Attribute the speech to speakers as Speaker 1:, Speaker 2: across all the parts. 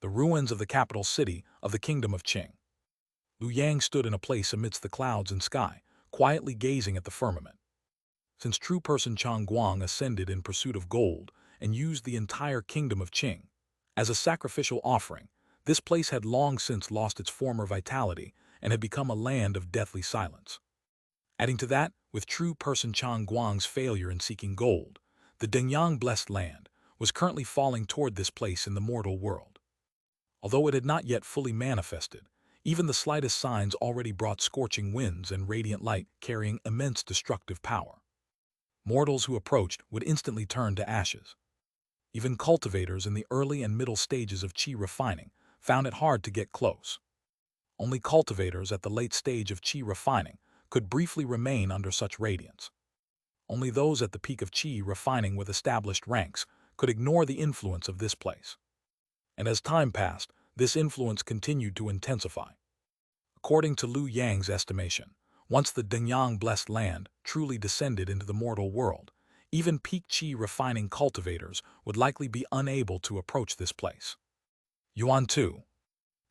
Speaker 1: the ruins of the capital city of the kingdom of Qing. Lu Yang stood in a place amidst the clouds and sky, quietly gazing at the firmament. Since true person Chang Guang ascended in pursuit of gold and used the entire kingdom of Qing as a sacrificial offering, this place had long since lost its former vitality and had become a land of deathly silence. Adding to that, with true person Chang Guang's failure in seeking gold, the Dengyang blessed land was currently falling toward this place in the mortal world. Although it had not yet fully manifested, even the slightest signs already brought scorching winds and radiant light carrying immense destructive power. Mortals who approached would instantly turn to ashes. Even cultivators in the early and middle stages of qi refining found it hard to get close. Only cultivators at the late stage of qi refining could briefly remain under such radiance. Only those at the peak of qi refining with established ranks could ignore the influence of this place. And as time passed, this influence continued to intensify. According to Lu Yang's estimation, once the Dengyang blessed land truly descended into the mortal world, even peak qi refining cultivators would likely be unable to approach this place. Yuan 2.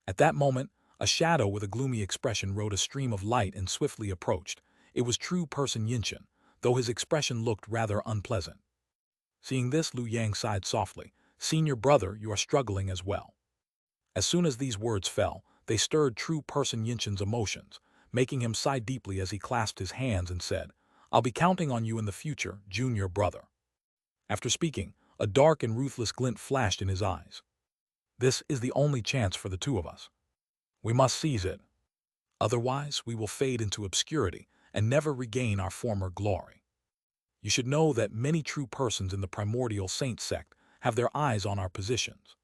Speaker 1: At that moment, a shadow with a gloomy expression rode a stream of light and swiftly approached. It was true person Yinshan, though his expression looked rather unpleasant. Seeing this, Lu Yang sighed softly. "Senior brother, you are struggling as well." As soon as these words fell, they stirred true person Yinshan's emotions, making him sigh deeply as he clasped his hands and said, "I'll be counting on you in the future, junior brother." After speaking, a dark and ruthless glint flashed in his eyes. "This is the only chance for the two of us. We must seize it. Otherwise, we will fade into obscurity and never regain our former glory. You should know that many true persons in the Primordial Saint Sect have their eyes on our positions."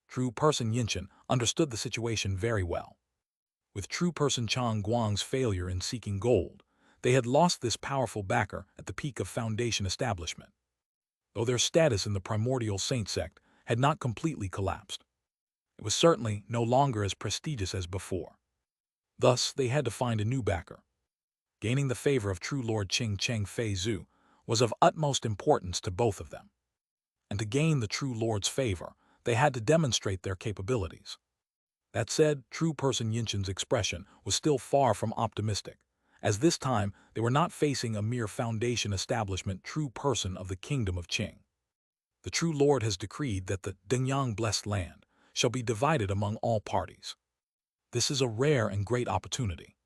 Speaker 1: True person Yinshan understood the situation very well. With true person Chang Guang's failure in seeking gold, they had lost this powerful backer at the peak of foundation establishment, though their status in the Primordial Saint Sect had not completely collapsed. It was certainly no longer as prestigious as before. Thus, they had to find a new backer. Gaining the favor of true Lord Qing Cheng Fei Zhu was of utmost importance to both of them. And to gain the true Lord's favor, they had to demonstrate their capabilities. That said, true person Yinshan's expression was still far from optimistic, as this time they were not facing a mere foundation establishment true person of the kingdom of Qing. The true Lord has decreed that the Dengyang blessed land shall be divided among all parties. This is a rare and great opportunity.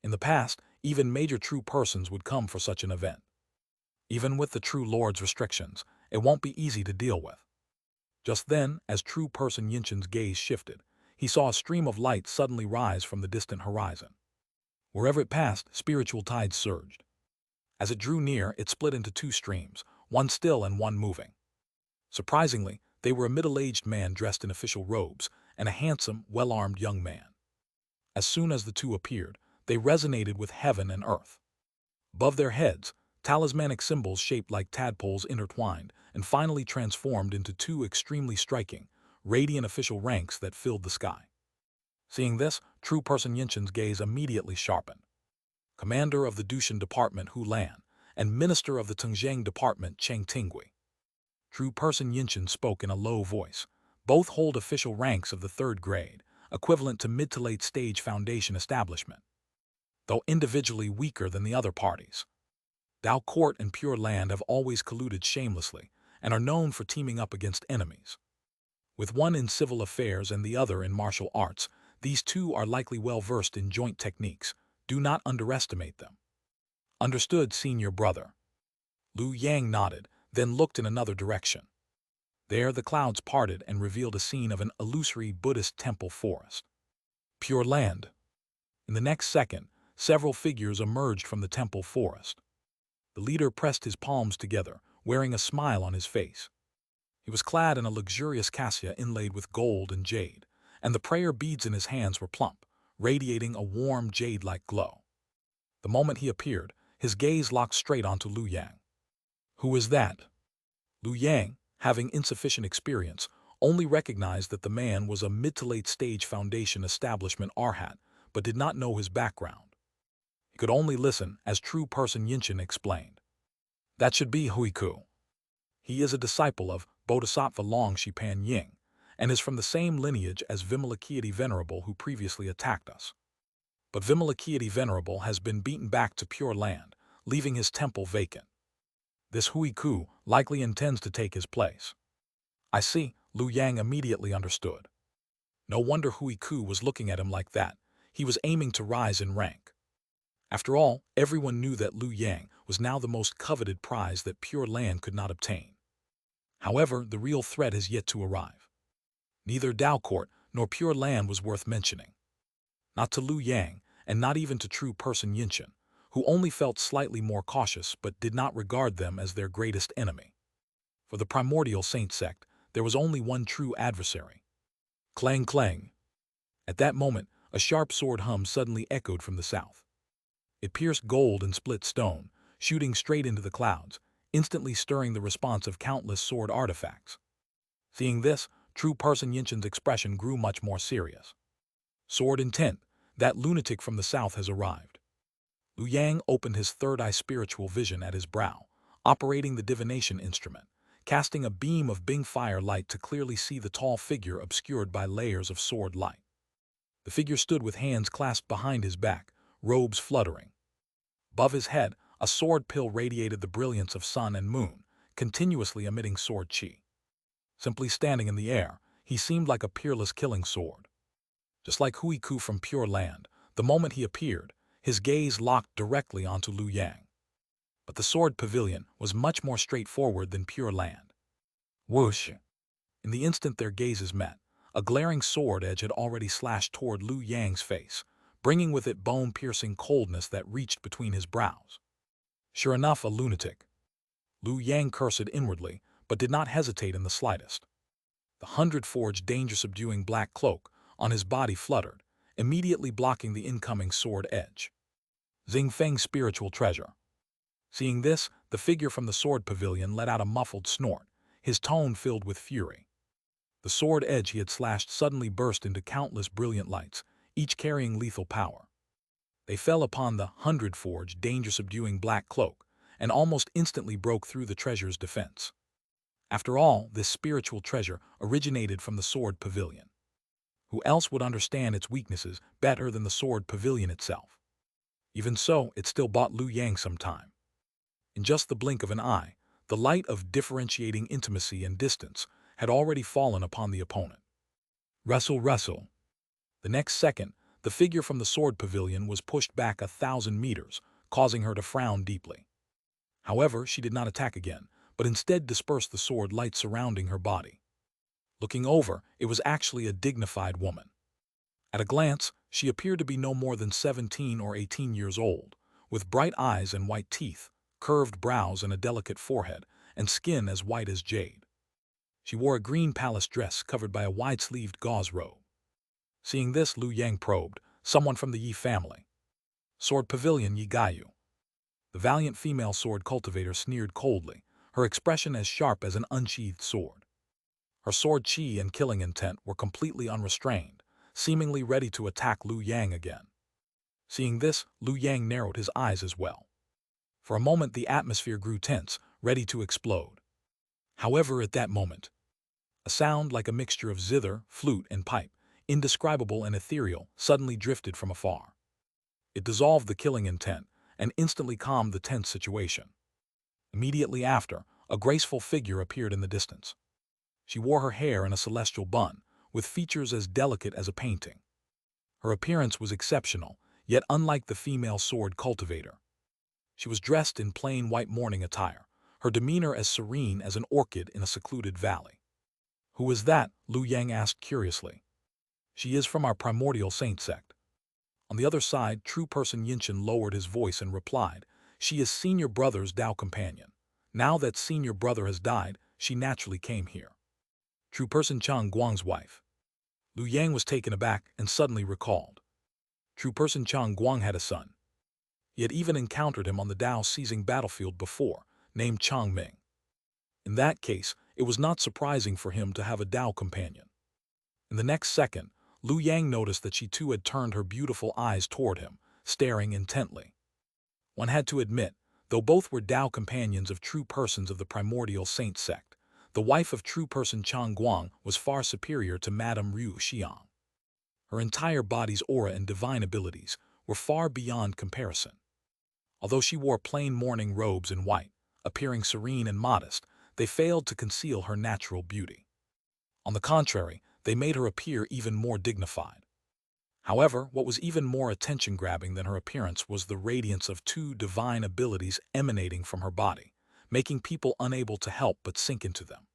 Speaker 1: In the past, even major true persons would come for such an event. Even with the true Lord's restrictions, it won't be easy to deal with. Just then, as true person Yinshan's gaze shifted, he saw a stream of light suddenly rise from the distant horizon. Wherever it passed, spiritual tides surged. As it drew near, it split into two streams, one still and one moving. Surprisingly, they were a middle-aged man dressed in official robes and a handsome, well-armed young man. As soon as the two appeared, they resonated with heaven and earth. Above their heads, talismanic symbols shaped like tadpoles intertwined and finally transformed into two extremely striking, radiant official ranks that filled the sky. Seeing this, true person Yinshan's gaze immediately sharpened. Commander of the Dushan Department Hu Lan and Minister of the Tengzheng Department Cheng Tingui. True person Yinshan spoke in a low voice. Both hold official ranks of the third grade, equivalent to mid to late stage foundation establishment, though individually weaker than the other parties. Dao Court and Pure Land have always colluded shamelessly and are known for teaming up against enemies. With one in civil affairs and the other in martial arts, these two are likely well versed in joint techniques. Do not underestimate them. Understood, senior brother. Lu Yang nodded, then looked in another direction. There the clouds parted and revealed a scene of an illusory Buddhist temple forest. Pure Land. In the next second, several figures emerged from the temple forest. The leader pressed his palms together, wearing a smile on his face. He was clad in a luxurious cassia inlaid with gold and jade, and the prayer beads in his hands were plump, radiating a warm jade-like glow. The moment he appeared, his gaze locked straight onto Lu Yang. Who is that? Lu Yang, having insufficient experience, only recognized that the man was a mid-to-late stage foundation establishment Arhat, but did not know his background. He could only listen as true person Yinshan explained. That should be Huiku. He is a disciple of Bodhisattva Long Shipan Ying, and is from the same lineage as Vimalakirti Venerable who previously attacked us. But Vimalakirti Venerable has been beaten back to Pure Land, leaving his temple vacant. This Huiku likely intends to take his place. I see, Liu Yang immediately understood. No wonder Huiku was looking at him like that. He was aiming to rise in rank. After all, everyone knew that Liu Yang was now the most coveted prize that Pure Land could not obtain. However, the real threat has yet to arrive. Neither Dao Court nor Pure Land was worth mentioning. Not to Liu Yang, and not even to true person Yinshan, who only felt slightly more cautious but did not regard them as their greatest enemy. For the Primordial Saint Sect, there was only one true adversary. Clang clang. At that moment, a sharp sword hum suddenly echoed from the south. It pierced gold and split stone, shooting straight into the clouds, instantly stirring the response of countless sword artifacts. Seeing this, true person Yinshan's expression grew much more serious. Sword intent, that lunatic from the south has arrived. Liu Yang opened his third eye spiritual vision at his brow, operating the divination instrument, casting a beam of Bing fire light to clearly see the tall figure obscured by layers of sword light. The figure stood with hands clasped behind his back, robes fluttering. Above his head, a sword pill radiated the brilliance of sun and moon, continuously emitting sword chi. Simply standing in the air, he seemed like a peerless killing sword. Just like Huiku from Pure Land, the moment he appeared, his gaze locked directly onto Liu Yang. But the sword pavilion was much more straightforward than Pure Land. Whoosh! In the instant their gazes met, a glaring sword edge had already slashed toward Liu Yang's face, bringing with it bone-piercing coldness that reached between his brows. Sure enough, a lunatic. Liu Yang cursed inwardly, but did not hesitate in the slightest. The 100-forged danger-subduing black cloak on his body fluttered, immediately blocking the incoming sword edge. Xingfeng's spiritual treasure. Seeing this, the figure from the sword pavilion let out a muffled snort, his tone filled with fury. The sword edge he had slashed suddenly burst into countless brilliant lights, each carrying lethal power. They fell upon the 100-forged, danger-subduing black cloak, and almost instantly broke through the treasure's defense. After all, this spiritual treasure originated from the sword pavilion. Who else would understand its weaknesses better than the sword pavilion itself? Even so, it still bought Liu Yang some time. In just the blink of an eye, the light of differentiating intimacy and distance had already fallen upon the opponent. Wrestle, wrestle. The next second, the figure from the sword pavilion was pushed back 1,000 meters, causing her to frown deeply. However, she did not attack again, but instead dispersed the sword light surrounding her body. Looking over, it was actually a dignified woman. At a glance, she appeared to be no more than 17 or 18 years old, with bright eyes and white teeth, curved brows and a delicate forehead, and skin as white as jade. She wore a green palace dress covered by a wide-sleeved gauze robe. Seeing this, Liu Yang probed, someone from the Yi family. Sword Pavilion Yi Gaiyu. The valiant female sword cultivator sneered coldly, her expression as sharp as an unsheathed sword. Her sword chi and killing intent were completely unrestrained, seemingly ready to attack Liu Yang again. Seeing this, Liu Yang narrowed his eyes as well. For a moment the atmosphere grew tense, ready to explode. However, at that moment, a sound like a mixture of zither, flute, and pipe, indescribable and ethereal, suddenly drifted from afar. It dissolved the killing intent and instantly calmed the tense situation. Immediately after, a graceful figure appeared in the distance. She wore her hair in a celestial bun, with features as delicate as a painting. Her appearance was exceptional, yet unlike the female sword cultivator. She was dressed in plain white mourning attire, her demeanor as serene as an orchid in a secluded valley. "Who is that?" Liu Yang asked curiously. "She is from our Primordial Saint Sect." On the other side, true person Yinshan lowered his voice and replied, "She is senior brother's Dao companion. Now that senior brother has died, she naturally came here." True person Chang Guang's wife. Liu Yang was taken aback and suddenly recalled. True person Chang Guang had a son. He had even encountered him on the Dao-seizing battlefield before, named Chang Ming. In that case, it was not surprising for him to have a Dao companion. In the next second, Liu Yang noticed that she too had turned her beautiful eyes toward him, staring intently. One had to admit, though both were Dao companions of true persons of the Primordial Saint Sect, the wife of true person Chang Guang was far superior to Madame Ryu Xiang. Her entire body's aura and divine abilities were far beyond comparison. Although she wore plain mourning robes in white, appearing serene and modest, they failed to conceal her natural beauty. On the contrary, they made her appear even more dignified. However, what was even more attention-grabbing than her appearance was the radiance of two divine abilities emanating from her body, making people unable to help but sink into them.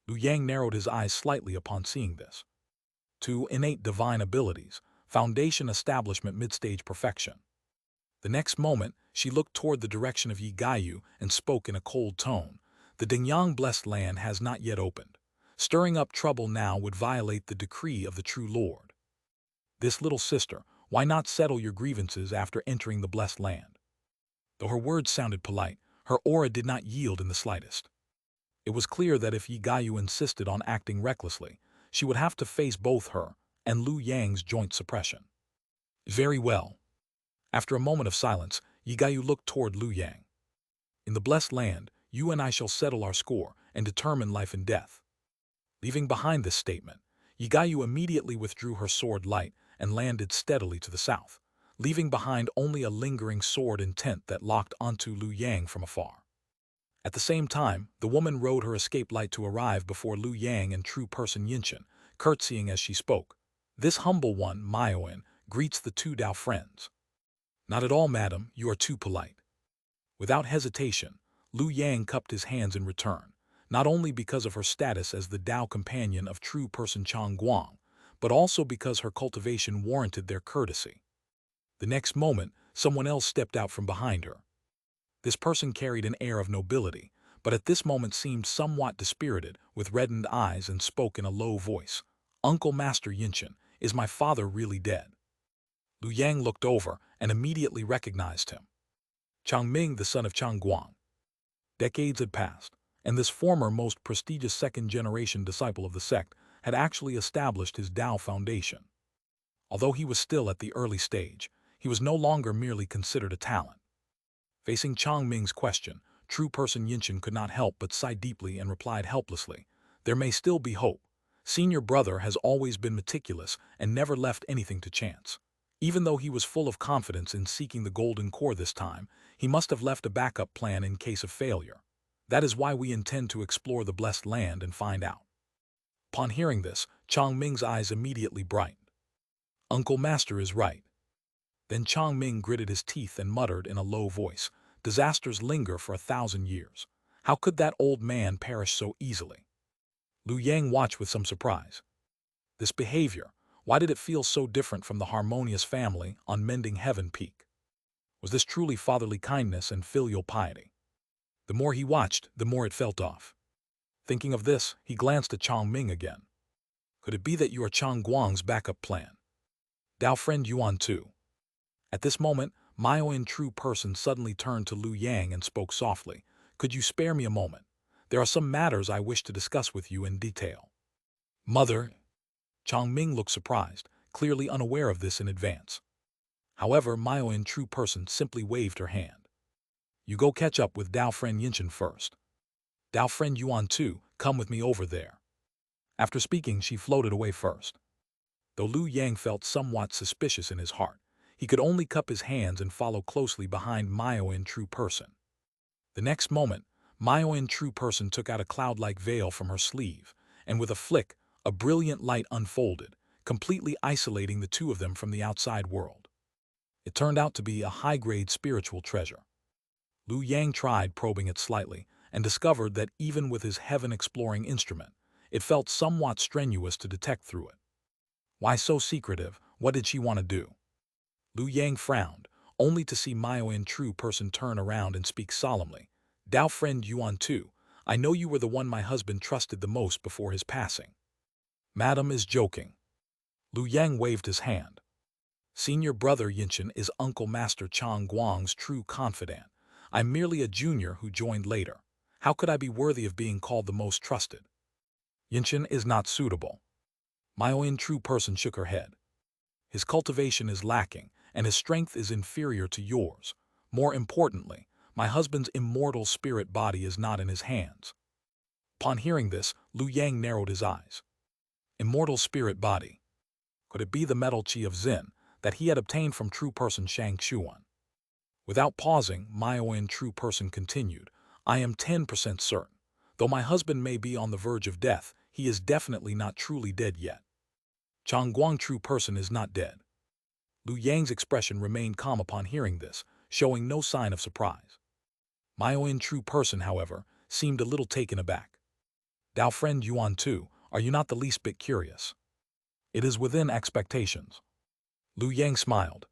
Speaker 1: Lu Yang narrowed his eyes slightly upon seeing this. Two innate divine abilities, foundation establishment mid-stage perfection. The next moment, she looked toward the direction of Yi Gaiyu and spoke in a cold tone. The Dingyang blessed land has not yet opened. Stirring up trouble now would violate the decree of the true Lord. This little sister, why not settle your grievances after entering the blessed land? Though her words sounded polite, her aura did not yield in the slightest. It was clear that if Yi Gaiyu insisted on acting recklessly, she would have to face both her and Lu Yang's joint suppression. Very well. After a moment of silence, Yi Gaiyu looked toward Lu Yang. In the blessed land, you and I shall settle our score and determine life and death. Leaving behind this statement, Yi Gaiyu immediately withdrew her sword light and landed steadily to the south, leaving behind only a lingering sword intent that locked onto Lu Yang from afar. At the same time, the woman rode her escape light to arrive before Lu Yang and true person Yinshin, curtsying as she spoke. This humble one, Myoin, greets the two Dao friends. Not at all, madam, you are too polite. Without hesitation, Lu Yang cupped his hands in return, not only because of her status as the Dao companion of true person Chang Guang, but also because her cultivation warranted their courtesy. The next moment, someone else stepped out from behind her. This person carried an air of nobility, but at this moment seemed somewhat dispirited, with reddened eyes, and spoke in a low voice. Uncle Master Yinshin, is my father really dead? Lu Yang looked over and immediately recognized him. Chang Ming, the son of Chang Guang. Decades had passed, and this former most prestigious second-generation disciple of the sect had actually established his Dao foundation. Although he was still at the early stage, he was no longer merely considered a talent. Facing Chang Ming's question, true person Yinshin could not help but sigh deeply and replied helplessly, there may still be hope. Senior brother has always been meticulous and never left anything to chance. Even though he was full of confidence in seeking the golden core this time, he must have left a backup plan in case of failure. That is why we intend to explore the blessed land and find out. Upon hearing this, Chang Ming's eyes immediately brightened. Uncle Master is right. Then Chang Ming gritted his teeth and muttered in a low voice, disasters linger for 1,000 years. How could that old man perish so easily? Lu Yang watched with some surprise. This behavior, why did it feel so different from the harmonious family on Mending Heaven Peak? Was this truly fatherly kindness and filial piety? The more he watched, the more it felt off. Thinking of this, he glanced at Chang Ming again. Could it be that you are Chang Guang's backup plan? Dao friend Yuan too. At this moment, Myo in true person suddenly turned to Lu Yang and spoke softly. Could you spare me a moment? There are some matters I wish to discuss with you in detail. Mother. Chang Ming looked surprised, clearly unaware of this in advance. However, Myo in true person simply waved her hand. You go catch up with Dao friend Yinshin first. Dao friend Yuan too, come with me over there. After speaking, she floated away first. Though Lu Yang felt somewhat suspicious in his heart, he could only cup his hands and follow closely behind Myo in true person. The next moment, Myo in true person took out a cloud-like veil from her sleeve, and with a flick, a brilliant light unfolded, completely isolating the two of them from the outside world. It turned out to be a high-grade spiritual treasure. Lu Yang tried probing it slightly, and discovered that even with his heaven-exploring instrument, it felt somewhat strenuous to detect through it. Why so secretive? What did she want to do? Lu Yang frowned, only to see Myo in true person turn around and speak solemnly. Dao friend Yuan too, I know you were the one my husband trusted the most before his passing. Madam is joking. Lu Yang waved his hand. Senior brother Yinshin is Uncle Master Chang Guang's true confidant. I'm merely a junior who joined later. How could I be worthy of being called the most trusted? Yinshin is not suitable. Myo in true person shook her head. His cultivation is lacking, and his strength is inferior to yours. More importantly, my husband's immortal spirit body is not in his hands. Upon hearing this, Lu Yang narrowed his eyes. Immortal spirit body. Could it be the metal chi of Zen that he had obtained from true person Xianxia? Without pausing, Maoyin true person continued, I am 10% certain. Though my husband may be on the verge of death, he is definitely not truly dead yet. Changguang true person is not dead. Lu Yang's expression remained calm upon hearing this, showing no sign of surprise. Maoyin true person, however, seemed a little taken aback. Dao friend Yuan too, are you not the least bit curious? It is within expectations. Lu Yang smiled.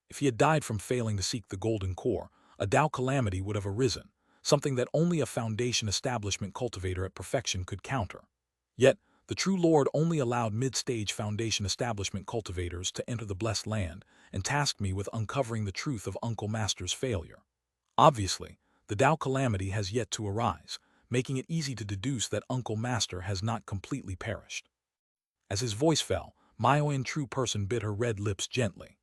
Speaker 1: If he had died from failing to seek the golden core, a Dao calamity would have arisen, something that only a foundation establishment cultivator at perfection could counter. Yet, the true Lord only allowed mid-stage foundation establishment cultivators to enter the blessed land and tasked me with uncovering the truth of Uncle Master's failure. Obviously, the Dao calamity has yet to arise, making it easy to deduce that Uncle Master has not completely perished. As his voice fell, Maoyin true person bit her red lips gently.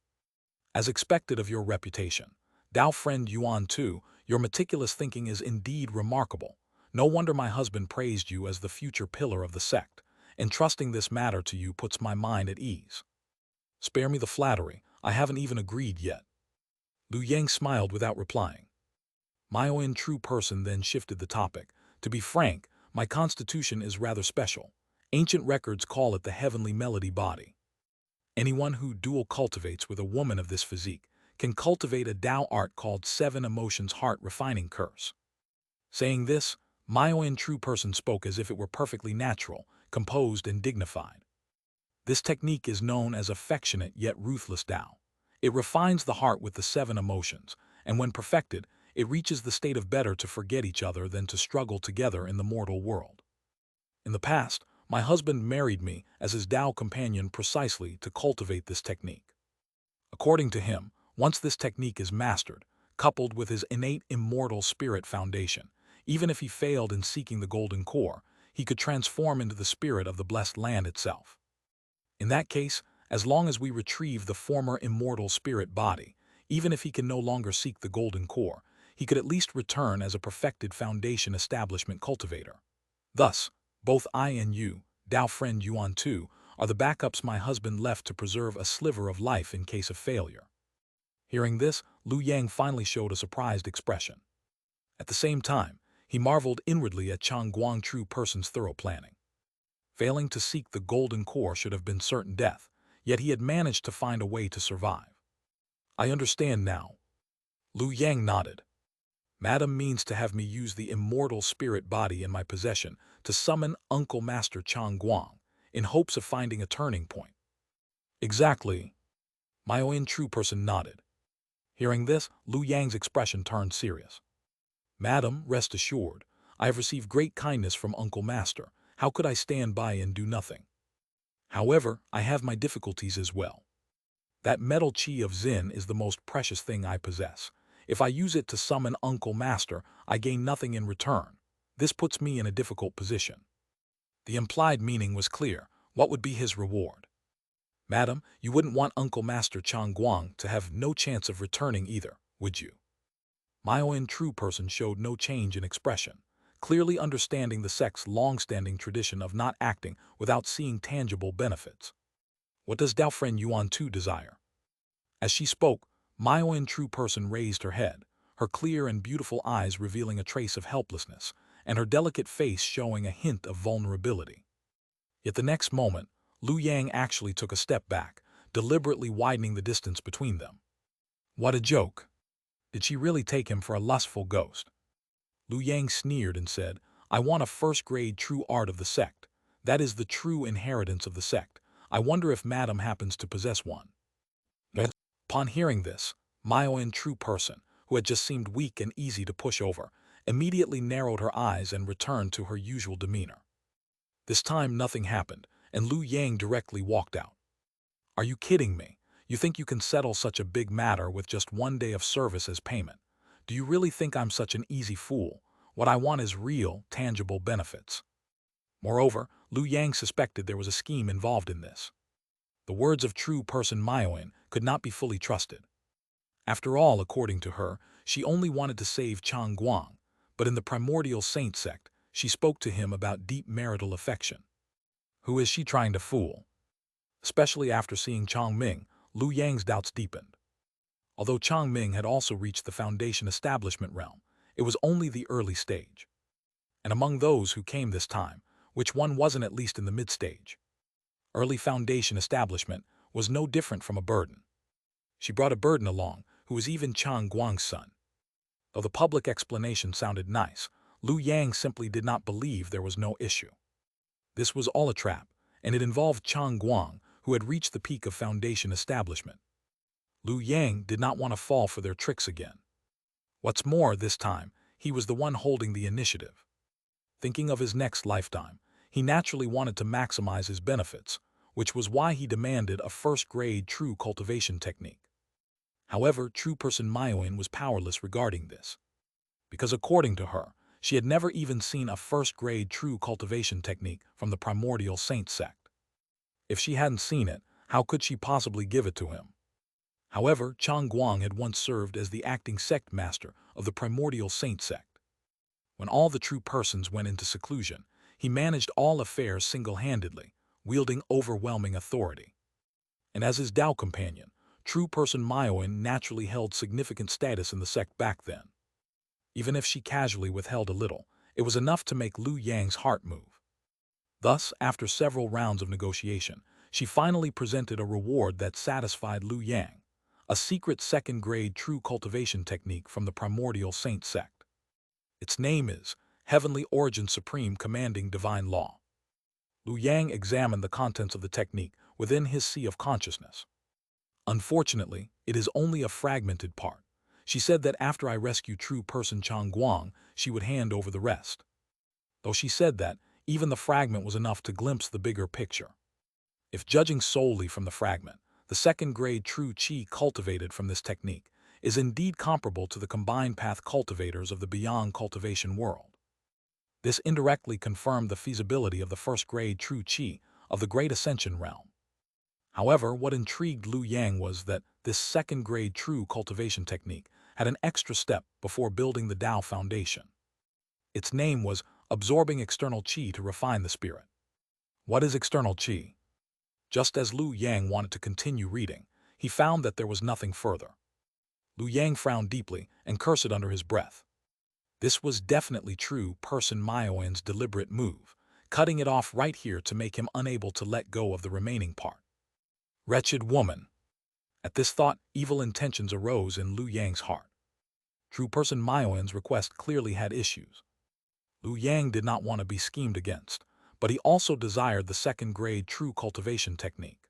Speaker 1: As expected of your reputation, Dao friend Yuan too, your meticulous thinking is indeed remarkable. No wonder my husband praised you as the future pillar of the sect. Entrusting this matter to you puts my mind at ease. Spare me the flattery, I haven't even agreed yet. Lu Yang smiled without replying. Maoyin true person then shifted the topic. To be frank, my constitution is rather special. Ancient records call it the heavenly melody body. Anyone who dual cultivates with a woman of this physique can cultivate a Dao art called Seven Emotions Heart Refining Curse. Saying this, Maoyin true person spoke as if it were perfectly natural, composed and dignified. This technique is known as affectionate yet ruthless Dao. It refines the heart with the 7 emotions, and when perfected, it reaches the state of better to forget each other than to struggle together in the mortal world. In the past, my husband married me as his Dao companion precisely to cultivate this technique. According to him, once this technique is mastered, coupled with his innate immortal spirit foundation, even if he failed in seeking the golden core, he could transform into the spirit of the blessed land itself. In that case, as long as we retrieve the former immortal spirit body, even if he can no longer seek the golden core, he could at least return as a perfected foundation establishment cultivator. Thus, both I and you, Dao friend Yuan too, are the backups my husband left to preserve a sliver of life in case of failure. Hearing this, Lu Yang finally showed a surprised expression. At the same time, he marveled inwardly at Changguang true person's thorough planning. Failing to seek the golden core should have been certain death, yet he had managed to find a way to survive. I understand now. Lu Yang nodded. Madam means to have me use the immortal spirit body in my possession to summon Uncle Master Changguang, in hopes of finding a turning point. Exactly. Maoyin true person nodded. Hearing this, Lu Yang's expression turned serious. Madam, rest assured, I have received great kindness from Uncle Master. How could I stand by and do nothing? However, I have my difficulties as well. That metal chi of Zen is the most precious thing I possess. If I use it to summon Uncle Master, I gain nothing in return. This puts me in a difficult position. The implied meaning was clear. What would be his reward? Madam, you wouldn't want Uncle Master Changguang to have no chance of returning either, would you? Maoyin true person showed no change in expression, clearly understanding the sect's long-standing tradition of not acting without seeing tangible benefits. What does Dao friend Yuan Tu desire? As she spoke, Maoyin true person raised her head, her clear and beautiful eyes revealing a trace of helplessness, and her delicate face showing a hint of vulnerability. Yet the next moment, Lu Yang actually took a step back, deliberately widening the distance between them. What a joke! Did she really take him for a lustful ghost? Lu Yang sneered and said, I want a first-grade true art of the sect. That is the true inheritance of the sect. I wonder if Madam happens to possess one. Upon hearing this, Maoyin true person, who had just seemed weak and easy to push over, immediately narrowed her eyes and returned to her usual demeanor. This time nothing happened, and Lu Yang directly walked out. Are you kidding me? You think you can settle such a big matter with just 1 day of service as payment? Do you really think I'm such an easy fool? What I want is real, tangible benefits. Moreover, Lu Yang suspected there was a scheme involved in this. The words of true person Maoyin could not be fully trusted. After all, according to her, she only wanted to save Changguang, but in the Primordial Saint Sect, she spoke to him about deep marital affection. Who is she trying to fool? Especially after seeing Chang Ming, Lu Yang's doubts deepened. Although Chang Ming had also reached the foundation establishment realm, it was only the early stage. And among those who came this time, which one wasn't at least in the mid-stage? Early foundation establishment was no different from a burden. She brought a burden along, who was even Chang Guang's son. Though the public explanation sounded nice, Lu Yang simply did not believe there was no issue. This was all a trap, and it involved Chang Guang, who had reached the peak of foundation establishment. Lu Yang did not want to fall for their tricks again. What's more, this time, he was the one holding the initiative. Thinking of his next lifetime, he naturally wanted to maximize his benefits, which was why he demanded a first-grade true cultivation technique. However, true person Myoin was powerless regarding this, because according to her, she had never even seen a first-grade true cultivation technique from the Primordial Saint Sect. If she hadn't seen it, how could she possibly give it to him? However, Chang Guang had once served as the acting sect master of the Primordial Saint Sect. When all the true persons went into seclusion, he managed all affairs single-handedly, wielding overwhelming authority. And as his Tao companion, true person Myoin naturally held significant status in the sect back then. Even if she casually withheld a little, it was enough to make Lu Yang's heart move. Thus, after several rounds of negotiation, she finally presented a reward that satisfied Lu Yang, a secret second-grade true cultivation technique from the Primordial Saint Sect. Its name is Heavenly Origin Supreme Commanding Divine Law. Lu Yang examined the contents of the technique within his sea of consciousness. Unfortunately, it is only a fragmented part. She said that after I rescue true person Chang Guang, she would hand over the rest. Though she said that, even the fragment was enough to glimpse the bigger picture. If judging solely from the fragment, the second-grade true qi cultivated from this technique is indeed comparable to the combined path cultivators of the beyond cultivation world. This indirectly confirmed the feasibility of the first-grade true qi of the Great Ascension realm. However, what intrigued Lu Yang was that this second-grade true cultivation technique had an extra step before building the Tao foundation. Its name was absorbing external qi to refine the spirit. What is external qi? Just as Lu Yang wanted to continue reading, he found that there was nothing further. Lu Yang frowned deeply and cursed under his breath. This was definitely true person Myoin's deliberate move, cutting it off right here to make him unable to let go of the remaining part. Wretched woman! At this thought, evil intentions arose in Lu Yang's heart. True person Myoin's request clearly had issues. Lu Yang did not want to be schemed against, but he also desired the second-grade true cultivation technique.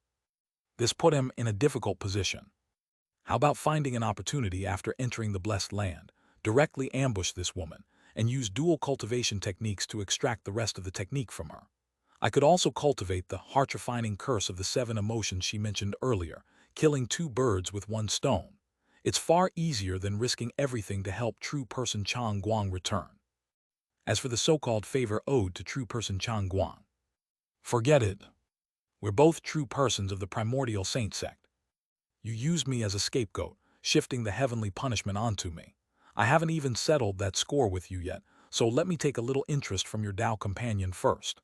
Speaker 1: This put him in a difficult position. How about finding an opportunity after entering the blessed land, directly ambush this woman, and use dual cultivation techniques to extract the rest of the technique from her? I could also cultivate the heart-refining curse of the 7 emotions she mentioned earlier, killing 2 birds with 1 stone. It's far easier than risking everything to help true person Chang Guang return. As for the so-called favor owed to true person Chang Guang, forget it. We're both true persons of the Primordial Saint Sect. You used me as a scapegoat, shifting the heavenly punishment onto me. I haven't even settled that score with you yet, so let me take a little interest from your Tao companion first.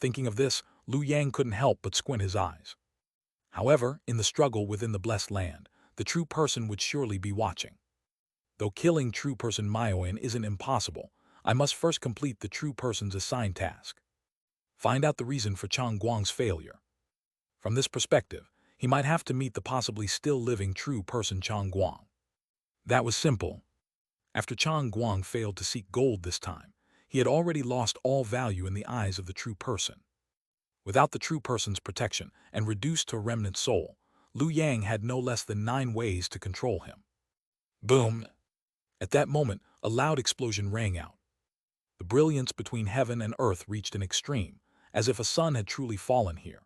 Speaker 1: Thinking of this, Lu Yang couldn't help but squint his eyes. However, in the struggle within the blessed land, the true person would surely be watching. Though killing true person Myoin isn't impossible, I must first complete the true person's assigned task. Find out the reason for Chang Guang's failure. From this perspective, he might have to meet the possibly still living true person Chang Guang. That was simple. After Chang Guang failed to seek gold this time, he had already lost all value in the eyes of the true person. Without the true person's protection and reduced to a remnant soul, Lu Yang had no less than 9 ways to control him. Boom! At that moment, a loud explosion rang out. The brilliance between heaven and earth reached an extreme, as if a sun had truly fallen here.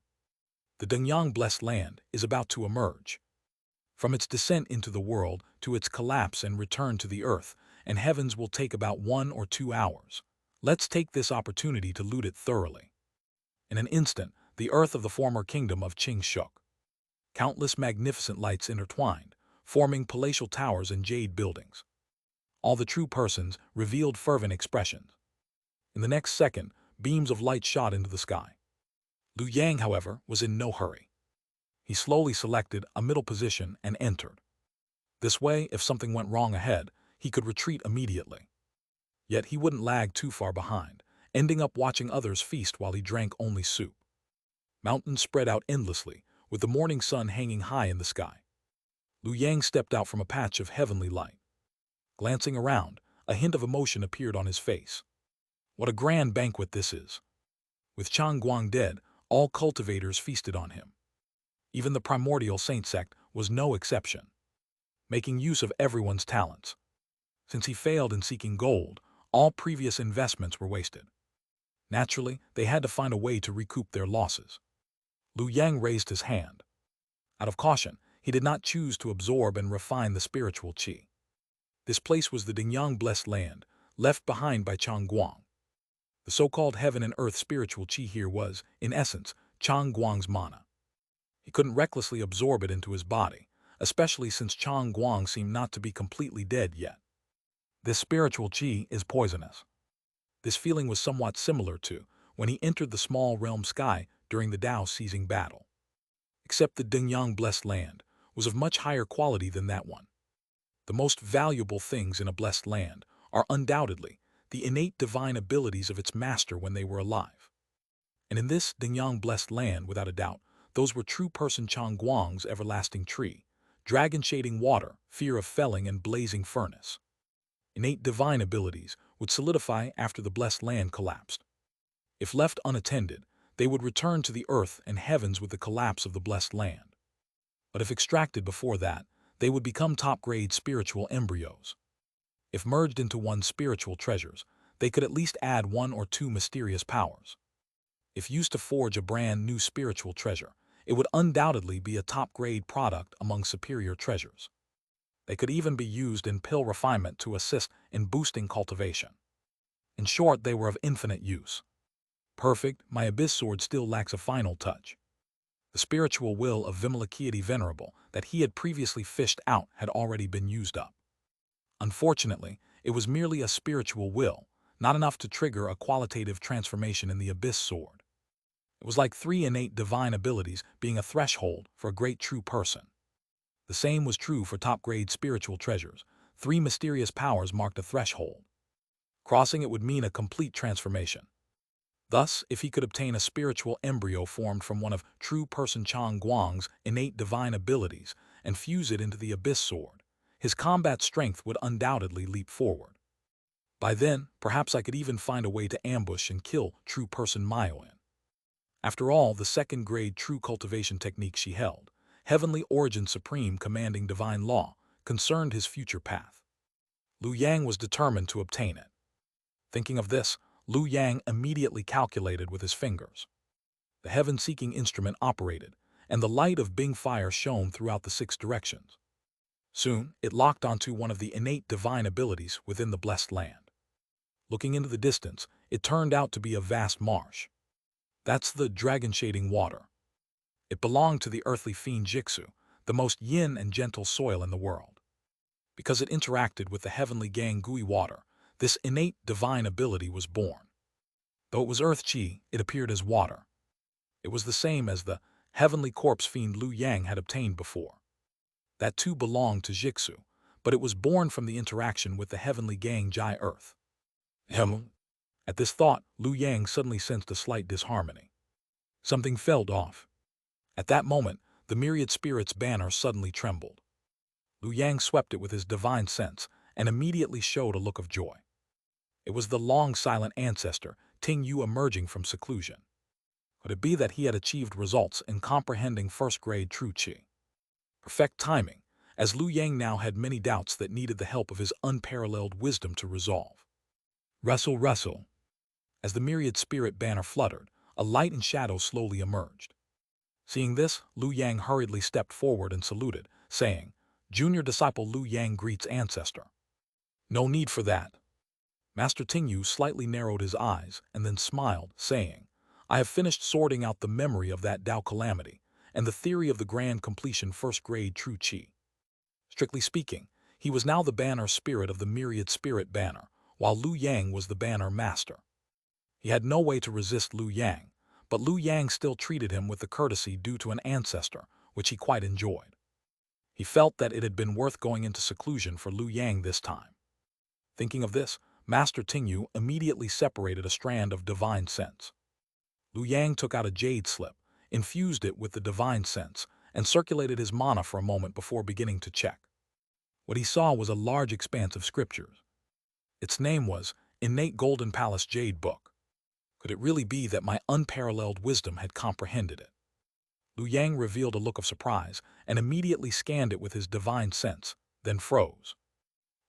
Speaker 1: The Dongyang blessed land is about to emerge. From its descent into the world to its collapse and return to the earth, and heavens will take about 1 or 2 hours. Let's take this opportunity to loot it thoroughly. In an instant, the earth of the former kingdom of Qing shook. Countless magnificent lights intertwined, forming palatial towers and jade buildings. All the true persons revealed fervent expressions. In the next second, beams of light shot into the sky. Lu Yang, however, was in no hurry. He slowly selected a middle position and entered. This way, if something went wrong ahead, he could retreat immediately. Yet he wouldn't lag too far behind, ending up watching others feast while he drank only soup. Mountains spread out endlessly, with the morning sun hanging high in the sky. Lu Yang stepped out from a patch of heavenly light. Glancing around, a hint of emotion appeared on his face. What a grand banquet this is! With Chang Guang dead, all cultivators feasted on him. Even the Primordial Saint Sect was no exception, making use of everyone's talents. Since he failed in seeking gold, all previous investments were wasted. Naturally, they had to find a way to recoup their losses. Lu Yang raised his hand. Out of caution, he did not choose to absorb and refine the spiritual qi. This place was the Dingyang blessed land, left behind by Chang Guang. The so-called heaven and earth spiritual qi here was, in essence, Chang Guang's mana. He couldn't recklessly absorb it into his body, especially since Chang Guang seemed not to be completely dead yet. This spiritual qi is poisonous. This feeling was somewhat similar to when he entered the small realm sky during the Tao seizing battle. Except the Dingyang blessed land was of much higher quality than that one. The most valuable things in a blessed land are undoubtedly the innate divine abilities of its master when they were alive. And in this Dingyang blessed land, without a doubt, those were true person Chang Guang's everlasting tree, dragon shading water, fear of felling, and blazing furnace. Innate divine abilities would solidify after the blessed land collapsed. If left unattended, they would return to the earth and heavens with the collapse of the blessed land. But if extracted before that, they would become top-grade spiritual embryos. If merged into one's spiritual treasures, they could at least add 1 or 2 mysterious powers. If used to forge a brand new spiritual treasure, it would undoubtedly be a top-grade product among superior treasures. They could even be used in pill refinement to assist in boosting cultivation. In short, they were of infinite use. Perfect, my abyss sword still lacks a final touch. The spiritual will of Vimalakirti Venerable that he had previously fished out had already been used up. Unfortunately, it was merely a spiritual will, not enough to trigger a qualitative transformation in the abyss sword. It was like 3 innate divine abilities being a threshold for a great true person. The same was true for top-grade spiritual treasures. 3 mysterious powers marked a threshold. Crossing it would mean a complete transformation. Thus, if he could obtain a spiritual embryo formed from one of true person Chang Guang's innate divine abilities and fuse it into the abyss sword, his combat strength would undoubtedly leap forward. By then, perhaps I could even find a way to ambush and kill true person Mayoin. After all, the second-grade true cultivation technique she held, Heavenly Origin Supreme commanding divine law, concerned his future path. Lu Yang was determined to obtain it. Thinking of this, Lu Yang immediately calculated with his fingers. The heaven-seeking instrument operated, and the light of Bing fire shone throughout the 6 directions. Soon, it locked onto one of the innate divine abilities within the blessed land. Looking into the distance, it turned out to be a vast marsh. That's the dragon shading water. It belonged to the earthly fiend Jixu, the most yin and gentle soil in the world. Because it interacted with the heavenly Gang Gui water, this innate divine ability was born. Though it was earth qi, it appeared as water. It was the same as the heavenly corpse fiend Lu Yang had obtained before. That too belonged to Jixu, but it was born from the interaction with the heavenly Gang Jai earth. At this thought, Lu Yang suddenly sensed a slight disharmony. Something felt off. At that moment, the myriad spirit's banner suddenly trembled. Lu Yang swept it with his divine sense and immediately showed a look of joy. It was the long-silent ancestor, Ting Yu, emerging from seclusion. Could it be that he had achieved results in comprehending first-grade true qi? Perfect timing, as Lu Yang now had many doubts that needed the help of his unparalleled wisdom to resolve. Wrestle, wrestle. As the myriad spirit banner fluttered, a light and shadow slowly emerged. Seeing this, Lu Yang hurriedly stepped forward and saluted, saying, "Junior disciple Lu Yang greets ancestor." "No need for that." Master Tingyu slightly narrowed his eyes and then smiled, saying, "I have finished sorting out the memory of that Tao calamity and the theory of the grand completion first-grade true qi." Strictly speaking, he was now the banner spirit of the myriad spirit banner, while Lu Yang was the banner master. He had no way to resist Liu Yang, but Liu Yang still treated him with the courtesy due to an ancestor, which he quite enjoyed. He felt that it had been worth going into seclusion for Liu Yang this time. Thinking of this, Master Tingyu immediately separated a strand of divine sense. Liu Yang took out a jade slip, infused it with the divine sense, and circulated his mana for a moment before beginning to check. What he saw was a large expanse of scriptures. Its name was Innate Golden Palace Jade Book. Could it really be that my unparalleled wisdom had comprehended it? Liu Yang revealed a look of surprise and immediately scanned it with his divine sense, then froze.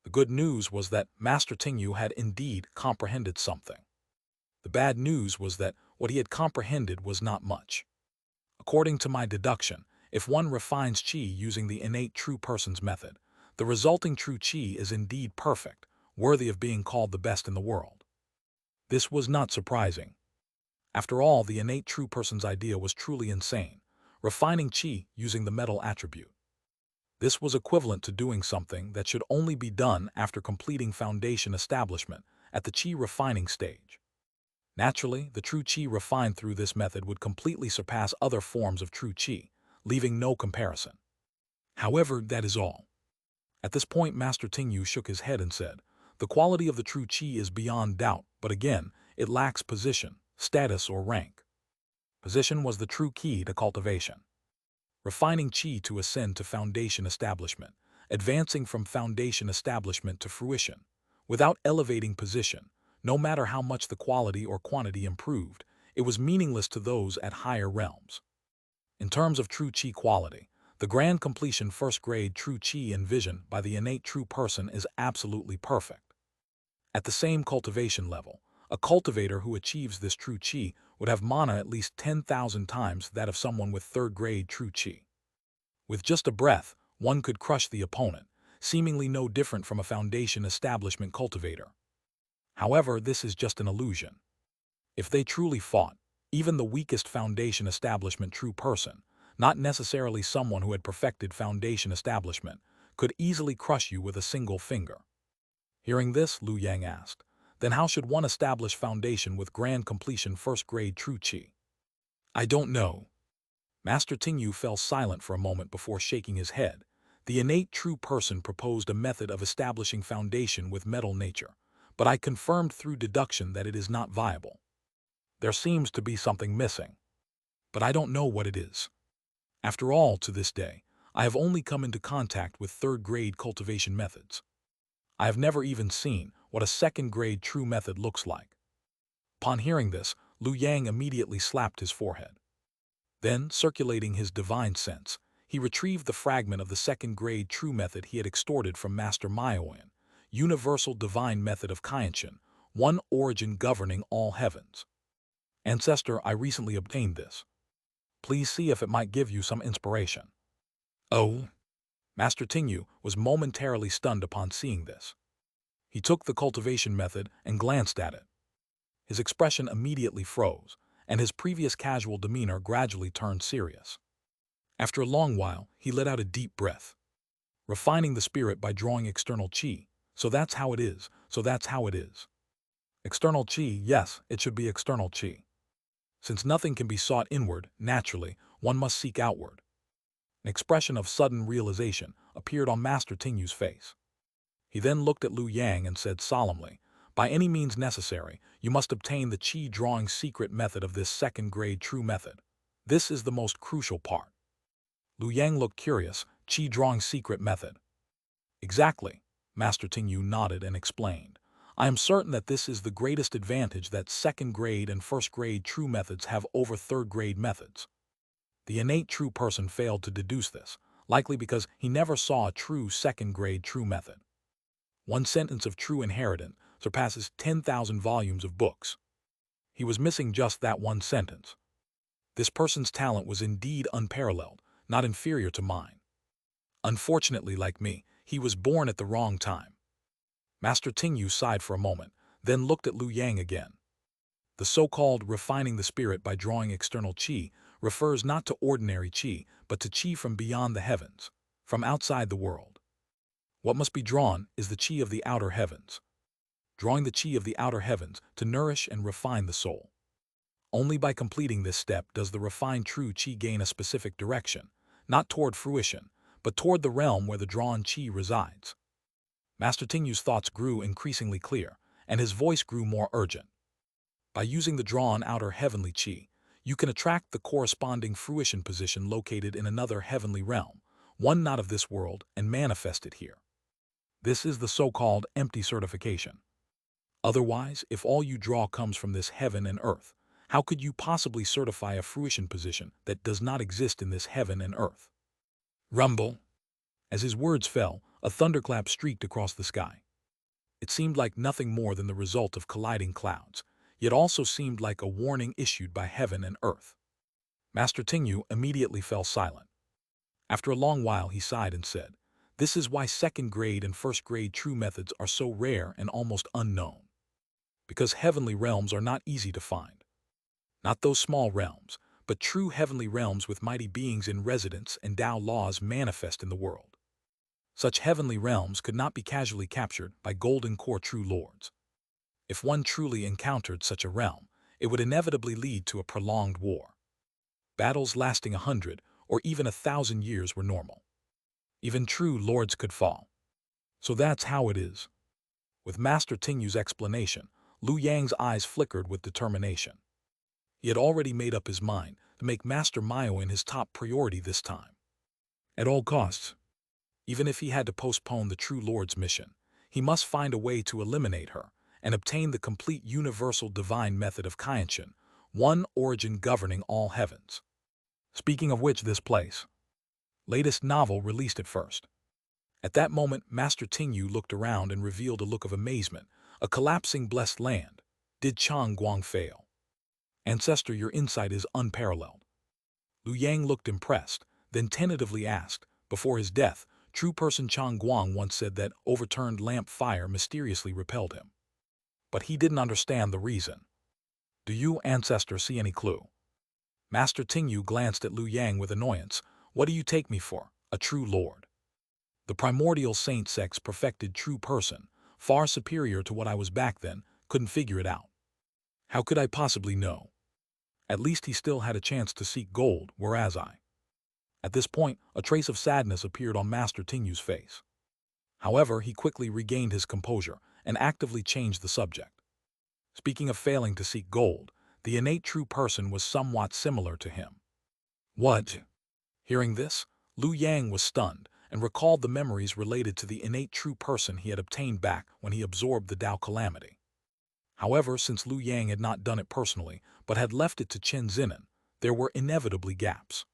Speaker 1: The good news was that Master Tingyu had indeed comprehended something. The bad news was that what he had comprehended was not much. According to my deduction, if one refines qi using the innate true person's method, the resulting true qi is indeed perfect, worthy of being called the best in the world. This was not surprising. After all, the innate true person's idea was truly insane, refining qi using the metal attribute. This was equivalent to doing something that should only be done after completing foundation establishment at the qi refining stage. Naturally, the true qi refined through this method would completely surpass other forms of true qi, leaving no comparison. However, that is all. At this point, Master Tingyu shook his head and said, "The quality of the true qi is beyond doubt, but again, it lacks position, status, or rank." Position was the true key to cultivation. Refining qi to ascend to foundation establishment, advancing from foundation establishment to fruition, without elevating position, no matter how much the quality or quantity improved, it was meaningless to those at higher realms. In terms of true qi quality, the grand completion first-grade true qi envisioned by the innate true person is absolutely perfect. At the same cultivation level, a cultivator who achieves this true qi would have mana at least 10,000 times that of someone with third-grade true qi. With just a breath, one could crush the opponent, seemingly no different from a foundation establishment cultivator. However, this is just an illusion. If they truly fought, even the weakest foundation establishment true person, not necessarily someone who had perfected foundation establishment, could easily crush you with a single finger. Hearing this, Liu Yang asked, "Then how should one establish foundation with grand completion first-grade true qi?" "I don't know." Master Tingyu fell silent for a moment before shaking his head. The innate true person proposed a method of establishing foundation with metal nature, but I confirmed through deduction that it is not viable. There seems to be something missing, but I don't know what it is. After all, to this day, I have only come into contact with third-grade cultivation methods. I have never even seen what a second-grade true method looks like. Upon hearing this, Liu Yang immediately slapped his forehead. Then, circulating his divine sense, he retrieved the fragment of the second-grade true method he had extorted from Master Maioyan, universal divine method of Xianxia, one origin governing all heavens. "Ancestor, I recently obtained this. Please see if it might give you some inspiration." "Oh?" Master Tingyu was momentarily stunned upon seeing this. He took the cultivation method and glanced at it. His expression immediately froze, and his previous casual demeanor gradually turned serious. After a long while, he let out a deep breath. "Refining the spirit by drawing external qi. So that's how it is, so that's how it is. External qi, yes, it should be external qi. Since nothing can be sought inward, naturally, one must seek outward." An expression of sudden realization appeared on Master Tingyu's face. He then looked at Liu Yang and said solemnly, "By any means necessary, you must obtain the qi-drawing secret method of this second-grade true method. This is the most crucial part." Liu Yang looked curious. "Qi-drawing secret method?" "Exactly," Master Tingyu nodded and explained. "I am certain that this is the greatest advantage that second-grade and first-grade true methods have over third-grade methods." The innate true person failed to deduce this, likely because he never saw a true second-grade true method. One sentence of true inheritance surpasses 10,000 volumes of books. He was missing just that one sentence. This person's talent was indeed unparalleled, not inferior to mine. Unfortunately, like me, he was born at the wrong time. Master Tingyu sighed for a moment, then looked at Liu Yang again. The so-called refining the spirit by drawing external qi refers not to ordinary qi, but to qi from beyond the heavens, from outside the world. What must be drawn is the qi of the outer heavens. drawing the qi of the outer heavens to nourish and refine the soul. Only by completing this step does the refined true qi gain a specific direction, not toward fruition, but toward the realm where the drawn qi resides. Master Tingyu's thoughts grew increasingly clear, and his voice grew more urgent. By using the drawn outer heavenly qi, you can attract the corresponding fruition position located in another heavenly realm, one not of this world, and manifest it here. This is the so-called empty certification. Otherwise, if all you draw comes from this heaven and earth, how could you possibly certify a fruition position that does not exist in this heaven and earth? Rumble. As his words fell, a thunderclap streaked across the sky. It seemed like nothing more than the result of colliding clouds, yet also seemed like a warning issued by heaven and earth. Master Tingyu immediately fell silent. After a long while he sighed and said, "This is why second-grade and first-grade true methods are so rare and almost unknown. Because heavenly realms are not easy to find. Not those small realms, but true heavenly realms with mighty beings in residence and Tao laws manifest in the world. Such heavenly realms could not be casually captured by golden core true lords. If one truly encountered such a realm, it would inevitably lead to a prolonged war. Battles lasting 100 or even 1,000 years were normal. Even true lords could fall. So that's how it is." With Master Tingyu's explanation, Lu Yang's eyes flickered with determination. He had already made up his mind to make Master Maioin his top priority this time. At all costs, even if he had to postpone the True Lord's mission, he must find a way to eliminate her and obtain the complete universal divine method of Xianxia, one origin governing all heavens. Speaking of which, this place. Latest novel released at first. At that moment, Master Tingyu looked around and revealed a look of amazement. A collapsing blessed land. Did Chang Guang fail? Ancestor, your insight is unparalleled. Lu Yang looked impressed, then tentatively asked, before his death, true person Chang Guang once said that overturned lamp fire mysteriously repelled him. But he didn't understand the reason. Do you, Ancestor, see any clue? Master Tingyu glanced at Lu Yang with annoyance. What do you take me for, a true lord? The Primordial Saint Sect's perfected true person, far superior to what I was back then, couldn't figure it out. How could I possibly know? At least he still had a chance to seek gold, whereas I. At this point, a trace of sadness appeared on Master Tingyu's face. However, he quickly regained his composure and actively changed the subject. Speaking of failing to seek gold, the innate true person was somewhat similar to him. What? Hearing this, Lu Yang was stunned and recalled the memories related to the innate true person he had obtained back when he absorbed the Tao calamity. However, since Lu Yang had not done it personally, but had left it to Chen Zinan, there were inevitably gaps.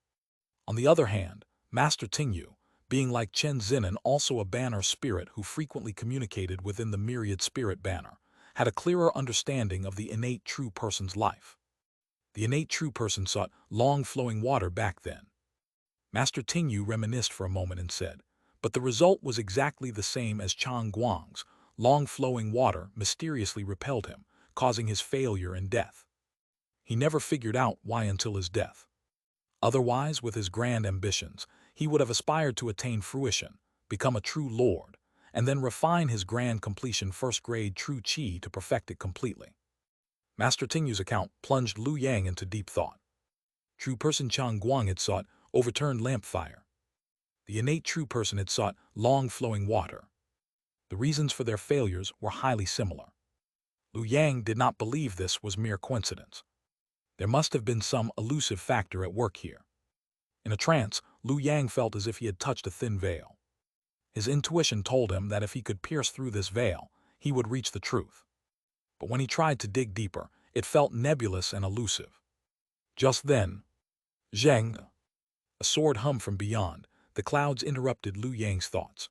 Speaker 1: On the other hand, Master Tingyu, being like Chen Zinan also a banner spirit who frequently communicated within the myriad spirit banner, had a clearer understanding of the innate true person's life. The innate true person sought long-flowing water back then. Master Tingyu reminisced for a moment and said, but the result was exactly the same as Chang Guang's. Long-flowing water mysteriously repelled him, causing his failure and death. He never figured out why until his death. Otherwise, with his grand ambitions, he would have aspired to attain fruition, become a true lord, and then refine his grand completion first-grade true qi to perfect it completely. Master Tingyu's account plunged Lu Yang into deep thought. True person Chang Guang had sought overturned lamp fire. The innate true person had sought long-flowing water. The reasons for their failures were highly similar. Lu Yang did not believe this was mere coincidence. There must have been some elusive factor at work here. In a trance, Lu Yang felt as if he had touched a thin veil. His intuition told him that if he could pierce through this veil, he would reach the truth. But when he tried to dig deeper, it felt nebulous and elusive. Just then, Zheng, a sword hummed from beyond. The clouds interrupted Lu Yang's thoughts.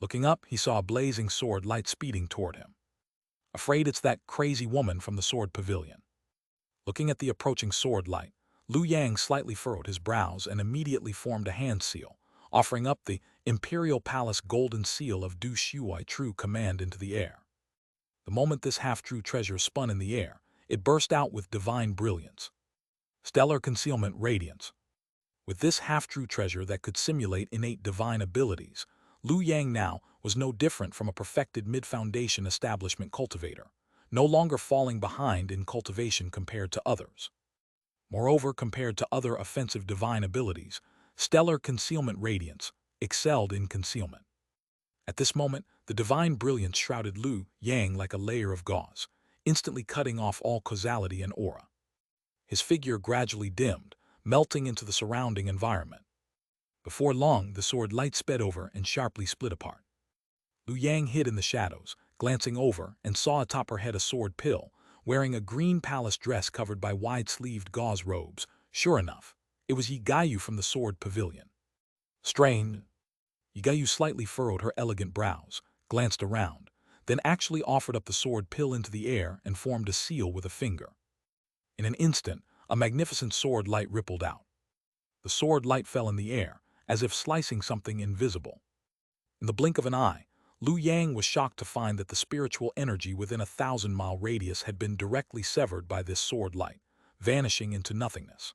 Speaker 1: Looking up, he saw a blazing sword light speeding toward him. Afraid it's that crazy woman from the sword pavilion. Looking at the approaching sword light, Lu Yang slightly furrowed his brows and immediately formed a hand seal, offering up the Imperial Palace golden seal of Du Shuai true command into the air. The moment this half-true treasure spun in the air, it burst out with divine brilliance. Stellar concealment radiance. With this half-true treasure that could simulate innate divine abilities, Lu Yang now was no different from a perfected mid-foundation establishment cultivator, no longer falling behind in cultivation compared to others. Moreover, compared to other offensive divine abilities, stellar concealment radiance excelled in concealment. At this moment, the divine brilliance shrouded Lu Yang like a layer of gauze, instantly cutting off all causality and aura. His figure gradually dimmed, melting into the surrounding environment. Before long, the sword light sped over and sharply split apart. Lu Yang hid in the shadows, glancing over, and saw atop her head a sword pill, wearing a green palace dress covered by wide-sleeved gauze robes. Sure enough, it was Yi Gayu from the sword pavilion. Strained, Yi Gayu slightly furrowed her elegant brows, glanced around, then actually offered up the sword pill into the air and formed a seal with a finger. In an instant, a magnificent sword light rippled out. The sword light fell in the air, as if slicing something invisible. In the blink of an eye, Lu Yang was shocked to find that the spiritual energy within a 1,000-mile radius had been directly severed by this sword light, vanishing into nothingness.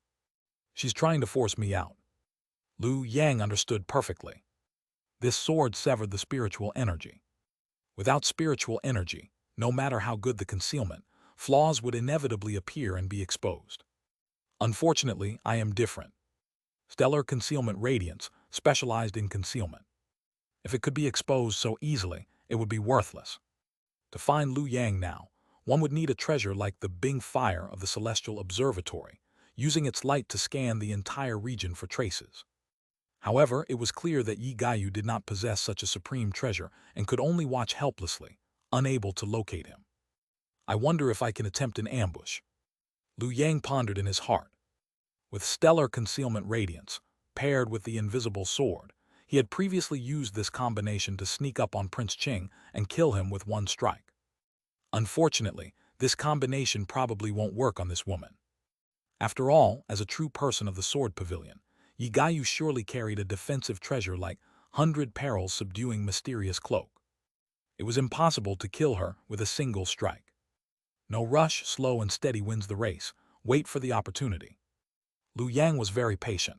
Speaker 1: She's trying to force me out. Lu Yang understood perfectly. This sword severed the spiritual energy. Without spiritual energy, no matter how good the concealment, flaws would inevitably appear and be exposed. Unfortunately, I am different. Stellar concealment radiance, specialized in concealment. If it could be exposed so easily, it would be worthless. To find Lu Yang now, one would need a treasure like the Bing Fire of the Celestial Observatory, using its light to scan the entire region for traces. However, it was clear that Yi Gayu did not possess such a supreme treasure and could only watch helplessly, unable to locate him. I wonder if I can attempt an ambush. Lu Yang pondered in his heart. With stellar concealment radiance, paired with the invisible sword, he had previously used this combination to sneak up on Prince Qing and kill him with one strike. Unfortunately, this combination probably won't work on this woman. After all, as a true person of the sword pavilion, Yi Gayu surely carried a defensive treasure like 100 Perils Subduing Mysterious Cloak. It was impossible to kill her with a single strike. No rush, slow and steady wins the race. Wait for the opportunity. Lu Yang was very patient.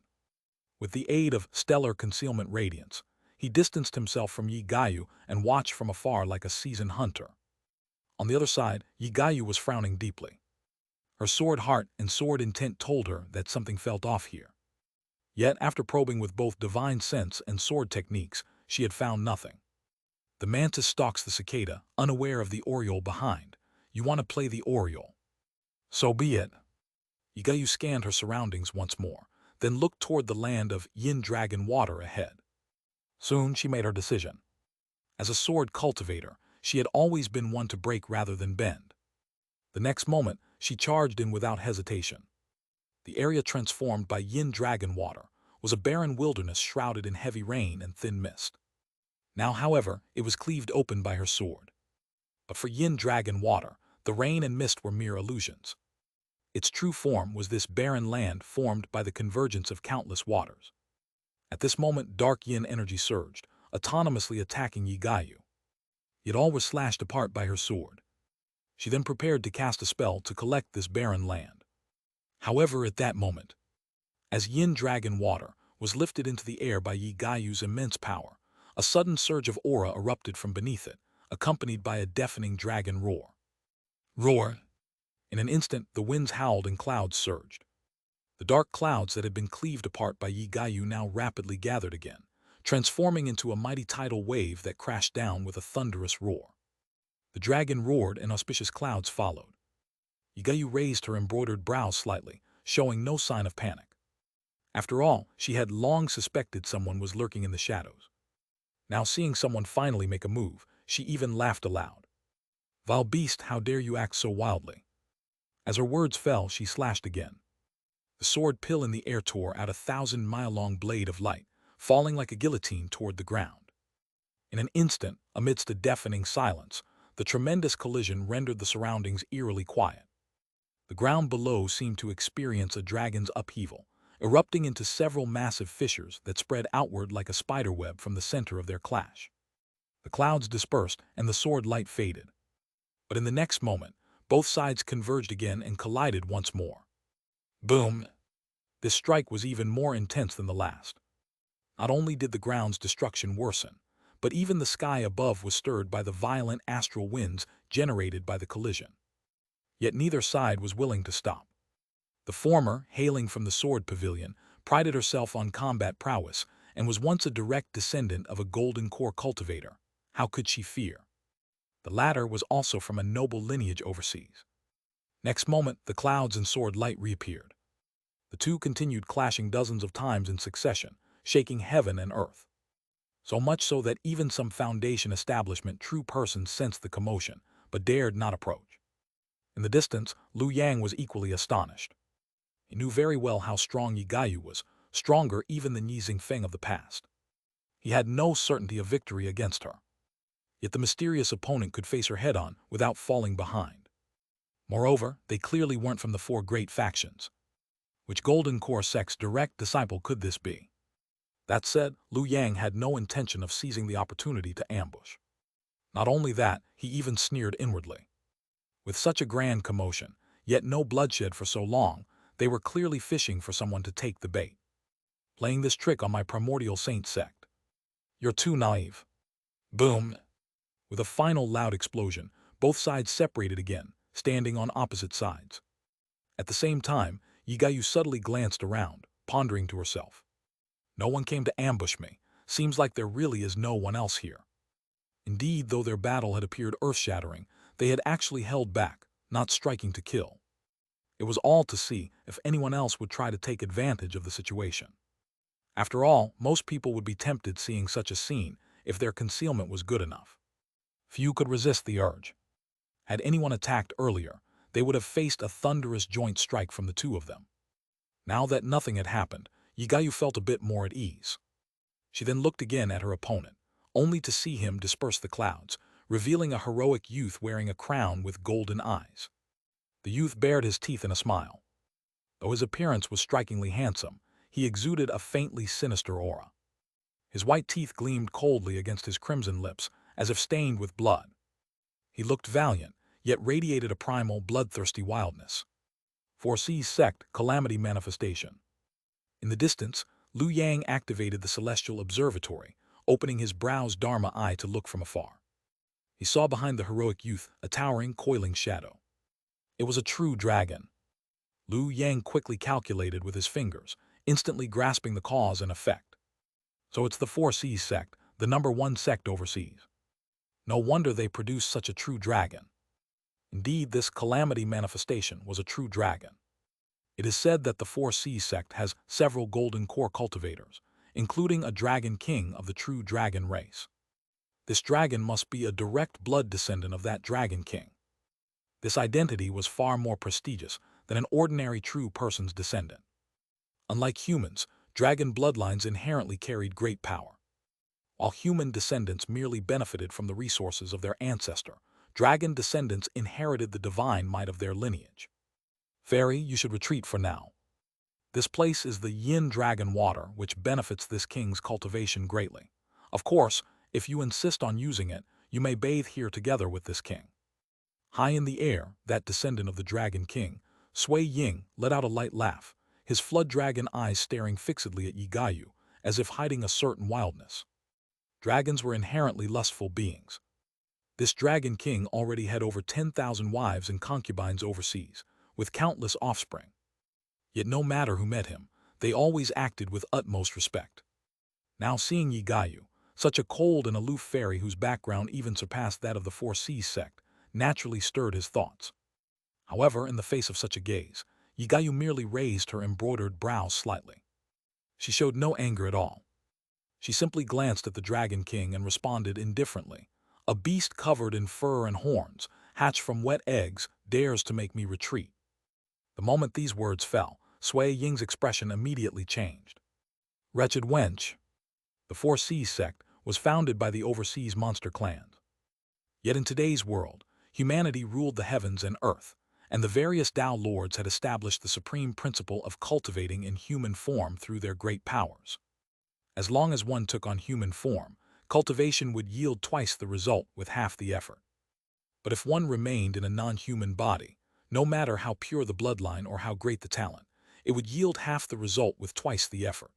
Speaker 1: With the aid of stellar concealment radiance, he distanced himself from Yi Gayu and watched from afar like a seasoned hunter. On the other side, Yi Gayu was frowning deeply. Her sword heart and sword intent told her that something felt off here. Yet, after probing with both divine sense and sword techniques, she had found nothing. The mantis stalks the cicada, unaware of the oriole behind. You want to play the oriole. So be it. Yi Gayu scanned her surroundings once more, then looked toward the land of Yin Dragon Water ahead. Soon she made her decision. As a sword cultivator, she had always been one to break rather than bend. The next moment, she charged in without hesitation. The area transformed by Yin Dragon Water was a barren wilderness shrouded in heavy rain and thin mist. Now, however, it was cleaved open by her sword. But for Yin Dragon Water, the rain and mist were mere illusions. Its true form was this barren land formed by the convergence of countless waters. At this moment, dark yin energy surged, autonomously attacking Yi Gayu. Yet all was slashed apart by her sword. She then prepared to cast a spell to collect this barren land. However, at that moment, as Yin Dragon Water was lifted into the air by Yi Gayu's immense power, a sudden surge of aura erupted from beneath it, accompanied by a deafening dragon roar. Roar! In an instant, the winds howled and clouds surged. The dark clouds that had been cleaved apart by Yi Gayu now rapidly gathered again, transforming into a mighty tidal wave that crashed down with a thunderous roar. The dragon roared and auspicious clouds followed. Yi Gayu raised her embroidered brows slightly, showing no sign of panic. After all, she had long suspected someone was lurking in the shadows. Now seeing someone finally make a move, she even laughed aloud. "Vile beast, how dare you act so wildly?" As her words fell, she slashed again. The sword pill in the air tore out a 1,000-mile-long blade of light, falling like a guillotine toward the ground. In an instant, amidst a deafening silence, the tremendous collision rendered the surroundings eerily quiet. The ground below seemed to experience a dragon's upheaval, erupting into several massive fissures that spread outward like a spiderweb from the center of their clash. The clouds dispersed and the sword light faded. But in the next moment, both sides converged again and collided once more. Boom! This strike was even more intense than the last. Not only did the ground's destruction worsen, but even the sky above was stirred by the violent astral winds generated by the collision. Yet neither side was willing to stop. The former, hailing from the sword pavilion, prided herself on combat prowess and was once a direct descendant of a golden core cultivator. How could she fear? The latter was also from a noble lineage overseas. Next moment, the clouds and sword light reappeared. The two continued clashing dozens of times in succession, shaking heaven and earth. So much so that even some Foundation establishment true persons sensed the commotion, but dared not approach. In the distance, Liu Yang was equally astonished. He knew very well how strong Yi Gaoyu was, stronger even than Yi Xingfeng of the past. He had no certainty of victory against her. Yet the mysterious opponent could face her head-on without falling behind. Moreover, they clearly weren't from the four great factions. Which Golden Core sect's direct disciple could this be? That said, Liu Yang had no intention of seizing the opportunity to ambush. Not only that, he even sneered inwardly. With such a grand commotion, yet no bloodshed for so long, they were clearly fishing for someone to take the bait. Playing this trick on my Primordial Saint Sect. You're too naive. Boom! With a final loud explosion, both sides separated again, standing on opposite sides. At the same time, Yi Gaoyu subtly glanced around, pondering to herself. No one came to ambush me. Seems like there really is no one else here. Indeed, though their battle had appeared earth-shattering, they had actually held back, not striking to kill. It was all to see if anyone else would try to take advantage of the situation. After all, most people would be tempted seeing such a scene if their concealment was good enough. Few could resist the urge. Had anyone attacked earlier, they would have faced a thunderous joint strike from the two of them. Now that nothing had happened, Yi Gaoyu felt a bit more at ease. She then looked again at her opponent, only to see him disperse the clouds, revealing a heroic youth wearing a crown with golden eyes. The youth bared his teeth in a smile. Though his appearance was strikingly handsome, he exuded a faintly sinister aura. His white teeth gleamed coldly against his crimson lips, as if stained with blood. He looked valiant, yet radiated a primal, bloodthirsty wildness. 4C's sect, calamity manifestation. In the distance, Liu Yang activated the celestial observatory, opening his brow's Dharma eye to look from afar. He saw behind the heroic youth a towering, coiling shadow. It was a true dragon. Liu Yang quickly calculated with his fingers, instantly grasping the cause and effect. So it's the 4C's sect, the #1 sect overseas. No wonder they produced such a true dragon. Indeed, this calamity manifestation was a true dragon. It is said that the 4C sect has several golden core cultivators, including a dragon king of the true dragon race. This dragon must be a direct blood descendant of that dragon king. This identity was far more prestigious than an ordinary true person's descendant. Unlike humans, dragon bloodlines inherently carried great power. While human descendants merely benefited from the resources of their ancestor, dragon descendants inherited the divine might of their lineage. Fairy, you should retreat for now. This place is the yin dragon water, which benefits this king's cultivation greatly. Of course, if you insist on using it, you may bathe here together with this king. High in the air, that descendant of the dragon king, Sui Ying, let out a light laugh, his flood dragon eyes staring fixedly at Yi Gaoyu, as if hiding a certain wildness. Dragons were inherently lustful beings. This dragon king already had over 10,000 wives and concubines overseas, with countless offspring. Yet no matter who met him, they always acted with utmost respect. Now seeing Yi Gaoyu, such a cold and aloof fairy whose background even surpassed that of the 4C's sect, naturally stirred his thoughts. However, in the face of such a gaze, Yi Gaoyu merely raised her embroidered brows slightly. She showed no anger at all. She simply glanced at the Dragon King and responded indifferently. A beast covered in fur and horns, hatched from wet eggs, dares to make me retreat. The moment these words fell, Sui Ying's expression immediately changed. Wretched wench. The 4C's sect was founded by the overseas monster clans. Yet in today's world, humanity ruled the heavens and earth, and the various Tao lords had established the supreme principle of cultivating in human form through their great powers. As long as one took on human form, cultivation would yield twice the result with half the effort. But if one remained in a non-human body, no matter how pure the bloodline or how great the talent, it would yield half the result with twice the effort.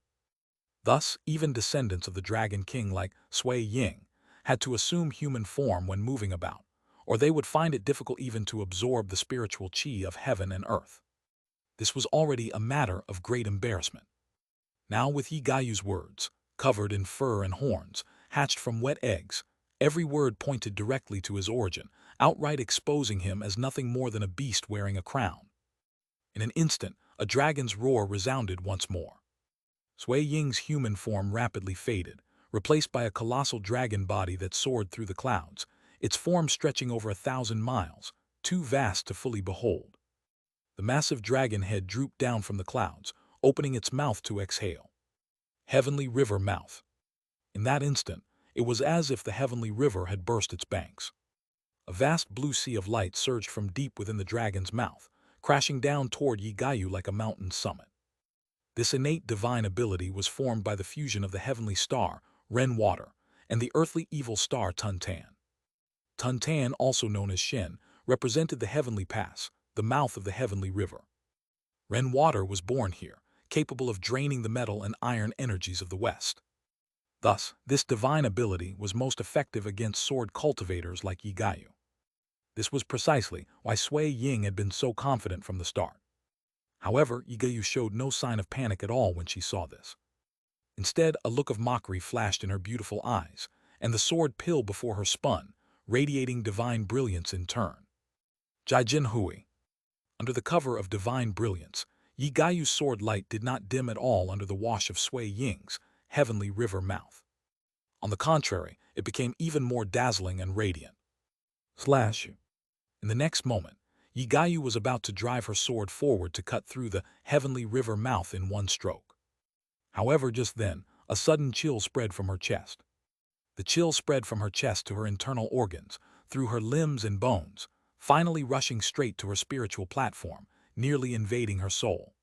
Speaker 1: Thus, even descendants of the Dragon King like Sui Ying had to assume human form when moving about, or they would find it difficult even to absorb the spiritual chi of heaven and earth. This was already a matter of great embarrassment. Now with Yi Gaiyu's words, covered in fur and horns, hatched from wet eggs, every word pointed directly to his origin, outright exposing him as nothing more than a beast wearing a crown. In an instant, a dragon's roar resounded once more. Sui Ying's human form rapidly faded, replaced by a colossal dragon body that soared through the clouds, its form stretching over 1,000 miles, too vast to fully behold. The massive dragon head drooped down from the clouds, opening its mouth to exhale. Heavenly River Mouth. In that instant, it was as if the heavenly river had burst its banks. A vast blue sea of light surged from deep within the dragon's mouth, crashing down toward Yi Gaiyu like a mountain summit. This innate divine ability was formed by the fusion of the heavenly star, Ren Water, and the earthly evil star Tuntan. Tuntan, also known as Shen, represented the heavenly pass, the mouth of the heavenly river. Ren Water was born here, capable of draining the metal and iron energies of the West. Thus, this divine ability was most effective against sword cultivators like Yi Gaiyu. This was precisely why Sui Ying had been so confident from the start. However, Yi Gaiyu showed no sign of panic at all when she saw this. Instead, a look of mockery flashed in her beautiful eyes, and the sword pill before her spun, radiating divine brilliance in turn. Jiajin Hui. Under the cover of divine brilliance, Yi Gaiyu's sword light did not dim at all under the wash of Sui Ying's heavenly river mouth. On the contrary, it became even more dazzling and radiant. Slash. In the next moment, Yi Gaiyu was about to drive her sword forward to cut through the heavenly river mouth in one stroke. However, just then, a sudden chill spread from her chest. The chill spread from her chest to her internal organs, through her limbs and bones, finally rushing straight to her spiritual platform, nearly invading her soul.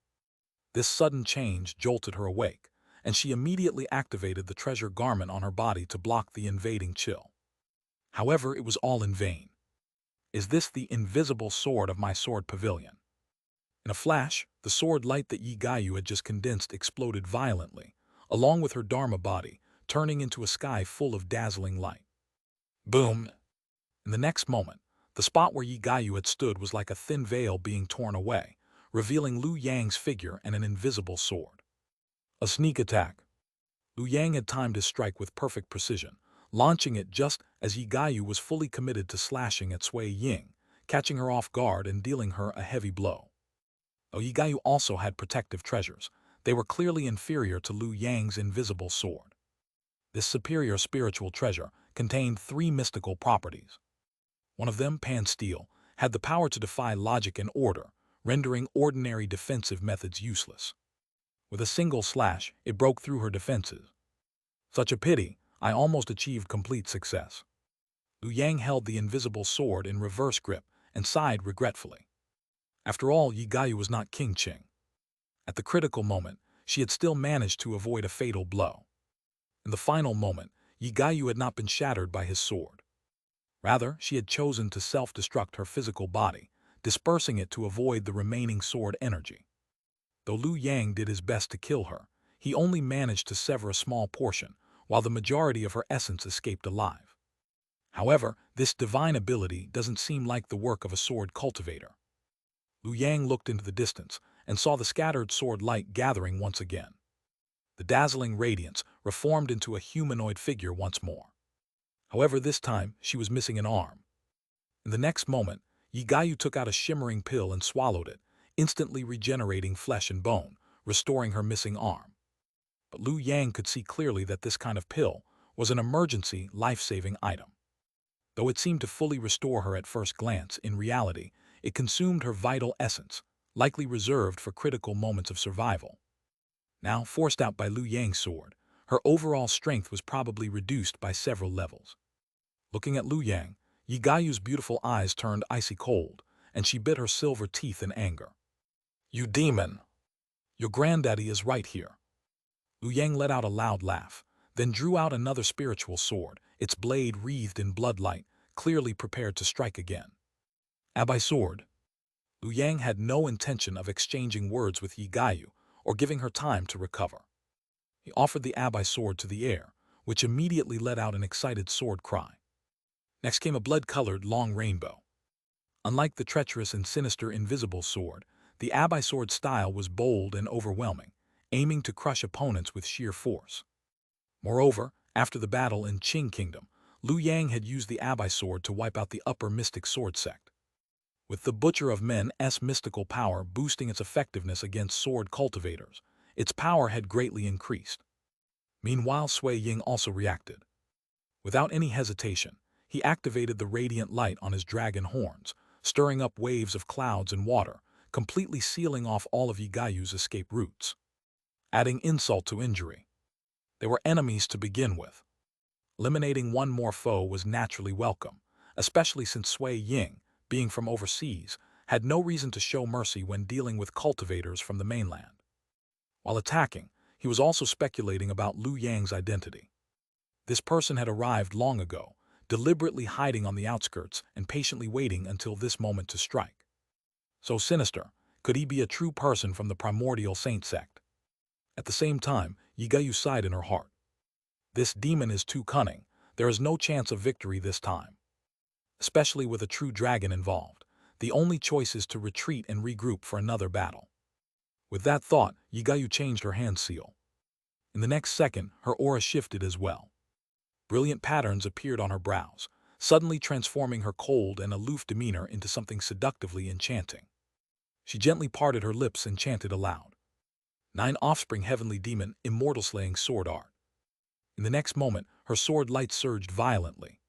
Speaker 1: This sudden change jolted her awake, and she immediately activated the treasure garment on her body to block the invading chill. However, it was all in vain. Is this the invisible sword of my sword pavilion? In a flash, the sword light that Yi Gaiyu had just condensed exploded violently, along with her Dharma body, turning into a sky full of dazzling light. Boom! In the next moment, the spot where Yi Gaiyu had stood was like a thin veil being torn away, revealing Lu Yang's figure and an invisible sword. A sneak attack. Lu Yang had timed his strike with perfect precision, launching it just as Yi Gaiyu was fully committed to slashing at Sui Ying, catching her off guard and dealing her a heavy blow. Though Yi Gaiyu also had protective treasures, they were clearly inferior to Lu Yang's invisible sword. This superior spiritual treasure contained 3 mystical properties. One of them, Pan Steel, had the power to defy logic and order, rendering ordinary defensive methods useless. With a single slash, it broke through her defenses. Such a pity, I almost achieved complete success. Lu Yang held the invisible sword in reverse grip and sighed regretfully. After all, Yi Gaiyu was not King Qing. At the critical moment, she had still managed to avoid a fatal blow. In the final moment, Yi Gaiyu had not been shattered by his sword. Rather, she had chosen to self-destruct her physical body, dispersing it to avoid the remaining sword energy. Though Lu Yang did his best to kill her, he only managed to sever a small portion, while the majority of her essence escaped alive. However, this divine ability doesn't seem like the work of a sword cultivator. Lu Yang looked into the distance and saw the scattered sword light gathering once again. The dazzling radiance reformed into a humanoid figure once more. However, this time she was missing an arm. In the next moment, Yi Gaiyu took out a shimmering pill and swallowed it, instantly regenerating flesh and bone, restoring her missing arm. But Lu Yang could see clearly that this kind of pill was an emergency, life-saving item. Though it seemed to fully restore her at first glance, in reality, it consumed her vital essence, likely reserved for critical moments of survival. Now, forced out by Lu Yang's sword, her overall strength was probably reduced by several levels. Looking at Lu Yang, Yi Gaiyu's beautiful eyes turned icy cold, and she bit her silver teeth in anger. "You demon! Your granddaddy is right here." Lu Yang let out a loud laugh, then drew out another spiritual sword, its blade wreathed in bloodlight, clearly prepared to strike again. Abai sword. Lu Yang had no intention of exchanging words with Yi Gaiyu or giving her time to recover. He offered the Abai sword to the air, which immediately let out an excited sword cry. Next came a blood-colored long rainbow. Unlike the treacherous and sinister invisible sword, the Abai sword style was bold and overwhelming, aiming to crush opponents with sheer force. Moreover, after the battle in Qing Kingdom, Liu Yang had used the Abai sword to wipe out the upper mystic sword sect. With the Butcher of Men's mystical power boosting its effectiveness against sword cultivators, its power had greatly increased. Meanwhile, Sui Ying also reacted. Without any hesitation, he activated the radiant light on his dragon horns, stirring up waves of clouds and water, completely sealing off all of Yi Gaiyu's escape routes. Adding insult to injury, they were enemies to begin with. Eliminating one more foe was naturally welcome, especially since Sui Ying, being from overseas, had no reason to show mercy when dealing with cultivators from the mainland. While attacking, he was also speculating about Liu Yang's identity. This person had arrived long ago, deliberately hiding on the outskirts and patiently waiting until this moment to strike. So sinister, could he be a true person from the Primordial Saint Sect? At the same time, Yi Gaiyu sighed in her heart. This demon is too cunning. There is no chance of victory this time. Especially with a true dragon involved, the only choice is to retreat and regroup for another battle. With that thought, Yi Gaiyu changed her hand seal. In the next second, her aura shifted as well. Brilliant patterns appeared on her brows, suddenly transforming her cold and aloof demeanor into something seductively enchanting. She gently parted her lips and chanted aloud. 9 offspring heavenly demon, immortal slaying sword art. In the next moment, her sword light surged violently.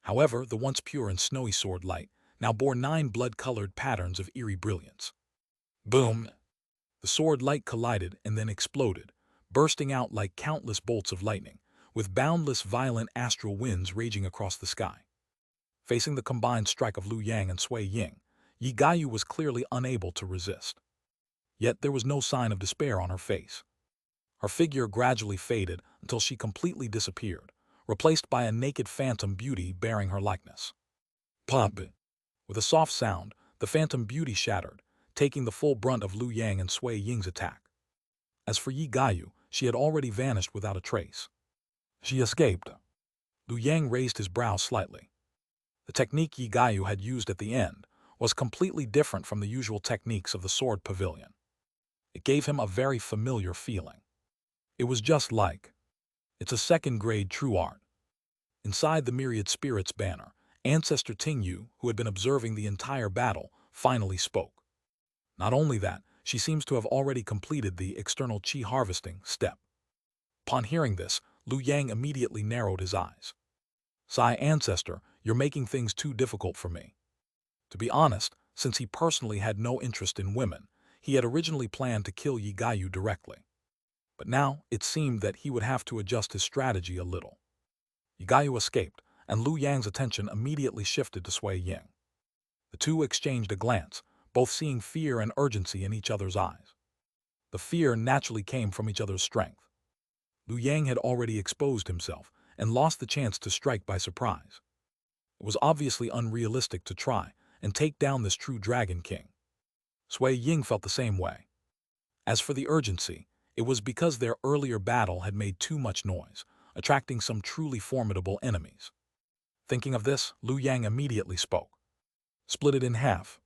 Speaker 1: However, the once pure and snowy sword light now bore 9 blood-colored patterns of eerie brilliance. Boom! The sword light collided and then exploded, bursting out like countless bolts of lightning, with boundless violent astral winds raging across the sky. Facing the combined strike of Liu Yang and Sui Ying, Yi Gaiyu was clearly unable to resist. Yet there was no sign of despair on her face. Her figure gradually faded until she completely disappeared, replaced by a naked phantom beauty bearing her likeness. Pop! With a soft sound, the phantom beauty shattered, taking the full brunt of Liu Yang and Sui Ying's attack. As for Yi Gaiyu, she had already vanished without a trace. She escaped. Liu Yang raised his brow slightly. The technique Yi Gaiyu had used at the end was completely different from the usual techniques of the sword pavilion. It gave him a very familiar feeling. It was just like, it's a second-grade true art. Inside the Myriad Spirits banner, Ancestor Tingyu, who had been observing the entire battle, finally spoke. Not only that, she seems to have already completed the external qi harvesting step. Upon hearing this, Liu Yang immediately narrowed his eyes. Sai Ancestor, you're making things too difficult for me. To be honest, since he personally had no interest in women, he had originally planned to kill Yi Gaiyu directly. But now, it seemed that he would have to adjust his strategy a little. Yi Gaiyu escaped, and Liu Yang's attention immediately shifted to Sui Ying. The two exchanged a glance, both seeing fear and urgency in each other's eyes. The fear naturally came from each other's strength. Liu Yang had already exposed himself and lost the chance to strike by surprise. It was obviously unrealistic to try and take down this true Dragon King. Sui Ying felt the same way. As for the urgency, it was because their earlier battle had made too much noise, attracting some truly formidable enemies. Thinking of this, Liu Yang immediately spoke. Split it in half.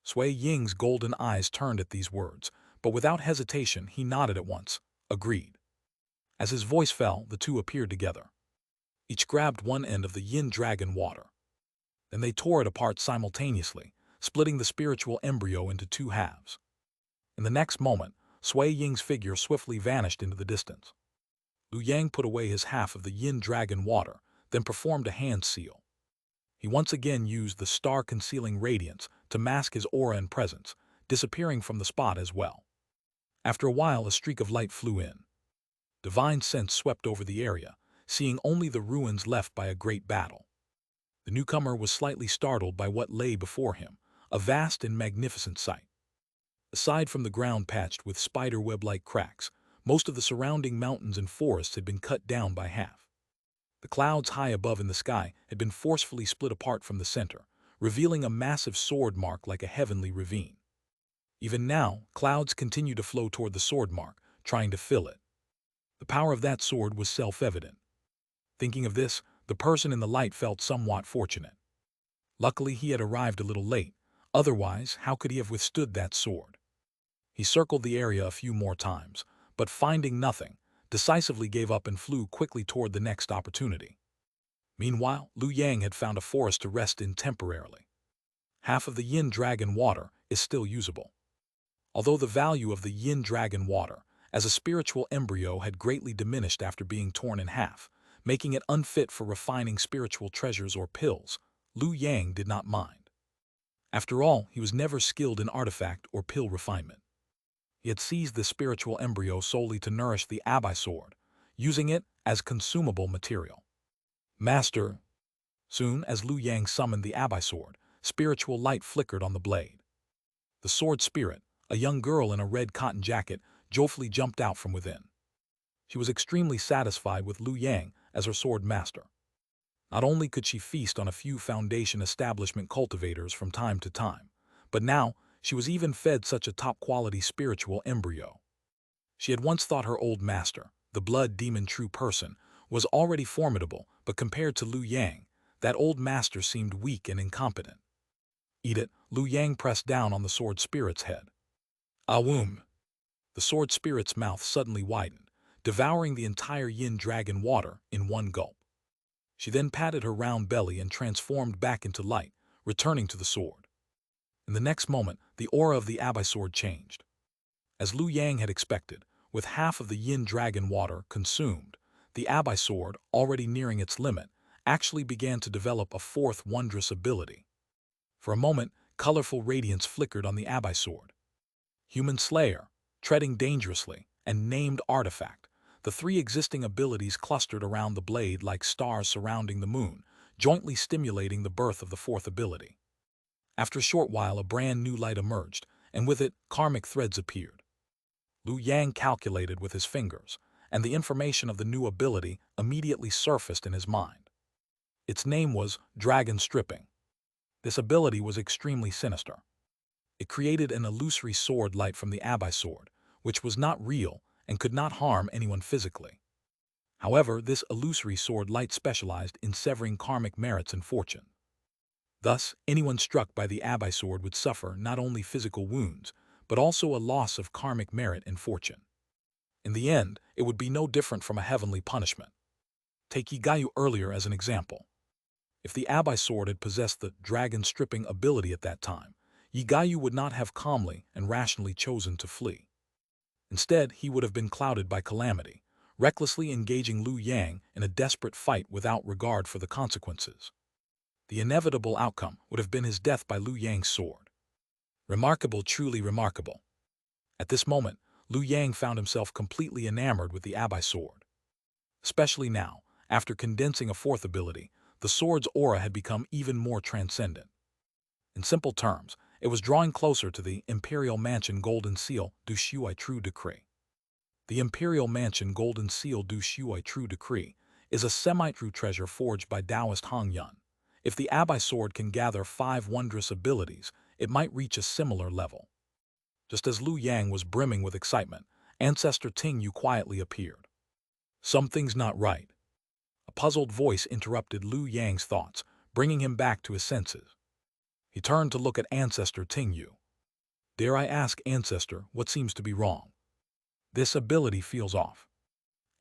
Speaker 1: Sui Ying's golden eyes turned at these words, but without hesitation he nodded at once, agreed. As his voice fell, the two appeared together. Each grabbed one end of the yin dragon water. Then they tore it apart simultaneously, splitting the spiritual embryo into 2 halves. In the next moment, Sui Ying's figure swiftly vanished into the distance. Liu Yang put away his half of the yin dragon water, then performed a hand seal. He once again used the star-concealing radiance to mask his aura and presence, disappearing from the spot as well. After a while, a streak of light flew in. Divine sense swept over the area, seeing only the ruins left by a great battle. The newcomer was slightly startled by what lay before him, a vast and magnificent sight. Aside from the ground patched with spider-web-like cracks, most of the surrounding mountains and forests had been cut down by half. The clouds high above in the sky had been forcefully split apart from the center, revealing a massive sword mark like a heavenly ravine. Even now, clouds continued to flow toward the sword mark, trying to fill it. The power of that sword was self-evident. Thinking of this, the person in the light felt somewhat fortunate. Luckily, he had arrived a little late. Otherwise, how could he have withstood that sword? He circled the area a few more times, but finding nothing, decisively gave up and flew quickly toward the next opportunity. Meanwhile, Liu Yang had found a forest to rest in temporarily. Half of the yin dragon water is still usable. Although the value of the yin dragon water as a spiritual embryo had greatly diminished after being torn in half, making it unfit for refining spiritual treasures or pills, Liu Yang did not mind. After all, he was never skilled in artifact or pill refinement. He had seized the spiritual embryo solely to nourish the Abai sword, using it as consumable material. Master. Soon as Liu Yang summoned the Abai sword, spiritual light flickered on the blade. The sword spirit, a young girl in a red cotton jacket, joyfully jumped out from within. She was extremely satisfied with Liu Yang as her sword master. Not only could she feast on a few foundation establishment cultivators from time to time, but now she was even fed such a top-quality spiritual embryo. She had once thought her old master, the blood demon true person, was already formidable, but compared to Liu Yang, that old master seemed weak and incompetent. Eat it, Liu Yang pressed down on the sword spirit's head. Awum! The sword spirit's mouth suddenly widened, devouring the entire yin dragon water in one gulp. She then patted her round belly and transformed back into light, returning to the sword. In the next moment, the aura of the Abai sword changed. As Liu Yang had expected, with half of the yin dragon water consumed, the Abai sword, already nearing its limit, actually began to develop a fourth wondrous ability. For a moment, colorful radiance flickered on the Abai sword. Human Slayer, treading dangerously, and named artifact, the three existing abilities clustered around the blade like stars surrounding the moon, jointly stimulating the birth of the fourth ability. After a short while, a brand new light emerged, and with it, karmic threads appeared. Liu Yang calculated with his fingers, and the information of the new ability immediately surfaced in his mind. Its name was Dragon Stripping. This ability was extremely sinister. It created an illusory sword light from the Abai sword, which was not real and could not harm anyone physically. However, this illusory sword light specialized in severing karmic merits and fortune. Thus, anyone struck by the Abai sword would suffer not only physical wounds, but also a loss of karmic merit and fortune. In the end, it would be no different from a heavenly punishment. Take Yigayu earlier as an example. If the Abai sword had possessed the dragon stripping ability at that time, Yigayu would not have calmly and rationally chosen to flee. Instead, he would have been clouded by calamity, recklessly engaging Liu Yang in a desperate fight without regard for the consequences. The inevitable outcome would have been his death by Liu Yang's sword. Remarkable, truly remarkable. At this moment, Liu Yang found himself completely enamored with the Abai sword. Especially now, after condensing a fourth ability, the sword's aura had become even more transcendent. In simple terms, it was drawing closer to the Imperial Mansion Golden Seal du Shuai True Decree. The Imperial Mansion Golden Seal du Shuai True Decree is a semi-true treasure forged by Taoist Hong Yun. If the Abai sword can gather 5 wondrous abilities, it might reach a similar level. Just as Liu Yang was brimming with excitement, Ancestor Ting Yu quietly appeared. Something's not right. A puzzled voice interrupted Liu Yang's thoughts, bringing him back to his senses. He turned to look at Ancestor Ting Yu. Dare I ask, Ancestor, what seems to be wrong? This ability feels off.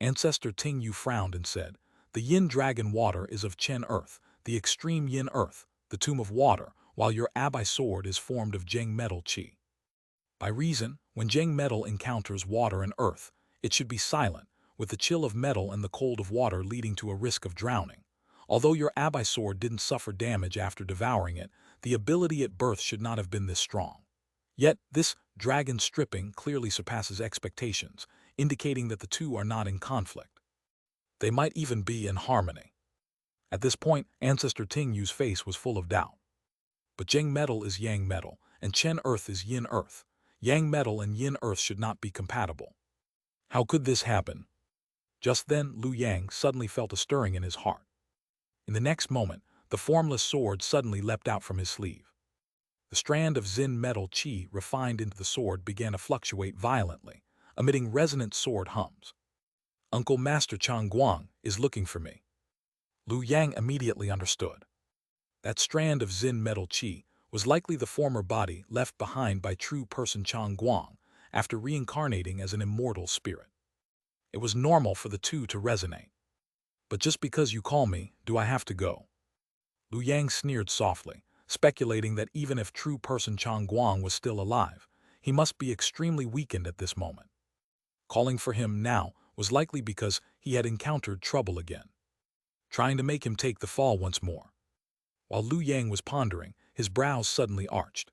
Speaker 1: Ancestor Ting Yu frowned and said, the Yin Dragon Water is of Chen Earth, the extreme Yin Earth, the Tomb of Water, while your Abai sword is formed of Zheng Metal Qi. By reason, when Zheng Metal encounters water and earth, it should be silent, with the chill of metal and the cold of water leading to a risk of drowning. Although your Abai sword didn't suffer damage after devouring it, the ability at birth should not have been this strong. Yet, this dragon stripping clearly surpasses expectations, indicating that the two are not in conflict. They might even be in harmony. At this point, Ancestor Ting Yu's face was full of doubt. But Zheng Metal is Yang Metal, and Chen Earth is Yin Earth. Yang Metal and Yin Earth should not be compatible. How could this happen? Just then, Liu Yang suddenly felt a stirring in his heart. In the next moment, the formless sword suddenly leapt out from his sleeve. The strand of Zin Metal Qi refined into the sword began to fluctuate violently, emitting resonant sword hums. Uncle Master Chang Guang is looking for me. Lu Yang immediately understood. That strand of Zen metal qi was likely the former body left behind by true person Chang Guang after reincarnating as an immortal spirit. It was normal for the two to resonate. But just because you call me, do I have to go? Lu Yang sneered softly, speculating that even if true person Chang Guang was still alive, he must be extremely weakened at this moment. Calling for him now was likely because he had encountered trouble again, trying to make him take the fall once more. While Lu Yang was pondering, his brows suddenly arched.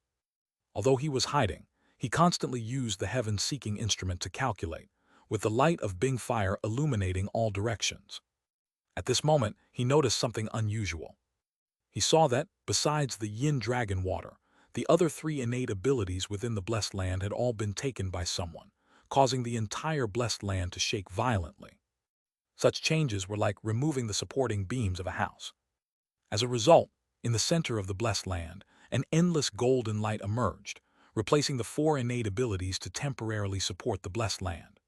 Speaker 1: Although he was hiding, he constantly used the heaven-seeking instrument to calculate, with the light of Bing fire illuminating all directions. At this moment, he noticed something unusual. He saw that, besides the yin dragon water, the other three innate abilities within the blessed land had all been taken by someone, causing the entire blessed land to shake violently. Such changes were like removing the supporting beams of a house. As a result, in the center of the blessed land, an endless golden light emerged, replacing the four innate abilities to temporarily support the blessed land.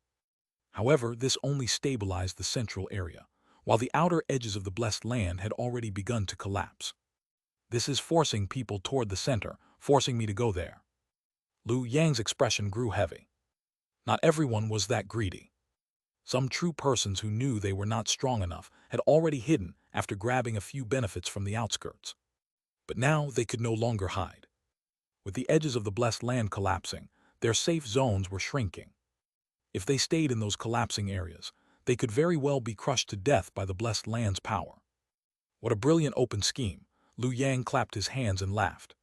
Speaker 1: However, this only stabilized the central area, while the outer edges of the blessed land had already begun to collapse. This is forcing people toward the center, forcing me to go there. Lu Yang's expression grew heavy. Not everyone was that greedy. Some true persons who knew they were not strong enough had already hidden after grabbing a few benefits from the outskirts. But now they could no longer hide. With the edges of the blessed land collapsing, their safe zones were shrinking. If they stayed in those collapsing areas, they could very well be crushed to death by the blessed land's power. What a brilliant open scheme! Lu Yang clapped his hands and laughed.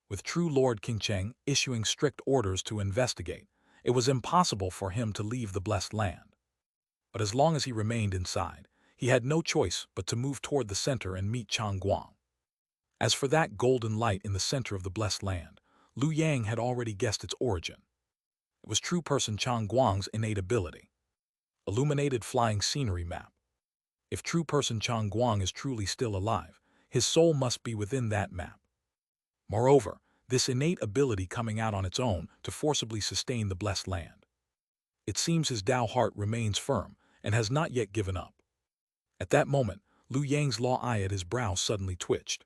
Speaker 1: With true Lord King Cheng issuing strict orders to investigate, it was impossible for him to leave the blessed land. But as long as he remained inside, he had no choice but to move toward the center and meet Chang Guang. As for that golden light in the center of the blessed land, Lu Yang had already guessed its origin. It was true person Chang Guang's innate ability. Illuminated flying scenery map. If true person Chang Guang is truly still alive, his soul must be within that map. Moreover, this innate ability coming out on its own to forcibly sustain the blessed land. It seems his Tao heart remains firm and has not yet given up. At that moment, Lu Yang's law eye at his brow suddenly twitched.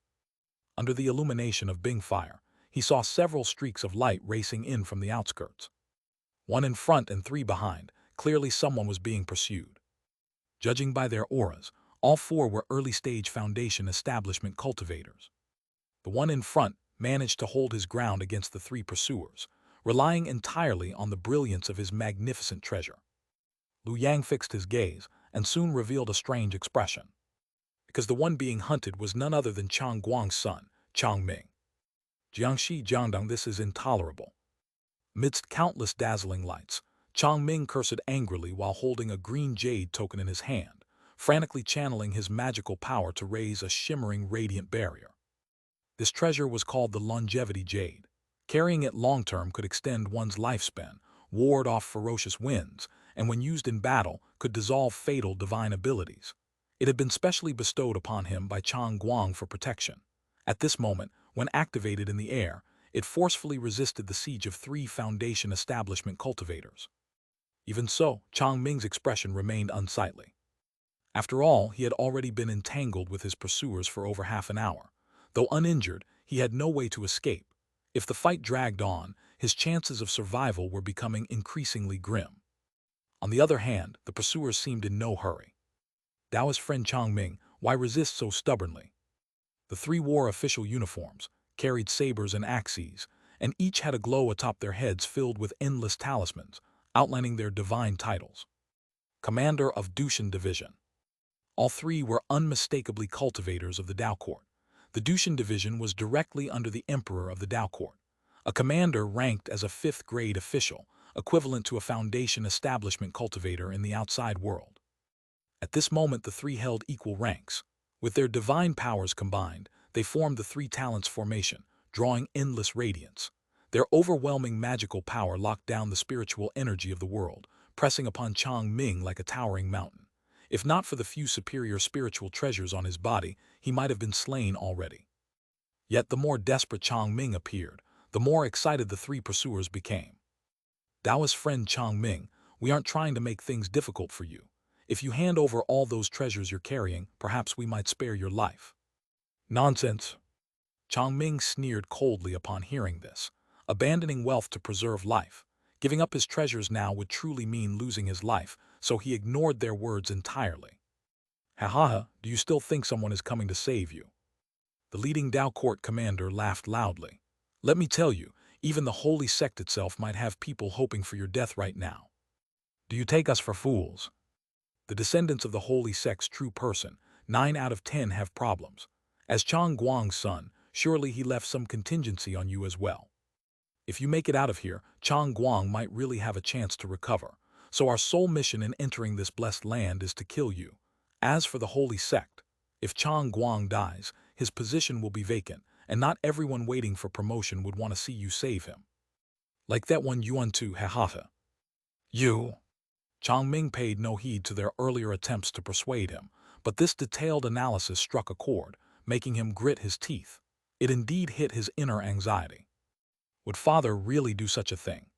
Speaker 1: Under the illumination of Bing fire, he saw several streaks of light racing in from the outskirts. One in front and three behind, clearly someone was being pursued. Judging by their auras, all four were early-stage foundation establishment cultivators. The one in front managed to hold his ground against the three pursuers, relying entirely on the brilliance of his magnificent treasure. Lu Yang fixed his gaze and soon revealed a strange expression. Because the one being hunted was none other than Chang Guang's son, Chang Ming. Jiangxi Jiangdang, this is intolerable. Amidst countless dazzling lights, Chang Ming cursed angrily while holding a green jade token in his hand, frantically channeling his magical power to raise a shimmering radiant barrier. This treasure was called the longevity jade. Carrying it long-term could extend one's lifespan, ward off ferocious winds, and when used in battle could dissolve fatal divine abilities. It had been specially bestowed upon him by Chang Guang for protection. At this moment, when activated in the air, it forcefully resisted the siege of three foundation establishment cultivators. Even so, Chang Ming's expression remained unsightly. After all, he had already been entangled with his pursuers for over half an hour. Though uninjured, he had no way to escape. If the fight dragged on, his chances of survival were becoming increasingly grim. On the other hand, the pursuers seemed in no hurry. Dao's friend Chang Ming, why resist so stubbornly? The three wore official uniforms, carried sabers and axes, and each had a glow atop their heads filled with endless talismans, outlining their divine titles. Commander of Dushan Division. All three were unmistakably cultivators of the Tao Court. The Dushan Division was directly under the Emperor of the Tao Court, a commander ranked as a fifth-grade official, equivalent to a foundation establishment cultivator in the outside world. At this moment, the three held equal ranks. With their divine powers combined, they formed the Three Talents formation, drawing endless radiance. Their overwhelming magical power locked down the spiritual energy of the world, pressing upon Chang Ming like a towering mountain. If not for the few superior spiritual treasures on his body, he might have been slain already. Yet the more desperate Chang Ming appeared, the more excited the three pursuers became. Dao's friend Chang Ming, we aren't trying to make things difficult for you. If you hand over all those treasures you're carrying, perhaps we might spare your life." "Nonsense." Changming sneered coldly upon hearing this. Abandoning wealth to preserve life. Giving up his treasures now would truly mean losing his life, so he ignored their words entirely. "Ha ha ha, do you still think someone is coming to save you?" The leading Dao court commander laughed loudly. "Let me tell you, even the holy sect itself might have people hoping for your death right now. Do you take us for fools?" The descendants of the holy sect's true person, 9 out of 10 have problems. As Chang Guang's son, surely he left some contingency on you as well. If you make it out of here, Chang Guang might really have a chance to recover. So our sole mission in entering this blessed land is to kill you. As for the holy sect, if Chang Guang dies, his position will be vacant, and not everyone waiting for promotion would want to see you save him. Like that one Yuan Tu, ha ha ha. You. Changming paid no heed to their earlier attempts to persuade him, but this detailed analysis struck a chord, making him grit his teeth. It indeed hit his inner anxiety. Would father really do such a thing?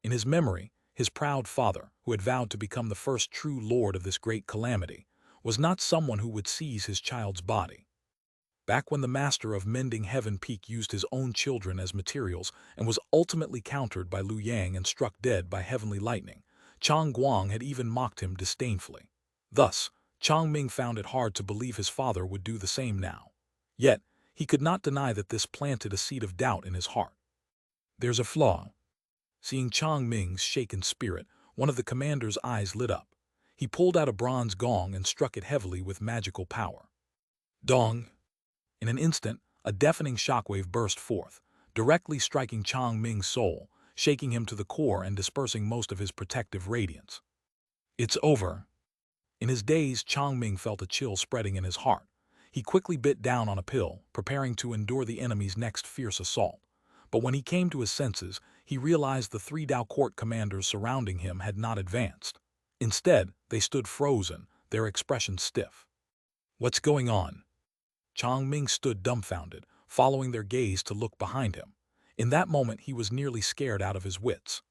Speaker 1: In his memory, his proud father, who had vowed to become the first true lord of this great calamity, was not someone who would seize his child's body. Back when the master of Mending Heaven Peak used his own children as materials and was ultimately countered by Lu Yang and struck dead by heavenly lightning, Chang Guang had even mocked him disdainfully. Thus, Chang Ming found it hard to believe his father would do the same now. Yet, he could not deny that this planted a seed of doubt in his heart. "There's a flaw." Seeing Chang Ming's shaken spirit, one of the commander's eyes lit up. He pulled out a bronze gong and struck it heavily with magical power. Dong! In an instant, a deafening shockwave burst forth, directly striking Chang Ming's soul, shaking him to the core and dispersing most of his protective radiance. "It's over." In his daze, Chang Ming felt a chill spreading in his heart. He quickly bit down on a pill, preparing to endure the enemy's next fierce assault. But when he came to his senses, he realized the 3 Dao court commanders surrounding him had not advanced. Instead, they stood frozen, their expressions stiff. "What's going on?" Chang Ming stood dumbfounded, following their gaze to look behind him. In that moment, he was nearly scared out of his wits.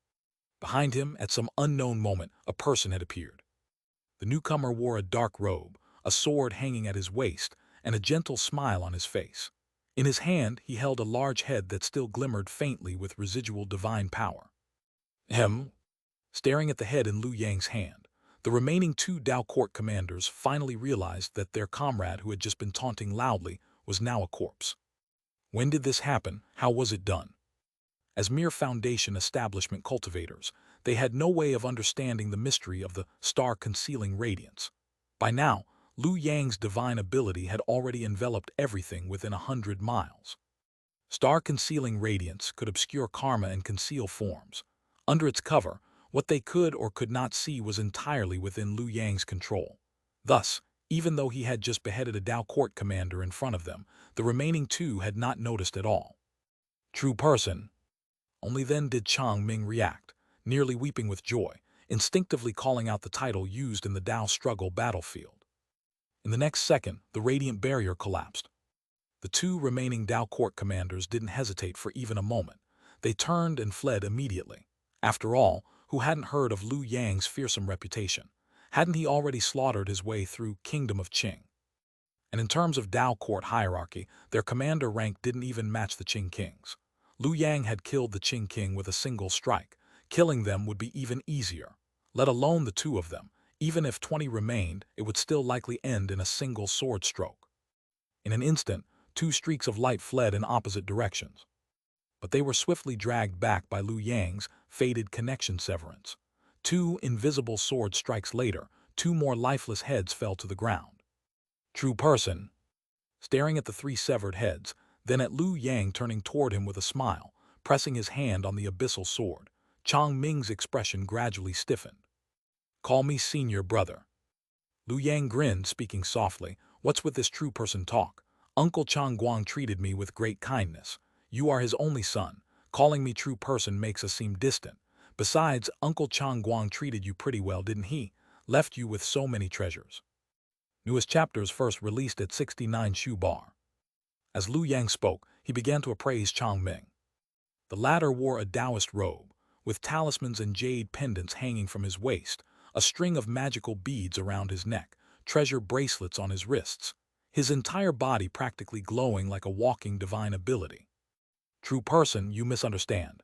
Speaker 1: Behind him, at some unknown moment, a person had appeared. The newcomer wore a dark robe, a sword hanging at his waist, and a gentle smile on his face. In his hand, he held a large head that still glimmered faintly with residual divine power. Him? Staring at the head in Lu Yang's hand, the remaining 2 Dao court commanders finally realized that their comrade who had just been taunting loudly was now a corpse. When did this happen? How was it done? As mere foundation establishment cultivators, they had no way of understanding the mystery of the star-concealing radiance. By now, Lu Yang's divine ability had already enveloped everything within 100 miles. Star-concealing radiance could obscure karma and conceal forms. Under its cover, what they could or could not see was entirely within Lu Yang's control. Thus, even though he had just beheaded a Dao court commander in front of them, the remaining 2 had not noticed at all. True person. Only then did Chang Ming react, nearly weeping with joy, instinctively calling out the title used in the Dao struggle battlefield. In the next second, the radiant barrier collapsed. The 2 remaining Dao court commanders didn't hesitate for even a moment. They turned and fled immediately. After all, who hadn't heard of Lu Yang's fearsome reputation? Hadn't he already slaughtered his way through Kingdom of Qing? And in terms of Dao court hierarchy, their commander rank didn't even match the Qing kings. Lu Yang had killed the Qing king with a single strike. Killing them would be even easier. Let alone the 2 of them. Even if 20 remained, it would still likely end in a single sword stroke. In an instant, 2 streaks of light fled in opposite directions. But they were swiftly dragged back by Lu Yang's fated connection severance. 2 invisible sword strikes later, 2 more lifeless heads fell to the ground. True person. Staring at the 3 severed heads, then at Lu Yang turning toward him with a smile, pressing his hand on the abyssal sword, Chang Ming's expression gradually stiffened. "Call me senior brother." Lu Yang grinned, speaking softly. "What's with this true person talk? Uncle Chang Guang treated me with great kindness. You are his only son. Calling me true person makes us seem distant. Besides, Uncle Chang Guang treated you pretty well, didn't he? Left you with so many treasures." Newest chapters first released at 69 Shu Bar. As Lu Yang spoke, he began to appraise Chang Ming. The latter wore a Taoist robe, with talismans and jade pendants hanging from his waist, a string of magical beads around his neck, treasure bracelets on his wrists, his entire body practically glowing like a walking divine ability. "True person, you misunderstand,"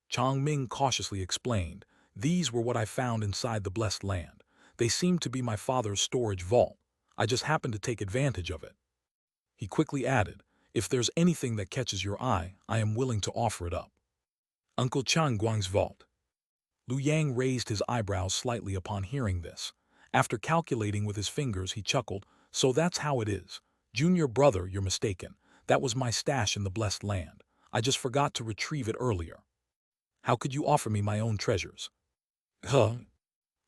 Speaker 1: Changming cautiously explained. "These were what I found inside the blessed land. They seemed to be my father's storage vault. I just happened to take advantage of it." He quickly added, "If there's anything that catches your eye, I am willing to offer it up." Uncle Changguang's vault. Lu Yang raised his eyebrows slightly upon hearing this. After calculating with his fingers, he chuckled. "So that's how it is. Junior brother, you're mistaken. That was my stash in the blessed land. I just forgot to retrieve it earlier. How could you offer me my own treasures?" Huh?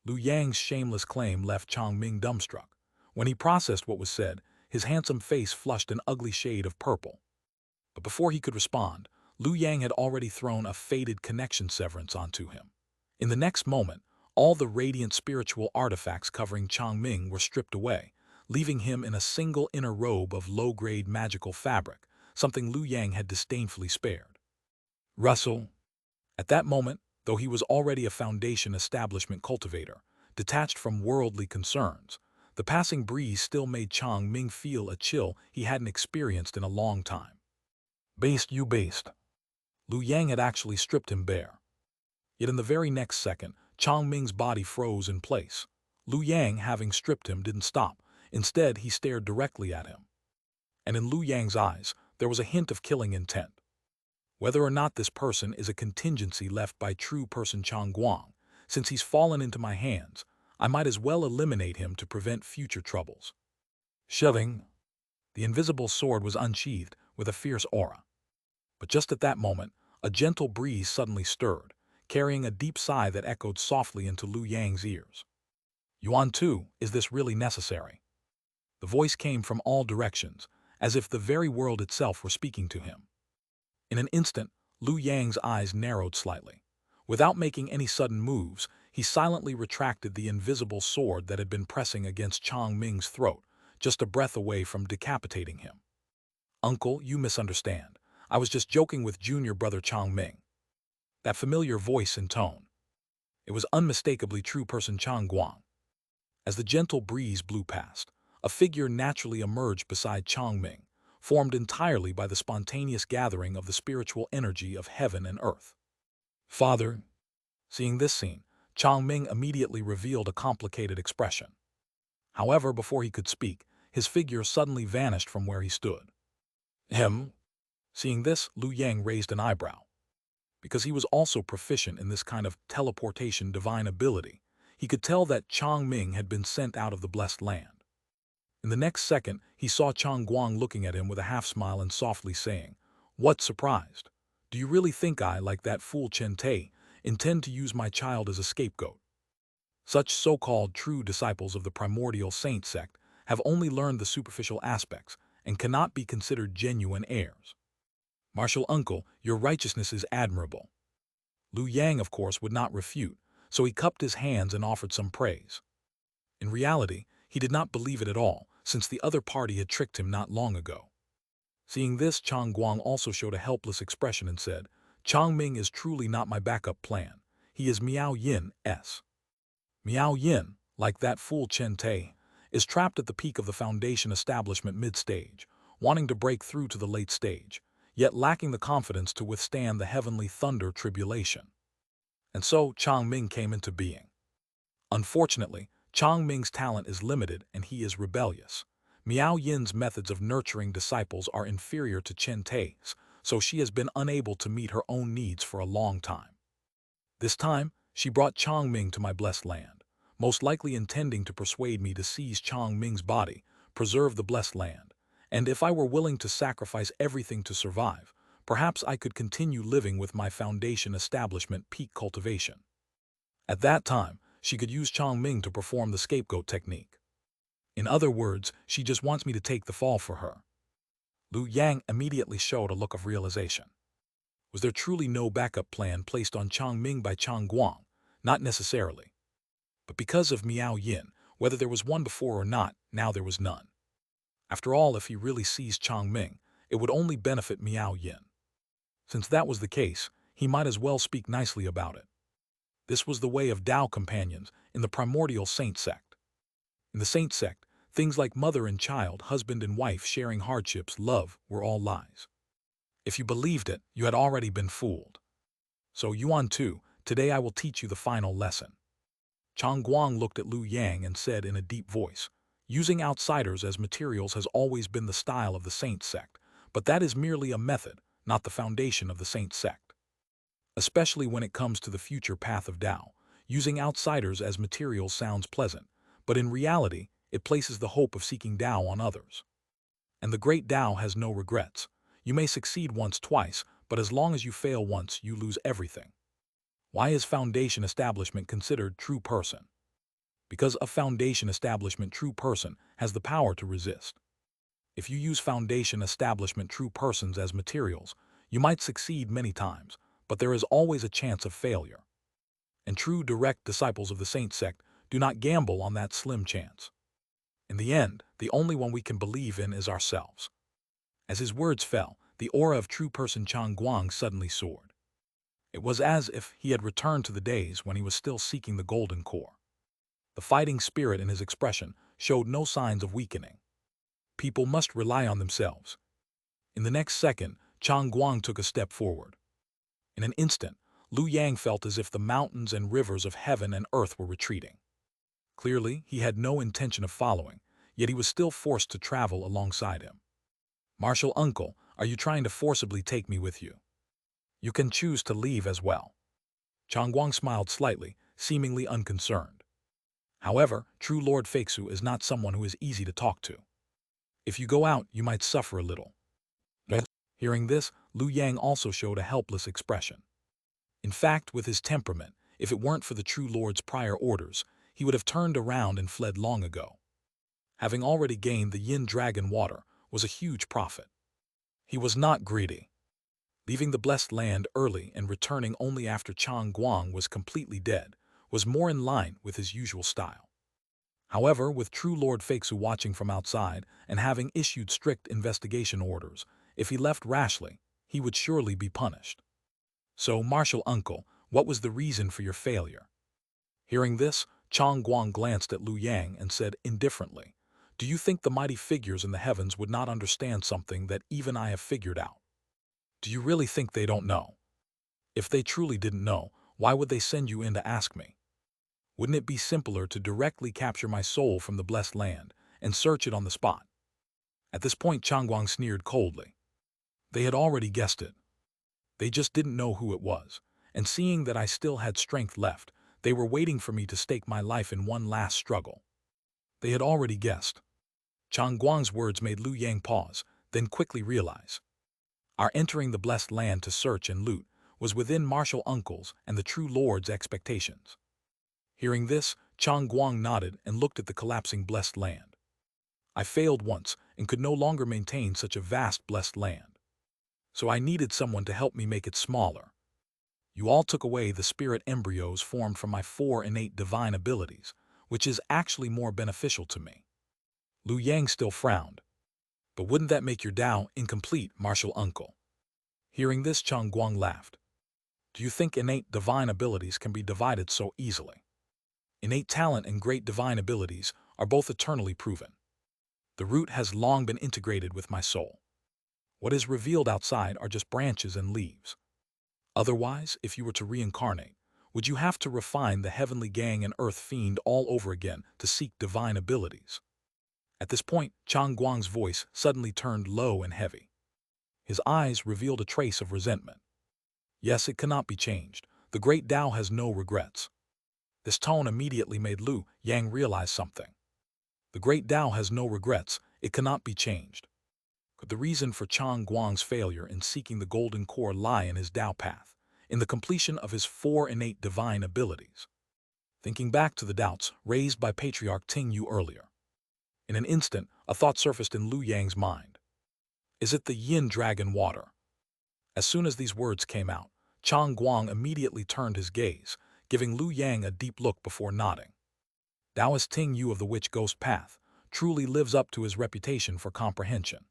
Speaker 1: Lu Yang's shameless claim left Changming dumbstruck. When he processed what was said, his handsome face flushed an ugly shade of purple. But before he could respond, Lu Yang had already thrown a fated connection severance onto him. In the next moment, all the radiant spiritual artifacts covering Changming were stripped away, leaving him in a single inner robe of low-grade magical fabric, something Lu Yang had disdainfully spared. Russell. At that moment, though he was already a foundation establishment cultivator, detached from worldly concerns, the passing breeze still made Chang Ming feel a chill he hadn't experienced in a long time. "Based you based." Lu Yang had actually stripped him bare. Yet in the very next second, Chang Ming's body froze in place. Lu Yang, having stripped him, didn't stop. Instead, he stared directly at him. And in Lu Yang's eyes, there was a hint of killing intent. Whether or not this person is a contingency left by true person Chang Guang, since he's fallen into my hands, I might as well eliminate him to prevent future troubles. Shoving. The invisible sword was unsheathed with a fierce aura. But just at that moment, a gentle breeze suddenly stirred, carrying a deep sigh that echoed softly into Lu Yang's ears. "Yuan Tu, is this really necessary?" The voice came from all directions, as if the very world itself were speaking to him. In an instant, Lu Yang's eyes narrowed slightly. Without making any sudden moves, he silently retracted the invisible sword that had been pressing against Chang Ming's throat, just a breath away from decapitating him. "Uncle, you misunderstand. I was just joking with junior brother Chang Ming." That familiar voice and tone. It was unmistakably true person Chang Guang. As the gentle breeze blew past, a figure naturally emerged beside Chang Ming, formed entirely by the spontaneous gathering of the spiritual energy of heaven and earth. "Father." Seeing this scene, Chang Ming immediately revealed a complicated expression. However, before he could speak, his figure suddenly vanished from where he stood. "Him?" Seeing this, Lu Yang raised an eyebrow. Because he was also proficient in this kind of teleportation divine ability, he could tell that Chang Ming had been sent out of the blessed land. In the next second, he saw Chang Guang looking at him with a half-smile and softly saying, "What surprised? Do you really think I, like that fool Chen Tai, intend to use my child as a scapegoat?" Such so-called true disciples of the Primordial Saint Sect have only learned the superficial aspects and cannot be considered genuine heirs. "Martial uncle, your righteousness is admirable." Lu Yang, of course, would not refute, so he cupped his hands and offered some praise. In reality, he did not believe it at all, since the other party had tricked him not long ago. Seeing this, Chang Guang also showed a helpless expression and said, "Chang Ming is truly not my backup plan. He is Miao Yin's. Miao Yin, like that fool Chen Tai, is trapped at the peak of the foundation establishment mid-stage, wanting to break through to the late stage, yet lacking the confidence to withstand the heavenly thunder tribulation. And so Chang Ming came into being. Unfortunately, Chang Ming's talent is limited and he is rebellious. Miao Yin's methods of nurturing disciples are inferior to Chen Tai's, so she has been unable to meet her own needs for a long time. This time, she brought Chang Ming to my blessed land, most likely intending to persuade me to seize Chang Ming's body, preserve the blessed land, and if I were willing to sacrifice everything to survive, perhaps I could continue living with my foundation establishment peak cultivation. At that time, she could use Chang Ming to perform the scapegoat technique. In other words, she just wants me to take the fall for her. Lu Yang immediately showed a look of realization. Was there truly no backup plan placed on Chang Ming by Chang Guang? Not necessarily. But because of Miao Yin, whether there was one before or not, now there was none. After all, if he really seized Chang Ming, it would only benefit Miao Yin. Since that was the case, he might as well speak nicely about it. This was the way of Tao companions in the Primordial Saint Sect. In the Saint Sect, things like mother and child, husband and wife sharing hardships, love, were all lies. If you believed it, you had already been fooled. So Yuan too, today I will teach you the final lesson. Chang Guang looked at Liu Yang and said in a deep voice, using outsiders as materials has always been the style of the Saint Sect, but that is merely a method, not the foundation of the Saint Sect. Especially when it comes to the future path of Tao, using outsiders as materials sounds pleasant, but in reality, it places the hope of seeking Tao on others. And the great Tao has no regrets. You may succeed once, twice, but as long as you fail once, you lose everything. Why is foundation establishment considered true person? Because a foundation establishment true person has the power to resist. If you use foundation establishment true persons as materials, you might succeed many times, but there is always a chance of failure. And true direct disciples of the Saint Sect do not gamble on that slim chance. In the end, the only one we can believe in is ourselves. As his words fell, the aura of true person Chang Guang suddenly soared. It was as if he had returned to the days when he was still seeking the golden core. The fighting spirit in his expression showed no signs of weakening. People must rely on themselves. In the next second, Chang Guang took a step forward. In an instant, Liu Yang felt as if the mountains and rivers of heaven and earth were retreating. Clearly, he had no intention of following, yet he was still forced to travel alongside him. Martial uncle, are you trying to forcibly take me with you? You can choose to leave as well. Chang Guang smiled slightly, seemingly unconcerned. However, true Lord Feixu is not someone who is easy to talk to. If you go out, you might suffer a little. Hearing this, Liu Yang also showed a helpless expression. In fact, with his temperament, if it weren't for the true Lord's prior orders, he would have turned around and fled long ago. Having already gained the Yin Dragon water was a huge profit. He was not greedy. Leaving the blessed land early and returning only after Chang Guang was completely dead was more in line with his usual style. However, with true Lord Feixu watching from outside and having issued strict investigation orders, if he left rashly, he would surely be punished. So, martial uncle, what was the reason for your failure? Hearing this, Chang Guang glanced at Liu Yang and said indifferently, do you think the mighty figures in the heavens would not understand something that even I have figured out? Do you really think they don't know? If they truly didn't know, why would they send you in to ask me? Wouldn't it be simpler to directly capture my soul from the blessed land and search it on the spot? At this point, Chang Guang sneered coldly. They had already guessed it. They just didn't know who it was, and seeing that I still had strength left, they were waiting for me to stake my life in one last struggle. They had already guessed. Chang Guang's words made Liu Yang pause, then quickly realize. Our entering the blessed land to search and loot was within martial uncle's and the true Lord's expectations. Hearing this, Chang Guang nodded and looked at the collapsing blessed land. I failed once and could no longer maintain such a vast blessed land. So I needed someone to help me make it smaller. You all took away the spirit embryos formed from my 4 innate divine abilities, which is actually more beneficial to me. Liu Yang still frowned. But wouldn't that make your Tao incomplete, martial uncle? Hearing this, Chang Guang laughed. Do you think innate divine abilities can be divided so easily? Innate talent and great divine abilities are both eternally proven. The root has long been integrated with my soul. What is revealed outside are just branches and leaves. Otherwise, if you were to reincarnate, would you have to refine the heavenly gang and earth fiend all over again to seek divine abilities? At this point, Chang Guang's voice suddenly turned low and heavy. His eyes revealed a trace of resentment. Yes, it cannot be changed. The great Tao has no regrets. This tone immediately made Liu Yang realize something. The great Tao has no regrets, it cannot be changed. Could the reason for Chang Guang's failure in seeking the golden core lie in his Tao path, in the completion of his 4 innate divine abilities? Thinking back to the doubts raised by Patriarch Ting Yu earlier, in an instant, a thought surfaced in Liu Yang's mind. Is it the Yin Dragon water? As soon as these words came out, Chang Guang immediately turned his gaze, giving Liu Yang a deep look before nodding. Taoist Ting Yu of the Witch Ghost Path truly lives up to his reputation for comprehension.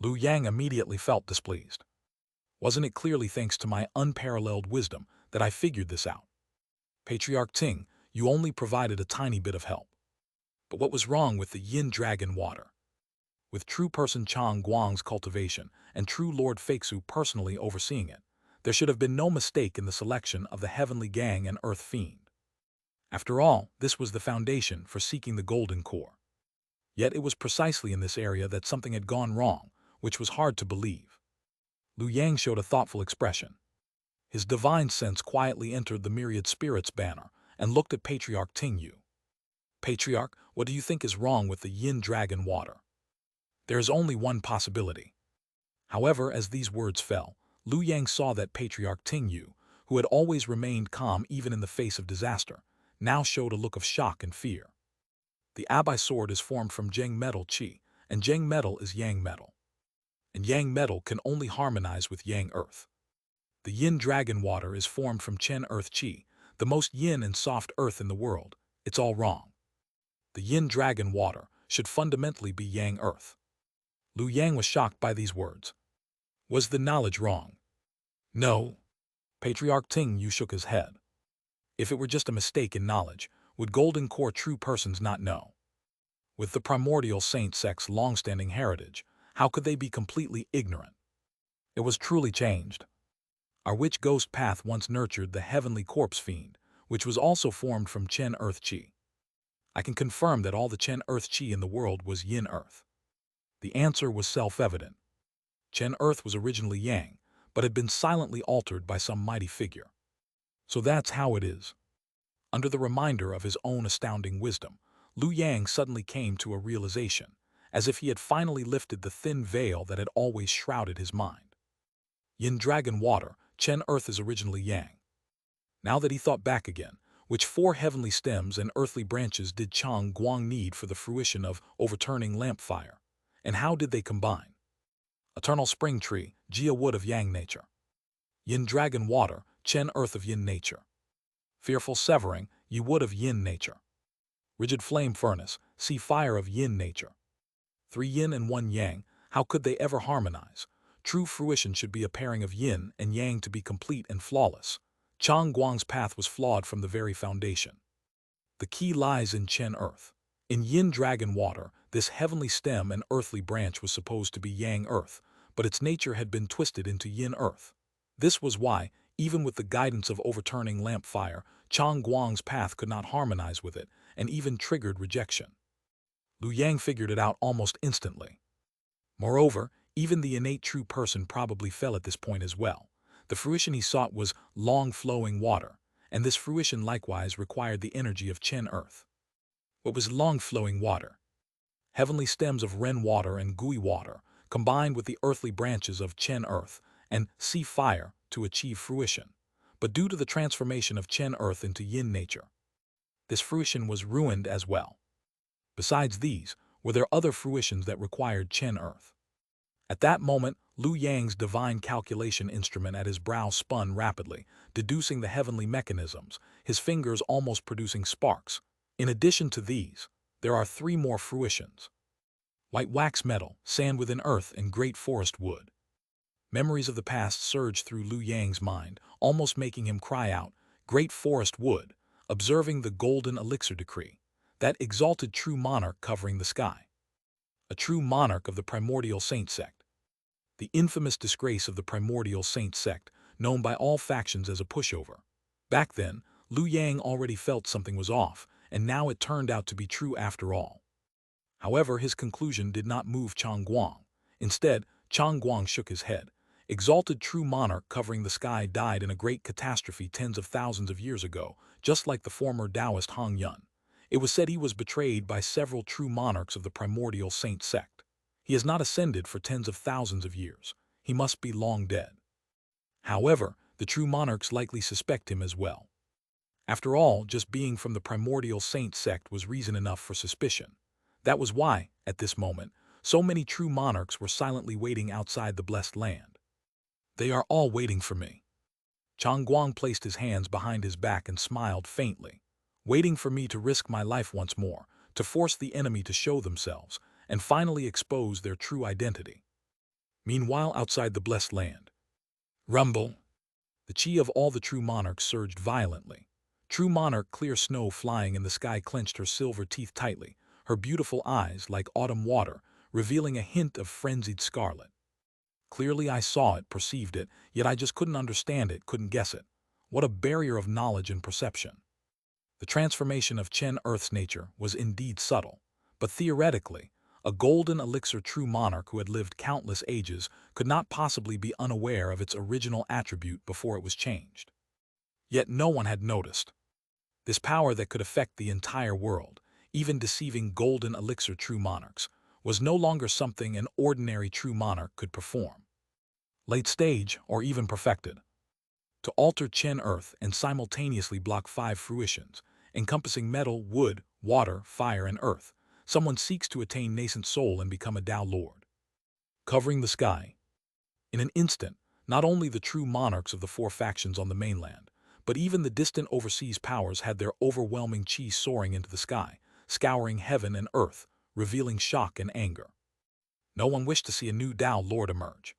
Speaker 1: Liu Yang immediately felt displeased. Wasn't it clearly thanks to my unparalleled wisdom that I figured this out? Patriarch Ting, you only provided a tiny bit of help. But what was wrong with the Yin Dragon water? With true person Chang Guang's cultivation and true Lord Feixu personally overseeing it, there should have been no mistake in the selection of the Heavenly Gang and Earth Fiend. After all, this was the foundation for seeking the golden core. Yet it was precisely in this area that something had gone wrong, which was hard to believe. Lu Yang showed a thoughtful expression. His divine sense quietly entered the myriad spirits banner and looked at Patriarch Ting Yu. Patriarch, what do you think is wrong with the Yin Dragon water? There is only one possibility. However, as these words fell, Lu Yang saw that Patriarch Ting Yu, who had always remained calm even in the face of disaster, now showed a look of shock and fear. The Abai sword is formed from Zheng metal Qi, and Zheng metal is Yang metal. And Yang metal can only harmonize with Yang earth. The Yin Dragon water is formed from Chen earth Qi, the most yin and soft earth in the world. It's all wrong. The Yin Dragon water should fundamentally be Yang earth. Lu Yang was shocked by these words. Was the knowledge wrong? No. Patriarch Ting Yu shook his head. If it were just a mistake in knowledge, would Golden Core true persons not know? With the Primordial Saint Sect's long-standing heritage, how could they be completely ignorant? It was truly changed. Our witch ghost path once nurtured the heavenly corpse fiend, which was also formed from Chen earth Qi. I can confirm that all the Chen earth Qi in the world was Yin earth. The answer was self-evident. Chen earth was originally Yang, but had been silently altered by some mighty figure. So that's how it is. Under the reminder of his own astounding wisdom, Lu Yang suddenly came to a realization, as if he had finally lifted the thin veil that had always shrouded his mind. Yin Dragon water, Chen earth is originally Yang. Now that he thought back again, which 4 heavenly stems and earthly branches did Chang Guang need for the fruition of overturning lamp fire? And how did they combine? Eternal Spring Tree, Jia Wood of Yang nature. Yin Dragon water, Chen earth of Yin nature. Fearful severing, Yi wood of Yin nature. Rigid flame furnace, sea fire of Yin nature. 3 Yin and 1 Yang, how could they ever harmonize? True fruition should be a pairing of Yin and Yang to be complete and flawless. Chang Guang's path was flawed from the very foundation. The key lies in Chen earth. In Yin Dragon water, this heavenly stem and earthly branch was supposed to be Yang earth, but its nature had been twisted into Yin earth. This was why, even with the guidance of overturning lamp fire, Chang Guang's path could not harmonize with it, and even triggered rejection. Lu Yang figured it out almost instantly. Moreover, even the innate true person probably fell at this point as well. The fruition he sought was long-flowing water, and this fruition likewise required the energy of Chen earth. What was long-flowing water? Heavenly stems of Ren water and Gui water, combined with the earthly branches of Chen earth and sea fire to achieve fruition. But due to the transformation of Chen earth into Yin nature, this fruition was ruined as well. Besides these, were there other fruitions that required Chen earth? At that moment, Lu Yang's divine calculation instrument at his brow spun rapidly, deducing the heavenly mechanisms, his fingers almost producing sparks. In addition to these, there are 3 more fruitions. White wax metal, sand within earth, and great forest wood. Memories of the past surged through Lu Yang's mind, almost making him cry out, "Great forest wood," observing the golden elixir decree, that exalted true monarch covering the sky. A true monarch of the Primordial Saint Sect. The infamous disgrace of the Primordial Saint Sect, known by all factions as a pushover. Back then, Lu Yang already felt something was off, and now it turned out to be true after all. However, his conclusion did not move Chang Guang. Instead, Chang Guang shook his head. Exalted true monarch covering the sky died in a great catastrophe tens of thousands of years ago, just like the former Taoist Hong Yun. It was said he was betrayed by several true monarchs of the Primordial Saint Sect. He has not ascended for tens of thousands of years. He must be long dead. However, the true monarchs likely suspect him as well. After all, just being from the Primordial Saint Sect was reason enough for suspicion. That was why, at this moment, so many true monarchs were silently waiting outside the blessed land. They are all waiting for me. Chang Guang placed his hands behind his back and smiled faintly. Waiting for me to risk my life once more, to force the enemy to show themselves, and finally expose their true identity. Meanwhile, outside the blessed land. Rumble! The chi of all the true monarchs surged violently. True monarch clear snow flying in the sky clenched her silver teeth tightly, her beautiful eyes like autumn water, revealing a hint of frenzied scarlet. Clearly I saw it, perceived it, yet I just couldn't understand it, couldn't guess it. What a barrier of knowledge and perception. The transformation of Chen Earth's nature was indeed subtle, but theoretically, a golden elixir true monarch who had lived countless ages could not possibly be unaware of its original attribute before it was changed. Yet no one had noticed. This power that could affect the entire world, even deceiving golden elixir true monarchs, was no longer something an ordinary true monarch could perform. Late stage, or even perfected. To alter Chen Earth and simultaneously block 5 fruitions, encompassing metal, wood, water, fire, and earth, someone seeks to attain nascent soul and become a Tao Lord. Covering the sky. In an instant, not only the true monarchs of the 4 factions on the mainland, but even the distant overseas powers had their overwhelming chi soaring into the sky, scouring heaven and earth, revealing shock and anger. No one wished to see a new Tao Lord emerge.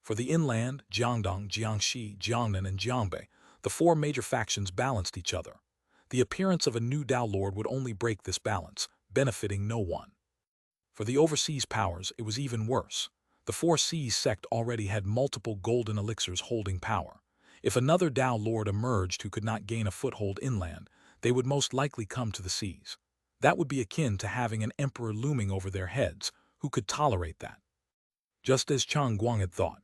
Speaker 1: For the inland, Jiangdong, Jiangxi, Jiangnan, and Jiangbei, the 4 major factions balanced each other. The appearance of a new Tao Lord would only break this balance, benefiting no one. For the overseas powers, it was even worse. The 4 Seas sect already had multiple golden elixirs holding power. If another Tao Lord emerged who could not gain a foothold inland, they would most likely come to the seas. That would be akin to having an emperor looming over their heads. Who could tolerate that? Just as Chang Guang had thought.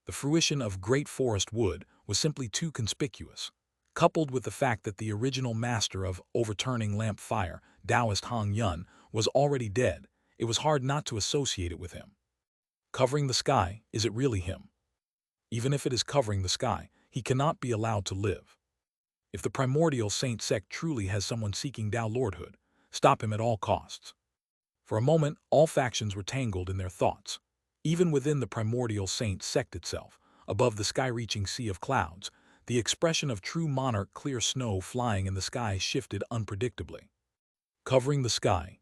Speaker 1: The fruition of great forest wood was simply too conspicuous. Coupled with the fact that the original master of overturning lamp fire, Taoist Hong Yun, was already dead, it was hard not to associate it with him. Covering the sky, is it really him? Even if it is covering the sky, he cannot be allowed to live. If the Primordial Saint Sect truly has someone seeking Tao Lordhood, stop him at all costs. For a moment, all factions were tangled in their thoughts. Even within the Primordial Saint Sect itself, above the sky-reaching sea of clouds, the expression of true monarch clear snow flying in the sky shifted unpredictably. Covering the sky.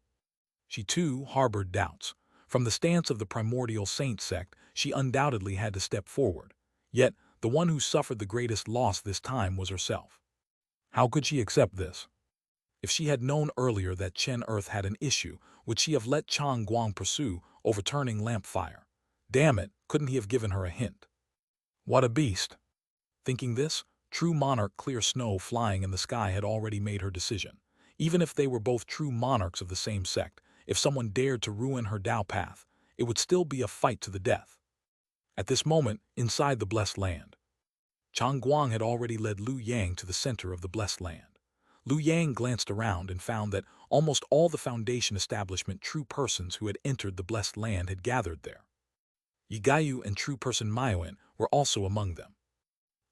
Speaker 1: She too harbored doubts. From the stance of the Primordial Saint Sect, she undoubtedly had to step forward. Yet, the one who suffered the greatest loss this time was herself. How could she accept this? If she had known earlier that Chen Earth had an issue, would she have let Chang Guang pursue, overturning lamp fire? Damn it, couldn't he have given her a hint? What a beast! Thinking this, true monarch clear snow flying in the sky had already made her decision. Even if they were both true monarchs of the same sect, if someone dared to ruin her Tao path, it would still be a fight to the death. At this moment, inside the blessed land, Chang Guang had already led Lu Yang to the center of the blessed land. Lu Yang glanced around and found that almost all the Foundation establishment true persons who had entered the blessed land had gathered there. Yigayu and true person Maoyin were also among them.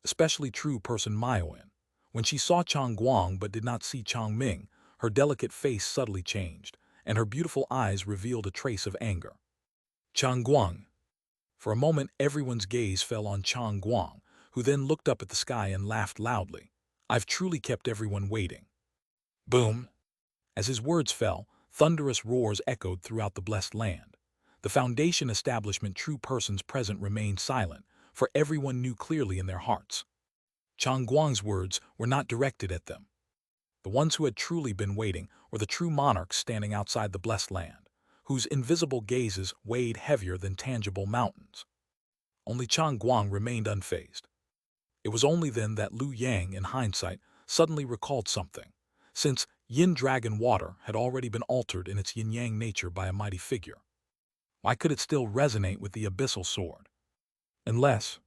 Speaker 1: Especially true person Maoyin. When she saw Chang Guang but did not see Chang Ming, her delicate face subtly changed, and her beautiful eyes revealed a trace of anger. Chang Guang. For a moment everyone's gaze fell on Chang Guang, who then looked up at the sky and laughed loudly. I've truly kept everyone waiting. Boom! As his words fell, thunderous roars echoed throughout the blessed land. The Foundation establishment true persons present remained silent, for everyone knew clearly in their hearts. Chang Guang's words were not directed at them. The ones who had truly been waiting were the true monarchs standing outside the blessed land, whose invisible gazes weighed heavier than tangible mountains. Only Chang Guang remained unfazed. It was only then that Lu Yang, in hindsight, suddenly recalled something, since Yin Dragon Water had already been altered in its yin-yang nature by a mighty figure. Why could it still resonate with the abyssal sword? Unless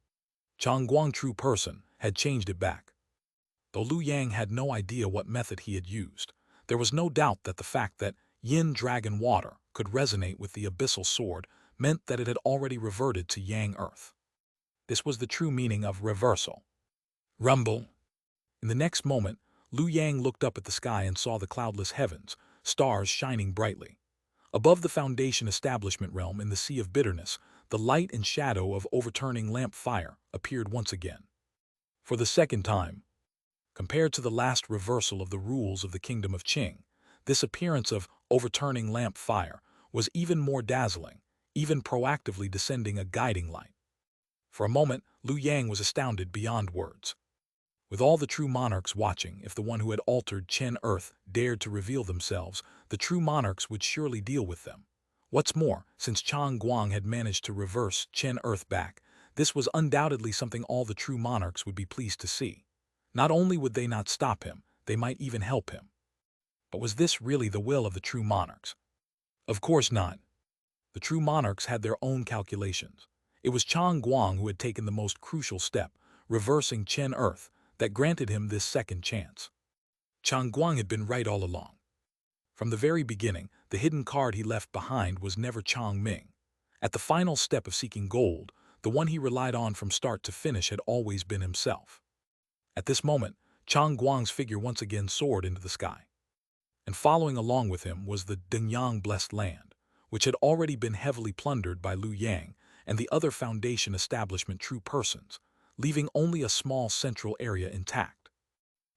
Speaker 1: Chang Guang true person had changed it back. Though Lu Yang had no idea what method he had used, there was no doubt that the fact that Yin Dragon Water could resonate with the abyssal sword meant that it had already reverted to Yang Earth. This was the true meaning of reversal. Rumble. In the next moment, Lu Yang looked up at the sky and saw the cloudless heavens, stars shining brightly. Above the Foundation establishment realm in the Sea of Bitterness, the light and shadow of overturning lamp fire appeared once again. For the second time, compared to the last reversal of the rules of the Kingdom of Qing, this appearance of overturning lamp fire was even more dazzling, even proactively descending a guiding light. For a moment, Lu Yang was astounded beyond words. With all the true monarchs watching, if the one who had altered Chen Earth dared to reveal themselves, the true monarchs would surely deal with them. What's more, since Chang Guang had managed to reverse Chen Earth back, this was undoubtedly something all the true monarchs would be pleased to see. Not only would they not stop him, they might even help him. But was this really the will of the true monarchs? Of course not. The true monarchs had their own calculations. It was Chang Guang who had taken the most crucial step, reversing Chen Earth, that granted him this second chance. Chang Guang had been right all along. From the very beginning, the hidden card he left behind was never Chang Ming. At the final step of seeking gold, the one he relied on from start to finish had always been himself. At this moment, Chang Guang's figure once again soared into the sky. And following along with him was the Dingyang Blessed Land, which had already been heavily plundered by Liu Yang and the other Foundation establishment true persons, leaving only a small central area intact.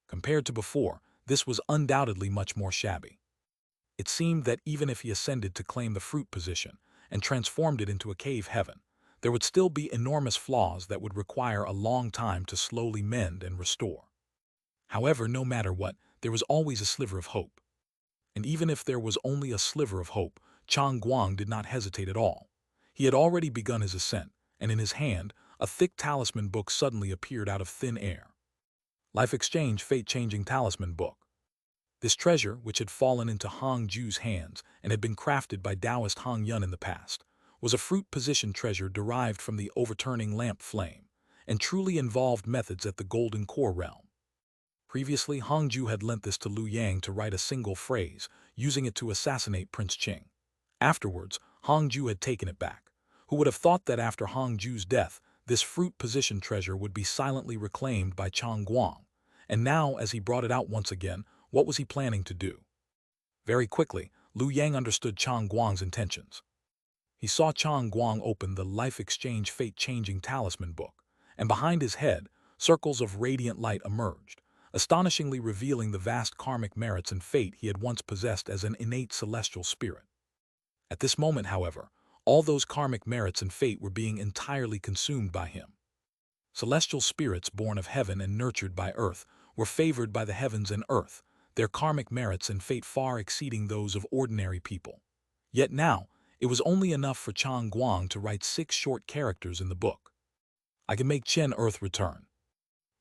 Speaker 1: Compared to before, this was undoubtedly much more shabby. It seemed that even if he ascended to claim the fruit position and transformed it into a cave heaven, there would still be enormous flaws that would require a long time to slowly mend and restore. However, no matter what, there was always a sliver of hope. And even if there was only a sliver of hope, Chang Guang did not hesitate at all. He had already begun his ascent, and in his hand, a thick talisman book suddenly appeared out of thin air. Life Exchange Fate-Changing Talisman Book. This treasure, which had fallen into Hong Ju's hands and had been crafted by Taoist Hong Yun in the past, was a fruit position treasure derived from the overturning lamp flame, and truly involved methods at the Golden Core realm. Previously, Hong Ju had lent this to Liu Yang to write a single phrase, using it to assassinate Prince Qing. Afterwards, Hong Ju had taken it back. Who would have thought that after Hong Ju's death, this fruit position treasure would be silently reclaimed by Chang Guang? And now, as he brought it out once again, what was he planning to do? Very quickly, Liu Yang understood Chang Guang's intentions. He saw Chang Guang open the Life Exchange Fate-Changing Talisman Book, and behind his head, circles of radiant light emerged, astonishingly revealing the vast karmic merits and fate he had once possessed as an innate celestial spirit. At this moment, however, all those karmic merits and fate were being entirely consumed by him. Celestial spirits born of heaven and nurtured by earth were favored by the heavens and earth, their karmic merits and fate far exceeding those of ordinary people. Yet now, it was only enough for Chang Guang to write 6 short characters in the book. I can make Chen Earth return.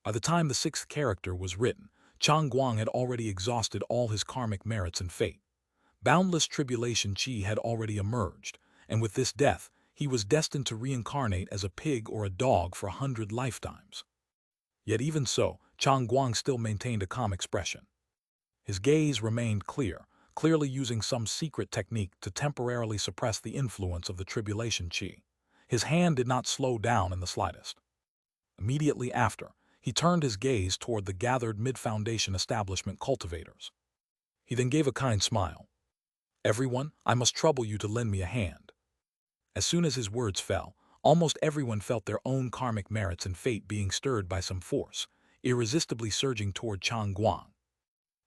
Speaker 1: By the time the 6th character was written, Chang Guang had already exhausted all his karmic merits and fate. Boundless tribulation chi had already emerged, and with this death, he was destined to reincarnate as a pig or a dog for 100 lifetimes. Yet even so, Chang Guang still maintained a calm expression. His gaze remained clear, clearly using some secret technique to temporarily suppress the influence of the tribulation chi. His hand did not slow down in the slightest. Immediately after, he turned his gaze toward the gathered mid-foundation establishment cultivators. He then gave a kind smile. "Everyone, I must trouble you to lend me a hand." As soon as his words fell, almost everyone felt their own karmic merits and fate being stirred by some force, irresistibly surging toward Chang Guang.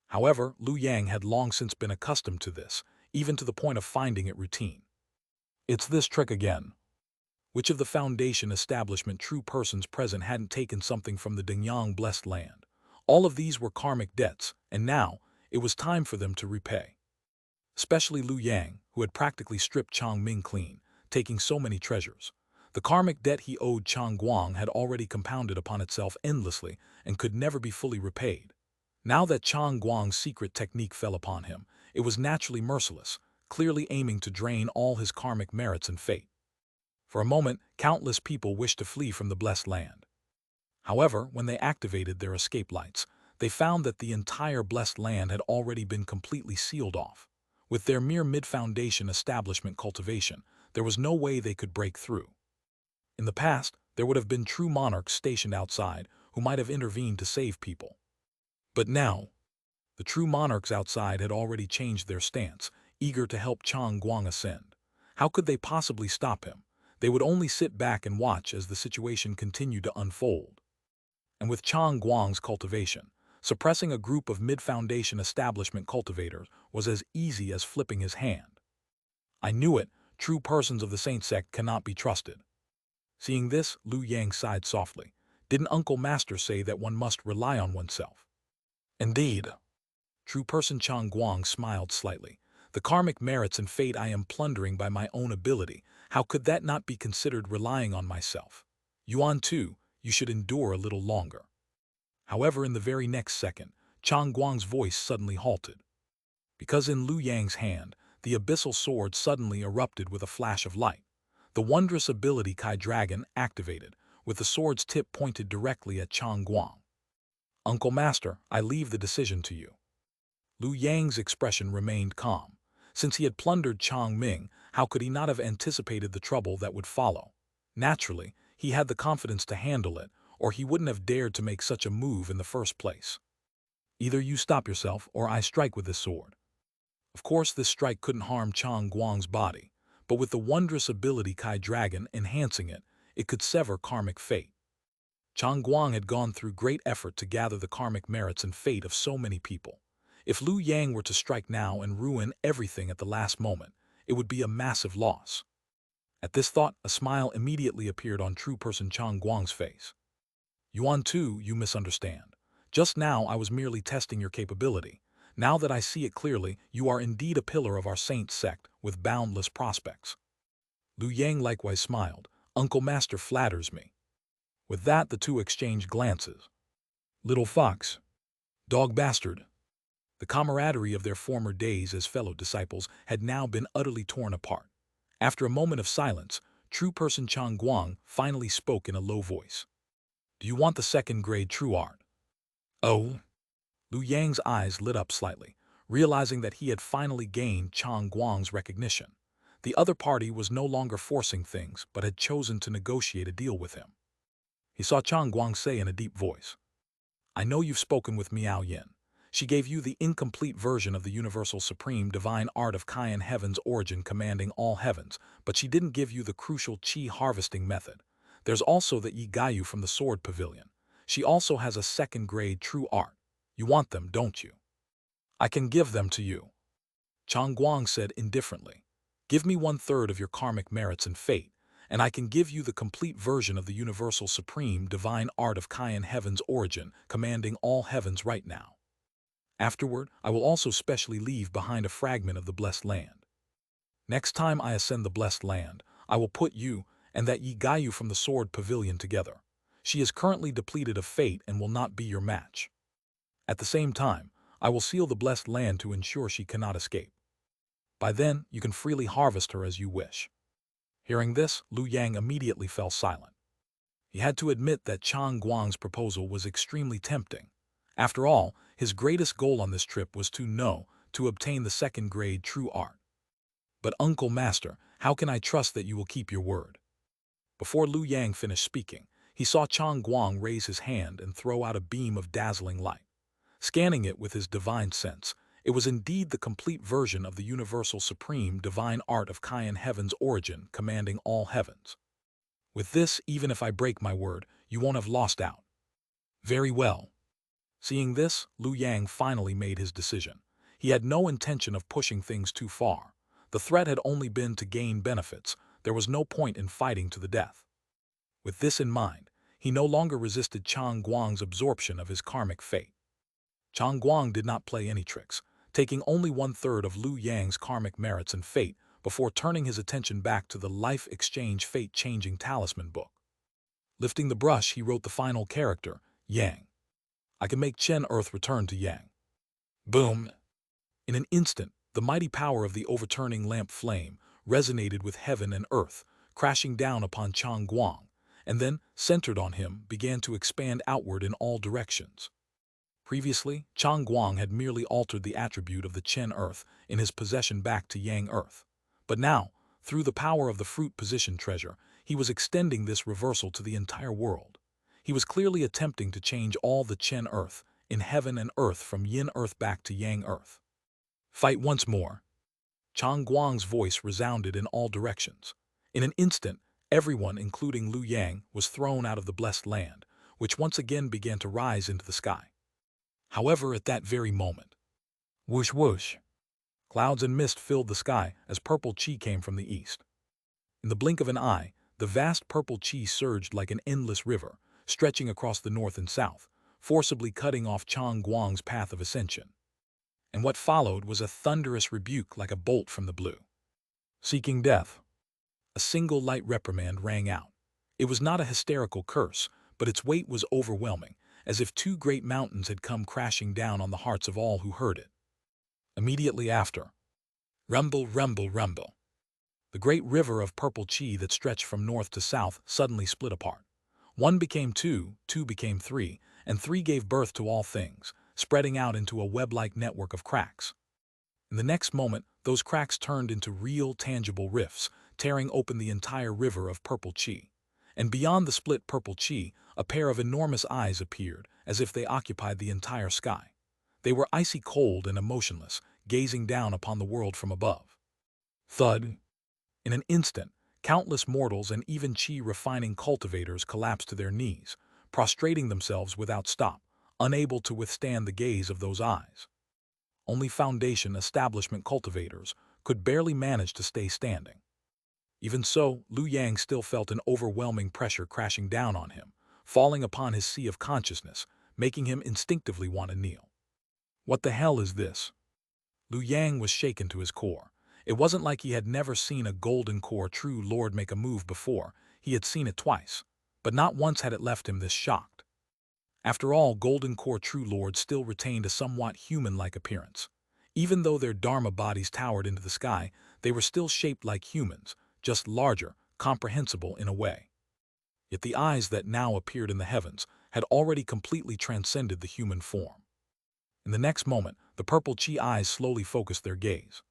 Speaker 1: However, Liu Yang had long since been accustomed to this, even to the point of finding it routine. "It's this trick again." Which of the Foundation establishment true persons present hadn't taken something from the Dingyang Blessed Land? All of these were karmic debts, and now, it was time for them to repay. Especially Liu Yang, who had practically stripped Chang Ming clean, taking so many treasures. The karmic debt he owed Chang Guang had already compounded upon itself endlessly and could never be fully repaid. Now that Chang Guang's secret technique fell upon him, it was naturally merciless, clearly aiming to drain all his karmic merits and fate. For a moment, countless people wished to flee from the blessed land. However, when they activated their escape lights, they found that the entire blessed land had already been completely sealed off. With their mere mid-foundation establishment cultivation, there was no way they could break through. In the past, there would have been true monarchs stationed outside who might have intervened to save people. But now, the true monarchs outside had already changed their stance, eager to help Chang Guang ascend. How could they possibly stop him? They would only sit back and watch as the situation continued to unfold. And with Chang Guang's cultivation, suppressing a group of mid-foundation establishment cultivators was as easy as flipping his hand. "I knew it, true persons of the Saint Sect cannot be trusted." Seeing this, Liu Yang sighed softly, Didn't Uncle Master say that one must rely on oneself? Indeed. True person Chang Guang smiled slightly. The karmic merits and fate I am plundering by my own ability, how could that not be considered relying on myself? Yuan too, you should endure a little longer. However, in the very next second, Chang Guang's voice suddenly halted. Because in Lu Yang's hand, the abyssal sword suddenly erupted with a flash of light. The wondrous ability Kai Dragon activated, with the sword's tip pointed directly at Chang Guang. Uncle Master, I leave the decision to you. Lu Yang's expression remained calm. Since he had plundered Chang Ming, how could he not have anticipated the trouble that would follow? Naturally, he had the confidence to handle it, or he wouldn't have dared to make such a move in the first place. Either you stop yourself, or I strike with this sword. Of course, this strike couldn't harm Chang Guang's body, but with the wondrous ability Kai Dragon enhancing it, it could sever karmic fate. Chang Guang had gone through great effort to gather the karmic merits and fate of so many people. If Lu Yang were to strike now and ruin everything at the last moment, it would be a massive loss. At this thought, a smile immediately appeared on true person Chang Guang's face. Yuan too, you misunderstand. Just now I was merely testing your capability. Now that I see it clearly, you are indeed a pillar of our Saint Sect with boundless prospects. Lu Yang likewise smiled. Uncle Master flatters me. With that, the two exchanged glances. Little fox. Dog bastard. The camaraderie of their former days as fellow disciples had now been utterly torn apart. After a moment of silence, true person Chang Guang finally spoke in a low voice. Do you want the second-grade true art? Oh. Lu Yang's eyes lit up slightly, realizing that he had finally gained Chang Guang's recognition. The other party was no longer forcing things, but had chosen to negotiate a deal with him. He saw Chang Guang say in a deep voice, I know you've spoken with Miao Yin. She gave you the incomplete version of the universal supreme divine art of Kaian Heaven's origin commanding all heavens, but she didn't give you the crucial qi harvesting method. There's also the Yi Gayu from the Sword Pavilion. She also has a second-grade true art. You want them, don't you? I can give them to you. Chang Guang said indifferently. Give me 1/3 of your karmic merits and fate, and I can give you the complete version of the universal supreme divine art of Kaian Heaven's origin commanding all heavens right now. Afterward, I will also specially leave behind a fragment of the blessed land. Next time I ascend the blessed land, I will put you and that Yi Gayu from the Sword Pavilion together. She is currently depleted of fate and will not be your match. At the same time, I will seal the blessed land to ensure she cannot escape. By then, you can freely harvest her as you wish. Hearing this, Lu Yang immediately fell silent. He had to admit that Chang Guang's proposal was extremely tempting. After all, his greatest goal on this trip was to obtain the second-grade true art. But Uncle Master, how can I trust that you will keep your word? Before Lu Yang finished speaking, he saw Chang Guang raise his hand and throw out a beam of dazzling light. Scanning it with his divine sense, it was indeed the complete version of the universal supreme divine art of Kaian Heaven's origin commanding all heavens. With this, even if I break my word, you won't have lost out. Very well. Seeing this, Lu Yang finally made his decision. He had no intention of pushing things too far. The threat had only been to gain benefits. There was no point in fighting to the death. With this in mind, he no longer resisted Chang Guang's absorption of his karmic fate. Chang Guang did not play any tricks, taking only 1/3 of Lu Yang's karmic merits and fate before turning his attention back to the life exchange fate-changing talisman book. Lifting the brush, he wrote the final character, Yang. I can make Chen Earth return to Yang. Boom! In an instant, the mighty power of the overturning lamp flame resonated with heaven and earth, crashing down upon Chang Guang, and then, centered on him, began to expand outward in all directions. Previously, Chang Guang had merely altered the attribute of the Chen Earth in his possession back to Yang Earth. But now, through the power of the fruit position treasure, he was extending this reversal to the entire world. He was clearly attempting to change all the Chen Earth in heaven and earth from Yin Earth back to Yang Earth. Fight once more. Chang Guang's voice resounded in all directions. In an instant, everyone, including Lu Yang, was thrown out of the blessed land, which once again began to rise into the sky. However, at that very moment, whoosh whoosh, clouds and mist filled the sky as purple qi came from the east. In the blink of an eye, the vast purple qi surged like an endless river, stretching across the north and south, forcibly cutting off Chang Guang's path of ascension. And what followed was a thunderous rebuke like a bolt from the blue. Seeking death. A single light reprimand rang out. It was not a hysterical curse, but its weight was overwhelming, as if two great mountains had come crashing down on the hearts of all who heard it. Immediately after, rumble, rumble, rumble. The great river of purple chi that stretched from north to south suddenly split apart. One became two, two became three, and three gave birth to all things, spreading out into a web-like network of cracks. In the next moment, those cracks turned into real, tangible rifts, tearing open the entire river of purple chi. And beyond the split purple chi, a pair of enormous eyes appeared, as if they occupied the entire sky. They were icy cold and emotionless, gazing down upon the world from above. Thud. In an instant, countless mortals and even chi-refining cultivators collapsed to their knees, prostrating themselves without stop, unable to withstand the gaze of those eyes. Only foundation establishment cultivators could barely manage to stay standing. Even so, Liu Yang still felt an overwhelming pressure crashing down on him, falling upon his sea of consciousness, making him instinctively want to kneel. What the hell is this? Liu Yang was shaken to his core. It wasn't like he had never seen a golden core true lord make a move before. He had seen it twice, but not once had it left him this shocked. After all, golden core true lords still retained a somewhat human-like appearance. Even though their dharma bodies towered into the sky, they were still shaped like humans, just larger, comprehensible in a way. Yet the eyes that now appeared in the heavens had already completely transcended the human form. In the next moment, the purple chi eyes slowly focused their gaze.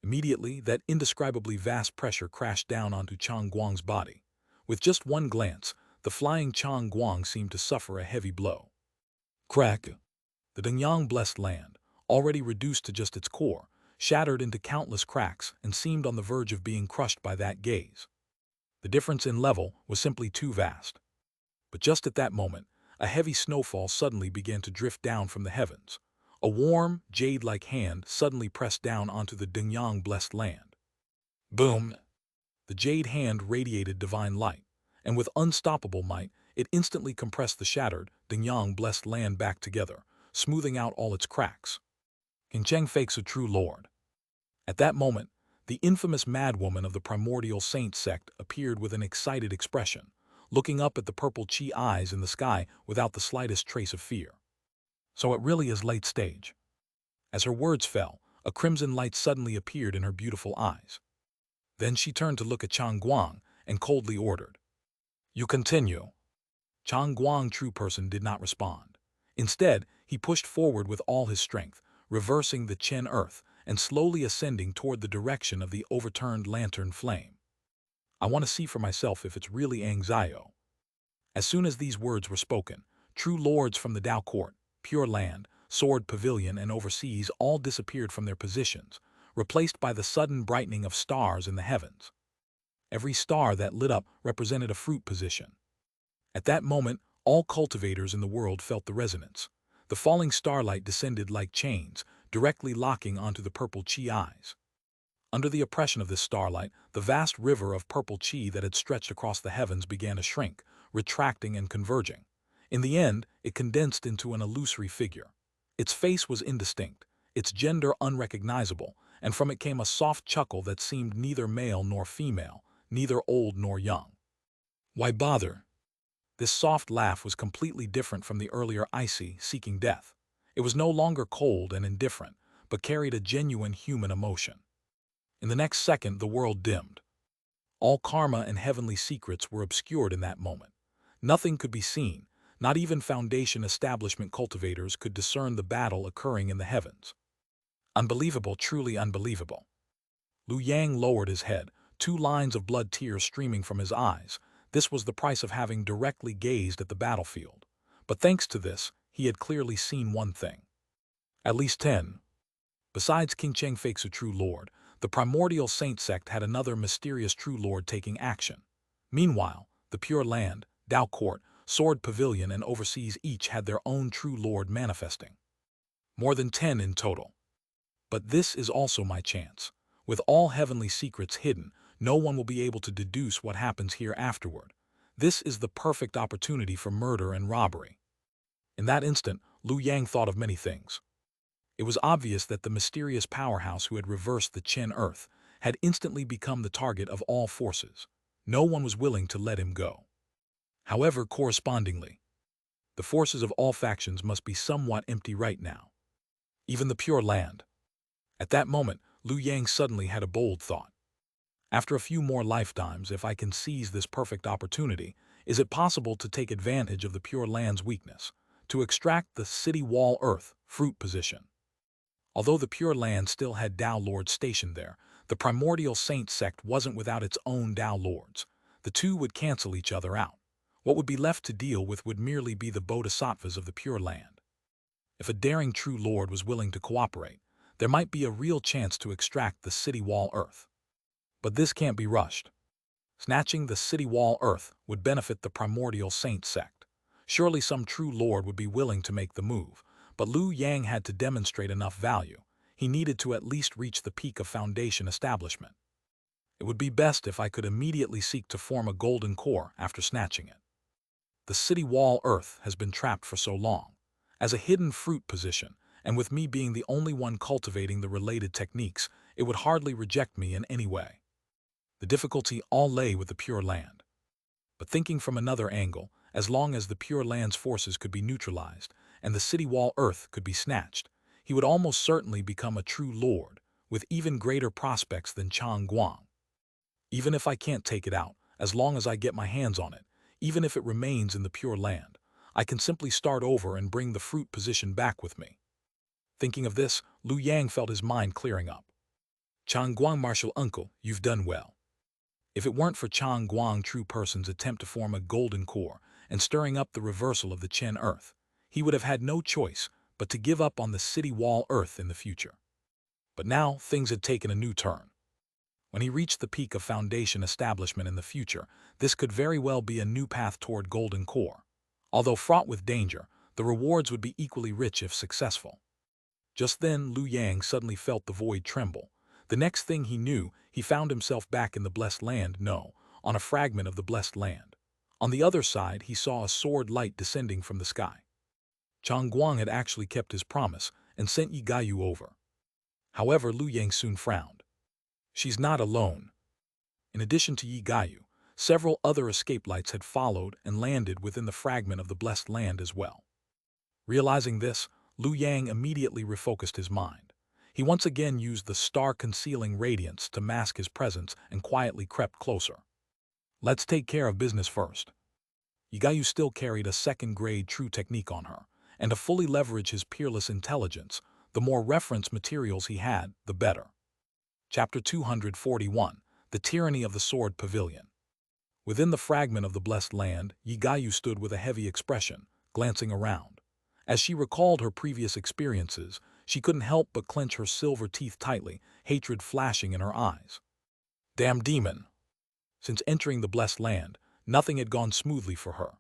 Speaker 1: Immediately, that indescribably vast pressure crashed down onto Chang Guang's body. With just one glance, the flying Chang Guang seemed to suffer a heavy blow. Crack! The Dongyang blessed land, already reduced to just its core, shattered into countless cracks and seemed on the verge of being crushed by that gaze. The difference in level was simply too vast. But just at that moment, a heavy snowfall suddenly began to drift down from the heavens. A warm, jade-like hand suddenly pressed down onto the Dongyang blessed land. Boom! The jade hand radiated divine light, and with unstoppable might, it instantly compressed the shattered, Dongyang blessed land back together, smoothing out all its cracks. King Cheng fakes a true lord. At that moment, the infamous madwoman of the Primordial Saint Sect appeared with an excited expression, looking up at the purple chi eyes in the sky without the slightest trace of fear. So it really is late stage. As her words fell, a crimson light suddenly appeared in her beautiful eyes. Then she turned to look at Chang Guang and coldly ordered, "You continue." Chang Guang, true person, did not respond. Instead, he pushed forward with all his strength, reversing the Chen earth and slowly ascending toward the direction of the overturned lantern flame. "I want to see for myself if it's really Xianxia." As soon as these words were spoken, true lords from the Dao Court, Pure Land, Sword Pavilion, and overseas all disappeared from their positions, replaced by the sudden brightening of stars in the heavens. Every star that lit up represented a fruit position. At that moment, all cultivators in the world felt the resonance. The falling starlight descended like chains, directly locking onto the purple chi eyes. Under the oppression of this starlight, the vast river of purple chi that had stretched across the heavens began to shrink, retracting and converging. In the end, it condensed into an illusory figure. Its face was indistinct, its gender unrecognizable, and from it came a soft chuckle that seemed neither male nor female, neither old nor young. Why bother? This soft laugh was completely different from the earlier icy, seeking death. It was no longer cold and indifferent, but carried a genuine human emotion. In the next second, the world dimmed. All karma and heavenly secrets were obscured in that moment. Nothing could be seen, not even Foundation establishment cultivators could discern the battle occurring in the heavens. Unbelievable, truly unbelievable. Liu Yang lowered his head, 2 lines of blood tears streaming from his eyes. This was the price of having directly gazed at the battlefield. But thanks to this, he had clearly seen one thing. At least 10. Besides King Cheng Fakes a true lord, the Primordial Saint Sect had another mysterious true lord taking action. Meanwhile, the Pure Land, Dao Court, Sword Pavilion, and overseas each had their own true lord manifesting. More than 10 in total. But this is also my chance. With all heavenly secrets hidden, no one will be able to deduce what happens here afterward. This is the perfect opportunity for murder and robbery. In that instant, Lu Yang thought of many things. It was obvious that the mysterious powerhouse who had reversed the Chen Earth had instantly become the target of all forces. No one was willing to let him go. However, correspondingly, the forces of all factions must be somewhat empty right now. Even the Pure Land. At that moment, Lu Yang suddenly had a bold thought. After a few more lifetimes, if I can seize this perfect opportunity, is it possible to take advantage of the Pure Land's weakness, to extract the City Wall Earth fruit position? Although the Pure Land still had Tao Lords stationed there, the Primordial Saint Sect wasn't without its own Tao Lords. The two would cancel each other out. What would be left to deal with would merely be the Bodhisattvas of the Pure Land. If a daring true Lord was willing to cooperate, there might be a real chance to extract the City Wall Earth. But this can't be rushed. Snatching the City Wall Earth would benefit the Primordial Saint Sect. Surely some true Lord would be willing to make the move, but Lu Yang had to demonstrate enough value. He needed to at least reach the peak of Foundation establishment. It would be best if I could immediately seek to form a golden core after snatching it. The City Wall Earth has been trapped for so long, as a hidden fruit position, and with me being the only one cultivating the related techniques, it would hardly reject me in any way. The difficulty all lay with the Pure Land. But thinking from another angle, as long as the Pure Land's forces could be neutralized and the City Wall Earth could be snatched, he would almost certainly become a true lord, with even greater prospects than Chang Guang. Even if I can't take it out, as long as I get my hands on it, even if it remains in the Pure Land, I can simply start over and bring the fruit position back with me. Thinking of this, Lu Yang felt his mind clearing up. Chang Guang, martial uncle, you've done well. If it weren't for Chang Guang True Person's attempt to form a golden core and stirring up the reversal of the Chen Earth, he would have had no choice but to give up on the City Wall Earth in the future. But now things had taken a new turn. When he reached the peak of Foundation establishment in the future, this could very well be a new path toward golden core. Although fraught with danger, the rewards would be equally rich if successful. Just then, Lu Yang suddenly felt the void tremble. The next thing he knew, he found himself back in the Blessed Land, no, on a fragment of the Blessed Land. On the other side, he saw a sword light descending from the sky. Chang Guang had actually kept his promise and sent Yi Gaiyu over. However, Lu Yang soon frowned. She's not alone. In addition to Yi Gaiyu, several other escape lights had followed and landed within the fragment of the Blessed Land as well. Realizing this, Lu Yang immediately refocused his mind. He once again used the star-concealing radiance to mask his presence and quietly crept closer. Let's take care of business first. Yi Gaiyu still carried a second-grade true technique on her, and to fully leverage his peerless intelligence, the more reference materials he had, the better. Chapter 241, The Tyranny of the Sword Pavilion. Within the fragment of the Blessed Land, Yi Gaiyu stood with a heavy expression, glancing around. As she recalled her previous experiences, she couldn't help but clench her silver teeth tightly, hatred flashing in her eyes. Damn demon! Since entering the Blessed Land, nothing had gone smoothly for her.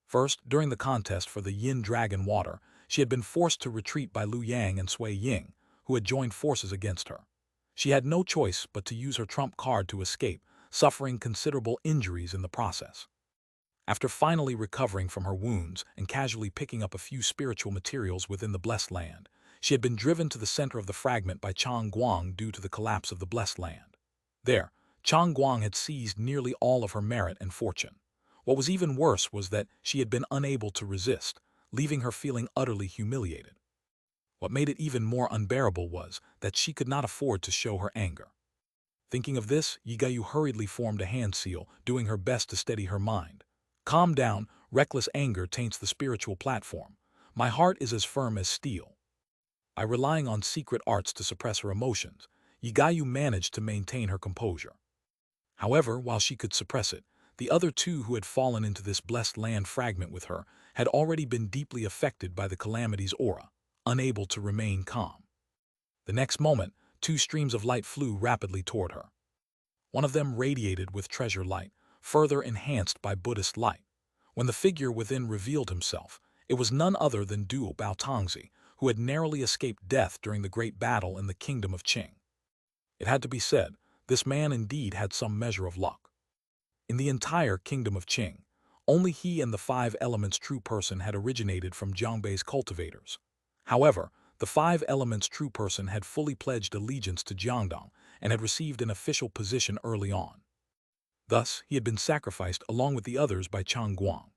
Speaker 1: First, during the contest for the Yin Dragon Water, she had been forced to retreat by Lu Yang and Sui Ying, who had joined forces against her. She had no choice but to use her trump card to escape, suffering considerable injuries in the process. After finally recovering from her wounds and casually picking up a few spiritual materials within the Blessed Land, she had been driven to the center of the fragment by Chang Guang due to the collapse of the Blessed Land. There, Chang Guang had seized nearly all of her merit and fortune. What was even worse was that she had been unable to resist, leaving her feeling utterly humiliated. What made it even more unbearable was that she could not afford to show her anger. Thinking of this, Yi Gaiyu hurriedly formed a hand seal, doing her best to steady her mind. Calm down, reckless anger taints the spiritual platform. My heart is as firm as steel. By relying on secret arts to suppress her emotions, Yi Gaiyu managed to maintain her composure. However, while she could suppress it, the other two who had fallen into this Blessed Land fragment with her had already been deeply affected by the calamity's aura, unable to remain calm. The next moment, two streams of light flew rapidly toward her. One of them radiated with treasure light, further enhanced by Buddhist light. When the figure within revealed himself, it was none other than Duo Baotongzi, who had narrowly escaped death during the great battle in the kingdom of Qing. It had to be said, this man indeed had some measure of luck. In the entire kingdom of Qing, only he and the five elements true person had originated from Jiangbei's cultivators. However, the five elements true person had fully pledged allegiance to Jiangdong and had received an official position early on. Thus, he had been sacrificed along with the others by Chang Guang.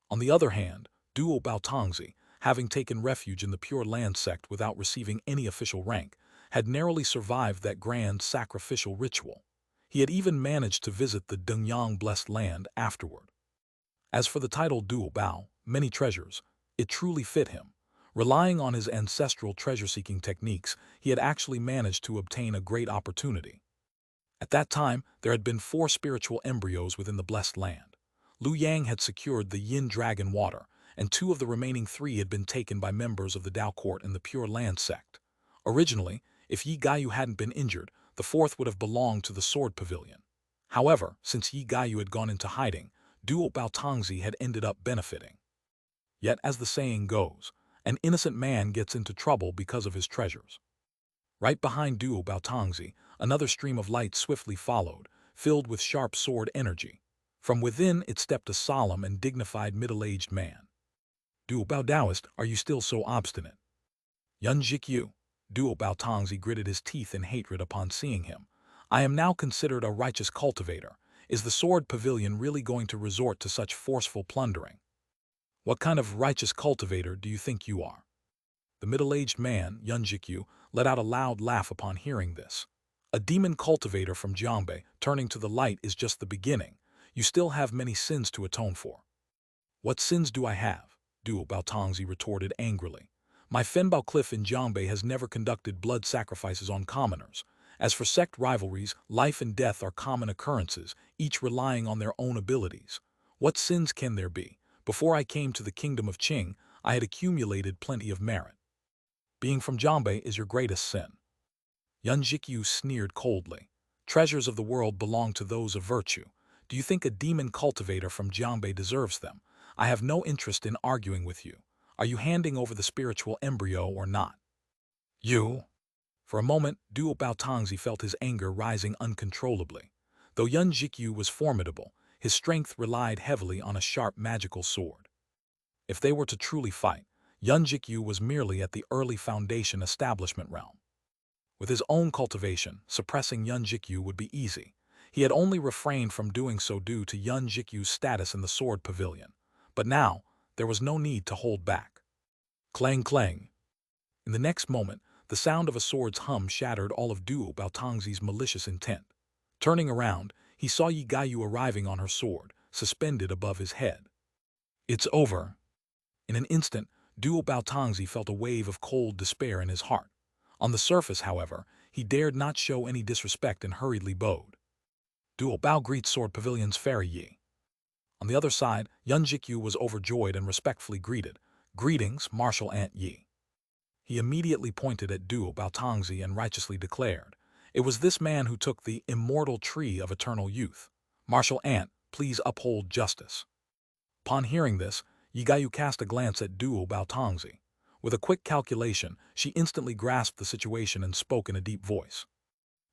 Speaker 1: On the other hand, Duo Baotongzi, having taken refuge in the Pure Land sect without receiving any official rank, had narrowly survived that grand sacrificial ritual. He had even managed to visit the Dongyang Blessed Land afterward. As for the title Duo Bao, many treasures, it truly fit him. Relying on his ancestral treasure-seeking techniques, he had actually managed to obtain a great opportunity. At that time, there had been 4 spiritual embryos within the Blessed Land. Liu Yang had secured the Yin Dragon Water, and 2 of the remaining 3 had been taken by members of the Dao Court and the Pure Land sect. Originally, if Yi Gaiyu hadn't been injured, the 4th would have belonged to the Sword Pavilion. However, since Yi Gaiyu had gone into hiding, Duo Baotongzi had ended up benefiting. Yet, as the saying goes, an innocent man gets into trouble because of his treasures. Right behind Duo Baotongzi, another stream of light swiftly followed, filled with sharp sword energy. From within it stepped a solemn and dignified middle-aged man. Duo Bao Daoist, are you still so obstinate? Yun Jikyu, Duo Baotongzi gritted his teeth in hatred upon seeing him. I am now considered a righteous cultivator. Is the Sword Pavilion really going to resort to such forceful plundering? What kind of righteous cultivator do you think you are? The middle-aged man, Yun Jikyu, let out a loud laugh upon hearing this. A demon cultivator from Jiangbei turning to the light is just the beginning. You still have many sins to atone for. What sins do I have? Duo Baotongzi retorted angrily. My Fenbao Cliff in Jiangbei has never conducted blood sacrifices on commoners. As for sect rivalries, life and death are common occurrences, each relying on their own abilities. What sins can there be? Before I came to the kingdom of Qing, I had accumulated plenty of merit. Being from Jiangbei is your greatest sin. Yun Jikyu sneered coldly. Treasures of the world belong to those of virtue. Do you think a demon cultivator from Jiangbei deserves them? I have no interest in arguing with you. Are you handing over the spiritual embryo or not? You? For a moment, Duo Baotongzi felt his anger rising uncontrollably. Though Yun Jikyu was formidable, his strength relied heavily on a sharp magical sword. If they were to truly fight, Yun Jikyu was merely at the early foundation establishment realm. With his own cultivation, suppressing Yun Jikyu would be easy. He had only refrained from doing so due to Yun Jikyu's status in the Sword Pavilion. But now, there was no need to hold back. Clang clang. In the next moment, the sound of a sword's hum shattered all of Duo Baotongzi's malicious intent. Turning around, he saw Yi Gaiyu arriving on her sword, suspended above his head. It's over. In an instant, Duo Baotongzi felt a wave of cold despair in his heart. On the surface, however, he dared not show any disrespect and hurriedly bowed. Duo Bao greets Sword Pavilion's Fairy Yi. On the other side, Yun Jikyu was overjoyed and respectfully greeted. Greetings, Martial Aunt Yi. He immediately pointed at Duo Baotongzi and righteously declared, it was this man who took the immortal tree of eternal youth. Martial Aunt, please uphold justice. Upon hearing this, Yi Gaiyu cast a glance at Duo Baotongzi. With a quick calculation, she instantly grasped the situation and spoke in a deep voice.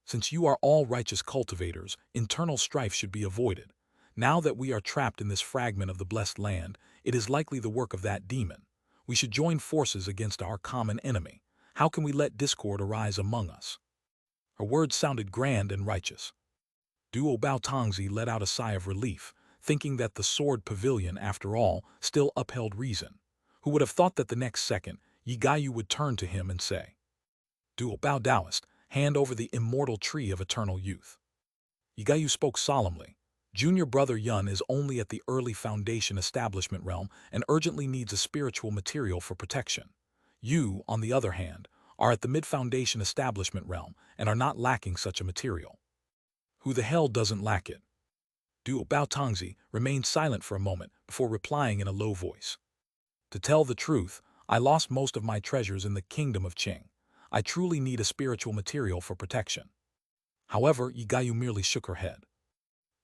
Speaker 1: Since you are all righteous cultivators, internal strife should be avoided. Now that we are trapped in this fragment of the blessed land, it is likely the work of that demon. We should join forces against our common enemy. How can we let discord arise among us? Her words sounded grand and righteous. Duo Baotongzi let out a sigh of relief, thinking that the Sword Pavilion, after all, still upheld reason. Who would have thought that the next second, Yi Gaiyu would turn to him and say, Duo Bao Daoist, hand over the immortal tree of eternal youth. Yi Gaiyu spoke solemnly. Junior brother Yun is only at the early foundation establishment realm and urgently needs a spiritual material for protection. You, on the other hand, are at the mid-foundation establishment realm and are not lacking such a material. Who the hell doesn't lack it? Duo Baotongzi remained silent for a moment before replying in a low voice. To tell the truth, I lost most of my treasures in the kingdom of Qing. I truly need a spiritual material for protection. However, Yi Gaiyu merely shook her head.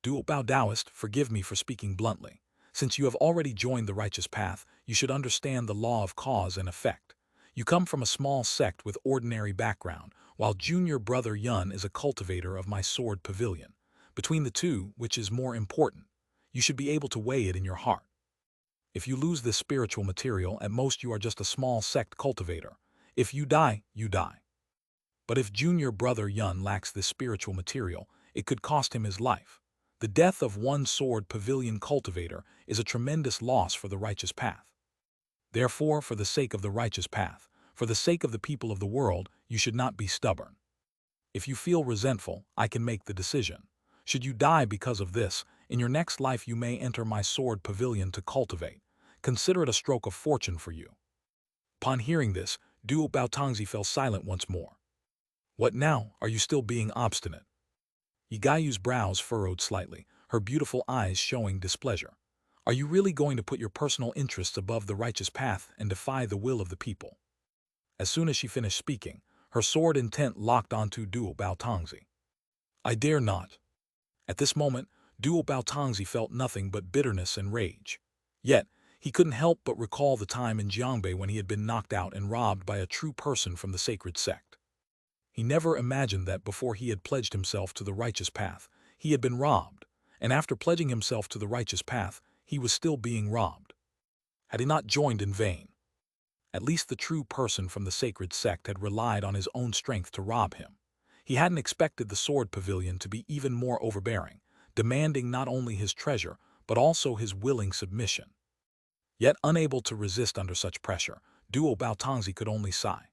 Speaker 1: Duo Bao Daoist, forgive me for speaking bluntly. Since you have already joined the righteous path, you should understand the law of cause and effect. You come from a small sect with ordinary background, while junior brother Yun is a cultivator of my Sword Pavilion. Between the two, which is more important? You should be able to weigh it in your heart. If you lose this spiritual material, at most you are just a small sect cultivator. If you die, you die. But if junior brother Yun lacks this spiritual material, it could cost him his life. The death of one sword pavilion cultivator is a tremendous loss for the righteous path. Therefore, for the sake of the righteous path, for the sake of the people of the world, you should not be stubborn. If you feel resentful, I can make the decision. Should you die because of this, in your next life you may enter my sword pavilion to cultivate. Consider it a stroke of fortune for you. Upon hearing this, Duo Baotongzi fell silent once more. What now? Are you still being obstinate? Yigayu's brows furrowed slightly, her beautiful eyes showing displeasure. Are you really going to put your personal interests above the righteous path and defy the will of the people? As soon as she finished speaking, her sword intent locked onto Duo Baotongzi. I dare not. At this moment, Duo Baotongzi felt nothing but bitterness and rage. Yet, he couldn't help but recall the time in Jiangbei when he had been knocked out and robbed by a true person from the sacred sect. He never imagined that before he had pledged himself to the righteous path, he had been robbed, and after pledging himself to the righteous path, he was still being robbed. Had he not joined in vain? At least the true person from the sacred sect had relied on his own strength to rob him. He hadn't expected the sword pavilion to be even more overbearing, demanding not only his treasure, but also his willing submission. Yet unable to resist under such pressure, Duo Baotongzi could only sigh.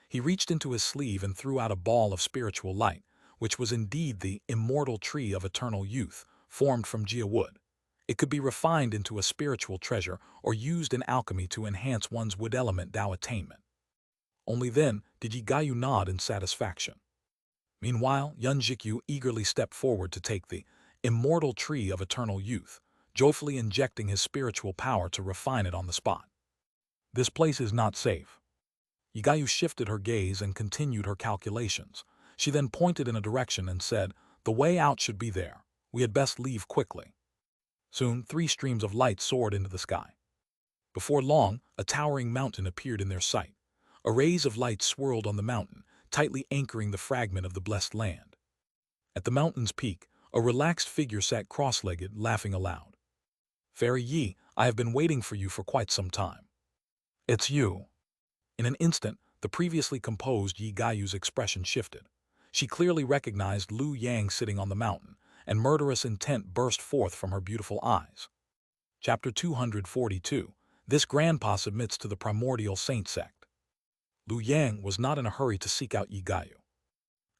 Speaker 1: He reached into his sleeve and threw out a ball of spiritual light, which was indeed the immortal tree of eternal youth, formed from Jia wood. It could be refined into a spiritual treasure or used in alchemy to enhance one's wood element Dao attainment. Only then did Yigayu nod in satisfaction. Meanwhile, Yun Jikyu eagerly stepped forward to take the immortal tree of eternal youth, joyfully injecting his spiritual power to refine it on the spot. This place is not safe. Yigayu shifted her gaze and continued her calculations. She then pointed in a direction and said, "The way out should be there. We had best leave quickly." Soon, 3 streams of light soared into the sky. Before long, a towering mountain appeared in their sight. Arrays of light swirled on the mountain, tightly anchoring the fragment of the blessed land. At the mountain's peak, a relaxed figure sat cross-legged, laughing aloud. "Fairy Yi, I have been waiting for you for quite some time." "It's you." In an instant, the previously composed Yi Gaiu's expression shifted. She clearly recognized Lu Yang sitting on the mountain, and murderous intent burst forth from her beautiful eyes. Chapter 242. This grandpa submits to the Primordial Saint Sect. Lu Yang was not in a hurry to seek out Yi Gaiu.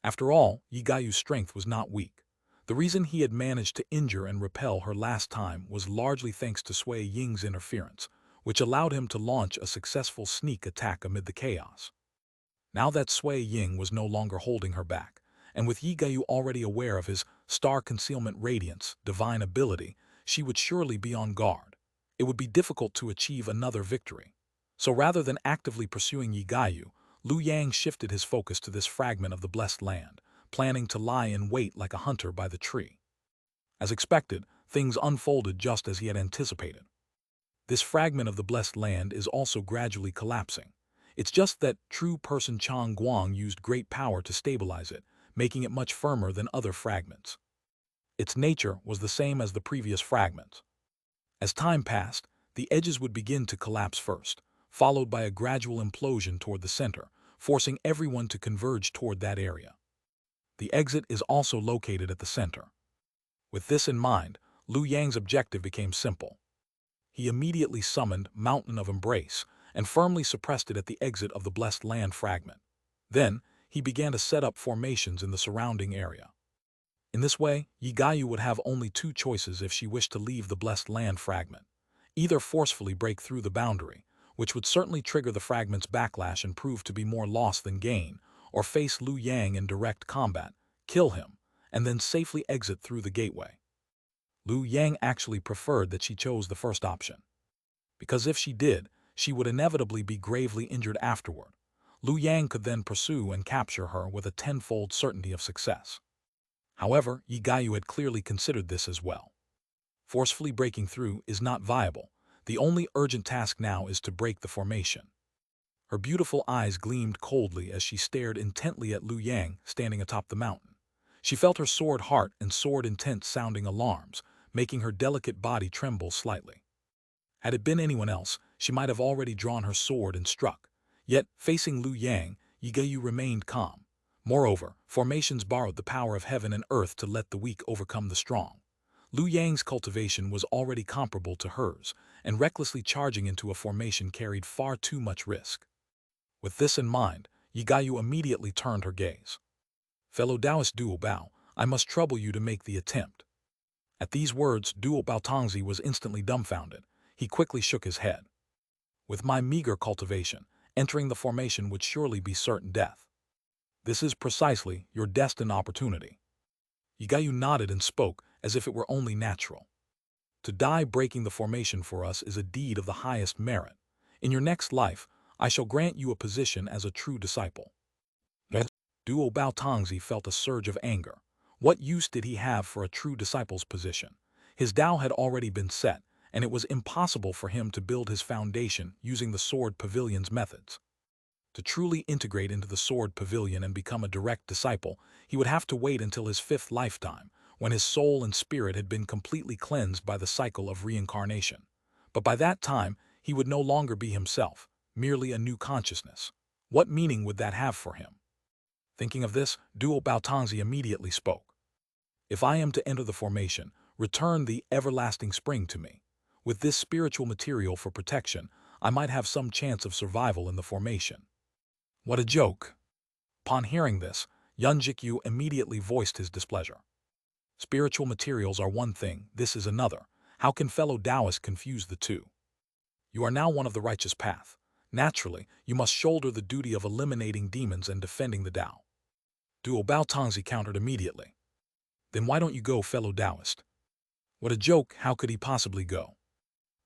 Speaker 1: After all, Yi Gaiu's strength was not weak. The reason he had managed to injure and repel her last time was largely thanks to Sui Ying's interference, which allowed him to launch a successful sneak attack amid the chaos. Now that Sui Ying was no longer holding her back, and with Yi Gaiu already aware of his star concealment radiance, divine ability, she would surely be on guard. It would be difficult to achieve another victory. So rather than actively pursuing Yi Gaiu, Lu Yang shifted his focus to this fragment of the blessed land, planning to lie in wait like a hunter by the tree. As expected, things unfolded just as he had anticipated. This fragment of the blessed land is also gradually collapsing. It's just that true person Chang Guang used great power to stabilize it, making it much firmer than other fragments. Its nature was the same as the previous fragments. As time passed, the edges would begin to collapse first, followed by a gradual implosion toward the center, forcing everyone to converge toward that area. The exit is also located at the center. With this in mind, Lu Yang's objective became simple. He immediately summoned Mountain of Embrace and firmly suppressed it at the exit of the blessed land fragment. Then, he began to set up formations in the surrounding area. In this way, Yi Gaiu would have only 2 choices if she wished to leave the blessed land fragment. Either forcefully break through the boundary, which would certainly trigger the fragment's backlash and prove to be more loss than gain, or face Lu Yang in direct combat, kill him, and then safely exit through the gateway. Lu Yang actually preferred that she chose the first option. Because if she did, she would inevitably be gravely injured afterward. Lu Yang could then pursue and capture her with a 10-fold certainty of success. However, Yi Gaiu had clearly considered this as well. Forcefully breaking through is not viable. The only urgent task now is to break the formation. Her beautiful eyes gleamed coldly as she stared intently at Lu Yang standing atop the mountain. She felt her sword heart and sword intent sounding alarms, making her delicate body tremble slightly. Had it been anyone else, she might have already drawn her sword and struck. Yet, facing Lu Yang, Yigayu remained calm. Moreover, formations borrowed the power of heaven and earth to let the weak overcome the strong. Lu Yang's cultivation was already comparable to hers, and recklessly charging into a formation carried far too much risk. With this in mind, Yigayu immediately turned her gaze. "Fellow Taoist Duo Bao, I must trouble you to make the attempt." At these words, Duo Bao Tongzi was instantly dumbfounded. He quickly shook his head. "With my meager cultivation, entering the formation would surely be certain death. This is precisely your destined opportunity." Yigayu nodded and spoke as if it were only natural. "To die breaking the formation for us is a deed of the highest merit. In your next life, I shall grant you a position as a true disciple." Duo Bao Tongzi felt a surge of anger. What use did he have for a true disciple's position? His Tao had already been set, and it was impossible for him to build his foundation using the Sword Pavilion's methods. To truly integrate into the Sword Pavilion and become a direct disciple, he would have to wait until his 5th lifetime, when his soul and spirit had been completely cleansed by the cycle of reincarnation. But by that time, he would no longer be himself, merely a new consciousness. What meaning would that have for him? Thinking of this, Duo Bao Tongzi immediately spoke. "If I am to enter the formation, return the everlasting spring to me. With this spiritual material for protection, I might have some chance of survival in the formation." What a joke! Upon hearing this, Yun Jikyu immediately voiced his displeasure. "Spiritual materials are one thing, this is another. How can fellow Taoists confuse the two? You are now one of the righteous path. Naturally, you must shoulder the duty of eliminating demons and defending the Tao." Duo Bao Tongzi countered immediately. "Then why don't you go, fellow Taoist?" What a joke, how could he possibly go?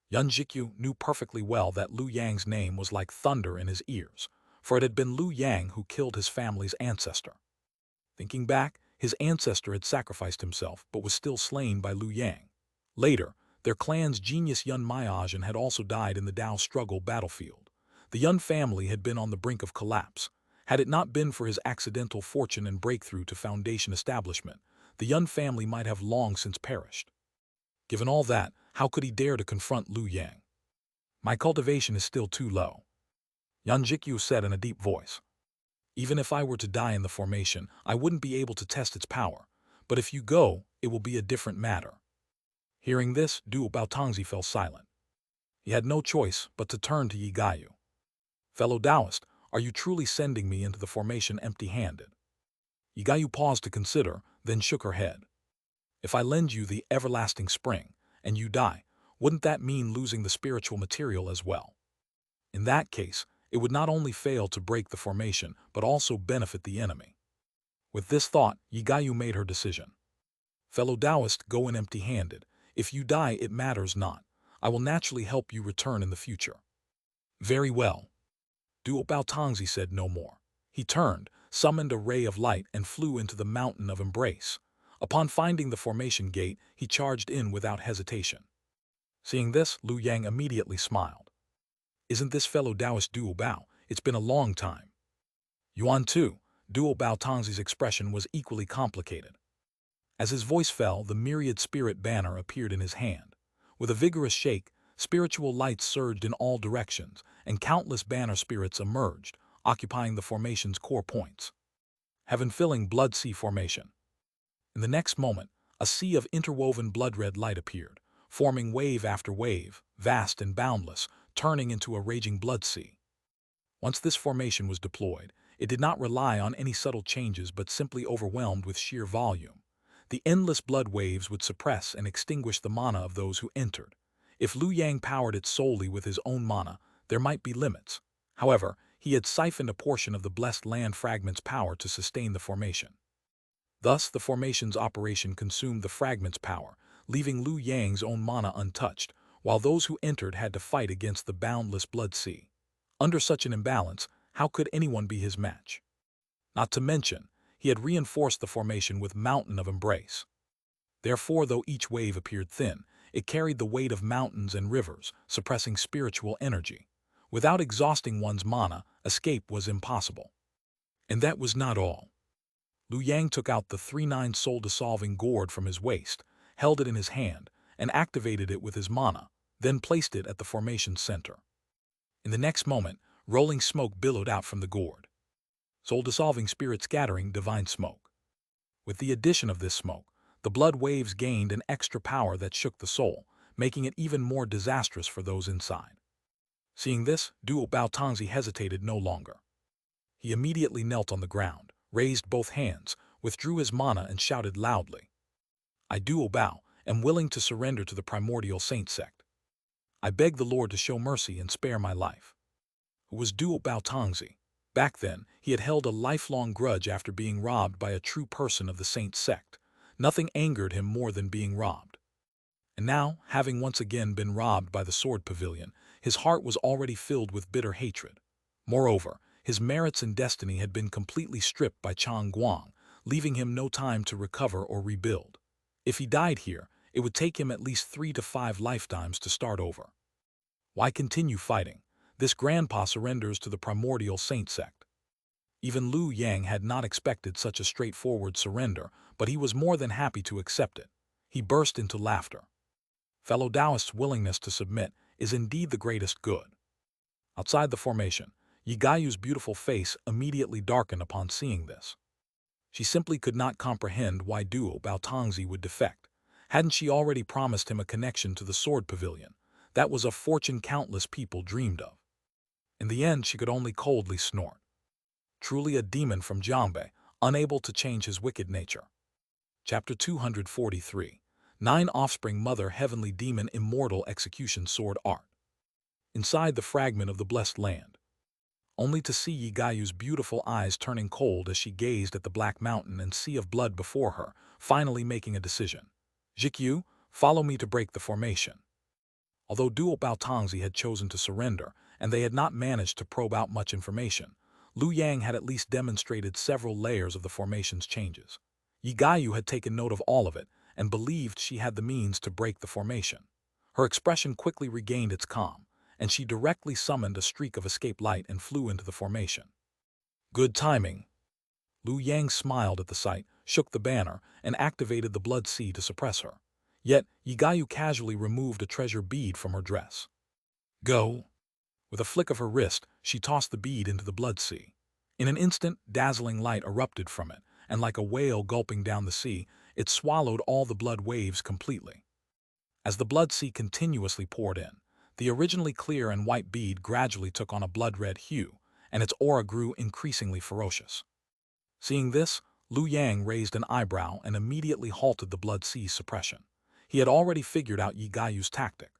Speaker 1: Yun Jikyu knew perfectly well that Lu Yang's name was like thunder in his ears, for it had been Lu Yang who killed his family's ancestor. Thinking back, his ancestor had sacrificed himself but was still slain by Lu Yang. Later, their clan's genius Yun Maiajin had also died in the Tao struggle battlefield. The Yun family had been on the brink of collapse. Had it not been for his accidental fortune and breakthrough to foundation establishment, the Yun family might have long since perished. Given all that, how could he dare to confront Lu Yang? "My cultivation is still too low," Yun Jikyu said in a deep voice. "Even if I were to die in the formation, I wouldn't be able to test its power. But if you go, it will be a different matter." Hearing this, Duo Bao Tongzi fell silent. He had no choice but to turn to Yigayu. "Fellow Taoist, are you truly sending me into the formation empty-handed?" Yigayu paused to consider, then shook her head. "If I lend you the everlasting spring, and you die, wouldn't that mean losing the spiritual material as well? In that case, it would not only fail to break the formation, but also benefit the enemy." With this thought, Yigayu made her decision. "Fellow Taoist, go in empty-handed. If you die, it matters not. I will naturally help you return in the future." "Very well." Duo Bao Tongzi said no more. He turned, summoned a ray of light, and flew into the mountain of embrace. Upon finding the formation gate, he charged in without hesitation. Seeing this, Lu Yang immediately smiled. "Isn't this fellow Taoist Duo Bao? It's been a long time." Yuan too, Duo Bao Tongzi's expression was equally complicated. As his voice fell, the myriad spirit banner appeared in his hand. With a vigorous shake, spiritual lights surged in all directions, and countless banner spirits emerged, occupying the formation's core points. Heaven-filling blood sea formation. In the next moment, a sea of interwoven blood-red light appeared, forming wave after wave, vast and boundless, turning into a raging blood sea. Once this formation was deployed, it did not rely on any subtle changes but simply overwhelmed with sheer volume. The endless blood waves would suppress and extinguish the mana of those who entered. If Lu Yang powered it solely with his own mana, there might be limits. However, he had siphoned a portion of the blessed land fragment's power to sustain the formation. Thus, the formation's operation consumed the fragment's power, leaving Lu Yang's own mana untouched, while those who entered had to fight against the boundless blood sea. Under such an imbalance, how could anyone be his match? Not to mention, he had reinforced the formation with Mountain of Embrace. Therefore, though each wave appeared thin, it carried the weight of mountains and rivers, suppressing spiritual energy. Without exhausting one's mana, escape was impossible. And that was not all. Lu Yang took out the 3-9 soul-dissolving gourd from his waist, held it in his hand, and activated it with his mana, then placed it at the formation's center. In the next moment, rolling smoke billowed out from the gourd. Soul-dissolving spirit scattering divine smoke. With the addition of this smoke, the blood waves gained an extra power that shook the soul, making it even more disastrous for those inside. Seeing this, Duo Baotongzi hesitated no longer. He immediately knelt on the ground, raised both hands, withdrew his mana and shouted loudly, "I Duo Bao am willing to surrender to the Primordial Saint Sect. I beg the Lord to show mercy and spare my life." Who was Duo Baotongzi? Back then, he had held a lifelong grudge after being robbed by a true person of the Saint Sect. Nothing angered him more than being robbed. And now, having once again been robbed by the Sword Pavilion, his heart was already filled with bitter hatred. Moreover, his merits and destiny had been completely stripped by Chang Guang, leaving him no time to recover or rebuild. If he died here, it would take him at least 3 to 5 lifetimes to start over. Why continue fighting? This grandpa surrenders to the Primordial Saint Sect. Even Lu Yang had not expected such a straightforward surrender, but he was more than happy to accept it. He burst into laughter. Fellow Taoists' willingness to submit is indeed the greatest good. Outside the formation, Yigayu's beautiful face immediately darkened upon seeing this. She simply could not comprehend why Duo Baotongzi would defect. Hadn't she already promised him a connection to the Sword Pavilion? That was a fortune countless people dreamed of. In the end, she could only coldly snort. Truly a demon from Jiangbai, unable to change his wicked nature. Chapter 243. 9 Offspring Mother Heavenly Demon Immortal Execution Sword Art. Inside the fragment of the blessed land. Only to see Yigayu's beautiful eyes turning cold as she gazed at the black mountain and sea of blood before her, finally making a decision. "Jikyu, follow me to break the formation." Although Duo Baotongzi had chosen to surrender, and they had not managed to probe out much information, Lu Yang had at least demonstrated several layers of the formation's changes. Yigayu had taken note of all of it, and believed she had the means to break the formation. Her expression quickly regained its calm, and she directly summoned a streak of escape light and flew into the formation. Good timing. Lu Yang smiled at the sight, shook the banner, and activated the blood sea to suppress her. Yet, Yigayu casually removed a treasure bead from her dress. Go! With a flick of her wrist, she tossed the bead into the blood sea. In an instant, dazzling light erupted from it, and like a whale gulping down the sea, it swallowed all the blood waves completely. As the blood sea continuously poured in, the originally clear and white bead gradually took on a blood-red hue, and its aura grew increasingly ferocious. Seeing this, Lu Yang raised an eyebrow and immediately halted the blood sea's suppression. He had already figured out Yigayu's tactic.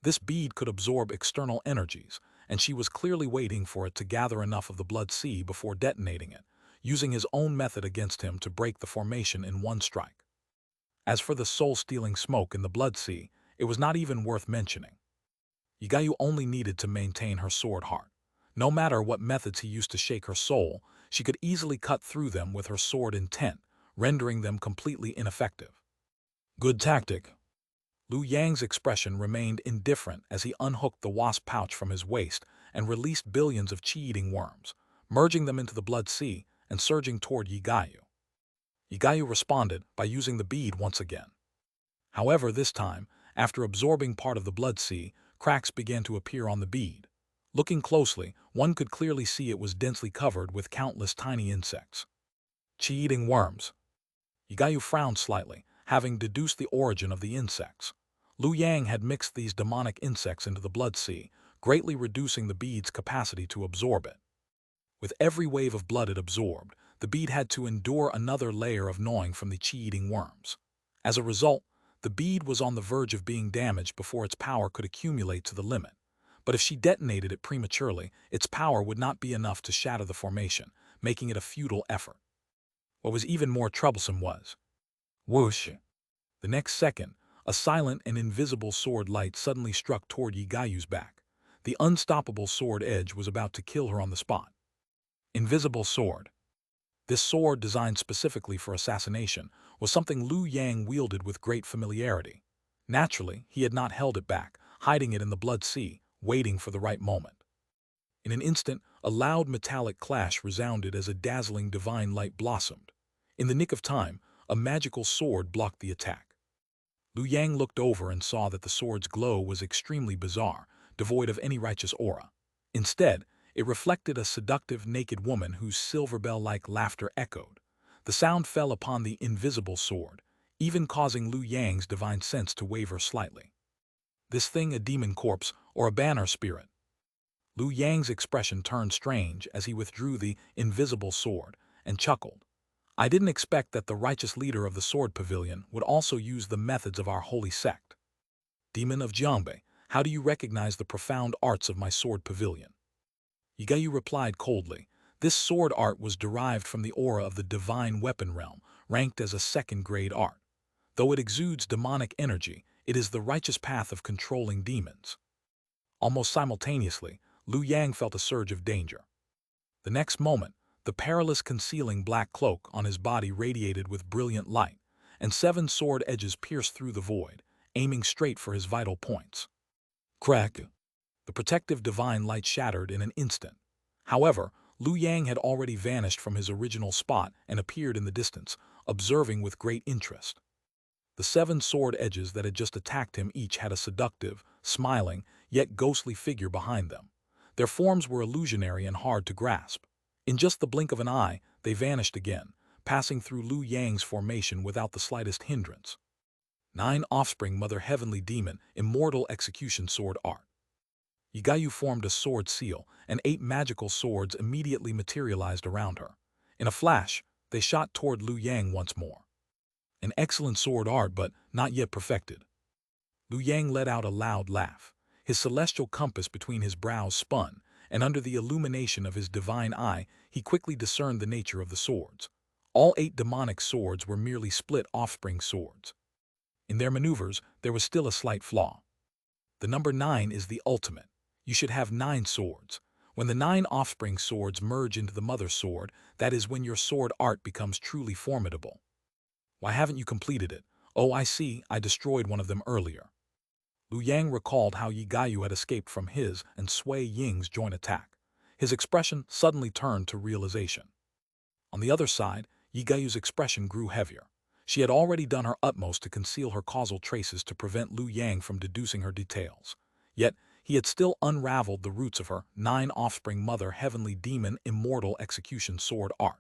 Speaker 1: This bead could absorb external energies, and she was clearly waiting for it to gather enough of the blood sea before detonating it, using his own method against him to break the formation in one strike. As for the soul-stealing smoke in the blood sea, it was not even worth mentioning. Yigayu only needed to maintain her sword heart. No matter what methods he used to shake her soul, she could easily cut through them with her sword intent, rendering them completely ineffective. Good tactic. Lu Yang's expression remained indifferent as he unhooked the wasp pouch from his waist and released billions of chi-eating worms, merging them into the blood sea and surging toward Yigayu. Yigayu responded by using the bead once again. However, this time, after absorbing part of the blood sea, cracks began to appear on the bead. Looking closely, one could clearly see it was densely covered with countless tiny insects. Chi-eating worms. Yigayu frowned slightly, having deduced the origin of the insects. Lu Yang had mixed these demonic insects into the blood sea, greatly reducing the bead's capacity to absorb it. With every wave of blood it absorbed, the bead had to endure another layer of gnawing from the chi-eating worms. As a result, the bead was on the verge of being damaged before its power could accumulate to the limit. But if she detonated it prematurely, its power would not be enough to shatter the formation, making it a futile effort. What was even more troublesome was, whoosh! The next second, a silent and invisible sword light suddenly struck toward Yigayu's back. The unstoppable sword edge was about to kill her on the spot. Invisible sword. This sword, designed specifically for assassination, was something Lu Yang wielded with great familiarity. Naturally, he had not held it back, hiding it in the blood sea, waiting for the right moment. In an instant, a loud metallic clash resounded as a dazzling divine light blossomed. In the nick of time, a magical sword blocked the attack. Lu Yang looked over and saw that the sword's glow was extremely bizarre, devoid of any righteous aura. Instead, it reflected a seductive naked woman whose silver bell-like laughter echoed. The sound fell upon the invisible sword, even causing Lu Yang's divine sense to waver slightly. This thing a demon corpse or a banner spirit? Lu Yang's expression turned strange as he withdrew the invisible sword and chuckled. I didn't expect that the righteous leader of the sword pavilion would also use the methods of our holy sect. Demon of Jiangbai, how do you recognize the profound arts of my sword pavilion? Yigayu replied coldly. This sword art was derived from the aura of the divine weapon realm, ranked as a second-grade art. Though it exudes demonic energy, it is the righteous path of controlling demons. Almost simultaneously, Lu Yang felt a surge of danger. The next moment, the perilous concealing black cloak on his body radiated with brilliant light, and 7 sword edges pierced through the void, aiming straight for his vital points. Crack! The protective divine light shattered in an instant. However, Lu Yang had already vanished from his original spot and appeared in the distance, observing with great interest. The 7 sword edges that had just attacked him each had a seductive, smiling, yet ghostly figure behind them. Their forms were illusionary and hard to grasp. In just the blink of an eye, they vanished again, passing through Lu Yang's formation without the slightest hindrance. 9 Offspring Mother Heavenly Demon Immortal Execution Sword Art. Yigayu formed a sword seal, and 8 magical swords immediately materialized around her. In a flash, they shot toward Lu Yang once more. An excellent sword art, but not yet perfected. Lu Yang let out a loud laugh. His celestial compass between his brows spun, and under the illumination of his divine eye, he quickly discerned the nature of the swords. All 8 demonic swords were merely split offspring swords. In their maneuvers, there was still a slight flaw. The number 9 is the ultimate. You should have 9 swords. When the 9 offspring swords merge into the mother sword, that is when your sword art becomes truly formidable. Why haven't you completed it? Oh, I see, I destroyed one of them earlier. Lu Yang recalled how Yigayu had escaped from his and Sui Ying's joint attack. His expression suddenly turned to realization. On the other side, Yigayu's expression grew heavier. She had already done her utmost to conceal her causal traces to prevent Lu Yang from deducing her details. Yet, he had still unraveled the roots of her 9 offspring mother heavenly demon immortal execution sword art.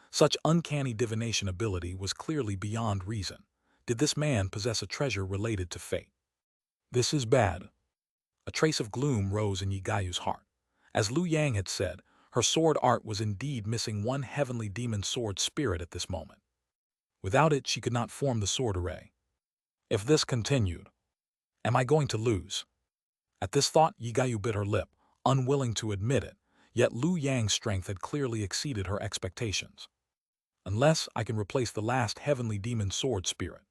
Speaker 1: Such uncanny divination ability was clearly beyond reason. Did this man possess a treasure related to fate? This is bad. A trace of gloom rose in Yigayu's heart. As Lu Yang had said, her sword art was indeed missing one heavenly demon sword spirit at this moment. Without it, she could not form the sword array. If this continued, am I going to lose? At this thought, Yigayu bit her lip, unwilling to admit it, yet Lu Yang's strength had clearly exceeded her expectations. Unless I can replace the last heavenly demon sword spirit.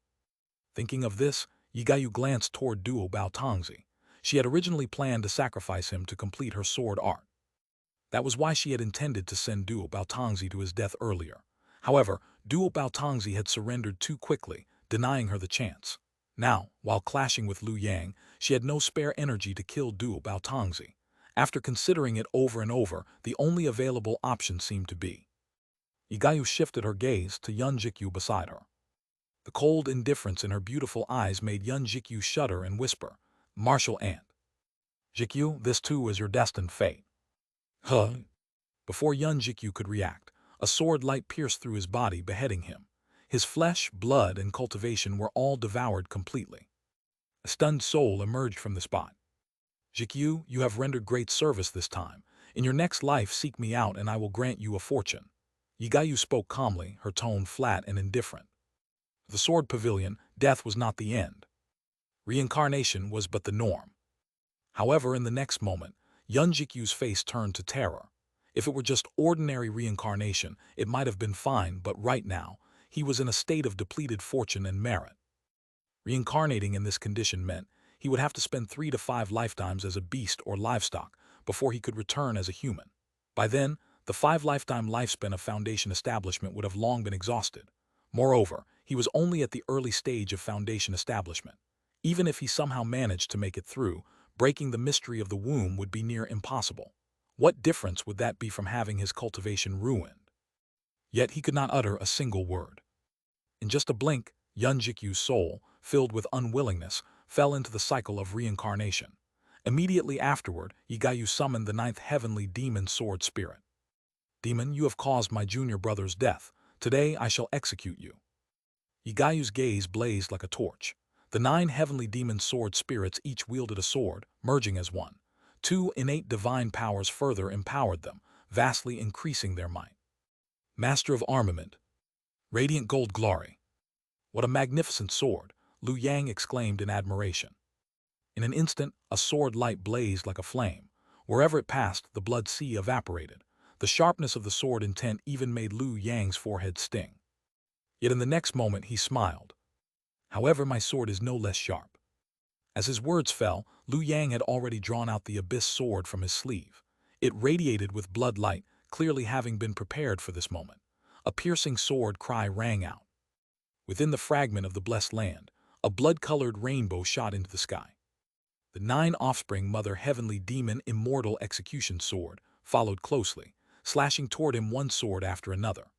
Speaker 1: Thinking of this, Yigayu glanced toward Duo Baotongzi. She had originally planned to sacrifice him to complete her sword art. That was why she had intended to send Duo Baotongzi to his death earlier. However, Duo Baotongzi had surrendered too quickly, denying her the chance. Now, while clashing with Lu Yang, she had no spare energy to kill Duo Baotongzi. After considering it over and over, the only available option seemed to be. Yigayu shifted her gaze to Yun Jikyu beside her. The cold indifference in her beautiful eyes made Yun Jikyu shudder and whisper, "Martial ant. Jikyu, this too is your destined fate." Huh? Before Yun Jikyu could react, a sword light pierced through his body, beheading him. His flesh, blood, and cultivation were all devoured completely. A stunned soul emerged from the spot. "Jikyu, you have rendered great service this time. In your next life, seek me out and I will grant you a fortune." Yigayu spoke calmly, her tone flat and indifferent. The sword pavilion, death was not the end. Reincarnation was but the norm. However, in the next moment, Yun Jikyu's face turned to terror. If it were just ordinary reincarnation, it might have been fine, but right now, he was in a state of depleted fortune and merit. Reincarnating in this condition meant he would have to spend 3 to 5 lifetimes as a beast or livestock before he could return as a human. By then, the 5-lifetime lifespan of Foundation establishment would have long been exhausted. Moreover, he was only at the early stage of Foundation establishment. Even if he somehow managed to make it through, breaking the mystery of the womb would be near impossible. What difference would that be from having his cultivation ruined? Yet he could not utter a single word. In just a blink, Yun Jikyu's soul, filled with unwillingness, fell into the cycle of reincarnation. Immediately afterward, Yigayu summoned the ninth heavenly demon sword spirit. "Demon, you have caused my junior brother's death. Today I shall execute you." Yigayu's gaze blazed like a torch. The 9 heavenly demon sword spirits each wielded a sword, merging as one. 2 innate divine powers further empowered them, vastly increasing their might. Master of Armament. Radiant gold glory. What a magnificent sword, Liu Yang exclaimed in admiration. In an instant, a sword light blazed like a flame. Wherever it passed, the blood sea evaporated. The sharpness of the sword intent even made Liu Yang's forehead sting. Yet in the next moment he smiled. "However, my sword is no less sharp." As his words fell, Liu Yang had already drawn out the abyss sword from his sleeve. It radiated with blood light, clearly having been prepared for this moment. A piercing sword cry rang out. Within the fragment of the blessed land, a blood-colored rainbow shot into the sky. The 9 offspring mother heavenly demon immortal execution sword followed closely, slashing toward him one sword after another.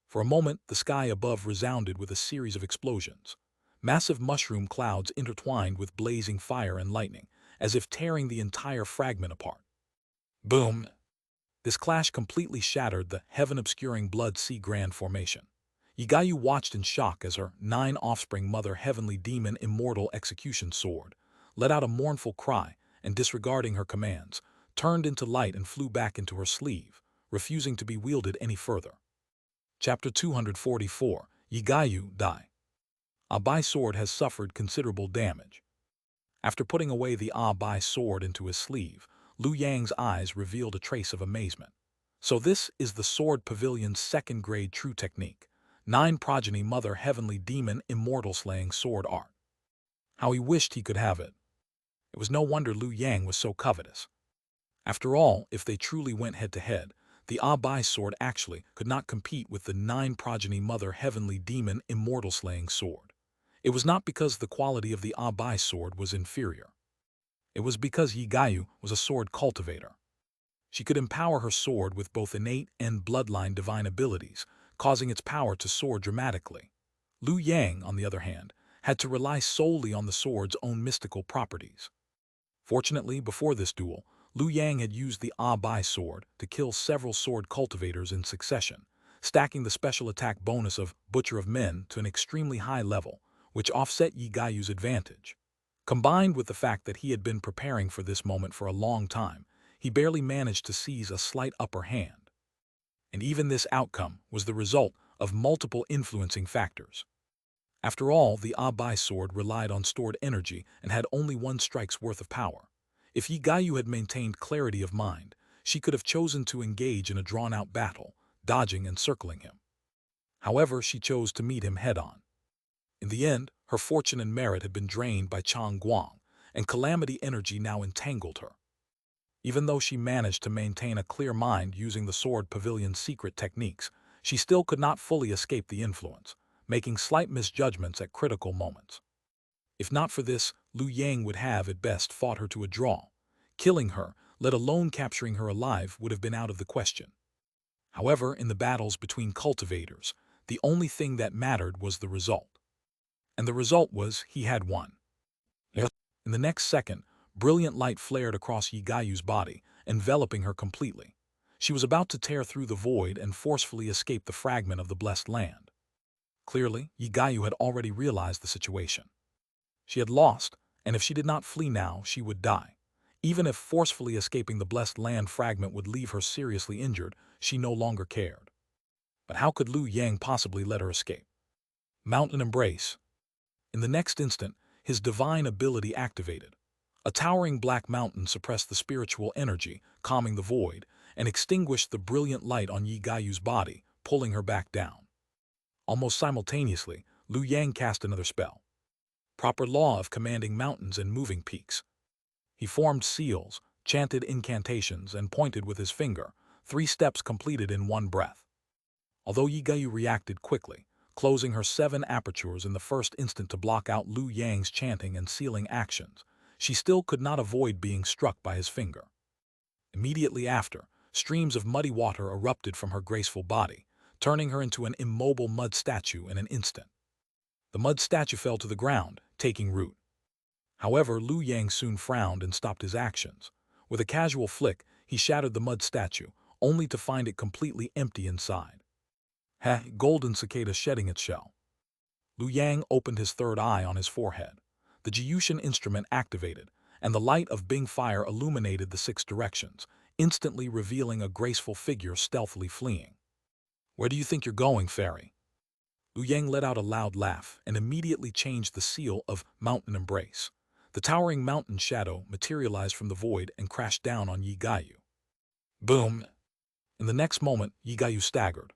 Speaker 1: For a moment, the sky above resounded with a series of explosions. Massive mushroom clouds intertwined with blazing fire and lightning, as if tearing the entire fragment apart. Boom! This clash completely shattered the heaven-obscuring blood sea grand formation. Yigayu watched in shock as her 9 offspring mother heavenly demon immortal execution sword let out a mournful cry and, disregarding her commands, turned into light and flew back into her sleeve, refusing to be wielded any further. Chapter 244, Yigayu Die. Abai sword has suffered considerable damage. After putting away the Abai sword into his sleeve, Liu Yang's eyes revealed a trace of amazement. So this is the Sword Pavilion's 2nd grade true technique. 9 progeny mother heavenly demon immortal slaying sword art. How he wished he could have it. It was no wonder Liu Yang was so covetous. After all, if they truly went head-to-head, the Abai sword actually could not compete with the 9 progeny mother heavenly demon immortal slaying sword. It was not because the quality of the Abai sword was inferior. It was because Yigayu was a sword cultivator. She could empower her sword with both innate and bloodline divine abilities, causing its power to soar dramatically. Liu Yang, on the other hand, had to rely solely on the sword's own mystical properties. Fortunately, before this duel, Liu Yang had used the Abai sword to kill several sword cultivators in succession, stacking the special attack bonus of Butcher of Men to an extremely high level, which offset Yigayu's advantage. Combined with the fact that he had been preparing for this moment for a long time, he barely managed to seize a slight upper hand. And even this outcome was the result of multiple influencing factors. After all, the Abai sword relied on stored energy and had only 1 strike's worth of power. If Yigayu had maintained clarity of mind, she could have chosen to engage in a drawn-out battle, dodging and circling him. However, she chose to meet him head-on. In the end, her fortune and merit had been drained by Chang Guang, and calamity energy now entangled her. Even though she managed to maintain a clear mind using the Sword Pavilion's secret techniques, she still could not fully escape the influence, making slight misjudgments at critical moments. If not for this, Liu Yang would have, at best, fought her to a draw. Killing her, let alone capturing her alive, would have been out of the question. However, in the battles between cultivators, the only thing that mattered was the result. And the result was he had won. In the next second, brilliant light flared across Yigayu's body, enveloping her completely. She was about to tear through the void and forcefully escape the fragment of the blessed land. Clearly, Yigayu had already realized the situation. She had lost, and if she did not flee now, she would die. Even if forcefully escaping the blessed land fragment would leave her seriously injured, she no longer cared. But how could Liu Yang possibly let her escape? Mountain Embrace. In the next instant, his divine ability activated. A towering black mountain suppressed the spiritual energy, calming the void, and extinguished the brilliant light on Yigayu's body, pulling her back down. Almost simultaneously, Liu Yang cast another spell. Proper law of commanding mountains and moving peaks. He formed seals, chanted incantations, and pointed with his finger, 3 steps completed in one breath. Although Yigayu reacted quickly, closing her 7 apertures in the first instant to block out Liu Yang's chanting and sealing actions, she still could not avoid being struck by his finger. Immediately after, streams of muddy water erupted from her graceful body, turning her into an immobile mud statue in an instant. The mud statue fell to the ground, taking root. However, Lu Yang soon frowned and stopped his actions. With a casual flick, he shattered the mud statue, only to find it completely empty inside. Golden cicada shedding its shell. Lu Yang opened his third eye on his forehead. The Jiyushin instrument activated, and the light of Bing fire illuminated the 6 directions, instantly revealing a graceful figure stealthily fleeing. "Where do you think you're going, fairy?" Lu Yang let out a loud laugh and immediately changed the seal of Mountain Embrace. The towering mountain shadow materialized from the void and crashed down on Yi Gayu. Boom! In the next moment, Yi Gayu staggered.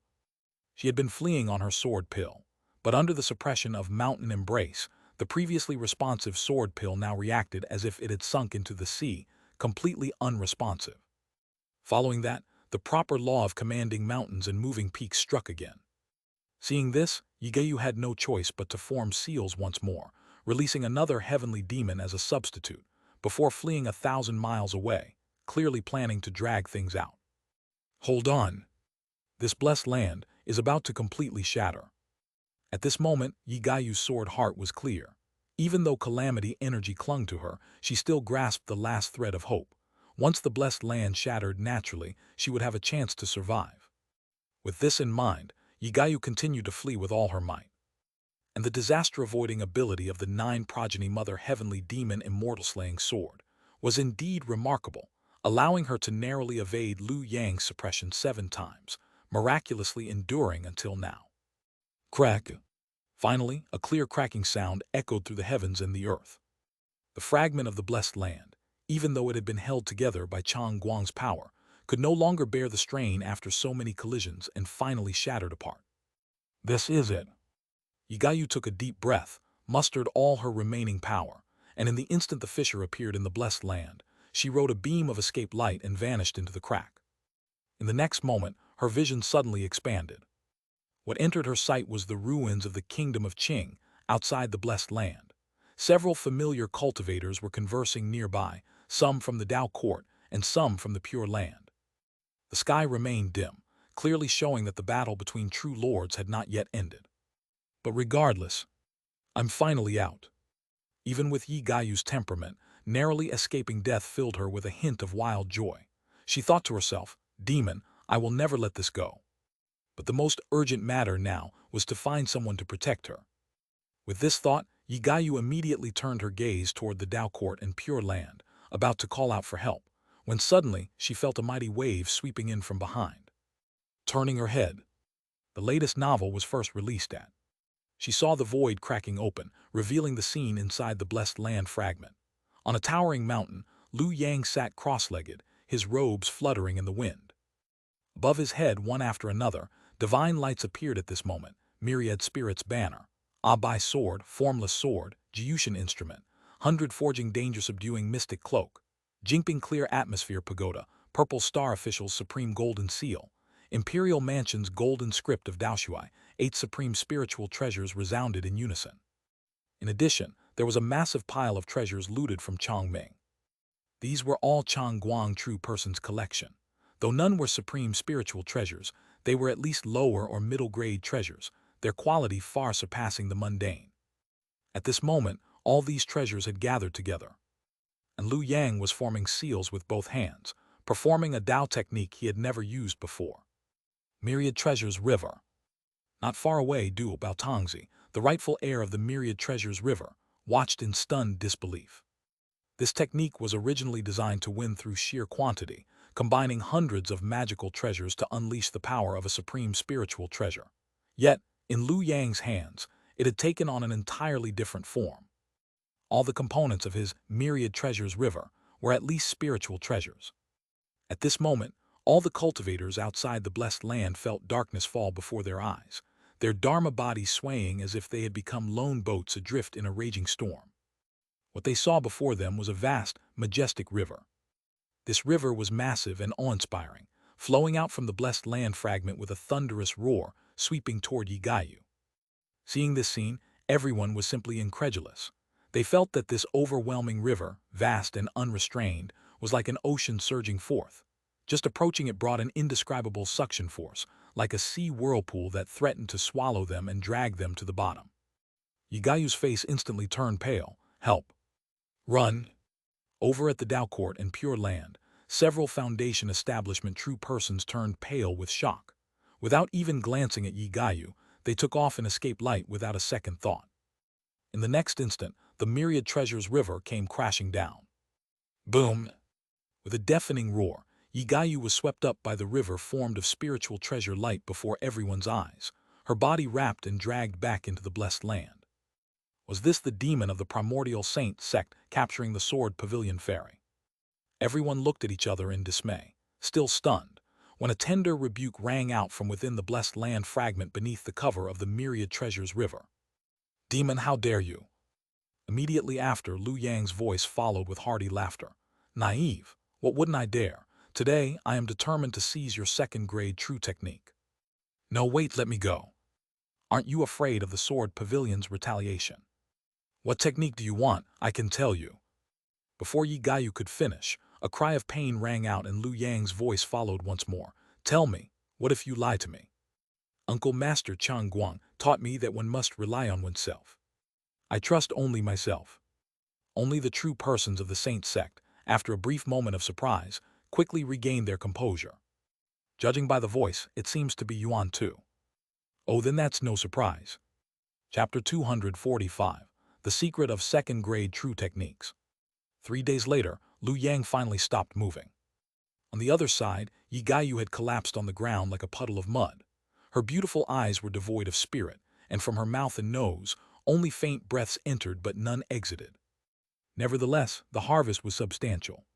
Speaker 1: She had been fleeing on her sword pill, but under the suppression of Mountain Embrace, the previously responsive sword pill now reacted as if it had sunk into the sea, completely unresponsive. Following that, the proper law of commanding mountains and moving peaks struck again. Seeing this, Yi Gayu had no choice but to form seals once more, releasing another heavenly demon as a substitute, before fleeing 1,000 miles away, clearly planning to drag things out. Hold on. This blessed land is about to completely shatter. At this moment, Yi Gayu's sword heart was clear. Even though calamity energy clung to her, she still grasped the last thread of hope. Once the blessed land shattered naturally, she would have a chance to survive. With this in mind, Yi Gayu continued to flee with all her might. And the disaster-avoiding ability of the 9 progeny mother heavenly demon immortal-slaying sword was indeed remarkable, allowing her to narrowly evade Lu Yang's suppression 7 times, miraculously enduring until now. Crack! Finally, a clear cracking sound echoed through the heavens and the earth. The fragment of the blessed land, even though it had been held together by Chang Guang's power, could no longer bear the strain after so many collisions and finally shattered apart. This is it. Yi Gayu took a deep breath, mustered all her remaining power, and in the instant the fissure appeared in the blessed land, she rode a beam of escaped light and vanished into the crack. In the next moment, her vision suddenly expanded. What entered her sight was the ruins of the kingdom of Qing, outside the blessed land. Several familiar cultivators were conversing nearby, some from the Dao court and some from the Pure Land. The sky remained dim, clearly showing that the battle between true lords had not yet ended. But regardless, I'm finally out. Even with Yi Gayu's temperament, narrowly escaping death filled her with a hint of wild joy. She thought to herself, "Demon, I will never let this go." But the most urgent matter now was to find someone to protect her. With this thought, Yi Gayu immediately turned her gaze toward the Dao court and Pure Land, about to call out for help, when suddenly she felt a mighty wave sweeping in from behind. Turning her head, the latest novel was first released at. She saw the void cracking open, revealing the scene inside the blessed land fragment. On a towering mountain, Lu Yang sat cross-legged, his robes fluttering in the wind. Above his head, one after another, divine lights appeared at this moment: myriad spirits banner, Abai sword, formless sword, Jiyushin instrument, 100 forging danger-subduing mystic cloak, Jingping clear atmosphere pagoda, purple star official's supreme golden seal, Imperial Mansion's golden script of Daoshuai, 8 supreme spiritual treasures resounded in unison. In addition, there was a massive pile of treasures looted from Chongming. These were all Chang Guang true person's collection. Though none were supreme spiritual treasures, they were at least lower or middle-grade treasures, their quality far surpassing the mundane. At this moment, all these treasures had gathered together, and Lu Yang was forming seals with both hands, performing a Dao technique he had never used before. Myriad Treasures River. Not far away, Du Baotongzi, the rightful heir of the Myriad Treasures River, watched in stunned disbelief. This technique was originally designed to win through sheer quantity, combining hundreds of magical treasures to unleash the power of a supreme spiritual treasure. Yet, in Lu Yang's hands, it had taken on an entirely different form. All the components of his Myriad Treasures River were at least spiritual treasures. At this moment, all the cultivators outside the blessed land felt darkness fall before their eyes, their dharma bodies swaying as if they had become lone boats adrift in a raging storm. What they saw before them was a vast, majestic river. This river was massive and awe-inspiring, flowing out from the blessed land fragment with a thunderous roar, sweeping toward Yi Gayu. Seeing this scene, everyone was simply incredulous. They felt that this overwhelming river, vast and unrestrained, was like an ocean surging forth. Just approaching it brought an indescribable suction force, like a sea whirlpool that threatened to swallow them and drag them to the bottom. Yigayu's face instantly turned pale. "Help! Run!" Over at the Tao Court in Pure Land, several Foundation establishment true persons turned pale with shock. Without even glancing at Yigayu, they took off and escaped light without a second thought. In the next instant, the myriad treasures river came crashing down. Boom! With a deafening roar, Yigayu was swept up by the river formed of spiritual treasure light before everyone's eyes, her body wrapped and dragged back into the blessed land. Was this the demon of the Primordial Saint Sect capturing the Sword Pavilion Ferry? Everyone looked at each other in dismay, still stunned, when a tender rebuke rang out from within the blessed land fragment beneath the cover of the myriad treasures river. "Demon, how dare you!" Immediately after, Lu Yang's voice followed with hearty laughter. "Naive! What wouldn't I dare? Today, I am determined to seize your second-grade true technique." "No, wait, let me go. Aren't you afraid of the Sword Pavilion's retaliation?" "What technique do you want? I can tell you." Before Yigayu could finish, a cry of pain rang out and Lu Yang's voice followed once more. "Tell me, what if you lie to me? Uncle Master Chang Guang taught me that one must rely on oneself. I trust only myself." Only the true persons of the Saint Sect, after a brief moment of surprise, quickly regained their composure. Judging by the voice, it seems to be Yuan too. Oh, then that's no surprise. Chapter 245, The Secret of Second-Grade True Techniques. 3 days later, Lu Yang finally stopped moving. On the other side, Yigayu had collapsed on the ground like a puddle of mud. Her beautiful eyes were devoid of spirit, and from her mouth and nose, only faint breaths entered but none exited. Nevertheless, the harvest was substantial.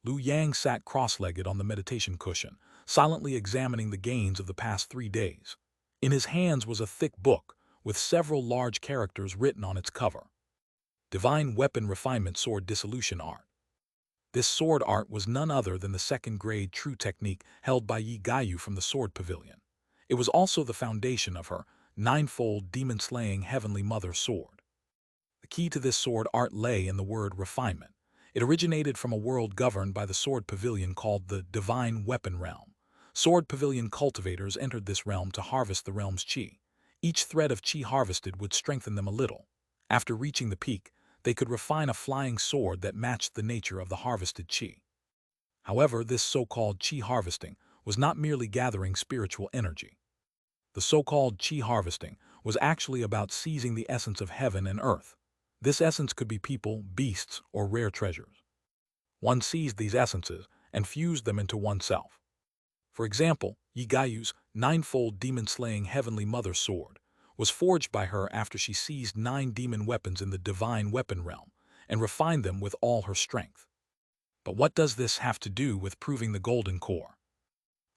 Speaker 1: Lu Yang sat cross-legged on the meditation cushion, silently examining the gains of the past 3 days. In his hands was a thick book, with several large characters written on its cover. Divine Weapon Refinement Sword Dissolution Art. This sword art was none other than the second-grade true technique held by Yigayu from the Sword Pavilion. It was also the foundation of her ninefold demon-slaying Heavenly Mother sword. The key to this sword art lay in the word refinement. It originated from a world governed by the Sword Pavilion called the Divine Weapon Realm. Sword Pavilion cultivators entered this realm to harvest the realm's chi. Each thread of chi harvested would strengthen them a little. After reaching the peak, they could refine a flying sword that matched the nature of the harvested chi. However, this so-called chi harvesting was not merely gathering spiritual energy. The so-called chi harvesting was actually about seizing the essence of heaven and earth. This essence could be people, beasts, or rare treasures. One seized these essences and fused them into oneself. For example, Yigayu's ninefold demon-slaying Heavenly Mother sword was forged by her after she seized 9 demon weapons in the Divine Weapon Realm and refined them with all her strength. But what does this have to do with proving the golden core?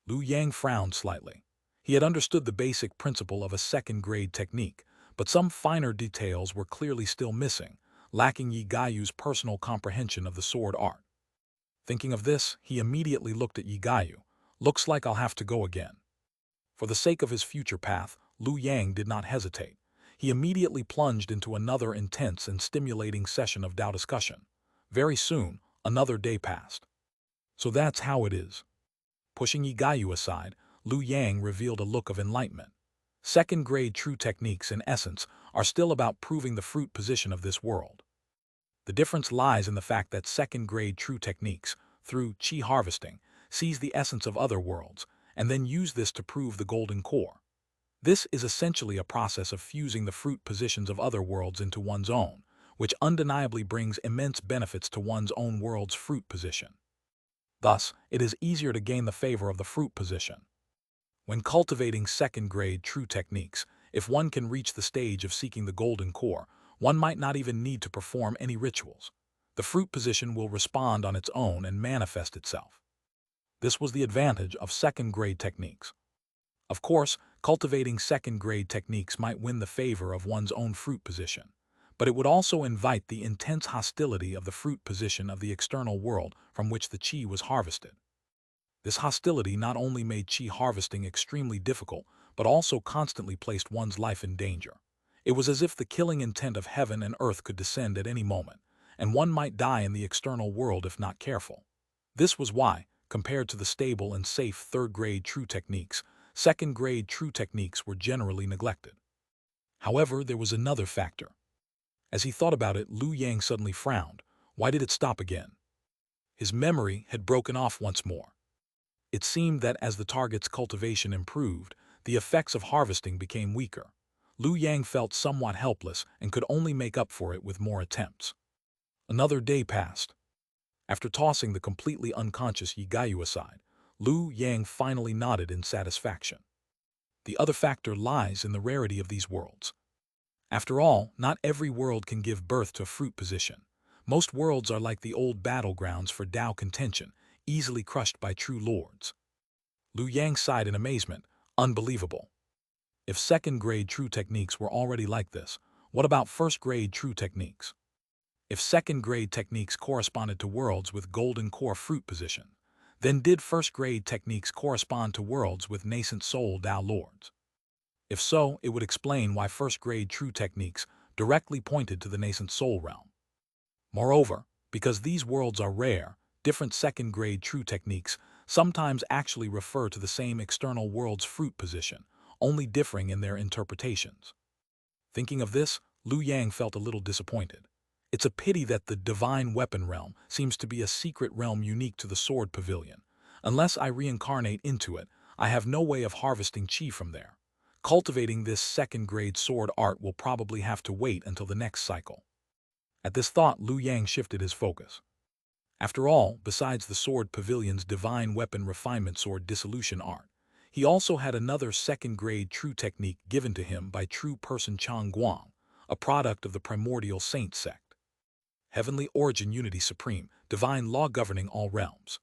Speaker 1: Lu Yang frowned slightly. He had understood the basic principle of a second-grade technique, but some finer details were clearly still missing, lacking Yigayu's personal comprehension of the sword art. Thinking of this, he immediately looked at Yigayu. "Looks like I'll have to go again." For the sake of his future path, Lu Yang did not hesitate. He immediately plunged into another intense and stimulating session of Tao discussion. Very soon, another day passed. "So that's how it is." Pushing Yigayu aside, Lu Yang revealed a look of enlightenment. Second-grade true techniques, in essence, are still about proving the fruit position of this world. The difference lies in the fact that second-grade true techniques, through chi harvesting, seize the essence of other worlds, and then use this to prove the golden core. This is essentially a process of fusing the fruit positions of other worlds into one's own, which undeniably brings immense benefits to one's own world's fruit position. Thus, it is easier to gain the favor of the fruit position. When cultivating second-grade true techniques, if one can reach the stage of seeking the golden core, one might not even need to perform any rituals. The fruit position will respond on its own and manifest itself. This was the advantage of second-grade techniques. Of course, cultivating second-grade techniques might win the favor of one's own fruit position, but it would also invite the intense hostility of the fruit position of the external world from which the chi was harvested. This hostility not only made chi harvesting extremely difficult, but also constantly placed one's life in danger. It was as if the killing intent of heaven and earth could descend at any moment, and one might die in the external world if not careful. This was why, compared to the stable and safe third-grade true techniques, second-grade true techniques were generally neglected. However, there was another factor. As he thought about it, Lu Yang suddenly frowned. Why did it stop again? His memory had broken off once more. It seemed that as the target's cultivation improved, the effects of harvesting became weaker. Lu Yang felt somewhat helpless and could only make up for it with more attempts. Another day passed. After tossing the completely unconscious Yigayu aside, Lu Yang finally nodded in satisfaction. The other factor lies in the rarity of these worlds. After all, not every world can give birth to a fruit position. Most worlds are like the old battlegrounds for Tao contention, easily crushed by true lords. Lu Yang sighed in amazement. Unbelievable. If second-grade true techniques were already like this, what about first-grade true techniques? If second-grade techniques corresponded to worlds with golden core fruit position, then did first-grade techniques correspond to worlds with nascent soul Tao lords? If so, it would explain why first-grade true techniques directly pointed to the nascent soul realm. Moreover, because these worlds are rare, different second-grade true techniques sometimes actually refer to the same external world's fruit position, only differing in their interpretations. Thinking of this, Lu Yang felt a little disappointed. It's a pity that the divine weapon realm seems to be a secret realm unique to the sword pavilion. Unless I reincarnate into it, I have no way of harvesting chi from there. Cultivating this second-grade sword art will probably have to wait until the next cycle. At this thought, Lu Yang shifted his focus. After all, besides the sword pavilion's divine weapon refinement sword dissolution art, he also had another second-grade true technique given to him by true person Chang Guang, a product of the Primordial Saint Sect. Heavenly origin unity supreme, divine law governing all realms.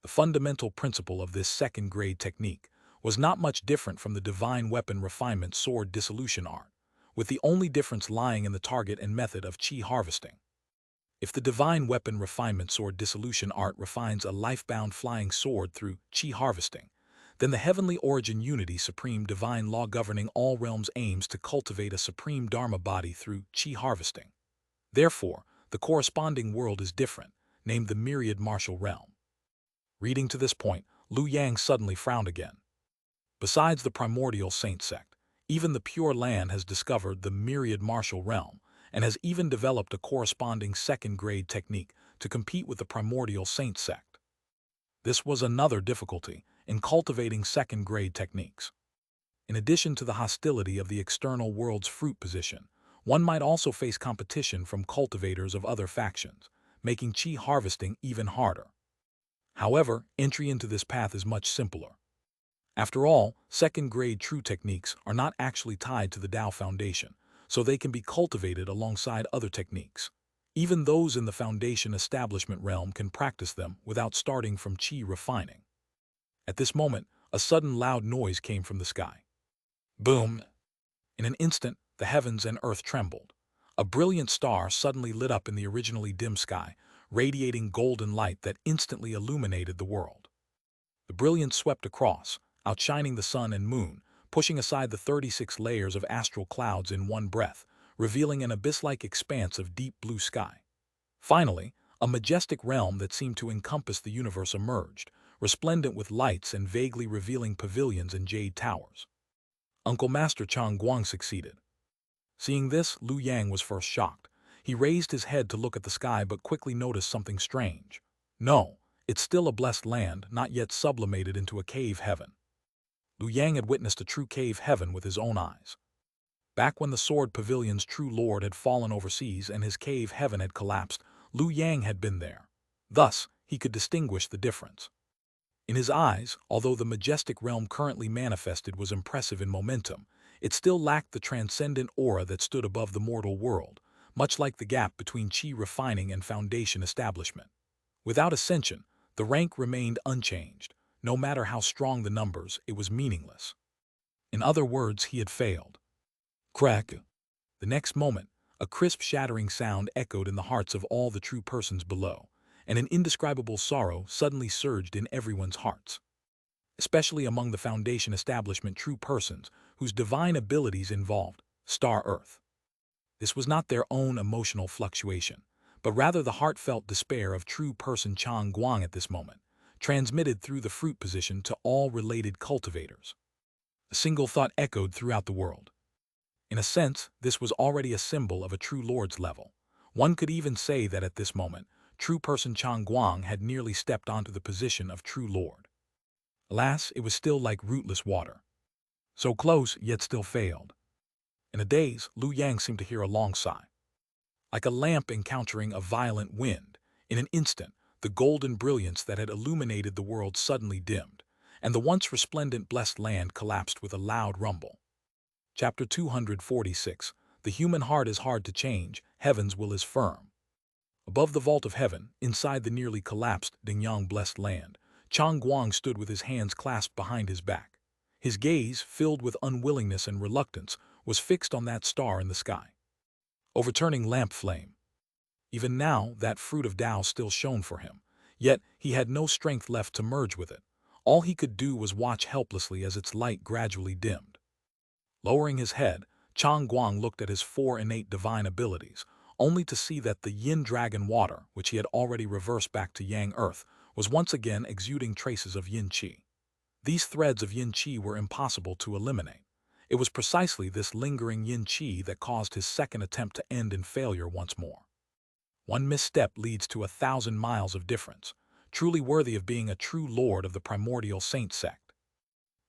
Speaker 1: The fundamental principle of this second-grade technique was not much different from the divine weapon refinement sword dissolution art, with the only difference lying in the target and method of chi harvesting. If the divine weapon refinement sword dissolution art refines a life-bound flying sword through chi harvesting, then the heavenly origin unity supreme divine law governing all realms aims to cultivate a supreme dharma body through chi harvesting. Therefore, the corresponding world is different, named the myriad martial realm. Reading to this point, Lu Yang suddenly frowned again. Besides the Primordial Saint Sect, even the Pure Land has discovered the myriad martial realm and has even developed a corresponding second-grade technique to compete with the Primordial Saint Sect. This was another difficulty in cultivating second-grade techniques. In addition to the hostility of the external world's fruit position, one might also face competition from cultivators of other factions, making chi harvesting even harder. However, entry into this path is much simpler. After all, second-grade true techniques are not actually tied to the Tao Foundation, so they can be cultivated alongside other techniques. Even those in the Foundation establishment realm can practice them without starting from chi refining. At this moment, a sudden loud noise came from the sky. Boom! In an instant, the heavens and earth trembled. A brilliant star suddenly lit up in the originally dim sky, radiating golden light that instantly illuminated the world. The brilliance swept across, outshining the sun and moon, pushing aside the 36 layers of astral clouds in one breath, revealing an abyss-like expanse of deep blue sky. Finally, a majestic realm that seemed to encompass the universe emerged, resplendent with lights and vaguely revealing pavilions and jade towers. Uncle Master Chang Guang succeeded. Seeing this, Lu Yang was first shocked. He raised his head to look at the sky but quickly noticed something strange. No, it's still a blessed land, not yet sublimated into a cave heaven. Lu Yang had witnessed a true cave heaven with his own eyes. Back when the sword pavilion's true lord had fallen overseas and his cave heaven had collapsed, Lu Yang had been there. Thus, he could distinguish the difference. In his eyes, although the majestic realm currently manifested was impressive in momentum, it still lacked the transcendent aura that stood above the mortal world, much like the gap between chi refining and foundation establishment. Without ascension, the rank remained unchanged. No matter how strong the numbers, it was meaningless. In other words, he had failed. Crack! The next moment, a crisp shattering sound echoed in the hearts of all the true persons below, and an indescribable sorrow suddenly surged in everyone's hearts. Especially among the Foundation establishment true persons whose divine abilities involved Star Earth. This was not their own emotional fluctuation, but rather the heartfelt despair of true person Chang Guang at this moment, transmitted through the fruit position to all related cultivators. A single thought echoed throughout the world. In a sense, this was already a symbol of a true lord's level. One could even say that at this moment, true person Chang Guang had nearly stepped onto the position of true lord. Alas, it was still like rootless water. So close, yet still failed. In a daze, Liu Yang seemed to hear a long sigh. Like a lamp encountering a violent wind, in an instant, the golden brilliance that had illuminated the world suddenly dimmed, and the once resplendent blessed land collapsed with a loud rumble. Chapter 246. The human heart is hard to change, heaven's will is firm. Above the vault of heaven, inside the nearly collapsed Dingyang blessed land, Chang Guang stood with his hands clasped behind his back. His gaze, filled with unwillingness and reluctance, was fixed on that star in the sky. Overturning lamp flame. Even now, that fruit of Tao still shone for him, yet he had no strength left to merge with it. All he could do was watch helplessly as its light gradually dimmed. Lowering his head, Chang Guang looked at his four innate divine abilities, only to see that the yin dragon water, which he had already reversed back to yang earth, was once again exuding traces of yin qi. These threads of yin qi were impossible to eliminate. It was precisely this lingering yin qi that caused his second attempt to end in failure once more. One misstep leads to 1,000 miles of difference, truly worthy of being a true lord of the Primordial Saint Sect.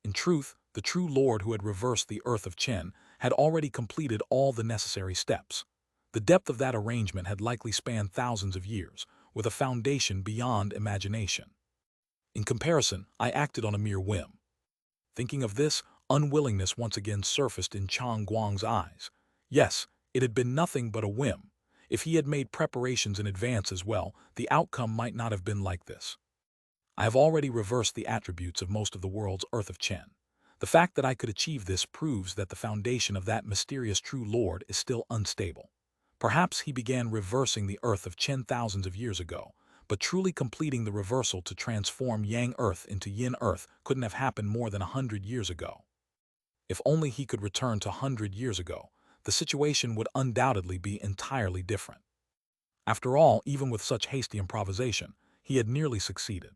Speaker 1: In truth, the true lord who had reversed the earth of Chen had already completed all the necessary steps. The depth of that arrangement had likely spanned thousands of years, with a foundation beyond imagination. In comparison, I acted on a mere whim. Thinking of this, unwillingness once again surfaced in Chang Guang's eyes. Yes, it had been nothing but a whim. If he had made preparations in advance as well, the outcome might not have been like this. I have already reversed the attributes of most of the world's earth of Chen. The fact that I could achieve this proves that the foundation of that mysterious true lord is still unstable. Perhaps he began reversing the earth of Chen thousands of years ago, but truly completing the reversal to transform Yang Earth into Yin Earth couldn't have happened more than 100 years ago. If only he could return to 100 years ago, the situation would undoubtedly be entirely different. After all, even with such hasty improvisation, he had nearly succeeded.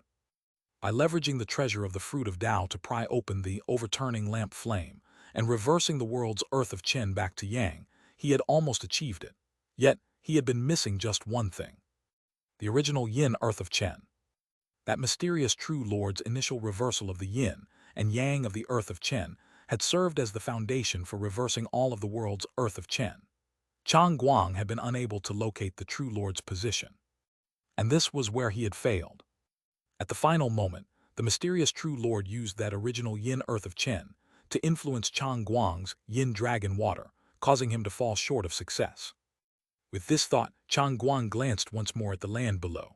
Speaker 1: By leveraging the treasure of the fruit of Tao to pry open the overturning lamp flame and reversing the world's earth of Chen back to Yang, he had almost achieved it. Yet, he had been missing just one thing. The original Yin earth of Chen. That mysterious true lord's initial reversal of the Yin and Yang of the earth of Chen had served as the foundation for reversing all of the world's earth of Chen. Chang Guang had been unable to locate the true lord's position. And this was where he had failed. At the final moment, the mysterious true lord used that original yin earth of Chen to influence Chang Guang's yin dragon water, causing him to fall short of success. With this thought, Chang Guang glanced once more at the land below.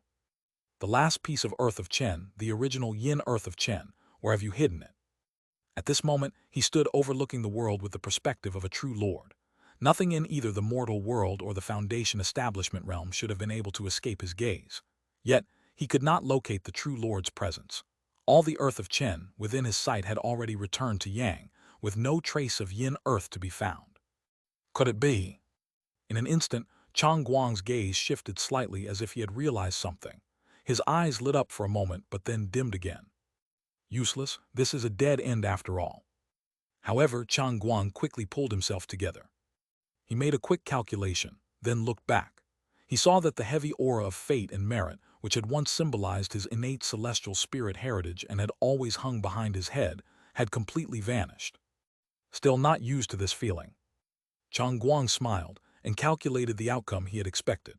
Speaker 1: The last piece of earth of Chen, the original yin earth of Chen, where have you hidden it? At this moment, he stood overlooking the world with the perspective of a true lord. Nothing in either the mortal world or the Foundation establishment realm should have been able to escape his gaze. Yet, he could not locate the true lord's presence. All the earth of Chen within his sight had already returned to Yang, with no trace of yin earth to be found. Could it be? In an instant, Chang Guang's gaze shifted slightly as if he had realized something. His eyes lit up for a moment but then dimmed again. Useless, this is a dead end after all. However, Chang Guang quickly pulled himself together. He made a quick calculation, then looked back. He saw that the heavy aura of fate and merit, which had once symbolized his innate celestial spirit heritage and had always hung behind his head, had completely vanished. Still not used to this feeling, Chang Guang smiled and calculated the outcome he had expected.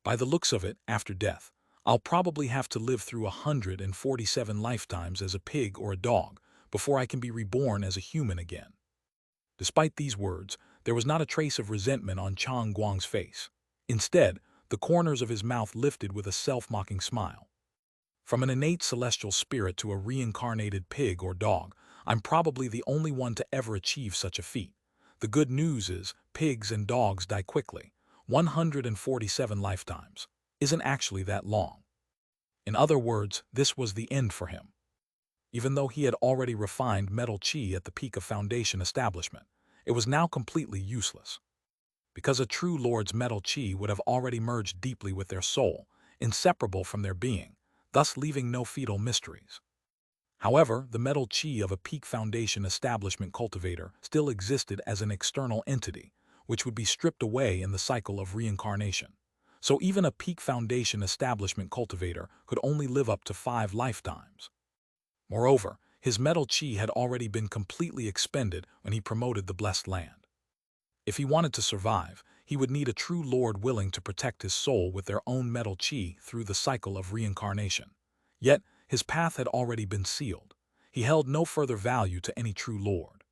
Speaker 1: By the looks of it, after death, I'll probably have to live through 147 lifetimes as a pig or a dog before I can be reborn as a human again. Despite these words, there was not a trace of resentment on Chang Guang's face. Instead, the corners of his mouth lifted with a self-mocking smile. From an innate celestial spirit to a reincarnated pig or dog, I'm probably the only one to ever achieve such a feat. The good news is, pigs and dogs die quickly. 147 lifetimes isn't actually that long. In other words, this was the end for him. Even though he had already refined metal chi at the peak of Foundation establishment, it was now completely useless. Because a true lord's metal chi would have already merged deeply with their soul, inseparable from their being, thus leaving no fatal mysteries. However, the metal chi of a peak foundation establishment cultivator still existed as an external entity, which would be stripped away in the cycle of reincarnation. So even a peak foundation establishment cultivator could only live up to 5 lifetimes. Moreover, his metal chi had already been completely expended when he promoted the blessed land. If he wanted to survive, he would need a true lord willing to protect his soul with their own metal chi through the cycle of reincarnation. Yet, his path had already been sealed. He held no further value to any true lord.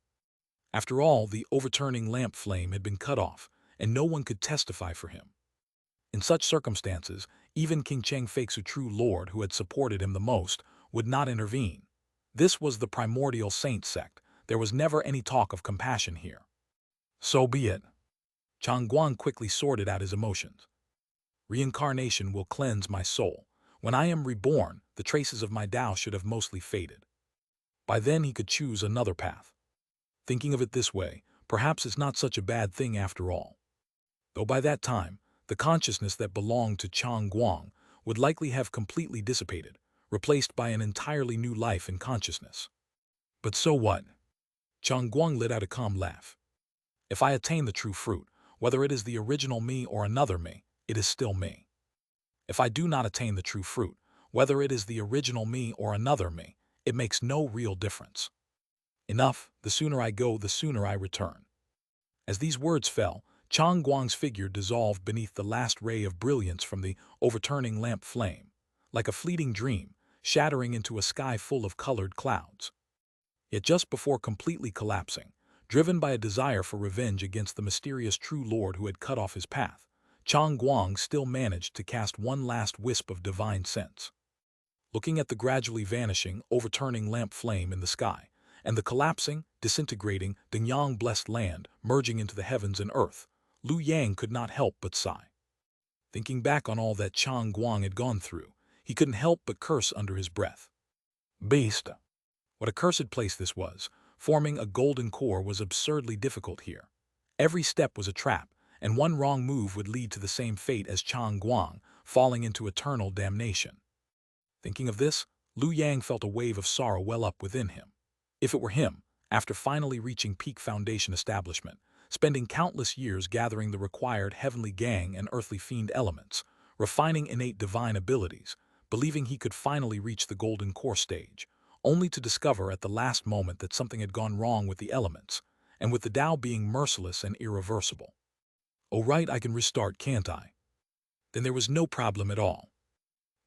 Speaker 1: After all, the overturning lamp flame had been cut off, and no one could testify for him. In such circumstances, even King Cheng Fei's true lord who had supported him the most would not intervene. This was the Primordial Saint Sect. There was never any talk of compassion here. So be it. Chang Guang quickly sorted out his emotions. Reincarnation will cleanse my soul. When I am reborn, the traces of my Tao should have mostly faded. By then he could choose another path. Thinking of it this way, perhaps it's not such a bad thing after all. Though by that time, the consciousness that belonged to Chang Guang would likely have completely dissipated, replaced by an entirely new life in consciousness. But so what? Chang Guang let out a calm laugh. If I attain the true fruit, whether it is the original me or another me, it is still me. If I do not attain the true fruit, whether it is the original me or another me, it makes no real difference. Enough, the sooner I go, the sooner I return. As these words fell, Chang Guang's figure dissolved beneath the last ray of brilliance from the overturning lamp flame, like a fleeting dream, shattering into a sky full of colored clouds. Yet just before completely collapsing, driven by a desire for revenge against the mysterious true lord who had cut off his path, Chang Guang still managed to cast one last wisp of divine sense. Looking at the gradually vanishing, overturning lamp flame in the sky, and the collapsing, disintegrating, Dingyang blessed land merging into the heavens and earth, Liu Yang could not help but sigh. Thinking back on all that Chang Guang had gone through, he couldn't help but curse under his breath. Beast! What a cursed place this was. Forming a golden core was absurdly difficult here. Every step was a trap, and one wrong move would lead to the same fate as Chang Guang, falling into eternal damnation. Thinking of this, Liu Yang felt a wave of sorrow well up within him. If it were him, after finally reaching peak foundation establishment, spending countless years gathering the required heavenly gang and earthly fiend elements, refining innate divine abilities, believing he could finally reach the golden core stage, only to discover at the last moment that something had gone wrong with the elements, and with the Tao being merciless and irreversible. Oh right, I can restart, can't I? Then there was no problem at all.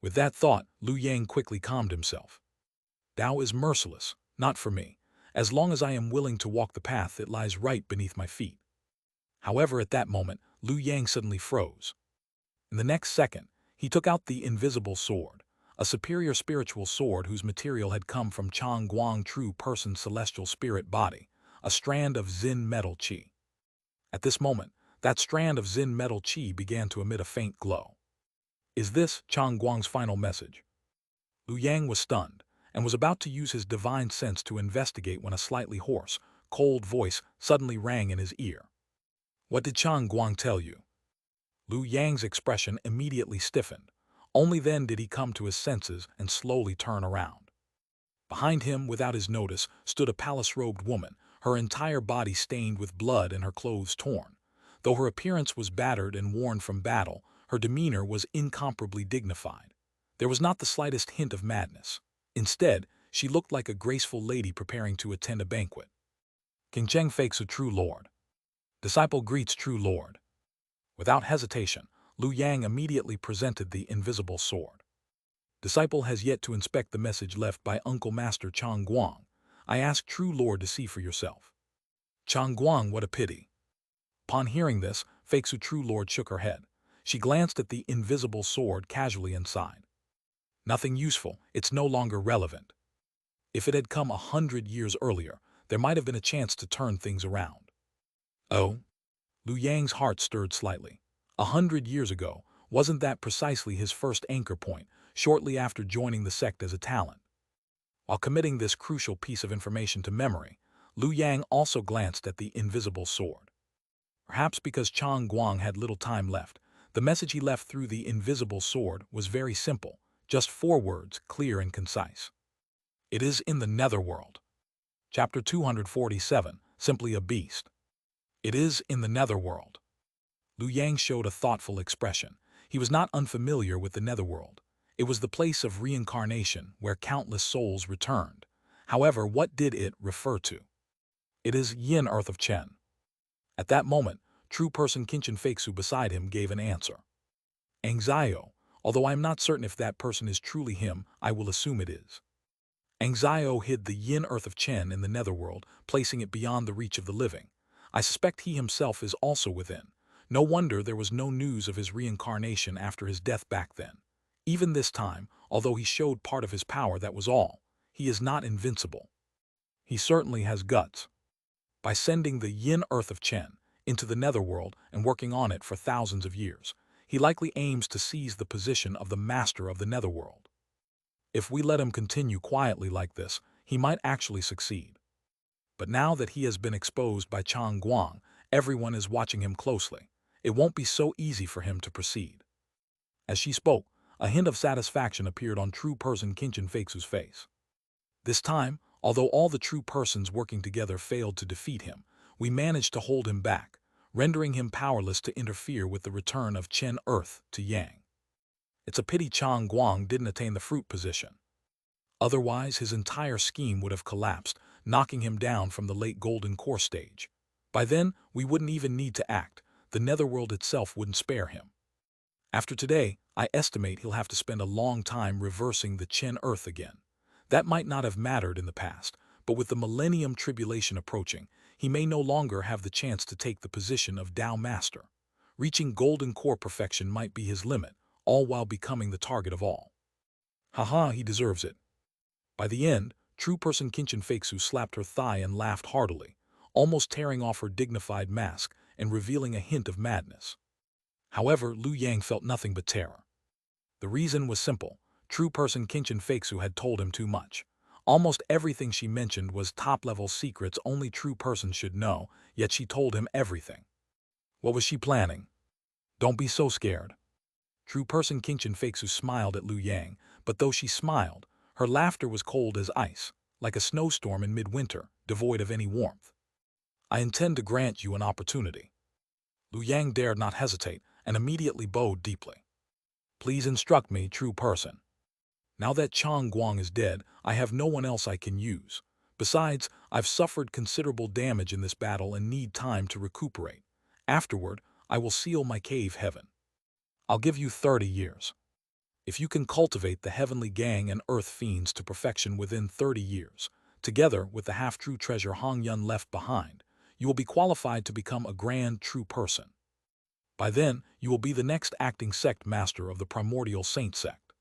Speaker 1: With that thought, Liu Yang quickly calmed himself. Tao is merciless, not for me, as long as I am willing to walk the path that lies right beneath my feet. However, at that moment, Liu Yang suddenly froze. In the next second, he took out the invisible sword, a superior spiritual sword whose material had come from Chang Guang true person's celestial spirit body, a strand of Zen metal chi. At this moment, that strand of Zen metal chi began to emit a faint glow. Is this Chang Guang's final message? Liu Yang was stunned, and was about to use his divine sense to investigate when a slightly hoarse, cold voice suddenly rang in his ear. What did Chang Guang tell you? Liu Yang's expression immediately stiffened. Only then did he come to his senses and slowly turn around. Behind him, without his notice, stood a palace-robed woman, her entire body stained with blood and her clothes torn. Though her appearance was battered and worn from battle, her demeanor was incomparably dignified. There was not the slightest hint of madness. Instead, she looked like a graceful lady preparing to attend a banquet. King Cheng Fei's a true lord. Disciple greets true lord. Without hesitation, Liu Yang immediately presented the invisible sword. Disciple has yet to inspect the message left by Uncle Master Chang Guang. I ask true lord to see for yourself. Chang Guang, what a pity. Upon hearing this, Fei's true lord shook her head. She glanced at the invisible sword casually and sighed. Nothing useful, it's no longer relevant. If it had come 100 years earlier, there might have been a chance to turn things around. Oh? Liu Yang's heart stirred slightly. 100 years ago, wasn't that precisely his first anchor point, shortly after joining the sect as a talent? While committing this crucial piece of information to memory, Liu Yang also glanced at the invisible sword. Perhaps because Chang Guang had little time left, the message he left through the invisible sword was very simple, just 4 words, clear and concise. It is in the netherworld. Chapter 247, Simply a Beast. It is in the netherworld. Liu Yang showed a thoughtful expression. He was not unfamiliar with the netherworld. It was the place of reincarnation where countless souls returned. However, what did it refer to? It is Yin Earth of Chen. At that moment, true person Qinchin Feixu beside him gave an answer. Anxio, although I am not certain if that person is truly him, I will assume it is. Anxio hid the Yin Earth of Chen in the netherworld, placing it beyond the reach of the living. I suspect he himself is also within. No wonder there was no news of his reincarnation after his death back then. Even this time, although he showed part of his power, that was all. He is not invincible. He certainly has guts. By sending the Yin Earth of Chen into the netherworld and working on it for thousands of years, he likely aims to seize the position of the master of the netherworld. If we let him continue quietly like this, he might actually succeed. But now that he has been exposed by Chang Guang, everyone is watching him closely. It won't be so easy for him to proceed. As she spoke, a hint of satisfaction appeared on true person Qinchin Feixu's face. This time, although all the true persons working together failed to defeat him, we managed to hold him back, rendering him powerless to interfere with the return of Chen Earth to Yang. It's a pity Chang Guang didn't attain the fruit position. Otherwise, his entire scheme would have collapsed, knocking him down from the late golden core stage. By then, we wouldn't even need to act. The netherworld itself wouldn't spare him. After today, I estimate he'll have to spend a long time reversing the Chen Earth again. That might not have mattered in the past, but with the Millennium Tribulation approaching, he may no longer have the chance to take the position of Tao Master. Reaching golden core perfection might be his limit, all while becoming the target of all. Haha, he deserves it. By the end, true person Qinchin Feixu slapped her thigh and laughed heartily, almost tearing off her dignified mask and revealing a hint of madness. However, Liu Yang felt nothing but terror. The reason was simple. True person Qinchin Feixu had told him too much. Almost everything she mentioned was top-level secrets only true persons should know, yet she told him everything. What was she planning? Don't be so scared. True person Qinchin Feixu smiled at Liu Yang, but though she smiled, her laughter was cold as ice, like a snowstorm in midwinter, devoid of any warmth. I intend to grant you an opportunity. Liu Yang dared not hesitate and immediately bowed deeply. Please instruct me, true person. Now that Chang Guang is dead, I have no one else I can use. Besides, I've suffered considerable damage in this battle and need time to recuperate. Afterward, I will seal my cave heaven. I'll give you 30 years. If you can cultivate the heavenly gang and earth fiends to perfection within 30 years, together with the half-true treasure Hong Yun left behind, you will be qualified to become a grand true person. By then, you will be the next acting sect master of the Primordial Saint Sect.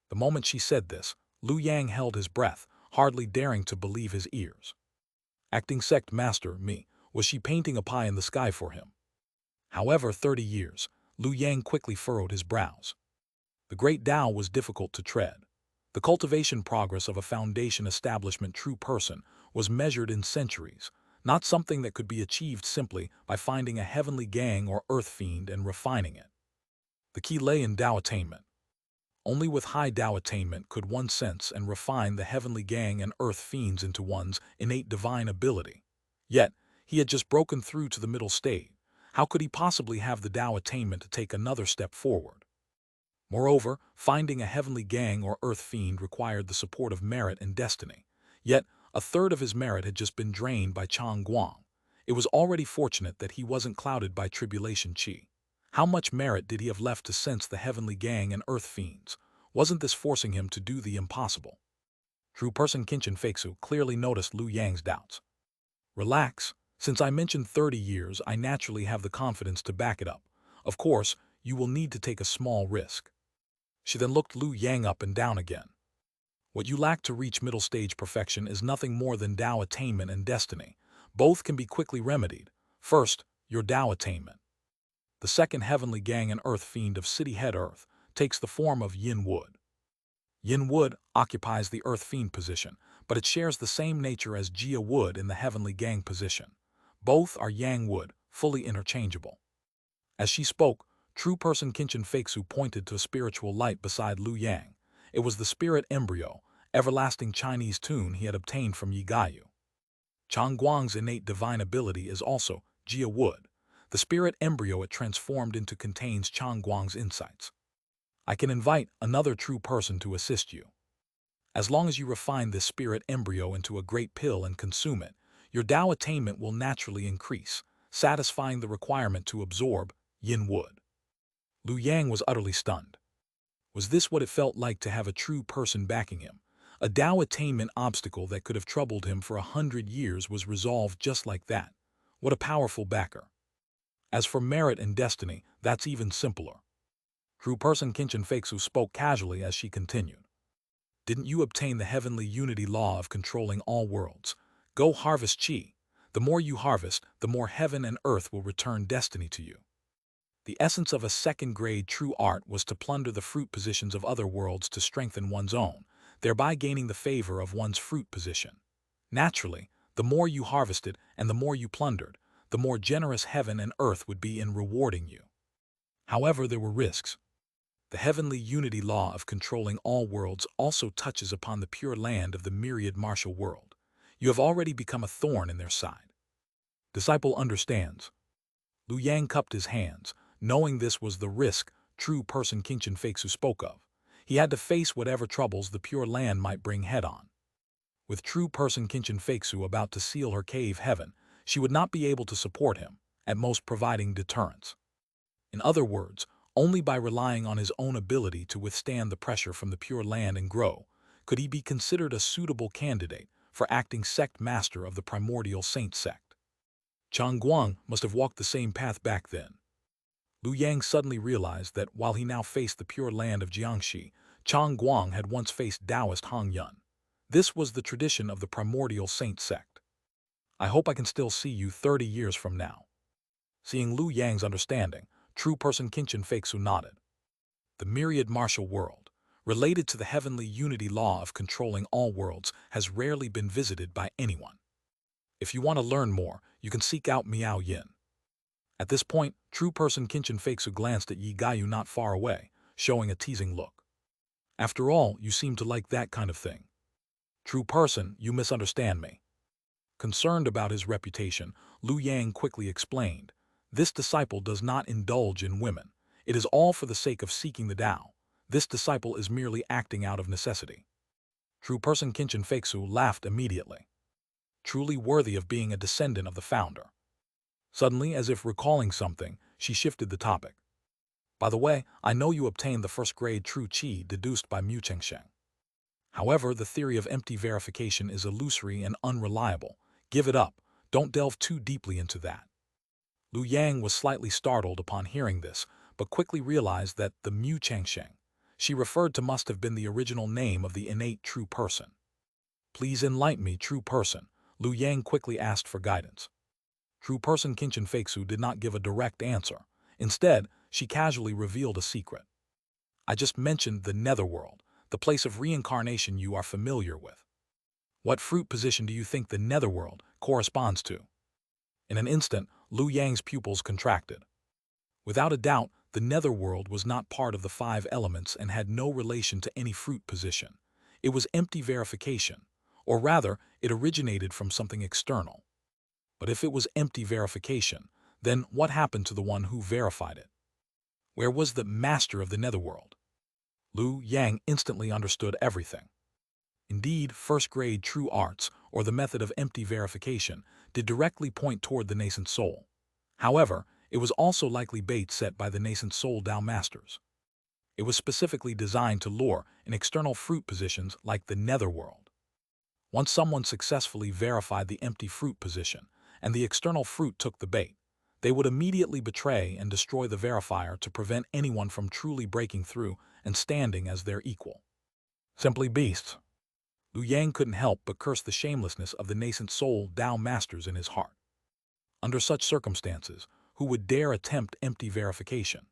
Speaker 1: The moment she said this, Liu Yang held his breath, hardly daring to believe his ears. Acting sect master, me, was she painting a pie in the sky for him? However, 30 years, Liu Yang quickly furrowed his brows. The great Tao was difficult to tread. The cultivation progress of a foundation establishment true person was measured in centuries, not something that could be achieved simply by finding a heavenly gang or earth fiend and refining it. The key lay in Tao attainment. Only with high Tao attainment could one sense and refine the heavenly gang and earth fiends into one's innate divine ability. Yet, he had just broken through to the middle stage. How could he possibly have the Tao attainment to take another step forward? Moreover, finding a heavenly gang or earth fiend required the support of merit and destiny. Yet, a third of his merit had just been drained by Chang Guang. It was already fortunate that he wasn't clouded by tribulation chi. How much merit did he have left to sense the heavenly gang and earth fiends? Wasn't this forcing him to do the impossible? True person Qinchin Feixu clearly noticed Liu Yang's doubts. Relax. Since I mentioned 30 years, I naturally have the confidence to back it up. Of course, you will need to take a small risk. She then looked Liu Yang up and down again. What you lack to reach middle stage perfection is nothing more than Tao attainment and destiny. Both can be quickly remedied. First, your Tao attainment. The second heavenly gang and earth fiend of City Head Earth takes the form of Yin Wood. Yin Wood occupies the earth fiend position, but it shares the same nature as Jia Wood in the heavenly gang position. Both are Yang Wood, fully interchangeable. As she spoke, true person Qinchin Feixu pointed to a spiritual light beside Liu Yang. It was the spirit embryo, everlasting Chinese tune he had obtained from Yi Gaiyu. Changguang's innate divine ability is also Jia Wood. The spirit embryo it transformed into contains Changguang's insights. I can invite another true person to assist you. As long as you refine this spirit embryo into a great pill and consume it, your Tao attainment will naturally increase, satisfying the requirement to absorb yin wood. Lu Yang was utterly stunned. Was this what it felt like to have a true person backing him? A Tao attainment obstacle that could have troubled him for 100 years was resolved just like that. What a powerful backer. As for merit and destiny, that's even simpler. True person Qinchin Feixu spoke casually as she continued. Didn't you obtain the heavenly unity law of controlling all worlds? Go harvest qi. The more you harvest, the more heaven and earth will return destiny to you. The essence of a second-grade true art was to plunder the fruit positions of other worlds to strengthen one's own, thereby gaining the favor of one's fruit position. Naturally, the more you harvested and the more you plundered, the more generous heaven and earth would be in rewarding you. However, there were risks. The heavenly unity law of controlling all worlds also touches upon the pure land of the myriad martial world. You have already become a thorn in their side. Disciple understands. Lu Yang cupped his hands, knowing this was the risk true person Qinchin Feixu spoke of. He had to face whatever troubles the pure land might bring head-on. With true person Qinchin Feixu about to seal her cave heaven, she would not be able to support him, at most providing deterrence. In other words, only by relying on his own ability to withstand the pressure from the pure land and grow, could he be considered a suitable candidate for acting sect master of the Primordial Saint Sect. Changguang must have walked the same path back then. Lu Yang suddenly realized that while he now faced the pure land of Jiangxi, Changguang had once faced Taoist Hong Yun. This was the tradition of the Primordial Saint Sect. I hope I can still see you 30 years from now. Seeing Lu Yang's understanding, true person Qinchin Feixu nodded. The myriad martial world, related to the heavenly unity law of controlling all worlds, has rarely been visited by anyone. If you want to learn more, you can seek out Miao Yin. At this point, true person Qinchin Feixu glanced at Yi Gaiyu not far away, showing a teasing look. After all, you seem to like that kind of thing. True person, you misunderstand me. Concerned about his reputation, Lu Yang quickly explained. This disciple does not indulge in women. It is all for the sake of seeking the Tao. This disciple is merely acting out of necessity. True person Qinchin Feixu laughed immediately. Truly worthy of being a descendant of the founder. Suddenly, as if recalling something, she shifted the topic. By the way, I know you obtained the first-grade true qi deduced by Mu Chengsheng. However, the theory of empty verification is illusory and unreliable. Give it up. Don't delve too deeply into that. Lu Yang was slightly startled upon hearing this, but quickly realized that the Mu Chengsheng she referred to must have been the original name of the innate true person. Please enlighten me, true person, Lu Yang quickly asked for guidance. True person Qinchin Feixu did not give a direct answer. Instead, she casually revealed a secret. I just mentioned the netherworld, the place of reincarnation you are familiar with. What fruit position do you think the netherworld corresponds to? In an instant, Lu Yang's pupils contracted. Without a doubt, the netherworld was not part of the 5 elements and had no relation to any fruit position. It was empty verification, or rather, it originated from something external. But if it was empty verification, then what happened to the one who verified it? Where was the master of the netherworld? Lu Yang instantly understood everything. Indeed, first-grade true arts, or the method of empty verification, did directly point toward the nascent soul. However, it was also likely bait set by the nascent soul Tao masters. It was specifically designed to lure in external fruit positions like the netherworld. Once someone successfully verified the empty fruit position, and the external fruit took the bait, they would immediately betray and destroy the verifier to prevent anyone from truly breaking through and standing as their equal. Simply beasts. Lu Yang couldn't help but curse the shamelessness of the nascent soul Tao masters in his heart. Under such circumstances, who would dare attempt empty verification?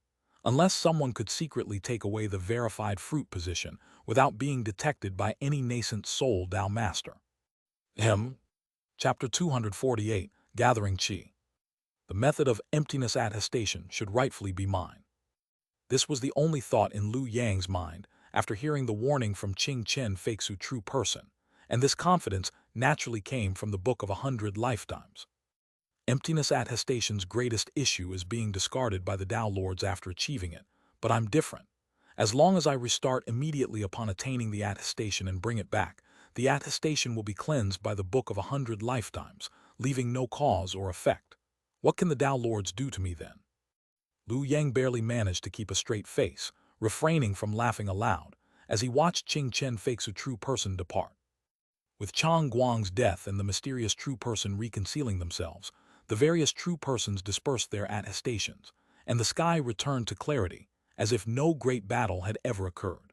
Speaker 1: Unless someone could secretly take away the verified fruit position without being detected by any nascent soul Tao master. Chapter 248, Gathering Qi. The method of emptiness attestation should rightfully be mine. This was the only thought in Lu Yang's mind after hearing the warning from Qing Chen Feixu true person, and this confidence naturally came from the Book of 100 Lifetimes. Emptiness attestation's greatest issue is being discarded by the Tao Lords after achieving it, but I'm different. As long as I restart immediately upon attaining the attestation and bring it back, the attestation will be cleansed by the Book of 100 Lifetimes, leaving no cause or effect. What can the Tao Lords do to me then? Lu Yang barely managed to keep a straight face, refraining from laughing aloud, as he watched Qing Chen Feixu true person depart. With Chang Guang's death and the mysterious true person reconciling themselves, the various true persons dispersed their attestations, and the sky returned to clarity, as if no great battle had ever occurred.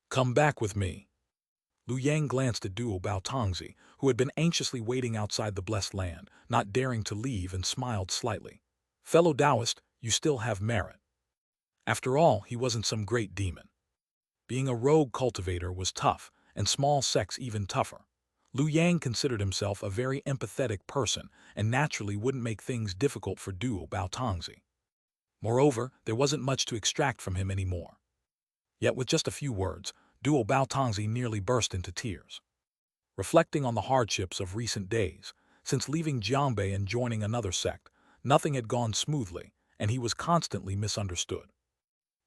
Speaker 1: Come back with me. Lu Yang glanced at Duo Baotongzi, who had been anxiously waiting outside the blessed land, not daring to leave, and smiled slightly. Fellow Taoist, you still have merit. After all, he wasn't some great demon. Being a rogue cultivator was tough, and small sects even tougher. Lu Yang considered himself a very empathetic person and naturally wouldn't make things difficult for Duo Baotongzi. Moreover, there wasn't much to extract from him anymore. Yet with just a few words, Duo Baotongzi nearly burst into tears. Reflecting on the hardships of recent days, since leaving Jiangbei and joining another sect, nothing had gone smoothly, and he was constantly misunderstood.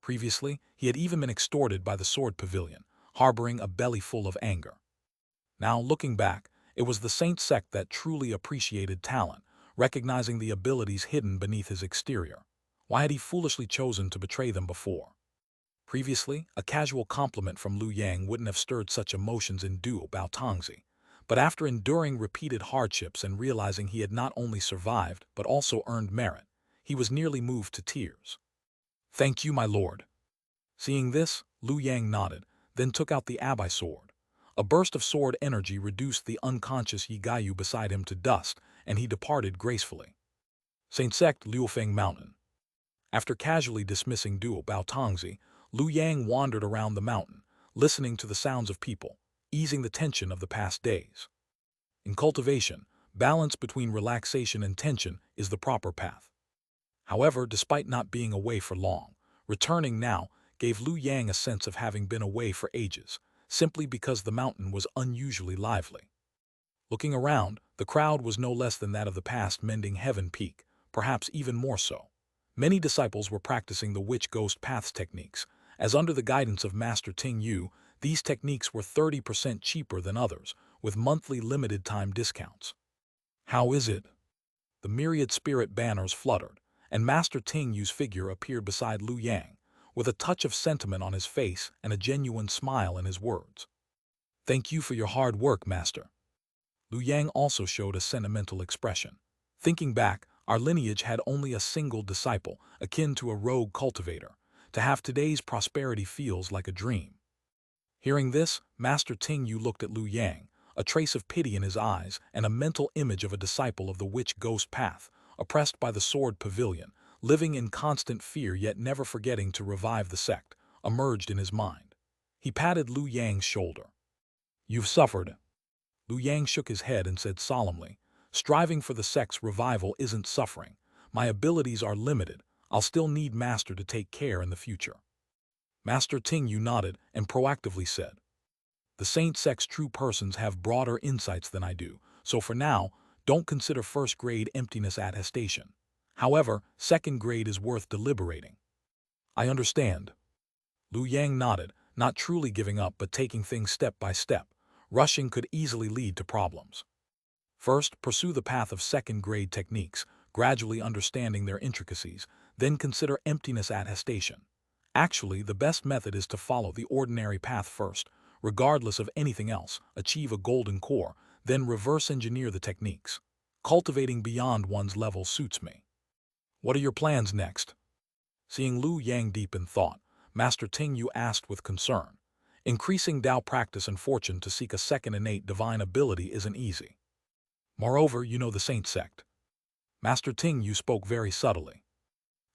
Speaker 1: Previously, he had even been extorted by the Sword Pavilion, harboring a belly full of anger. Now, looking back, it was the Saint Sect that truly appreciated talent, recognizing the abilities hidden beneath his exterior. Why had he foolishly chosen to betray them before? Previously, a casual compliment from Lu Yang wouldn't have stirred such emotions in Duo Baotongzi, but after enduring repeated hardships and realizing he had not only survived but also earned merit, he was nearly moved to tears. Thank you, my lord. Seeing this, Lu Yang nodded, then took out the Abai sword. A burst of sword energy reduced the unconscious Yi Gaiyu beside him to dust, and he departed gracefully. Saint Sect Liufeng Mountain. After casually dismissing Duo Baotongzi, Lu Yang wandered around the mountain, listening to the sounds of people, easing the tension of the past days. In cultivation, balance between relaxation and tension is the proper path. However, despite not being away for long, returning now gave Lu Yang a sense of having been away for ages, simply because the mountain was unusually lively. Looking around, the crowd was no less than that of the past mending Heaven Peak, perhaps even more so. Many disciples were practicing the Witch Ghost Paths techniques, as under the guidance of Master Ting Yu, these techniques were 30% cheaper than others, with monthly limited time discounts. How is it? The myriad spirit banners fluttered, and Master Ting Yu's figure appeared beside Lu Yang, with a touch of sentiment on his face and a genuine smile in his words. Thank you for your hard work, Master. Lu Yang also showed a sentimental expression. Thinking back, our lineage had only a single disciple, akin to a rogue cultivator. To have today's prosperity feels like a dream. Hearing this, Master Ting Yu looked at Lu Yang, a trace of pity in his eyes and a mental image of a disciple of the Witch Ghost Path, oppressed by the Sword Pavilion, living in constant fear yet never forgetting to revive the sect, emerged in his mind. He patted Lu Yang's shoulder. You've suffered. Lu Yang shook his head and said solemnly, striving for the sect's revival isn't suffering. My abilities are limited. I'll still need Master to take care in the future. Master Ting Yu nodded and proactively said, the Saint Sect's true persons have broader insights than I do, so for now, don't consider first grade emptiness attestation. However, second grade is worth deliberating. I understand. Lu Yang nodded, not truly giving up but taking things step by step. Rushing could easily lead to problems. First, pursue the path of second grade techniques, gradually understanding their intricacies, then consider emptiness attestation. Actually, the best method is to follow the ordinary path first, regardless of anything else, achieve a golden core, then reverse engineer the techniques. Cultivating beyond one's level suits me. What are your plans next? Seeing Lu Yang deep in thought, Master Ting Yu asked with concern. Increasing Tao practice and fortune to seek a second innate divine ability isn't easy. Moreover, you know the Saint Sect. Master Ting Yu spoke very subtly.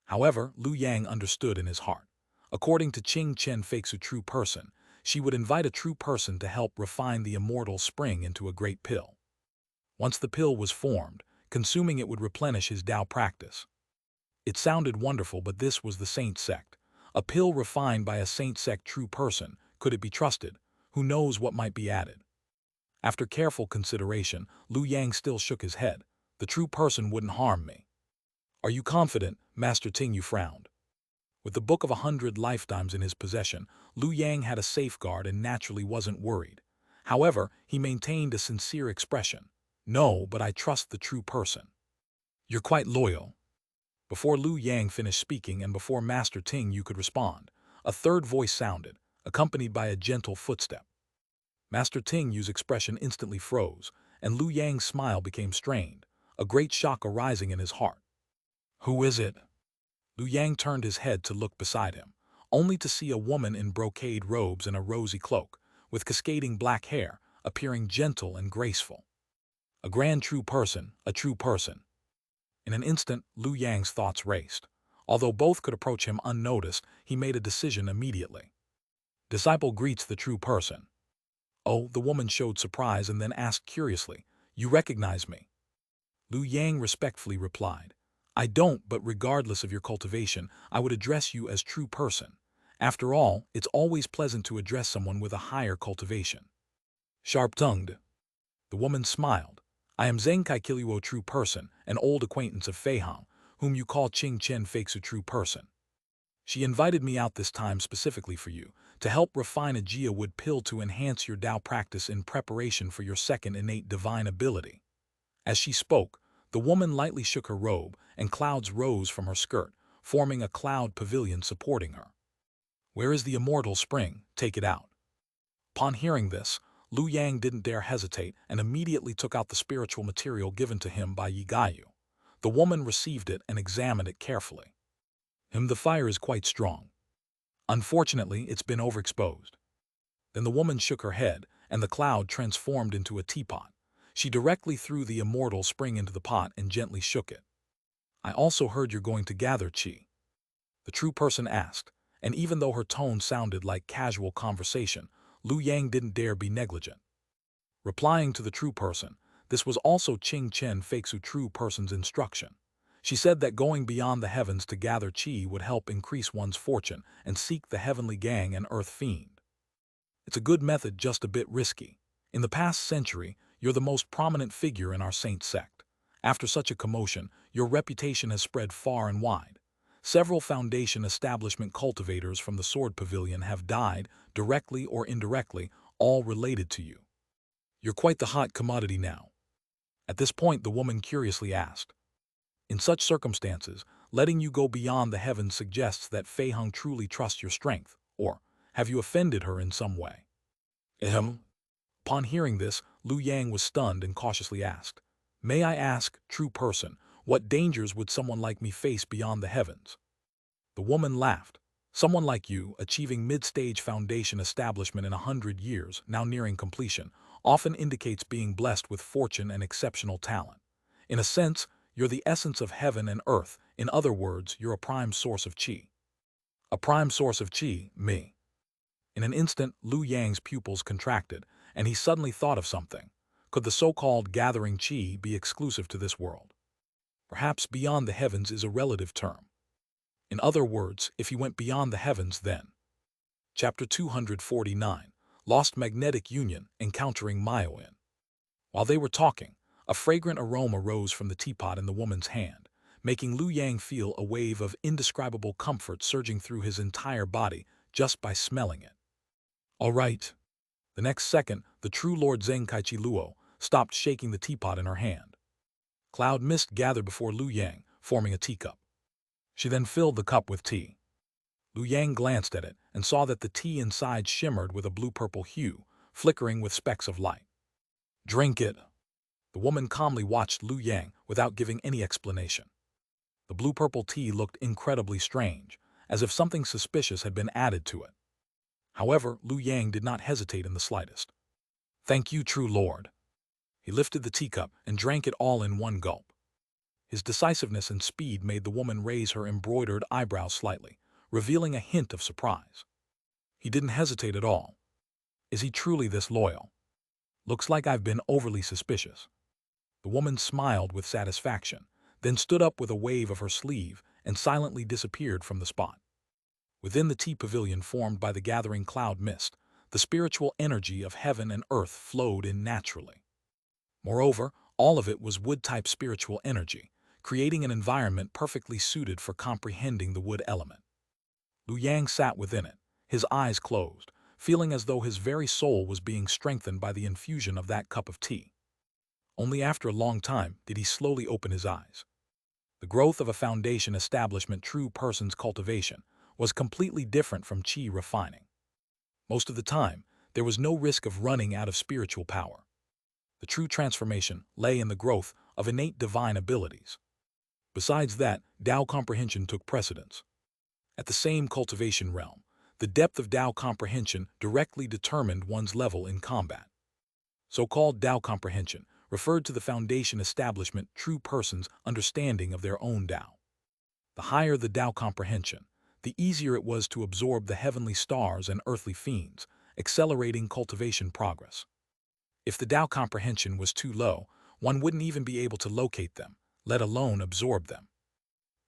Speaker 1: However, Lu Yang understood in his heart. According to Qing Chen Feixu true person, she would invite a true person to help refine the immortal spring into a great pill. Once the pill was formed, consuming it would replenish his Tao practice. It sounded wonderful, but this was the Saint Sect, A pill refined by a Saint Sect true person. Could it be trusted? Who knows what might be added? After careful consideration, Lu Yang still shook his head. The true person wouldn't harm me. Are you confident, Master Ting? You frowned. With the Book of 100 Lifetimes in his possession, Lu Yang had a safeguard and naturally wasn't worried. However, he maintained a sincere expression. No, but I trust the true person. You're quite loyal. Before Lu Yang finished speaking and before Master Ting you could respond, a third voice sounded, accompanied by a gentle footstep. Master Ting Yu's expression instantly froze, and Lu Yang's smile became strained, a great shock arising in his heart. Who is it? Lu Yang turned his head to look beside him, only to see a woman in brocade robes and a rosy cloak, with cascading black hair, appearing gentle and graceful. A grand true person, a true person. In an instant, Lu Yang's thoughts raced. Although both could approach him unnoticed, he made a decision immediately. Disciple greets the true person. Oh, the woman showed surprise and then asked curiously, You recognize me? Lu Yang respectfully replied, I don't, but regardless of your cultivation, I would address you as true person. After all, it's always pleasant to address someone with a higher cultivation. Sharp-tongued. The woman smiled. I am Zheng Kaikiliuo true person, an old acquaintance of Fei Hang, whom you call Qing Chen Feixu true person. She invited me out this time specifically for you, to help refine a Jia wood pill to enhance your Tao practice in preparation for your second innate divine ability. As she spoke, the woman lightly shook her robe, and clouds rose from her skirt, forming a cloud pavilion supporting her. Where is the immortal spring? Take it out. Upon hearing this, Lu Yang didn't dare hesitate and immediately took out the spiritual material given to him by Yi Gaiyu. The woman received it and examined it carefully. The fire is quite strong. Unfortunately, it's been overexposed. Then the woman shook her head, and the cloud transformed into a teapot. She directly threw the immortal spring into the pot and gently shook it. I also heard you're going to gather qi. The true person asked, and even though her tone sounded like casual conversation, Lu Yang didn't dare be negligent. Replying to the true person, this was also Qing Chen Feixu true person's instruction. She said that going beyond the heavens to gather qi would help increase one's fortune and seek the heavenly gang and earth fiend. It's a good method, just a bit risky. In the past century, you're the most prominent figure in our Saint Sect. After such a commotion, your reputation has spread far and wide. Several Foundation establishment cultivators from the Sword Pavilion have died, directly or indirectly, all related to you. You're quite the hot commodity now. At this point, the woman curiously asked. In such circumstances, letting you go beyond the heavens suggests that Fei Hang truly trusts your strength, or have you offended her in some way? Upon hearing this, Lu Yang was stunned and cautiously asked, May I ask, true person, what dangers would someone like me face beyond the heavens? The woman laughed. Someone like you, achieving mid-stage Foundation establishment in 100 years, now nearing completion, often indicates being blessed with fortune and exceptional talent. In a sense, you're the essence of heaven and earth. In other words, you're a prime source of qi. A prime source of qi, me. In an instant, Lu Yang's pupils contracted, and he suddenly thought of something. Could the so-called gathering qi be exclusive to this world? Perhaps beyond the heavens is a relative term. In other words, if he went beyond the heavens, then. Chapter 249, Lost Magnetic Union, Encountering Mayoin. While they were talking, a fragrant aroma rose from the teapot in the woman's hand, making Lu Yang feel a wave of indescribable comfort surging through his entire body just by smelling it. All right. The next second, the true Lord Zheng Kaichi stopped shaking the teapot in her hand. Cloud mist gathered before Lu Yang, forming a teacup. She then filled the cup with tea. Lu Yang glanced at it and saw that the tea inside shimmered with a blue-purple hue, flickering with specks of light. Drink it. The woman calmly watched Lu Yang without giving any explanation. The blue-purple tea looked incredibly strange, as if something suspicious had been added to it. However, Lu Yang did not hesitate in the slightest. Thank you, true lord. He lifted the teacup and drank it all in one gulp. His decisiveness and speed made the woman raise her embroidered eyebrows slightly, revealing a hint of surprise. He didn't hesitate at all. Is he truly this loyal? Looks like I've been overly suspicious. The woman smiled with satisfaction, then stood up with a wave of her sleeve and silently disappeared from the spot. Within the tea pavilion formed by the gathering cloud mist, the spiritual energy of heaven and earth flowed in naturally. Moreover, all of it was wood-type spiritual energy, creating an environment perfectly suited for comprehending the wood element. Lu Yang sat within it, his eyes closed, feeling as though his very soul was being strengthened by the infusion of that cup of tea. Only after a long time did he slowly open his eyes. The growth of a foundation establishment true person's cultivation was completely different from qi refining. Most of the time, there was no risk of running out of spiritual power. The true transformation lay in the growth of innate divine abilities. Besides that, Tao comprehension took precedence. At the same cultivation realm, the depth of Tao comprehension directly determined one's level in combat. So-called Tao comprehension referred to the foundation establishment true person's understanding of their own Tao. The higher the Tao comprehension, the easier it was to absorb the heavenly stars and earthly fiends, accelerating cultivation progress. If the Tao comprehension was too low, one wouldn't even be able to locate them, let alone absorb them.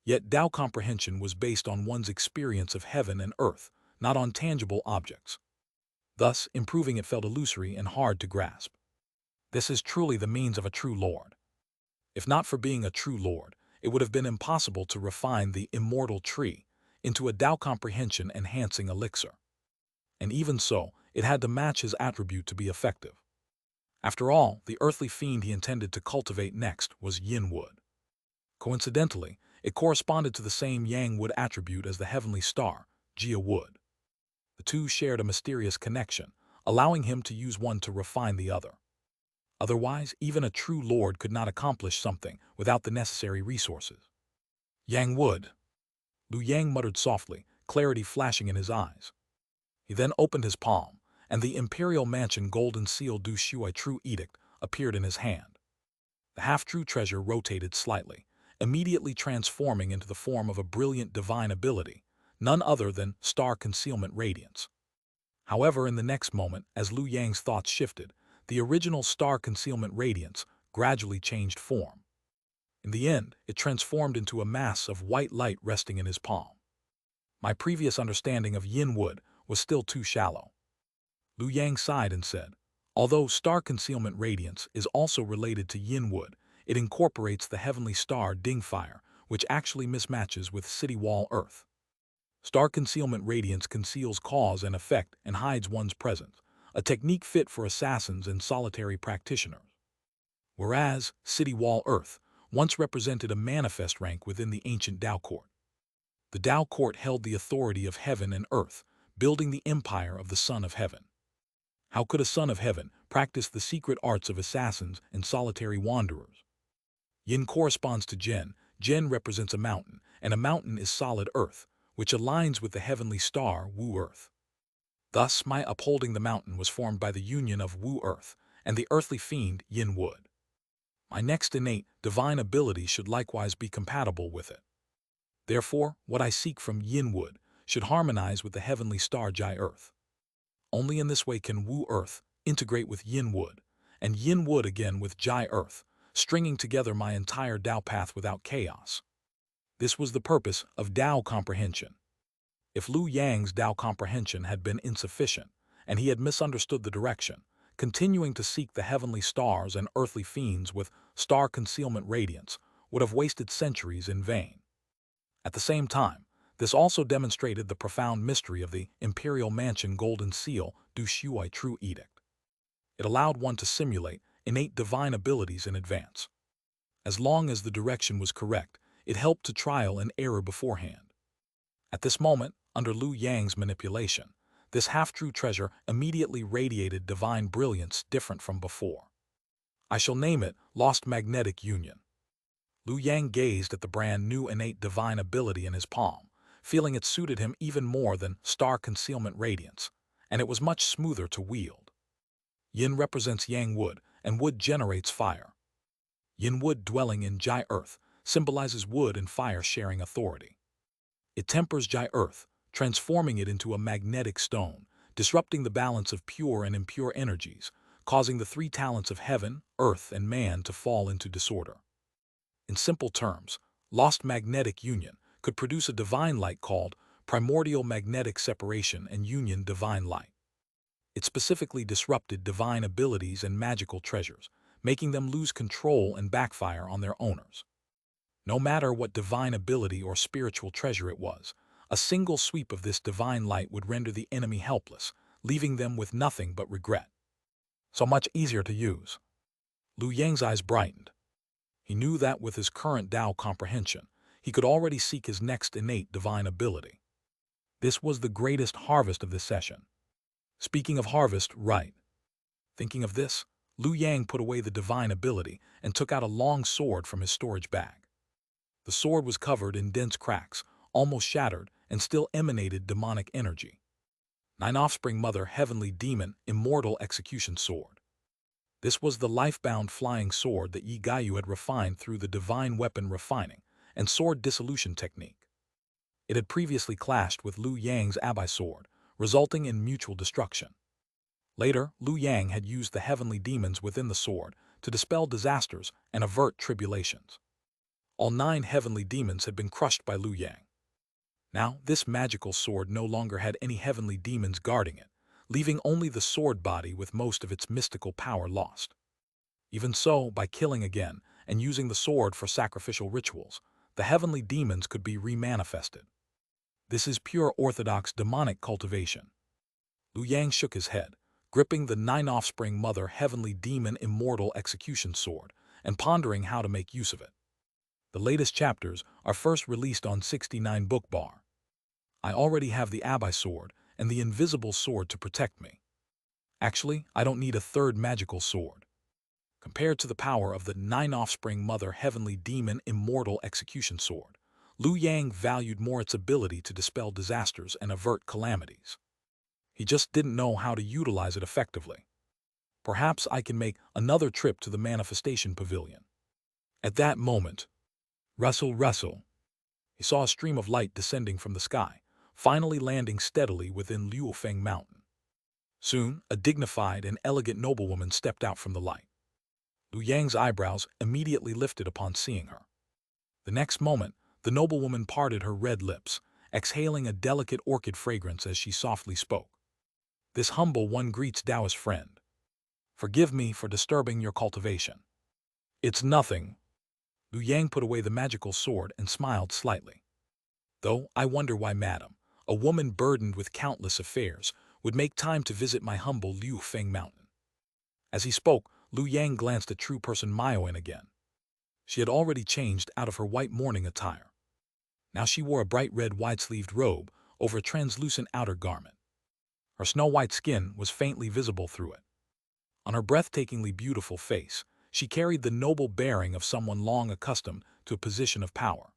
Speaker 1: Yet Tao comprehension was based on one's experience of heaven and earth, not on tangible objects. Thus, improving it felt illusory and hard to grasp. This is truly the means of a true Lord. If not for being a true Lord, it would have been impossible to refine the immortal tree into a Tao comprehension enhancing elixir. And even so, it had to match his attribute to be effective. After all, the earthly fiend he intended to cultivate next was yin wood. Coincidentally, it corresponded to the same yang wood attribute as the heavenly star, Jia wood. The two shared a mysterious connection, allowing him to use one to refine the other. Otherwise, even a true lord could not accomplish something without the necessary resources. Yang wood. Lu Yang muttered softly, clarity flashing in his eyes. He then opened his palm, and the Imperial Mansion Golden Seal Du Shui True Edict appeared in his hand. The half-true treasure rotated slightly, immediately transforming into the form of a brilliant divine ability, none other than star concealment radiance. However, in the next moment, as Lu Yang's thoughts shifted, the original star concealment radiance gradually changed form. In the end, it transformed into a mass of white light resting in his palm. My previous understanding of yin wood was still too shallow. Lu Yang sighed and said, although star concealment radiance is also related to yin wood, it incorporates the heavenly star Ding Fire, which actually mismatches with city wall earth. Star concealment radiance conceals cause and effect and hides one's presence, a technique fit for assassins and solitary practitioners. Whereas city wall earth once represented a manifest rank within the ancient Tao court. The Tao court held the authority of heaven and earth, building the empire of the Son of Heaven. How could a son of heaven practice the secret arts of assassins and solitary wanderers? Yin corresponds to Zhen. Zhen represents a mountain, and a mountain is solid earth, which aligns with the heavenly star Wu Earth. Thus, my upholding the mountain was formed by the union of Wu Earth and the earthly fiend Yin Wood. My next innate, divine ability should likewise be compatible with it. Therefore, what I seek from Yin Wood should harmonize with the heavenly star Jai Earth. Only in this way can Wu Earth integrate with Yin Wood, and Yin Wood again with Jai Earth, stringing together my entire Tao path without chaos. This was the purpose of Tao comprehension. If Lu Yang's Tao comprehension had been insufficient, and he had misunderstood the direction, continuing to seek the heavenly stars and earthly fiends with star concealment radiance would have wasted centuries in vain. At the same time, this also demonstrated the profound mystery of the Imperial Mansion Golden Seal Du Shui True Edict. It allowed one to simulate innate divine abilities in advance. As long as the direction was correct, it helped to trial and error beforehand. At this moment, under Lu Yang's manipulation, this half-true treasure immediately radiated divine brilliance different from before. I shall name it Lost Magnetic Union. Lu Yang gazed at the brand new innate divine ability in his palm, feeling it suited him even more than star concealment radiance, and it was much smoother to wield. Yin represents Yang wood, and wood generates fire. Yin wood dwelling in Jai Earth symbolizes wood and fire sharing authority. It tempers Jai Earth, transforming it into a magnetic stone, disrupting the balance of pure and impure energies, causing the three talents of heaven, earth, and man to fall into disorder. In simple terms, lost magnetic union could produce a divine light called primordial magnetic separation and union divine light. It specifically disrupted divine abilities and magical treasures, making them lose control and backfire on their owners. No matter what divine ability or spiritual treasure it was, a single sweep of this divine light would render the enemy helpless, leaving them with nothing but regret. So much easier to use. Liu Yang's eyes brightened. He knew that with his current Tao comprehension, he could already seek his next innate divine ability. This was the greatest harvest of this session. Speaking of harvest, right. Thinking of this, Liu Yang put away the divine ability and took out a long sword from his storage bag. The sword was covered in dense cracks, almost shattered, and still emanated demonic energy. Nine Offspring Mother Heavenly Demon Immortal Execution Sword. This was the life-bound flying sword that Yi Gaiyu had refined through the divine weapon refining and sword dissolution technique. It had previously clashed with Liu Yang's Abai sword, resulting in mutual destruction. Later, Liu Yang had used the heavenly demons within the sword to dispel disasters and avert tribulations. All 9 heavenly demons had been crushed by Liu Yang. Now, this magical sword no longer had any heavenly demons guarding it, leaving only the sword body with most of its mystical power lost. Even so, by killing again and using the sword for sacrificial rituals, the heavenly demons could be remanifested. This is pure orthodox demonic cultivation. Liu Yang shook his head, gripping the 9 Offspring Mother Heavenly Demon Immortal Execution Sword and pondering how to make use of it. The latest chapters are first released on 69 Book Bar. I already have the Abai sword and the invisible sword to protect me. Actually, I don't need a third magical sword. Compared to the power of the 9 Offspring Mother Heavenly Demon Immortal Execution Sword, Liu Yang valued more its ability to dispel disasters and avert calamities. He just didn't know how to utilize it effectively. Perhaps I can make another trip to the Manifestation Pavilion. At that moment, rustle, rustle. He saw a stream of light descending from the sky, finally landing steadily within Liufeng Mountain. Soon, a dignified and elegant noblewoman stepped out from the light. Liu Yang's eyebrows immediately lifted upon seeing her. The next moment, the noblewoman parted her red lips, exhaling a delicate orchid fragrance as she softly spoke. This humble one greets Taoist friend. Forgive me for disturbing your cultivation. It's nothing. Liu Yang put away the magical sword and smiled slightly. Though I wonder why, madam, a woman burdened with countless affairs, would make time to visit my humble Liufeng Mountain. As he spoke, Liu Yang glanced at true person Maoyin again. She had already changed out of her white mourning attire. Now she wore a bright red wide-sleeved robe over a translucent outer garment. Her snow-white skin was faintly visible through it. On her breathtakingly beautiful face, she carried the noble bearing of someone long accustomed to a position of power.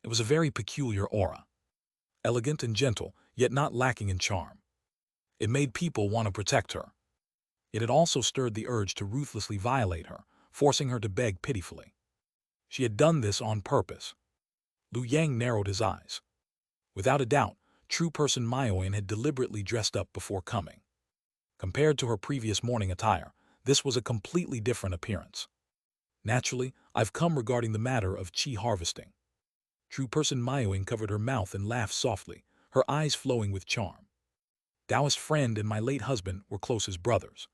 Speaker 1: It was a very peculiar aura. Elegant and gentle, yet not lacking in charm. It made people want to protect her. It had also stirred the urge to ruthlessly violate her, forcing her to beg pitifully. She had done this on purpose. Liu Yang narrowed his eyes. Without a doubt, true person Maoyin had deliberately dressed up before coming. Compared to her previous morning attire, this was a completely different appearance. Naturally, I've come regarding the matter of qi harvesting. True person Maoyin covered her mouth and laughed softly, her eyes flowing with charm. Taoist friend and my late husband were close as brothers.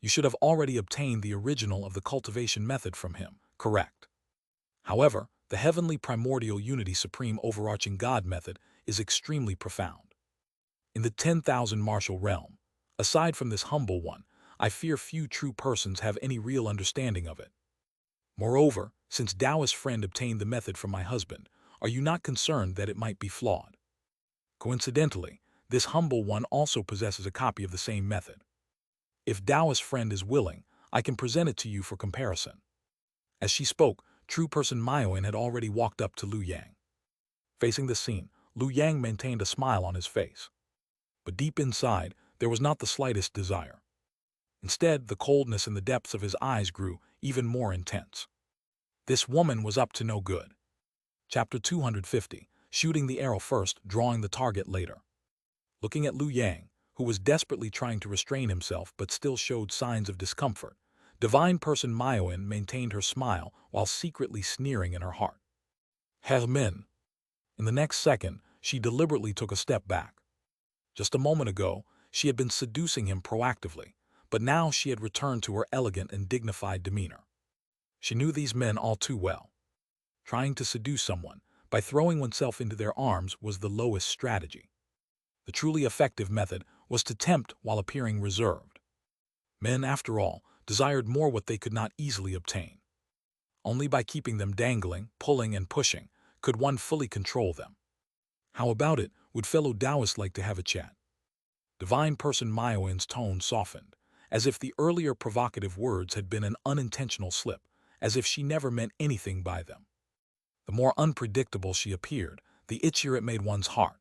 Speaker 1: You should have already obtained the original of the cultivation method from him, correct? However, the heavenly primordial unity supreme overarching God method is extremely profound. In the 10,000 martial realm, aside from this humble one, I fear few true persons have any real understanding of it. Moreover, since Taoist friend obtained the method from my husband, are you not concerned that it might be flawed? Coincidentally, this humble one also possesses a copy of the same method. If Taoist friend is willing, I can present it to you for comparison. As she spoke, true person Maoyin had already walked up to Liu Yang. Facing this scene, Liu Yang maintained a smile on his face. But deep inside, there was not the slightest desire. Instead, the coldness in the depths of his eyes grew even more intense. This woman was up to no good. Chapter 250, shooting the arrow first, drawing the target later. Looking at Liu Yang, who was desperately trying to restrain himself but still showed signs of discomfort, divine person Maoyin maintained her smile while secretly sneering in her heart. Min. In the next second, she deliberately took a step back. Just a moment ago, she had been seducing him proactively, but now she had returned to her elegant and dignified demeanor. She knew these men all too well. Trying to seduce someone by throwing oneself into their arms was the lowest strategy. The truly effective method was to tempt while appearing reserved. Men, after all, desired more what they could not easily obtain. Only by keeping them dangling, pulling, and pushing could one fully control them. How about it, would fellow Taoists like to have a chat? Divine Person Maoin's tone softened, as if the earlier provocative words had been an unintentional slip, as if she never meant anything by them. The more unpredictable she appeared, the itchier it made one's heart.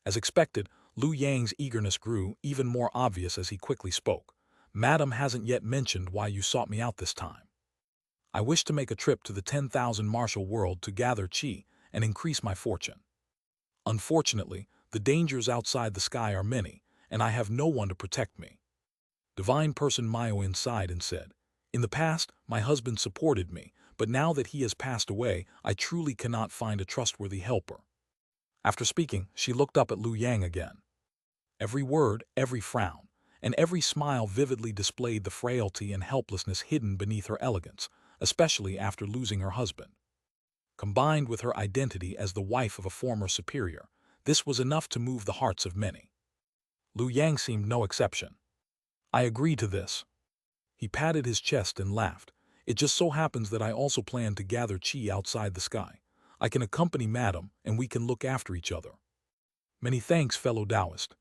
Speaker 1: As expected, Lu Yang's eagerness grew even more obvious as he quickly spoke. "Madam hasn't yet mentioned why you sought me out this time." "I wish to make a trip to the 10,000 martial world to gather qi and increase my fortune. Unfortunately, the dangers outside the sky are many, and I have no one to protect me." Divine Person Maoin sighed and said, "In the past, my husband supported me, but now that he has passed away, I truly cannot find a trustworthy helper." After speaking, she looked up at Lu Yang again. Every word, every frown, and every smile vividly displayed the frailty and helplessness hidden beneath her elegance, especially after losing her husband. Combined with her identity as the wife of a former superior, this was enough to move the hearts of many. Lu Yang seemed no exception. "I agree to this." He patted his chest and laughed. "It just so happens that I also plan to gather qi outside the sky. I can accompany Madam, and we can look after each other." "Many thanks, fellow Taoist."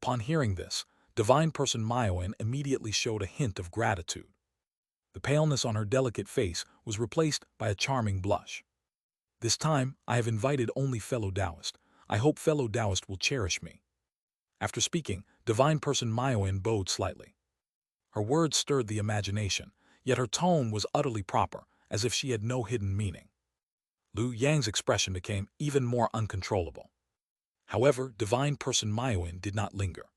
Speaker 1: Upon hearing this, Divine Person Maoin immediately showed a hint of gratitude. The paleness on her delicate face was replaced by a charming blush. "This time, I have invited only fellow Taoist. I hope fellow Taoist will cherish me." After speaking, Divine Person Maoin bowed slightly. Her words stirred the imagination, yet her tone was utterly proper, as if she had no hidden meaning. Lu Yang's expression became even more uncontrollable. However, Divine Person Maoin did not linger.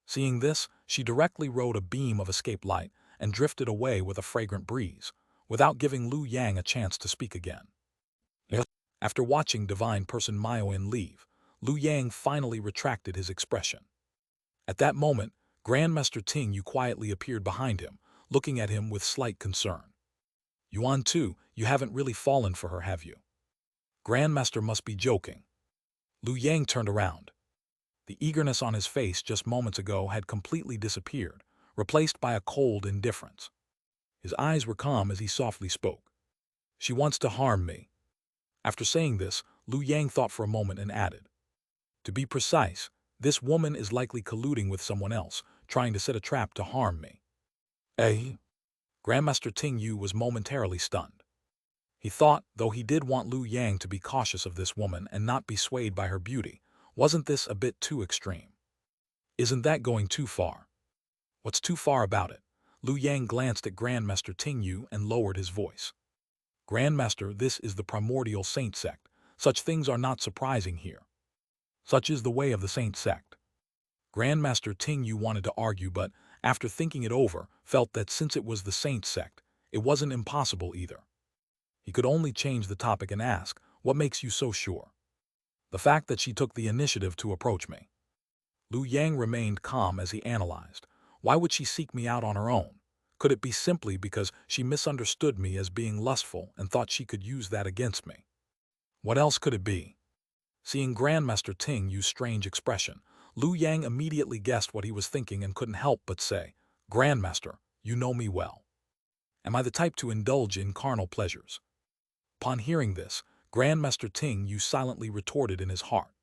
Speaker 1: Seeing this, she directly rode a beam of escape light and drifted away with a fragrant breeze, without giving Lu Yang a chance to speak again. After watching Divine Person Maoin leave, Lu Yang finally retracted his expression. At that moment, Grandmaster Ting Yu quietly appeared behind him, looking at him with slight concern. "Yuan too, you haven't really fallen for her, have you?" Grandmaster must be joking. Lu Yang turned around. The eagerness on his face just moments ago had completely disappeared, replaced by a cold indifference. His eyes were calm as he softly spoke. "She wants to harm me." After saying this, Lu Yang thought for a moment and added, "To be precise, this woman is likely colluding with someone else, trying to set a trap to harm me." "Eh?" Grandmaster Ting Yu was momentarily stunned. He thought, though he did want Lu Yang to be cautious of this woman and not be swayed by her beauty, wasn't this a bit too extreme? "Isn't that going too far?" "What's too far about it?" Lu Yang glanced at Grandmaster Ting Yu and lowered his voice. "Grandmaster, this is the Primordial Saint Sect. Such things are not surprising here. Such is the way of the Saint Sect." Grandmaster Ting Yu wanted to argue, but, after thinking it over, felt that since it was the Saint Sect, it wasn't impossible either. He could only change the topic and ask, "What makes you so sure?" "The fact that she took the initiative to approach me." Lu Yang remained calm as he analyzed. "Why would she seek me out on her own? Could it be simply because she misunderstood me as being lustful and thought she could use that against me? What else could it be?" Seeing Grandmaster Ting Yu's strange expression, Lu Yang immediately guessed what he was thinking and couldn't help but say, "Grandmaster, you know me well. Am I the type to indulge in carnal pleasures?" Upon hearing this, Grandmaster Ting Yu silently retorted in his heart.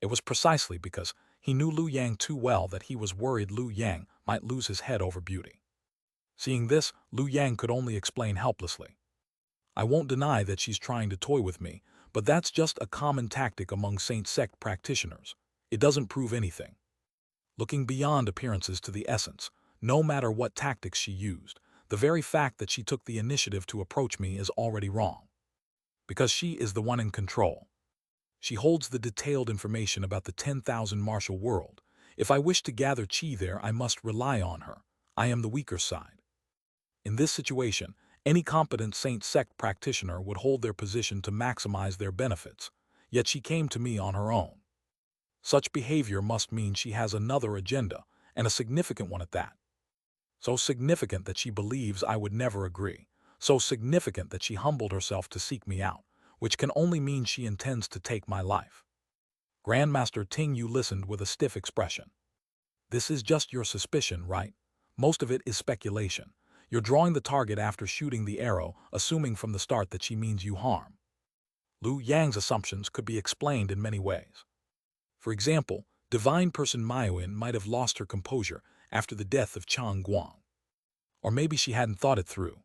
Speaker 1: It was precisely because he knew Lu Yang too well that he was worried Lu Yang might lose his head over beauty. Seeing this, Lu Yang could only explain helplessly. "I won't deny that she's trying to toy with me, but that's just a common tactic among Saint Sect practitioners. It doesn't prove anything. Looking beyond appearances to the essence, no matter what tactics she used, the very fact that she took the initiative to approach me is already wrong. Because she is the one in control. She holds the detailed information about the 10,000 martial world. If I wish to gather qi there, I must rely on her. I am the weaker side." In this situation, any competent Saint Sect practitioner would hold their position to maximize their benefits. yet she came to me on her own. Such behavior must mean she has another agenda, and a significant one at that. So significant that she believes I would never agree, so significant that she humbled herself to seek me out, which can only mean she intends to take my life. Grandmaster Ting Yu listened with a stiff expression. This is just your suspicion, right? Most of it is speculation. You're drawing the target after shooting the arrow, assuming from the start that she means you harm. Lu Yang's assumptions could be explained in many ways. For example, divine person Maiyuan might have lost her composure after the death of Chang Guang. Or maybe she hadn't thought it through.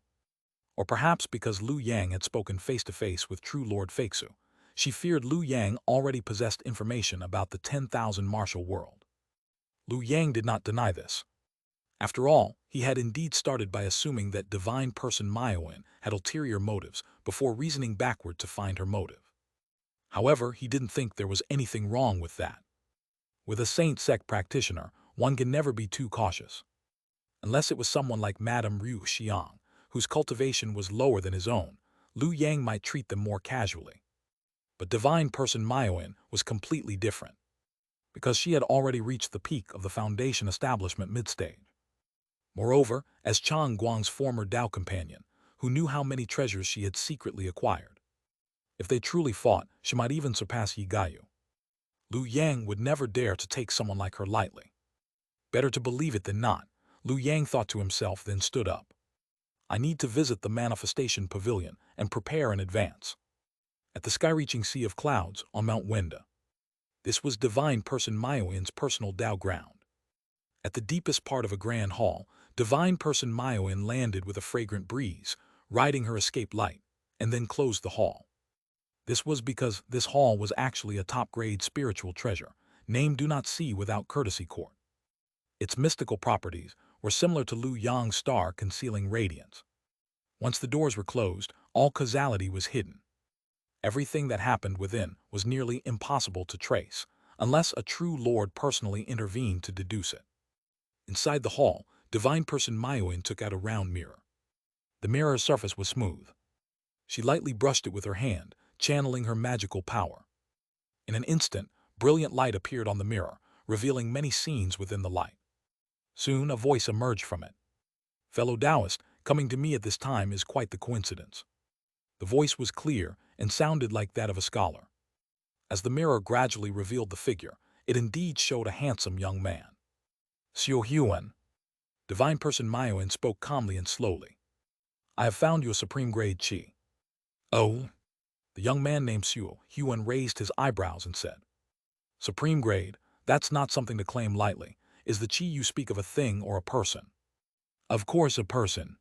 Speaker 1: Or perhaps because Lu Yang had spoken face-to-face with true Lord Feixu, she feared Lu Yang already possessed information about the 10,000 martial world. Lu Yang did not deny this. After all, he had indeed started by assuming that divine person Maiyuan had ulterior motives before reasoning backward to find her motive. However, he didn't think there was anything wrong with that. With a Saint Sect practitioner, one can never be too cautious. Unless it was someone like Madame Ryu Xiang, whose cultivation was lower than his own, Lu Yang might treat them more casually. But divine person Maiyuan was completely different, because she had already reached the peak of the Foundation establishment mid-stage. Moreover, as Chang Guang's former Dao companion, who knew how many treasures she had secretly acquired. If they truly fought, she might even surpass Yi Gaiyu. Lu Yang would never dare to take someone like her lightly. Better to believe it than not, Lu Yang thought to himself, then stood up. I need to visit the manifestation pavilion and prepare in advance. At the sky-reaching sea of clouds on Mount Wenda. This was divine person Maiyuan's personal Dao ground. At the deepest part of a grand hall, divine person Maiyuan landed with a fragrant breeze, riding her escape light, and then closed the hall. This was because this hall was actually a top-grade spiritual treasure, named Do Not See Without Courtesy Court. Its mystical properties were similar to Lu Yang's star concealing radiance. Once the doors were closed, all causality was hidden. Everything that happened within was nearly impossible to trace, unless a true lord personally intervened to deduce it. Inside the hall, divine person Maiyuan took out a round mirror. The mirror's surface was smooth. She lightly brushed it with her hand, channeling her magical power. In an instant, brilliant light appeared on the mirror, revealing many scenes within the light. Soon a voice emerged from it. Fellow Taoist, coming to me at this time is quite the coincidence. The voice was clear and sounded like that of a scholar. As the mirror gradually revealed the figure, it indeed showed a handsome young man. Xiu Huan. Divine person Maiyuan spoke calmly and slowly. I have found you a supreme grade qi. Oh? The young man named Xiu Huan raised his eyebrows and said, Supreme grade, that's not something to claim lightly. Is the qi you speak of a thing or a person? Of course a person.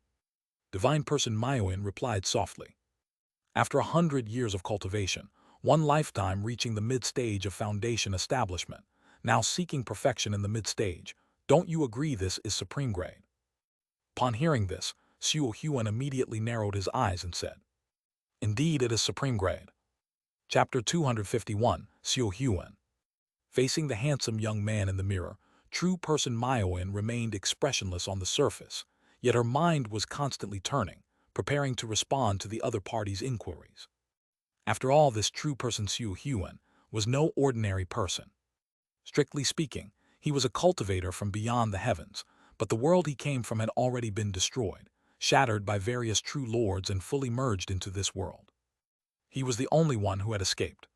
Speaker 1: Divine person Maiyuan replied softly. After 100 years of cultivation, one lifetime reaching the mid-stage of foundation establishment, now seeking perfection in the mid-stage, don't you agree this is supreme grade? Upon hearing this, Xiu Huan immediately narrowed his eyes and said, Indeed it is supreme grade. Chapter 251, Xiu Huan. Facing the handsome young man in the mirror, true person Maiyuan remained expressionless on the surface, yet her mind was constantly turning, preparing to respond to the other party's inquiries. After all, this true person Xiu Huan was no ordinary person. Strictly speaking, he was a cultivator from beyond the heavens, but the world he came from had already been destroyed, shattered by various true lords and fully merged into this world. He was the only one who had escaped.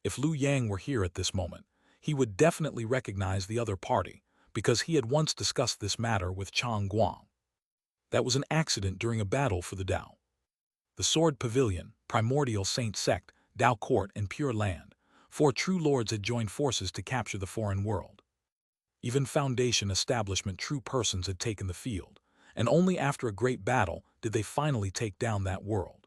Speaker 1: If Lu Yang were here at this moment, he would definitely recognize the other party, because he had once discussed this matter with Chang Guang. That was an accident during a battle for the Dao. The Sword Pavilion, Primordial Saint Sect, Dao Court, and Pure Land, 4 true lords had joined forces to capture the foreign world. Even Foundation establishment true persons had taken the field, and only after a great battle did they finally take down that world.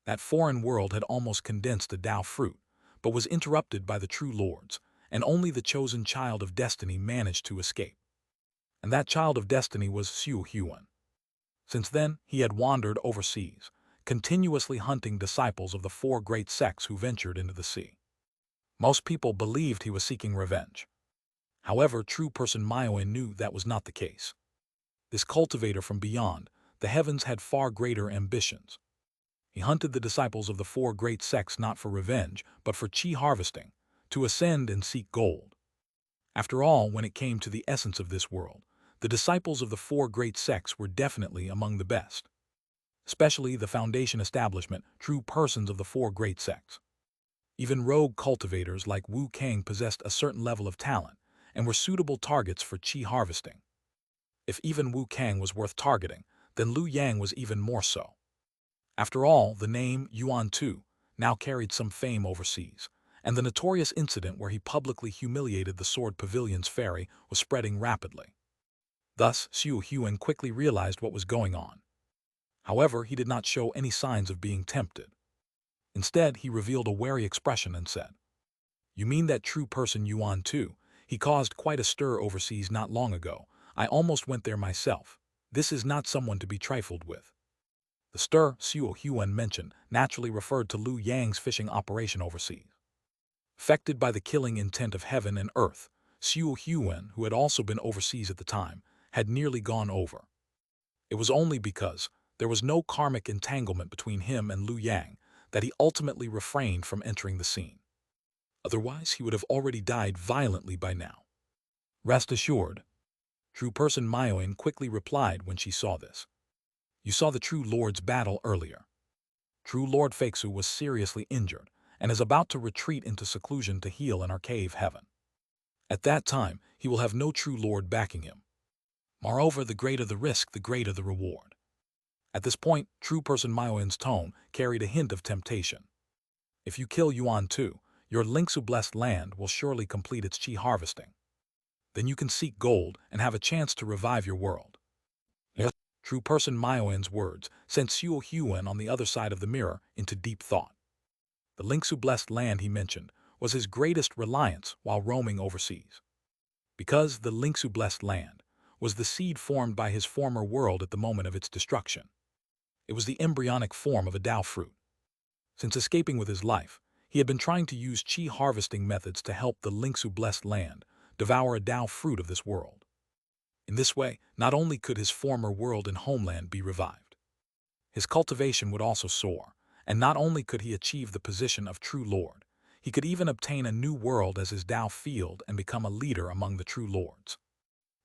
Speaker 1: That foreign world had almost condensed a Dao fruit, but was interrupted by the true lords, and only the chosen child of destiny managed to escape. And that child of destiny was Xiu Huan. Since then, he had wandered overseas, continuously hunting disciples of the 4 great sects who ventured into the sea. Most people believed he was seeking revenge. However, true person Maiyuan knew that was not the case. This cultivator from beyond the heavens had far greater ambitions. He hunted the disciples of the four great sects not for revenge, but for chi harvesting, to ascend and seek gold. After all, when it came to the essence of this world, the disciples of the four great sects were definitely among the best. Especially the foundation establishment, true persons of the four great sects. Even rogue cultivators like Wu Kang possessed a certain level of talent and were suitable targets for chi harvesting. If even Wu Kang was worth targeting, then Liu Yang was even more so. After all, the name Yuan Tu now carried some fame overseas, and the notorious incident where he publicly humiliated the Sword Pavilion's fairy was spreading rapidly. Thus, Xiu Huan quickly realized what was going on. However, he did not show any signs of being tempted. Instead, he revealed a wary expression and said, "You mean that true person Yuan Tu? He caused quite a stir overseas not long ago. I almost went there myself. This is not someone to be trifled with." The stir Xiu Huan mentioned naturally referred to Liu Yang's fishing operation overseas. Affected by the killing intent of heaven and earth, Xiu Huan, who had also been overseas at the time, had nearly gone over. It was only because there was no karmic entanglement between him and Liu Yang that he ultimately refrained from entering the scene. Otherwise, he would have already died violently by now. Rest assured, true person Maoyin quickly replied when she saw this. "You saw the true Lord's battle earlier. True Lord Feixu was seriously injured and is about to retreat into seclusion to heal in our cave heaven. At that time, he will have no true Lord backing him. Moreover, the greater the risk, the greater the reward." At this point, true person Maoyin's tone carried a hint of temptation. "If you kill Yuan Tu, your Lingsu blessed land will surely complete its chi harvesting. Then you can seek gold and have a chance to revive your world." Yes. True person Maoyin's words sent Xiu Huan on the other side of the mirror into deep thought. The Lingsu blessed land he mentioned was his greatest reliance while roaming overseas. Because the Lingsu blessed land was the seed formed by his former world at the moment of its destruction. It was the embryonic form of a Dao fruit. Since escaping with his life, he had been trying to use chi harvesting methods to help the Lingsu blessed land devour a Dao fruit of this world. In this way, not only could his former world and homeland be revived, his cultivation would also soar, and not only could he achieve the position of true lord, he could even obtain a new world as his Dao field and become a leader among the true lords.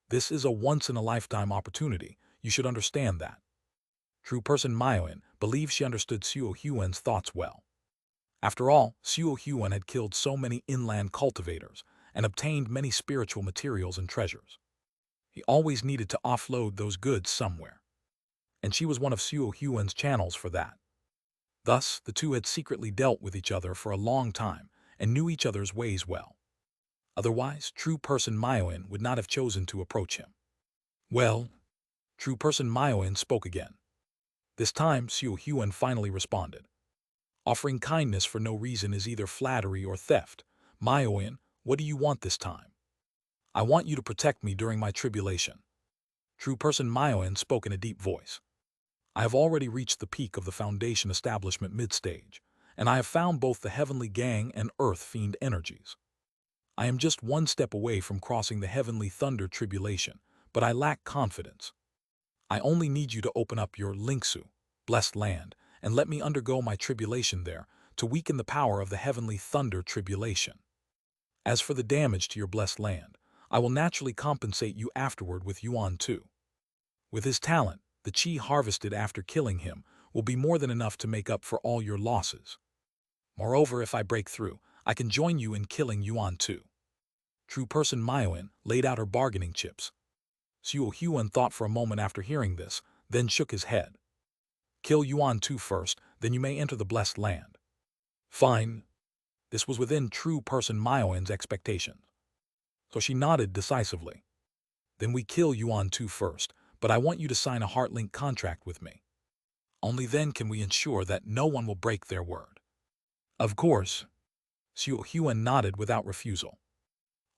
Speaker 1: This is a once-in-a-lifetime opportunity. You should understand that. True person Maoyin believed she understood Xiu Huan's thoughts well. After all, Xiu Huan had killed so many inland cultivators and obtained many spiritual materials and treasures. He always needed to offload those goods somewhere, and she was one of Xiu Huan's channels for that. Thus, the two had secretly dealt with each other for a long time and knew each other's ways well. Otherwise, true person Maoyin would not have chosen to approach him. "Well," true person Maoyin spoke again. This time, Xiu Huan finally responded. "Offering kindness for no reason is either flattery or theft. Maoyin, what do you want this time?" "I want you to protect me during my tribulation." True person Maoyin spoke in a deep voice. "I have already reached the peak of the Foundation establishment mid-stage, and I have found both the Heavenly Gang and Earth Fiend energies. I am just one step away from crossing the Heavenly Thunder tribulation, but I lack confidence. I only need you to open up your Lingsu, blessed land, and let me undergo my tribulation there to weaken the power of the Heavenly Thunder tribulation. As for the damage to your blessed land, I will naturally compensate you afterward with Yuan Tu. With his talent, the chi harvested after killing him will be more than enough to make up for all your losses. Moreover, if I break through, I can join you in killing Yuan Tu." True person Maoyin laid out her bargaining chips. Xiu Huan thought for a moment after hearing this, then shook his head. "Kill Yuan Tu first, then you may enter the blessed land." "Fine." This was within true person Maoyin's expectations. So she nodded decisively. "Then we kill Yuan Tu first, but I want you to sign a heart-link contract with me. Only then can we ensure that no one will break their word." "Of course." Xiu Huan nodded without refusal.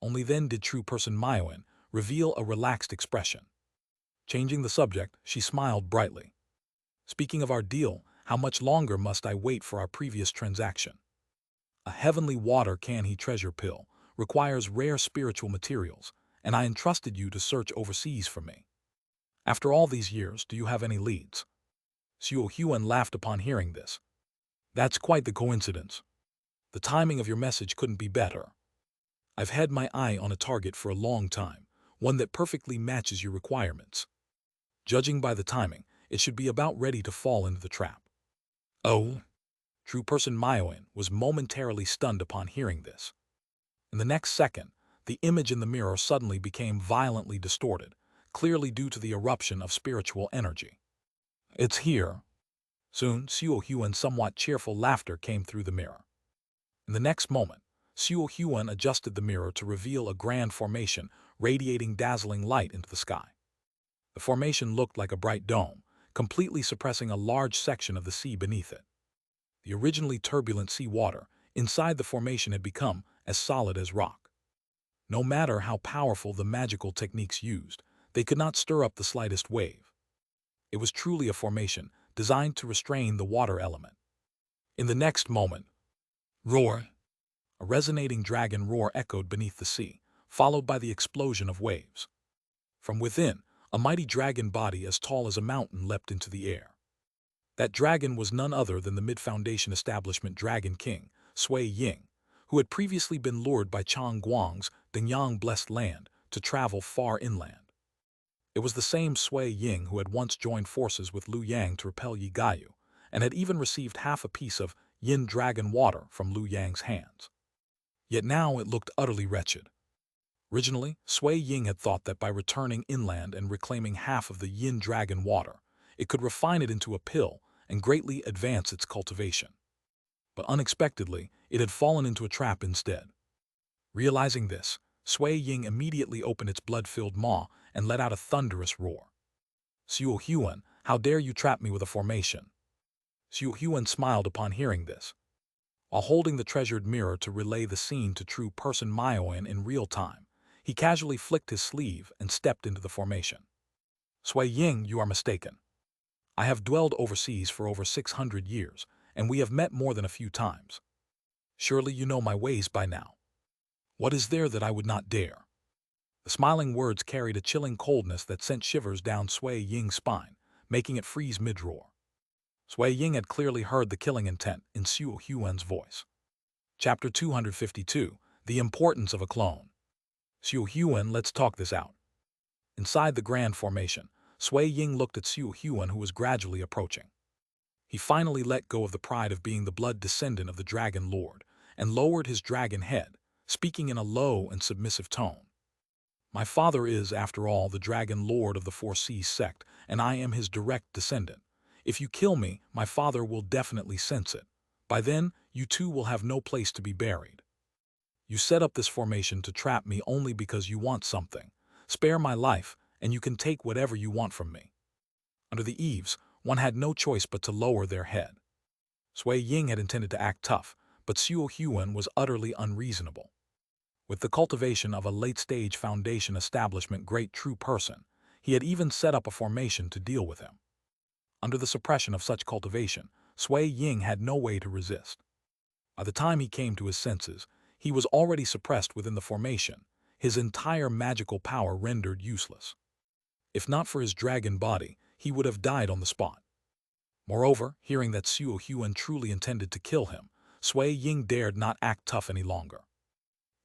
Speaker 1: Only then did true person Maoyin reveal a relaxed expression. Changing the subject, she smiled brightly. "Speaking of our deal, how much longer must I wait for our previous transaction? A heavenly water candy treasure pill requires rare spiritual materials, and I entrusted you to search overseas for me. After all these years, do you have any leads?" Xiu Huan laughed upon hearing this. That's quite the coincidence. The timing of your message couldn't be better. I've had my eye on a target for a long time, one that perfectly matches your requirements. Judging by the timing, it should be about ready to fall into the trap. Oh? True person Myoin was momentarily stunned upon hearing this. In the next second, the image in the mirror suddenly became violently distorted, clearly due to the eruption of spiritual energy. It's here. Soon, Xiu Huan's somewhat cheerful laughter came through the mirror. In the next moment, Xiu Huan adjusted the mirror to reveal a grand formation radiating dazzling light into the sky. The formation looked like a bright dome, completely suppressing a large section of the sea beneath it. The originally turbulent sea water inside the formation had become as solid as rock. No matter how powerful the magical techniques used, they could not stir up the slightest wave. It was truly a formation designed to restrain the water element. In the next moment, roar! A resonating dragon roar echoed beneath the sea, followed by the explosion of waves. From within, a mighty dragon body as tall as a mountain leapt into the air. That dragon was none other than the Mid-Foundation Establishment Dragon King, Sui Ying, who had previously been lured by Chang Guang's Dingyang Blessed Land to travel far inland. It was the same Sui Ying who had once joined forces with Liu Yang to repel Yi Gayu, and had even received half a piece of Yin Dragon water from Liu Yang's hands. Yet now it looked utterly wretched. Originally, Sui Ying had thought that by returning inland and reclaiming half of the Yin Dragon water, it could refine it into a pill and greatly advance its cultivation. But unexpectedly, it had fallen into a trap instead. Realizing this, Sui Ying immediately opened its blood-filled maw and let out a thunderous roar. Xiu Huan, how dare you trap me with a formation? Xiu Huan smiled upon hearing this. While holding the treasured mirror to relay the scene to true person Myoin in real time, he casually flicked his sleeve and stepped into the formation. Sui Ying, you are mistaken. I have dwelled overseas for over 600 years, and we have met more than a few times. Surely you know my ways by now. What is there that I would not dare? The smiling words carried a chilling coldness that sent shivers down Sui Ying's spine, making it freeze mid-roar. Sui Ying had clearly heard the killing intent in Xiu Huan's voice. Chapter 252, The Importance of a Clone. Xiu Huan, let's talk this out. Inside the grand formation, Sui Ying looked at Xiu Huan, who was gradually approaching. He finally let go of the pride of being the blood descendant of the Dragon Lord, and lowered his dragon head, speaking in a low and submissive tone. My father is, after all, the Dragon Lord of the Four Seas sect, and I am his direct descendant. If you kill me, my father will definitely sense it. By then, you too will have no place to be buried. You set up this formation to trap me only because you want something. Spare my life, and you can take whatever you want from me. Under the eaves, one had no choice but to lower their head. Sui Ying had intended to act tough, but Xiu Huan was utterly unreasonable. With the cultivation of a late-stage foundation establishment great true person, he had even set up a formation to deal with him. Under the suppression of such cultivation, Sui Ying had no way to resist. By the time he came to his senses, he was already suppressed within the formation, his entire magical power rendered useless. If not for his dragon body, he would have died on the spot. Moreover, hearing that Xiu Huan truly intended to kill him, Sui Ying dared not act tough any longer.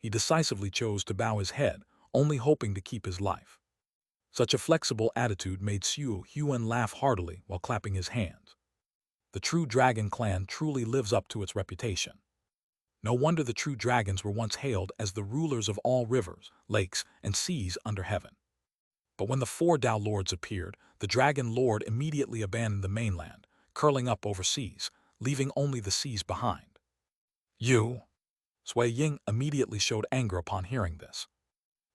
Speaker 1: He decisively chose to bow his head, only hoping to keep his life. Such a flexible attitude made Xiu Huan laugh heartily while clapping his hands. The true dragon clan truly lives up to its reputation. No wonder the true dragons were once hailed as the rulers of all rivers, lakes, and seas under heaven. But when the four Tao Lords appeared, the Dragon Lord immediately abandoned the mainland, curling up overseas, leaving only the seas behind. You? Sui Ying immediately showed anger upon hearing this.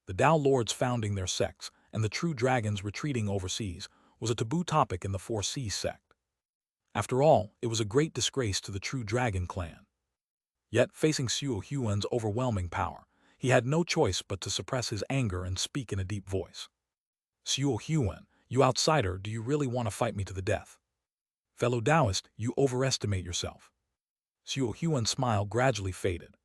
Speaker 1: The Tao Lords founding their sects and the true dragons retreating overseas was a taboo topic in the Four Seas sect. After all, it was a great disgrace to the true dragon clan. Yet, facing Xiu Huan's overwhelming power, he had no choice but to suppress his anger and speak in a deep voice. Xiu Huan, you outsider, do you really want to fight me to the death? Fellow Taoist, you overestimate yourself. Xiu Huan's smile gradually faded.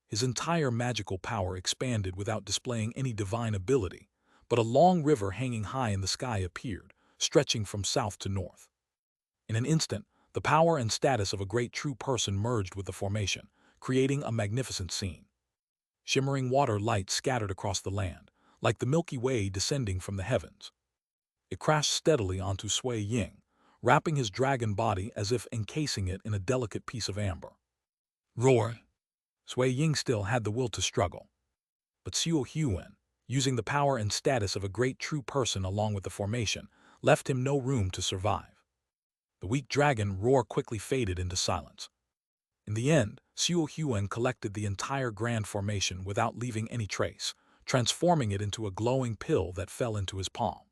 Speaker 1: His entire magical power expanded without displaying any divine ability, but a long river hanging high in the sky appeared, stretching from south to north. In an instant, the power and status of a great true person merged with the formation, creating a magnificent scene. Shimmering water light scattered across the land, like the Milky Way descending from the heavens. It crashed steadily onto Sui Ying, wrapping his dragon body as if encasing it in a delicate piece of amber. Roar! Sui Ying still had the will to struggle. But Xiu Huan, using the power and status of a great true person along with the formation, left him no room to survive. The weak dragon roar quickly faded into silence. In the end, Xiu Huan collected the entire grand formation without leaving any trace, transforming it into a glowing pill that fell into his palm.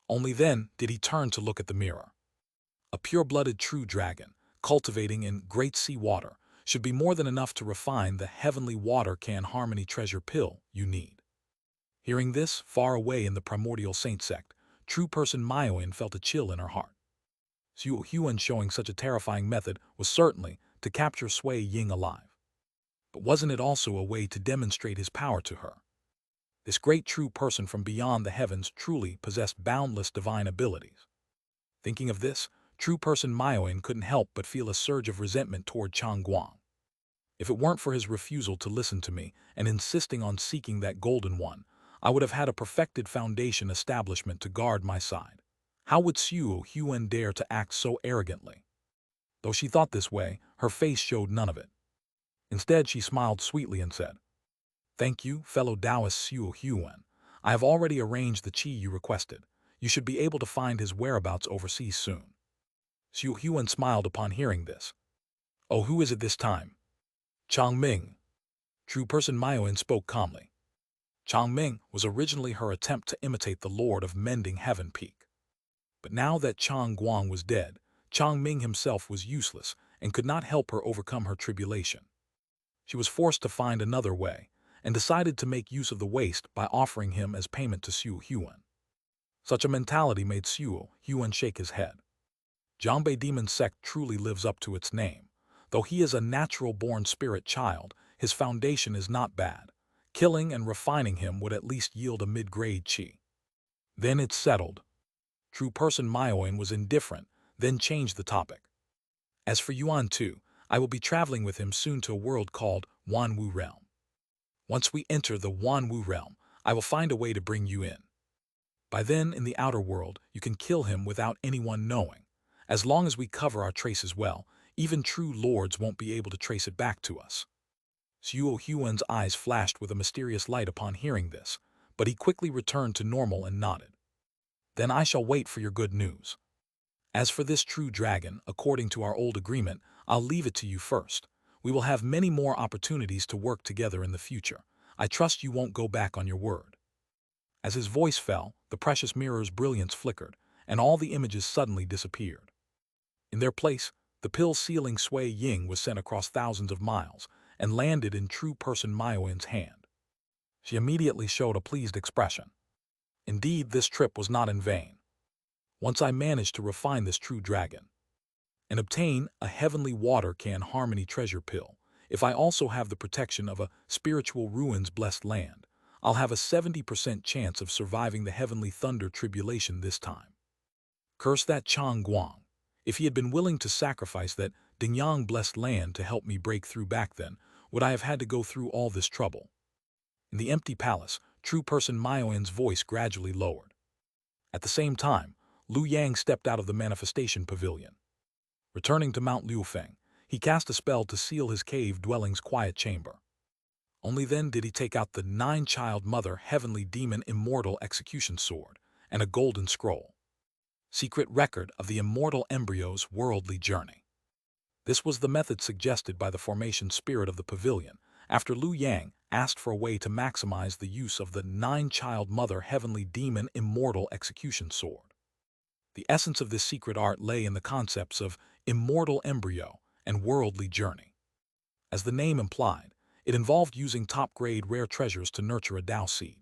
Speaker 1: Only then did he turn to look at the mirror. A pure-blooded true dragon, cultivating in great sea water, should be more than enough to refine the heavenly water can harmony treasure pill you need. Hearing this, far away in the Primordial Saint Sect, true person Myoin felt a chill in her heart. Xiu Huan showing such a terrifying method was certainly to capture Sui Ying alive. But wasn't it also a way to demonstrate his power to her? This great true person from beyond the heavens truly possessed boundless divine abilities. Thinking of this, true person Myoin couldn't help but feel a surge of resentment toward Chang Guang. If it weren't for his refusal to listen to me and insisting on seeking that golden one, I would have had a perfected foundation establishment to guard my side. How would Xiu Huan dare to act so arrogantly? Though she thought this way, her face showed none of it. Instead, she smiled sweetly and said, "Thank you, fellow Taoist Xiu Huan. I have already arranged the qi you requested. You should be able to find his whereabouts overseas soon." Xiu Huan smiled upon hearing this. "Oh, who is it this time?" "Chang Ming." True person Myoin spoke calmly. Chang Ming was originally her attempt to imitate the Lord of Mending Heaven Peak. But now that Chang Guang was dead, Chang Ming himself was useless and could not help her overcome her tribulation. She was forced to find another way, and decided to make use of the waste by offering him as payment to Xiu Huan. Such a mentality made Xiu Huan shake his head. Jiangbei Demon Sect truly lives up to its name. Though he is a natural-born spirit child, his foundation is not bad. Killing and refining him would at least yield a mid-grade qi. Then it's settled. True person Myoin was indifferent, then changed the topic. As for Yuan too, I will be traveling with him soon to a world called Wanwu Realm. Once we enter the Wanwu Realm, I will find a way to bring you in. By then, in the outer world, you can kill him without anyone knowing. As long as we cover our traces well, even true lords won't be able to trace it back to us. Xiu Huan's eyes flashed with a mysterious light upon hearing this, but he quickly returned to normal and nodded. Then I shall wait for your good news. As for this true dragon, according to our old agreement, I'll leave it to you first. We will have many more opportunities to work together in the future. I trust you won't go back on your word. As his voice fell, the precious mirror's brilliance flickered, and all the images suddenly disappeared. In their place, the pill-sealing Sui Ying was sent across thousands of miles and landed in true person Myoin's hand. She immediately showed a pleased expression. Indeed, this trip was not in vain. Once I managed to refine this true dragon and obtain a heavenly water can harmony treasure pill, if I also have the protection of a spiritual ruins blessed land, I'll have a 70% chance of surviving the heavenly thunder tribulation this time. Curse that Chang Guang. If he had been willing to sacrifice that Dingyang blessed land to help me break through back then, would I have had to go through all this trouble? In the empty palace, true person Myoin's voice gradually lowered. At the same time, Lu Yang stepped out of the manifestation pavilion. Returning to Mount Liufeng, he cast a spell to seal his cave dwelling's quiet chamber. Only then did he take out the 9-child mother heavenly demon immortal execution sword and a golden scroll. Secret record of the immortal embryo's worldly journey. This was the method suggested by the formation spirit of the pavilion after Lu Yang asked for a way to maximize the use of the 9-child mother heavenly demon immortal execution sword. The essence of this secret art lay in the concepts of immortal embryo and worldly journey. As the name implied, it involved using top-grade rare treasures to nurture a Tao seed.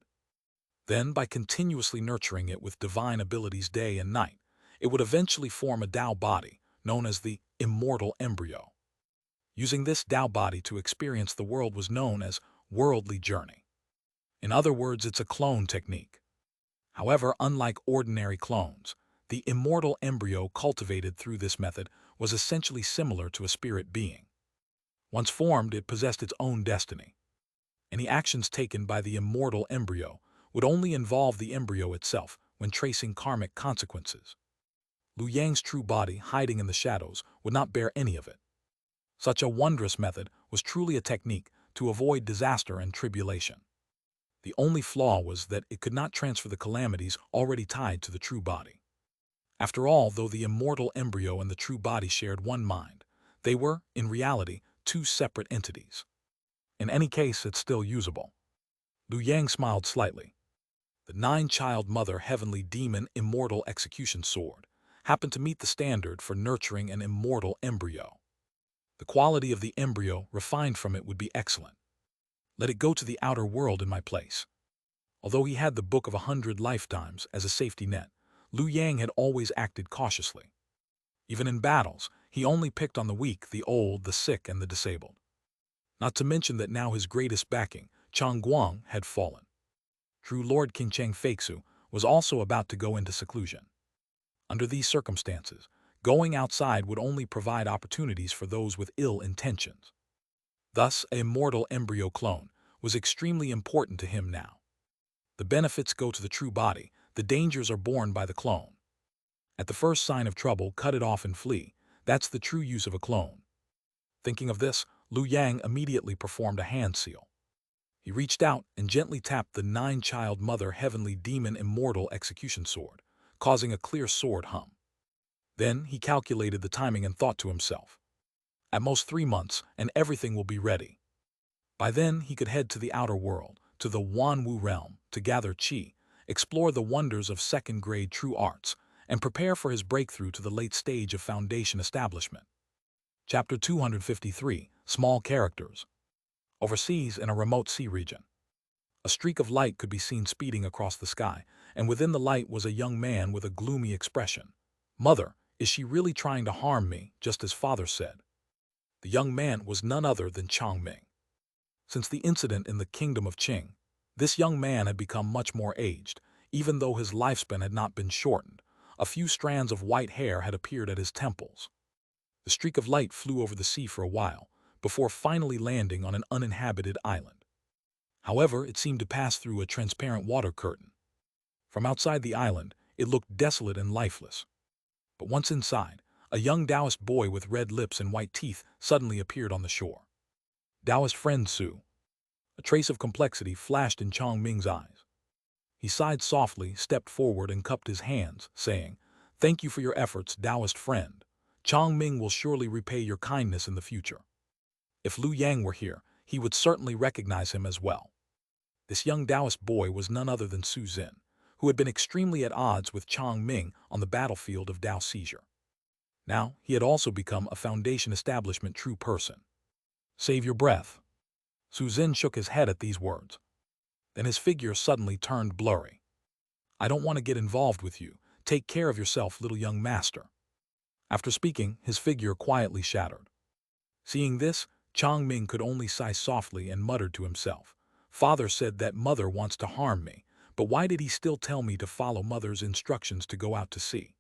Speaker 1: Then, by continuously nurturing it with divine abilities day and night, it would eventually form a Tao body, known as the immortal embryo. Using this Tao body to experience the world was known as worldly journey. In other words, it's a clone technique. However, unlike ordinary clones, The immortal embryo cultivated through this method was essentially similar to a spirit being. Once formed, it possessed its own destiny. Any actions taken by the immortal embryo would only involve the embryo itself when tracing karmic consequences. Lu Yang's true body, hiding in the shadows, would not bear any of it. Such a wondrous method was truly a technique to avoid disaster and tribulation. The only flaw was that it could not transfer the calamities already tied to the true body. After all, though the immortal embryo and the true body shared one mind, they were, in reality, two separate entities. In any case, it's still usable. Lu Yang smiled slightly. The nine-child mother heavenly demon immortal execution sword happened to meet the standard for nurturing an immortal embryo. The quality of the embryo refined from it would be excellent. Let it go to the outer world in my place. Although he had the Book of 100 Lifetimes as a safety net, Lu Yang had always acted cautiously. Even in battles, he only picked on the weak, the old, the sick, and the disabled. Not to mention that now his greatest backing, Changguang, had fallen. True Lord King Cheng Feixu was also about to go into seclusion. Under these circumstances, going outside would only provide opportunities for those with ill intentions. Thus, an immortal embryo clone was extremely important to him now. The benefits go to the true body, the dangers are borne by the clone. At the first sign of trouble, cut it off and flee. That's the true use of a clone. Thinking of this, Lu Yang immediately performed a hand seal. He reached out and gently tapped the nine-child mother heavenly demon immortal execution sword, causing a clear sword hum. Then he calculated the timing and thought to himself, at most 3 months, and everything will be ready. By then, he could head to the outer world, to the Wanwu realm, to gather qi, explore the wonders of second-grade true arts, and prepare for his breakthrough to the late stage of foundation establishment. Chapter 253, Small Characters. Overseas, in a remote sea region, a streak of light could be seen speeding across the sky, and within the light was a young man with a gloomy expression. "Mother, is she really trying to harm me, just as father said?" The young man was none other than Chang Ming. Since the incident in the kingdom of Qing, this young man had become much more aged, even though his lifespan had not been shortened. A few strands of white hair had appeared at his temples. The streak of light flew over the sea for a while, before finally landing on an uninhabited island. However, it seemed to pass through a transparent water curtain. From outside the island, it looked desolate and lifeless. But once inside, a young Taoist boy with red lips and white teeth suddenly appeared on the shore. Taoist friend Su. A trace of complexity flashed in Chang Ming's eyes. He sighed softly, stepped forward, and cupped his hands, saying, "Thank you for your efforts, Taoist friend. Chang Ming will surely repay your kindness in the future." If Lu Yang were here, he would certainly recognize him as well. This young Taoist boy was none other than Su Zin, who had been extremely at odds with Chang Ming on the battlefield of Dao Seizure. Now, he had also become a foundation establishment true person. "Save your breath." Su Zin shook his head at these words. Then his figure suddenly turned blurry. "I don't want to get involved with you. Take care of yourself, little young master." After speaking, his figure quietly shattered. Seeing this, Chang Ming could only sigh softly and muttered to himself, "Father said that mother wants to harm me, but why did he still tell me to follow mother's instructions to go out to sea?"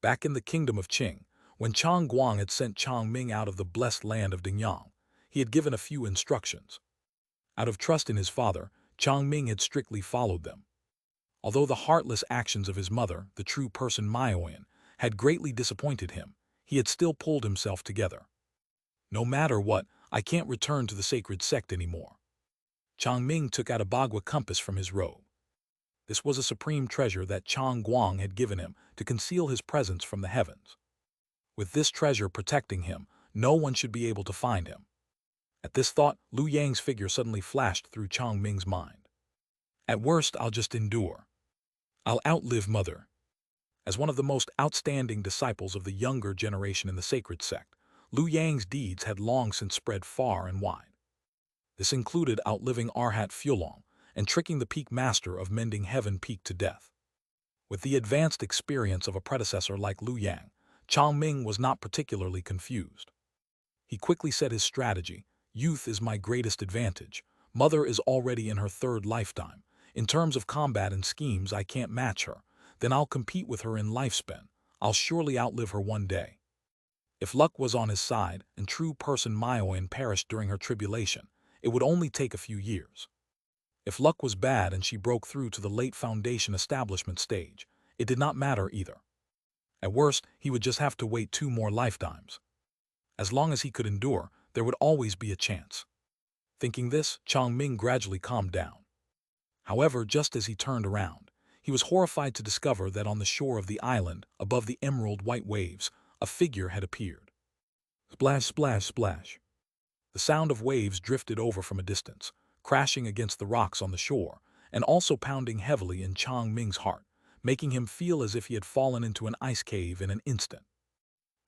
Speaker 1: Back in the kingdom of Qing, when Chang Guang had sent Chang Ming out of the blessed land of Dingyang, he had given a few instructions. Out of trust in his father, Chang Ming had strictly followed them. Although the heartless actions of his mother, the true person Maoyan, had greatly disappointed him, he had still pulled himself together. "No matter what, I can't return to the sacred sect anymore." Chang Ming took out a Bagua compass from his robe. This was a supreme treasure that Chang Guang had given him to conceal his presence from the heavens. With this treasure protecting him, no one should be able to find him. At this thought, Lu Yang's figure suddenly flashed through Chang Ming's mind. "At worst, I'll just endure. I'll outlive mother." As one of the most outstanding disciples of the younger generation in the sacred sect, Lu Yang's deeds had long since spread far and wide. This included outliving Arhat Fulong and tricking the peak master of mending heaven peak to death. With the advanced experience of a predecessor like Lu Yang, Chang Ming was not particularly confused. He quickly said his strategy: "Youth is my greatest advantage. Mother is already in her 3rd lifetime. In terms of combat and schemes, I can't match her. Then I'll compete with her in lifespan. I'll surely outlive her one day. If luck was on his side and true person Myoan perished during her tribulation, it would only take a few years. If luck was bad and she broke through to the late foundation establishment stage, it did not matter either. At worst, he would just have to wait 2 more lifetimes. As long as he could endure, there would always be a chance. Thinking this, Changming gradually calmed down. However, just as he turned around, he was horrified to discover that on the shore of the island, above the emerald white waves, a figure had appeared. Splash, splash, splash. The sound of waves drifted over from a distance, crashing against the rocks on the shore, and also pounding heavily in Changming's heart, making him feel as if he had fallen into an ice cave in an instant.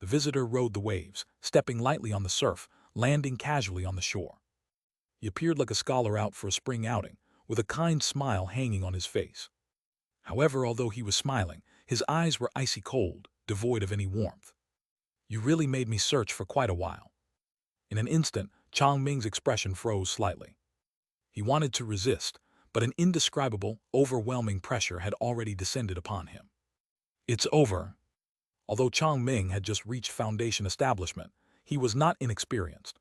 Speaker 1: The visitor rode the waves, stepping lightly on the surf, landing casually on the shore. He appeared like a scholar out for a spring outing, with a kind smile hanging on his face. However, although he was smiling, his eyes were icy cold, devoid of any warmth. You really made me search for quite a while. In an instant, Changming's expression froze slightly. He wanted to resist, but an indescribable, overwhelming pressure had already descended upon him. It's over. Although Changming had just reached foundation establishment, he was not inexperienced.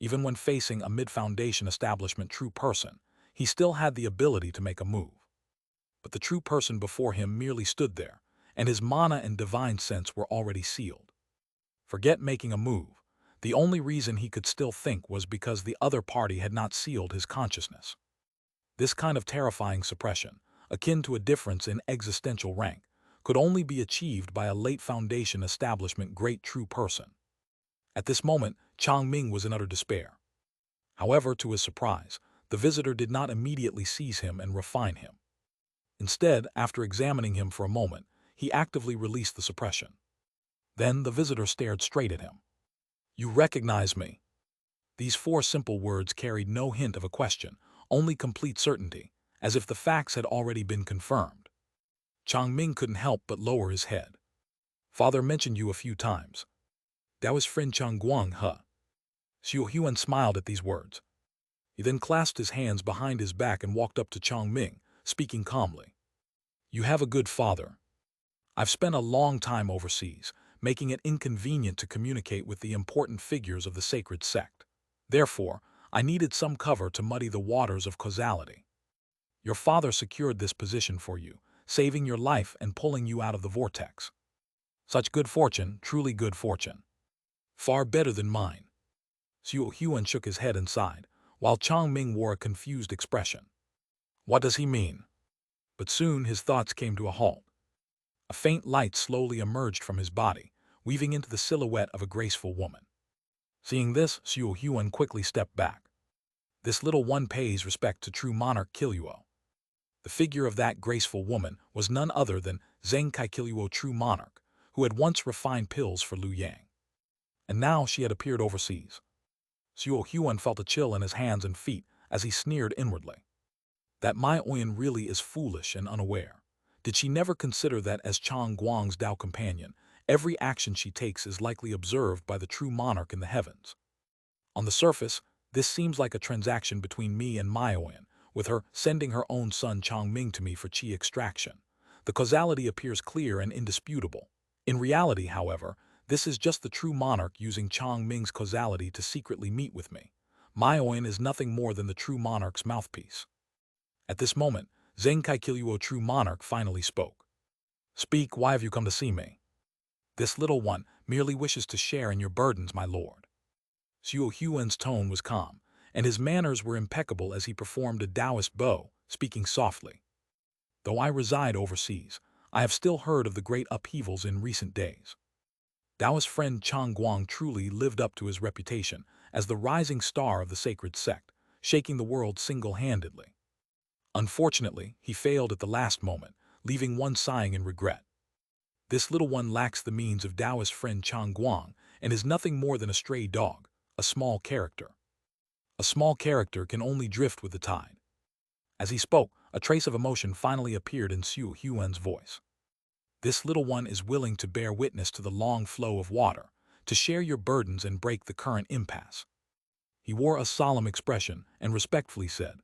Speaker 1: Even when facing a mid-foundation establishment true person, he still had the ability to make a move. But the true person before him merely stood there, and his mana and divine sense were already sealed. Forget making a move. The only reason he could still think was because the other party had not sealed his consciousness. This kind of terrifying suppression, akin to a difference in existential rank, could only be achieved by a late foundation establishment great true person. At this moment, Changming was in utter despair. However, to his surprise, the visitor did not immediately seize him and refine him. Instead, after examining him for a moment, he actively released the suppression. Then the visitor stared straight at him. You recognize me. These 4 simple words carried no hint of a question, only complete certainty, as if the facts had already been confirmed. Changming couldn't help but lower his head. Father mentioned you a few times. Taoist friend Changguang, huh? Xiu Huan smiled at these words. He then clasped his hands behind his back and walked up to Changming, speaking calmly. You have a good father. I've spent a long time overseas, making it inconvenient to communicate with the important figures of the sacred sect. Therefore, I needed some cover to muddy the waters of causality. Your father secured this position for you, saving your life and pulling you out of the vortex. Such good fortune, truly good fortune. Far better than mine. Xiu Huan shook his head and sighed, while Changming wore a confused expression. What does he mean? But soon his thoughts came to a halt. A faint light slowly emerged from his body, weaving into the silhouette of a graceful woman. Seeing this, Xiu Huan quickly stepped back. This little one pays respect to true monarch Kiluo. The figure of that graceful woman was none other than Zheng Kai Kiluo, true monarch, who had once refined pills for Liu Yang. And now she had appeared overseas. Xiu Huan felt a chill in his hands and feet as he sneered inwardly. That Mai Oyan really is foolish and unaware. Did she never consider that as Chang Guang's Tao companion, every action she takes is likely observed by the true monarch in the heavens? On the surface, this seems like a transaction between me and Mai Oyan, with her sending her own son Changming to me for qi extraction. The causality appears clear and indisputable. In reality, however, this is just the true monarch using Changming's causality to secretly meet with me. Mai Oyan is nothing more than the true monarch's mouthpiece. At this moment, Zheng Kai Kiluo, true monarch, finally spoke. Speak, why have you come to see me? This little one merely wishes to share in your burdens, my lord. Xiu Huan's tone was calm, and his manners were impeccable as he performed a Taoist bow, speaking softly. Though I reside overseas, I have still heard of the great upheavals in recent days. Taoist friend Chang Guang truly lived up to his reputation as the rising star of the sacred sect, shaking the world single-handedly. Unfortunately, he failed at the last moment, leaving one sighing in regret. This little one lacks the means of Taoist friend Chang Guang and is nothing more than a stray dog, a small character. A small character can only drift with the tide. As he spoke, a trace of emotion finally appeared in Xiu Huan's voice. This little one is willing to bear witness to the long flow of water, to share your burdens and break the current impasse. He wore a solemn expression and respectfully said,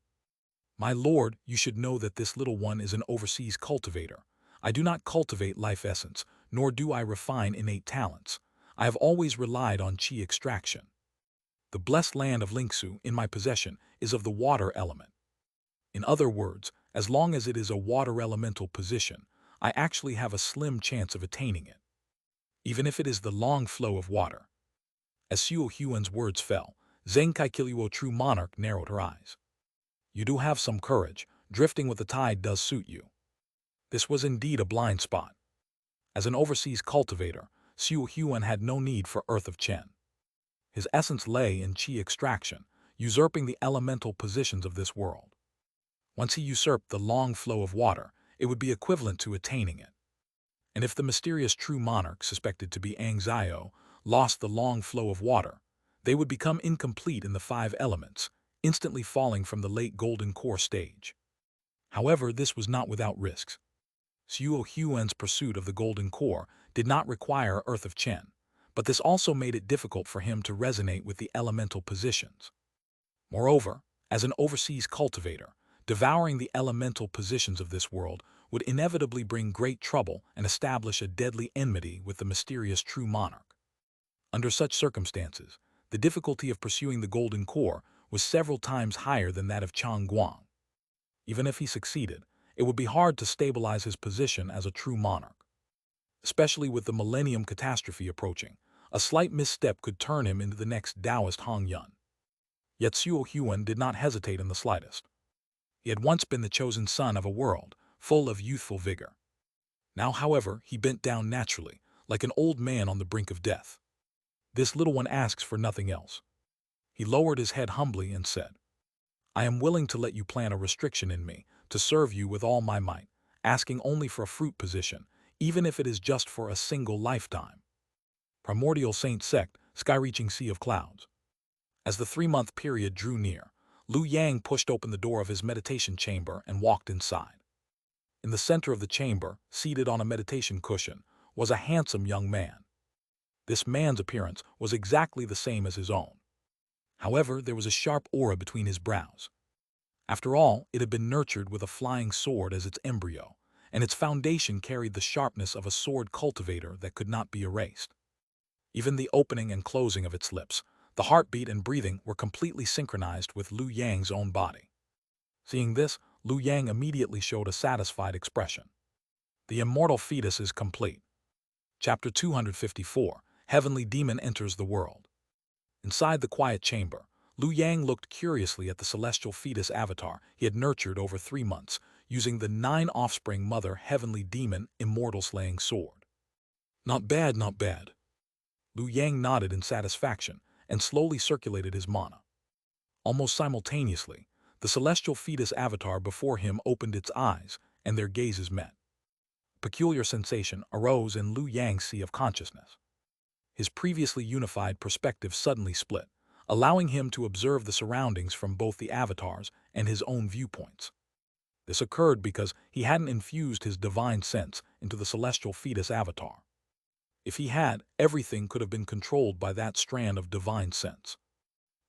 Speaker 1: My lord, you should know that this little one is an overseas cultivator. I do not cultivate life essence, nor do I refine innate talents. I have always relied on qi extraction. The blessed land of Lingsu in my possession is of the water element. In other words, as long as it is a water elemental position, I actually have a slim chance of attaining it, even if it is the long flow of water. As Xiu Huan's words fell, Zheng Kaikiliuo, true monarch, narrowed her eyes. You do have some courage. Drifting with the tide does suit you. This was indeed a blind spot. As an overseas cultivator, Xiu Huan had no need for Earth of Chen. His essence lay in qi extraction, usurping the elemental positions of this world. Once he usurped the long flow of water, it would be equivalent to attaining it. And if the mysterious true monarch, suspected to be Xianxia, lost the long flow of water, they would become incomplete in the 5 elements, instantly falling from the late golden core stage. However, this was not without risks. Xiu Huan's pursuit of the golden core did not require Earth of Chen, but this also made it difficult for him to resonate with the elemental positions. Moreover, as an overseas cultivator, devouring the elemental positions of this world would inevitably bring great trouble and establish a deadly enmity with the mysterious true monarch. Under such circumstances, the difficulty of pursuing the golden core was several times higher than that of Chang Guang. Even if he succeeded, it would be hard to stabilize his position as a true monarch. Especially with the millennium catastrophe approaching, a slight misstep could turn him into the next Taoist Hong Yun. Yet Xiu Huan did not hesitate in the slightest. He had once been the chosen son of a world full of youthful vigor. Now, however, he bent down naturally, like an old man on the brink of death. This little one asks for nothing else. He lowered his head humbly and said, I am willing to let you plant a restriction in me, to serve you with all my might, asking only for a fruit position, even if it is just for a single lifetime. Primordial Saint Sect, Sky-Reaching Sea of Clouds. As the 3-month period drew near, Lu Yang pushed open the door of his meditation chamber and walked inside. In the center of the chamber, seated on a meditation cushion, was a handsome young man. This man's appearance was exactly the same as his own. However, there was a sharp aura between his brows. After all, it had been nurtured with a flying sword as its embryo, and its foundation carried the sharpness of a sword cultivator that could not be erased. Even the opening and closing of its lips, the heartbeat and breathing were completely synchronized with Lu Yang's own body. Seeing this, Lu Yang immediately showed a satisfied expression. The immortal fetus is complete. Chapter 254, Heavenly Demon Enters the World. Inside the quiet chamber, Lu Yang looked curiously at the celestial fetus avatar he had nurtured over 3 months, using the 9 offspring mother heavenly demon immortal slaying sword. Not bad, not bad. Lu Yang nodded in satisfaction and slowly circulated his mana. Almost simultaneously, the celestial fetus avatar before him opened its eyes, and their gazes met. A peculiar sensation arose in Lu Yang's sea of consciousness. His previously unified perspective suddenly split, allowing him to observe the surroundings from both the avatars and his own viewpoints. This occurred because he hadn't infused his divine sense into the celestial fetus avatar. If he had, everything could have been controlled by that strand of divine sense.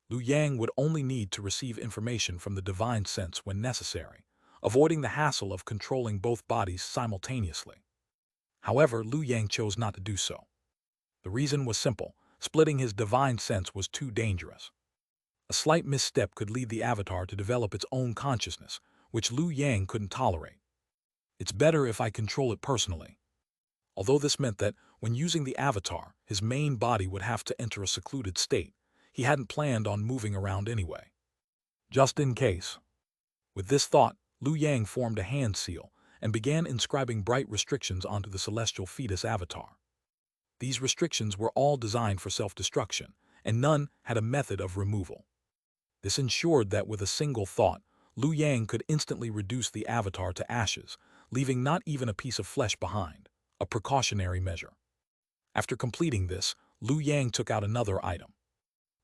Speaker 1: Lu Yang would only need to receive information from the divine sense when necessary, avoiding the hassle of controlling both bodies simultaneously. However, Lu Yang chose not to do so. The reason was simple: splitting his divine sense was too dangerous. A slight misstep could lead the avatar to develop its own consciousness, which Lu Yang couldn't tolerate. It's better if I control it personally. Although this meant that, when using the avatar, his main body would have to enter a secluded state, he hadn't planned on moving around anyway. Just in case. With this thought, Lu Yang formed a hand seal and began inscribing bright restrictions onto the celestial fetus avatar. These restrictions were all designed for self-destruction, and none had a method of removal. This ensured that with a single thought, Lu Yang could instantly reduce the avatar to ashes, leaving not even a piece of flesh behind, a precautionary measure. After completing this, Lu Yang took out another item.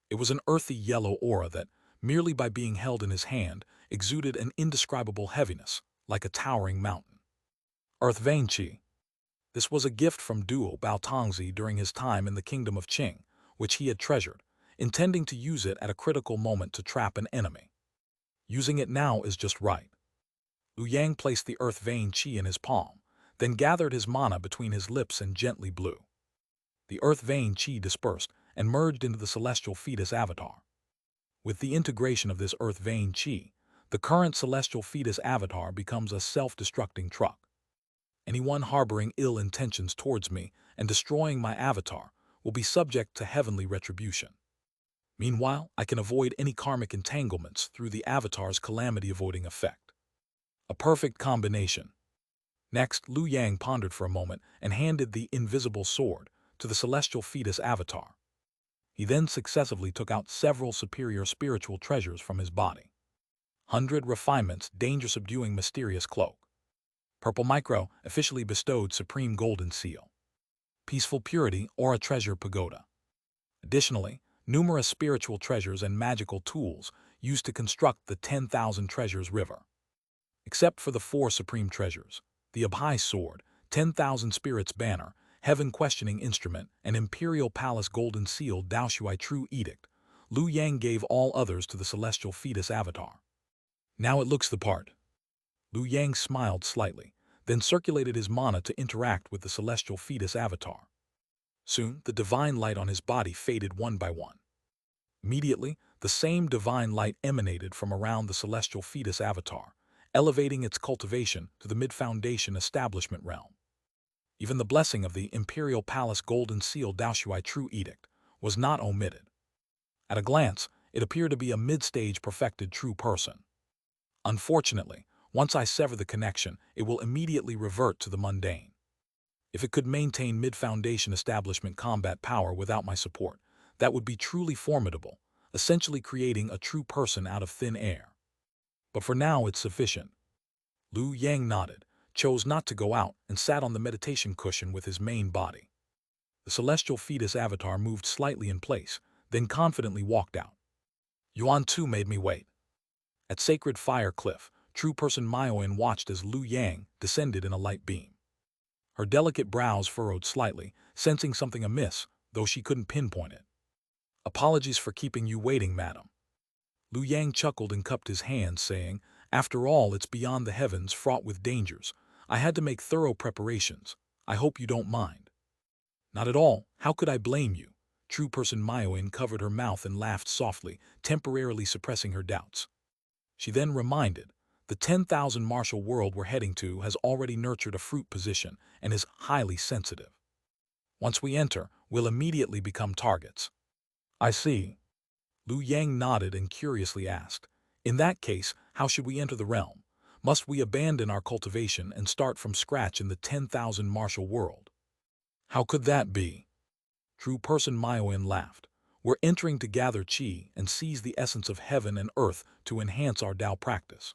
Speaker 1: It was an earthy yellow aura that, merely by being held in his hand, exuded an indescribable heaviness, like a towering mountain. Earth Vein Qi. This was a gift from Duo Baotongzi during his time in the kingdom of Qing, which he had treasured, intending to use it at a critical moment to trap an enemy. Using it now is just right. Lu Yang placed the Earth Vein Qi in his palm, then gathered his mana between his lips and gently blew. The earth vein chi dispersed and merged into the celestial fetus avatar. With the integration of this earth vein chi, the current celestial fetus avatar becomes a self-destructing truck. Anyone harboring ill intentions towards me and destroying my avatar will be subject to heavenly retribution. Meanwhile, I can avoid any karmic entanglements through the avatar's calamity-avoiding effect. A perfect combination. Next, Liu Yang pondered for a moment and handed the invisible sword to the celestial fetus avatar. He then successively took out several superior spiritual treasures from his body. 100 refinements, danger-subduing mysterious cloak. Purple micro, officially bestowed supreme golden seal. Peaceful purity, aura treasure pagoda. Additionally, numerous spiritual treasures and magical tools used to construct the 10,000 treasures river. Except for the 4 supreme treasures, the Abhai sword, 10,000 spirits banner, heaven questioning instrument, and imperial palace golden seal Daoshuai true edict, Liu Yang gave all others to the celestial fetus avatar. Now it looks the part. Liu Yang smiled slightly, then circulated his mana to interact with the celestial fetus avatar. Soon, the divine light on his body faded one by one. Immediately, the same divine light emanated from around the celestial fetus avatar, elevating its cultivation to the mid-foundation establishment realm. Even the blessing of the imperial palace golden seal Daoshuai true edict was not omitted. At a glance, it appeared to be a mid-stage perfected true person. Unfortunately, once I sever the connection, it will immediately revert to the mundane. If it could maintain mid-foundation establishment combat power without my support, that would be truly formidable, essentially creating a true person out of thin air. But for now it's sufficient. Liu Yang nodded, chose not to go out, and sat on the meditation cushion with his main body. The celestial fetus avatar moved slightly in place, then confidently walked out. Yuan too made me wait. At Sacred Fire Cliff, true person Myoin watched as Liu Yang descended in a light beam. Her delicate brows furrowed slightly, sensing something amiss, though she couldn't pinpoint it. Apologies for keeping you waiting, madam. Liu Yang chuckled and cupped his hands, saying, after all, it's beyond the heavens, fraught with dangers. I had to make thorough preparations. I hope you don't mind. Not at all. How could I blame you? True person Myoin covered her mouth and laughed softly, temporarily suppressing her doubts. She then reminded, the 10,000 martial world we're heading to has already nurtured a fruit position and is highly sensitive. Once we enter, we'll immediately become targets. I see. Liu Yang nodded and curiously asked, in that case, how should we enter the realm? Must we abandon our cultivation and start from scratch in the 10,000 martial world? How could that be? True person Myoin laughed. We're entering to gather chi and seize the essence of heaven and earth to enhance our Tao practice.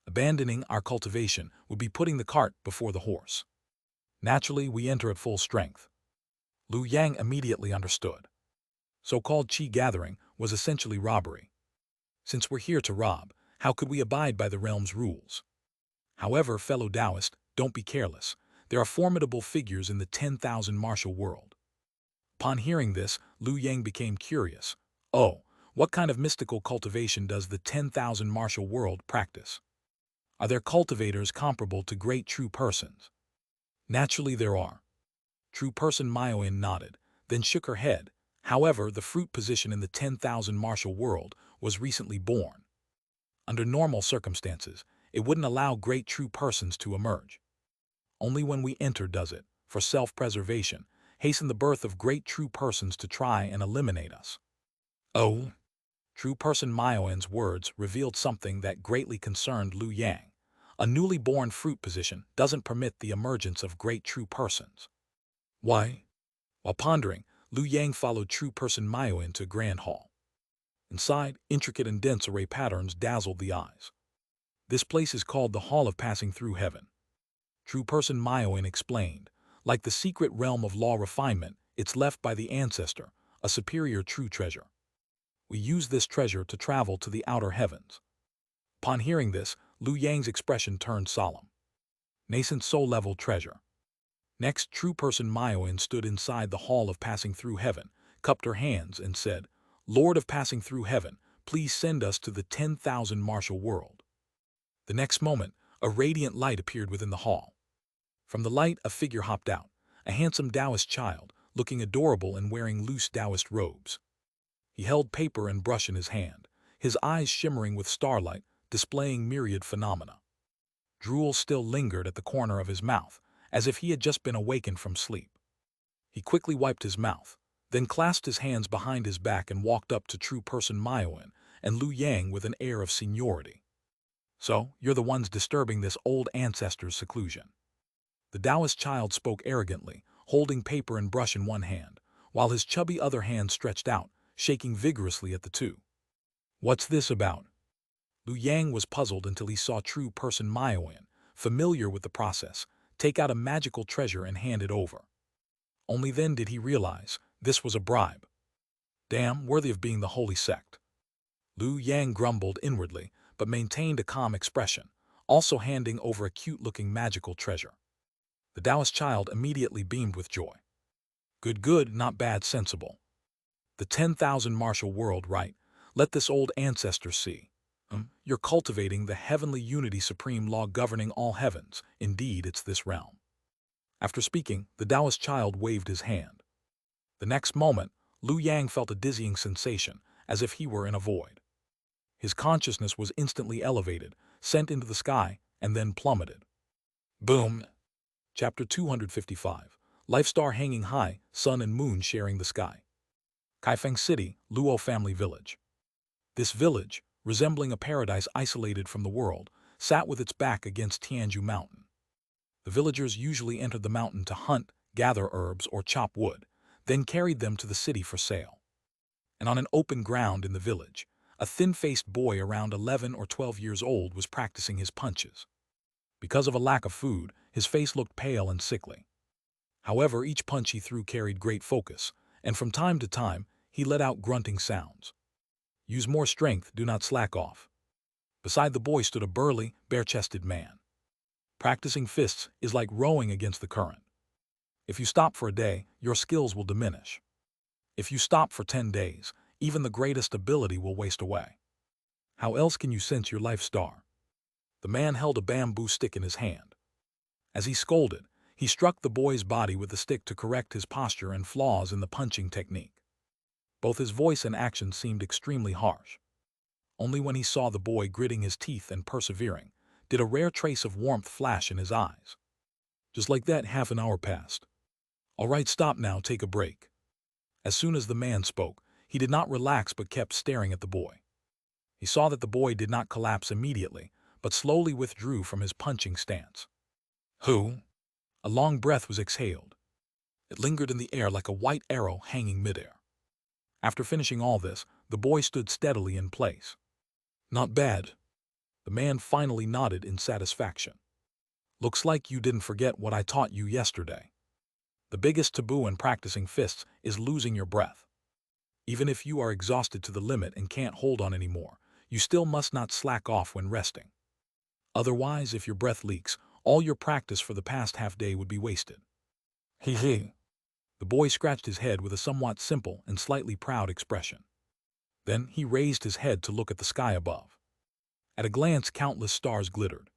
Speaker 1: Abandoning our cultivation would be putting the cart before the horse. Naturally, we enter at full strength. Liu Yang immediately understood. So-called chi gathering was essentially robbery. Since we're here to rob, how could we abide by the realm's rules? However, fellow Taoist, don't be careless. There are formidable figures in the 10,000 martial world. Upon hearing this, Liu Yang became curious. Oh, what kind of mystical cultivation does the 10,000 martial world practice? Are there cultivators comparable to great true persons? Naturally there are. True person Myoin nodded, then shook her head. However, the fruit position in the 10,000 martial world was recently born. Under normal circumstances, it wouldn't allow great true persons to emerge. Only when we enter does it, for self-preservation, hasten the birth of great true persons to try and eliminate us. Oh? True person Myoin's words revealed something that greatly concerned Liu Yang. A newly born fruit position doesn't permit the emergence of great true persons. Why? While pondering, Liu Yang followed true person Myoin to Grand Hall. Inside, intricate and dense array patterns dazzled the eyes. This place is called the Hall of Passing Through Heaven. True person Myoin explained, like the secret realm of law refinement, it's left by the ancestor, a superior true treasure. We use this treasure to travel to the outer heavens. Upon hearing this, Liu Yang's expression turned solemn. Nascent soul-level treasure. Next, true person Myoin stood inside the Hall of Passing Through Heaven, cupped her hands, and said, Lord of Passing Through Heaven, please send us to the 10,000 martial world. The next moment, a radiant light appeared within the hall. From the light, a figure hopped out, a handsome Taoist child, looking adorable and wearing loose Taoist robes. He held paper and brush in his hand, his eyes shimmering with starlight, displaying myriad phenomena. Drool still lingered at the corner of his mouth, as if he had just been awakened from sleep. He quickly wiped his mouth, then clasped his hands behind his back and walked up to true person Maoyin and Lu Yang with an air of seniority. "So, you're the ones disturbing this old ancestor's seclusion." The Taoist child spoke arrogantly, holding paper and brush in one hand, while his chubby other hand stretched out, shaking vigorously at the two. "What's this about?" Lu Yang was puzzled until he saw true person Maoyin, familiar with the process, take out a magical treasure and hand it over. Only then did he realize this was a bribe. Damn, worthy of being the holy sect. Lu Yang grumbled inwardly, but maintained a calm expression, also handing over a cute-looking magical treasure. The Taoist child immediately beamed with joy. "Good, good, not bad, sensible. The 10,000 martial world, right? Let this old ancestor see. You're cultivating the heavenly unity supreme law governing all heavens. Indeed, it's this realm." After speaking, the Taoist child waved his hand. The next moment, Lu Yang felt a dizzying sensation, as if he were in a void. His consciousness was instantly elevated, sent into the sky, and then plummeted. Boom! Chapter 255. Life star hanging high, sun and moon sharing the sky. Kaifeng City, Luo family village. This village, resembling a paradise isolated from the world, sat with its back against Tianju Mountain. The villagers usually entered the mountain to hunt, gather herbs, or chop wood, then carried them to the city for sale. And on an open ground in the village, a thin-faced boy around 11 or 12 years old was practicing his punches. Because of a lack of food, his face looked pale and sickly. However, each punch he threw carried great focus, and from time to time, he let out grunting sounds. "Use more strength, do not slack off." Beside the boy stood a burly, bare-chested man. Practicing fists is like rowing against the current. If you stop for a day, your skills will diminish. If you stop for 10 days, even the greatest ability will waste away. How else can you sense your life star? The man held a bamboo stick in his hand. As he scolded, he struck the boy's body with the stick to correct his posture and flaws in the punching technique. Both his voice and action seemed extremely harsh. Only when he saw the boy gritting his teeth and persevering, did a rare trace of warmth flash in his eyes. Just like that, half an hour passed. "All right, stop now, take a break." As soon as the man spoke, he did not relax but kept staring at the boy. He saw that the boy did not collapse immediately, but slowly withdrew from his punching stance. "Who?" A long breath was exhaled. It lingered in the air like a white arrow hanging midair. After finishing all this, the boy stood steadily in place. "Not bad." The man finally nodded in satisfaction. "Looks like you didn't forget what I taught you yesterday. The biggest taboo in practicing fists is losing your breath. Even if you are exhausted to the limit and can't hold on anymore, you still must not slack off when resting. Otherwise, if your breath leaks, all your practice for the past half-day would be wasted." "Hee." The boy scratched his head with a somewhat simple and slightly proud expression. Then he raised his head to look at the sky above. At a glance, countless stars glittered.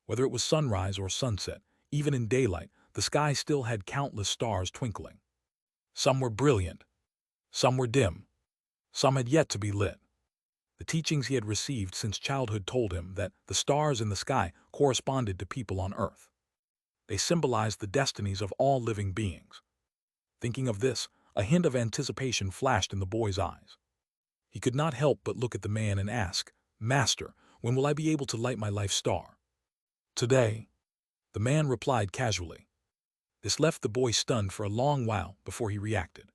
Speaker 1: Whether it was sunrise or sunset, even in daylight, the sky still had countless stars twinkling. Some were brilliant. Some were dim. Some had yet to be lit. The teachings he had received since childhood told him that the stars in the sky corresponded to people on earth. They symbolized the destinies of all living beings. Thinking of this, a hint of anticipation flashed in the boy's eyes. He could not help but look at the man and ask, "Master, when will I be able to light my life star?" "Today," the man replied casually. This left the boy stunned for a long while before he reacted.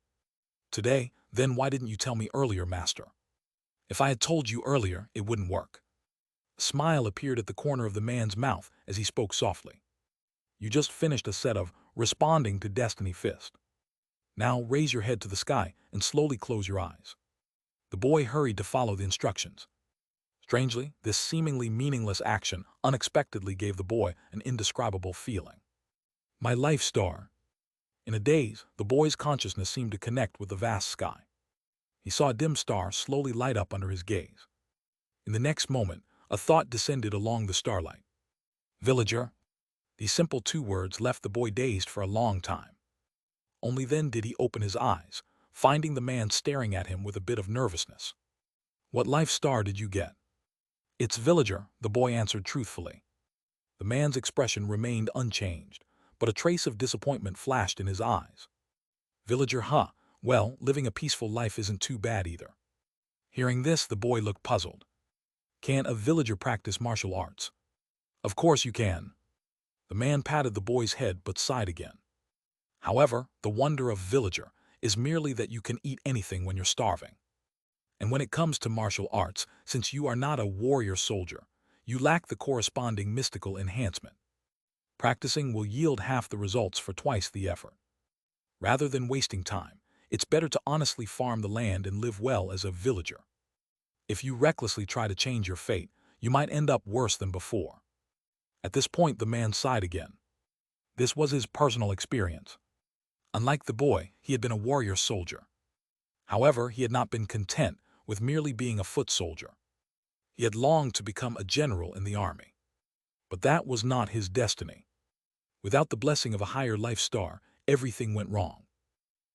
Speaker 1: "Today? Then why didn't you tell me earlier, master?" "If I had told you earlier, it wouldn't work." A smile appeared at the corner of the man's mouth as he spoke softly. "You just finished a set of responding to Destiny Fist. Now raise your head to the sky and slowly close your eyes." The boy hurried to follow the instructions. Strangely, this seemingly meaningless action unexpectedly gave the boy an indescribable feeling. My life star. In a daze, the boy's consciousness seemed to connect with the vast sky. He saw a dim star slowly light up under his gaze. In the next moment, a thought descended along the starlight. "Villager." These simple 2 words left the boy dazed for a long time. Only then did he open his eyes, finding the man staring at him with a bit of nervousness. "What life star did you get?" "It's villager," the boy answered truthfully. The man's expression remained unchanged, but a trace of disappointment flashed in his eyes. "Villager, huh? Well, living a peaceful life isn't too bad either." Hearing this, the boy looked puzzled. "Can't a villager practice martial arts?" "Of course you can." The man patted the boy's head but sighed again. "However, the wonder of villager is merely that you can eat anything when you're starving. And when it comes to martial arts, since you are not a warrior soldier, you lack the corresponding mystical enhancement. Practicing will yield half the results for twice the effort. Rather than wasting time, it's better to honestly farm the land and live well as a villager. If you recklessly try to change your fate, you might end up worse than before." At this point, the man sighed again. This was his personal experience. Unlike the boy, he had been a warrior soldier. However, he had not been content with merely being a foot soldier. He had longed to become a general in the army. But that was not his destiny. Without the blessing of a higher life star, everything went wrong.